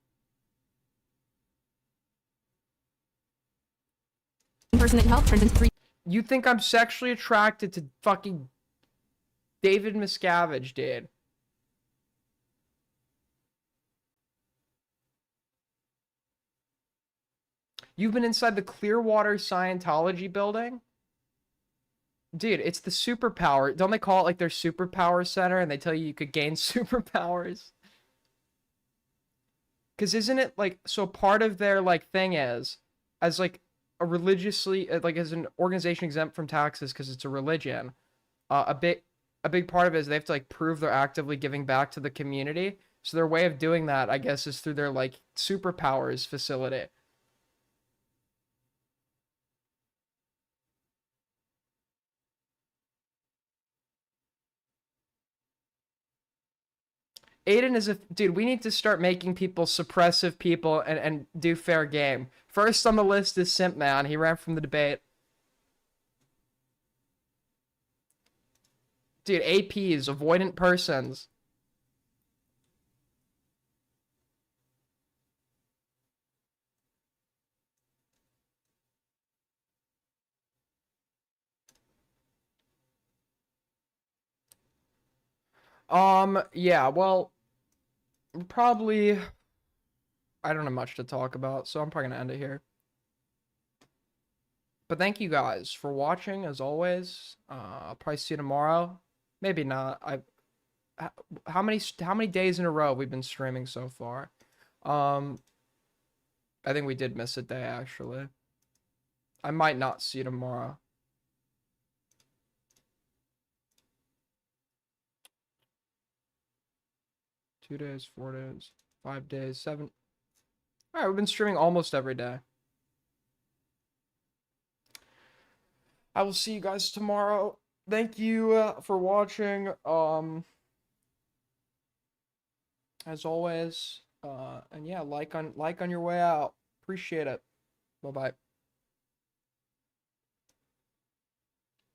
Person that you help turns into 3. You think I'm sexually attracted to fucking David Miscavige, dude? You've been inside the Clearwater Scientology building? Dude, it's the superpower. Don't they call it like their superpower center and they tell you could gain superpowers? Because isn't it like, so part of their like thing is, as like a religiously, like as an organization exempt from taxes because it's a religion, a big part of it is they have to like prove they're actively giving back to the community. So their way of doing that, I guess, is through their like superpowers facility. Aiden is a dude. We need to start making people suppressive people and do fair game. First on the list is Simp Man. He ran from the debate. Dude, APs, avoidant persons. Yeah, well, probably, I don't have much to talk about, so I'm probably gonna end it here. But thank you guys for watching, as always. I'll probably see you tomorrow. Maybe not. How many days in a row we've been streaming so far? I think we did miss a day, actually. I might not see you tomorrow. Two days, 4 days, 5 days, 7. All right, we've been streaming almost every day. I will see you guys tomorrow. Thank you for watching. As always, and yeah, like on your way out. Appreciate it. Bye bye.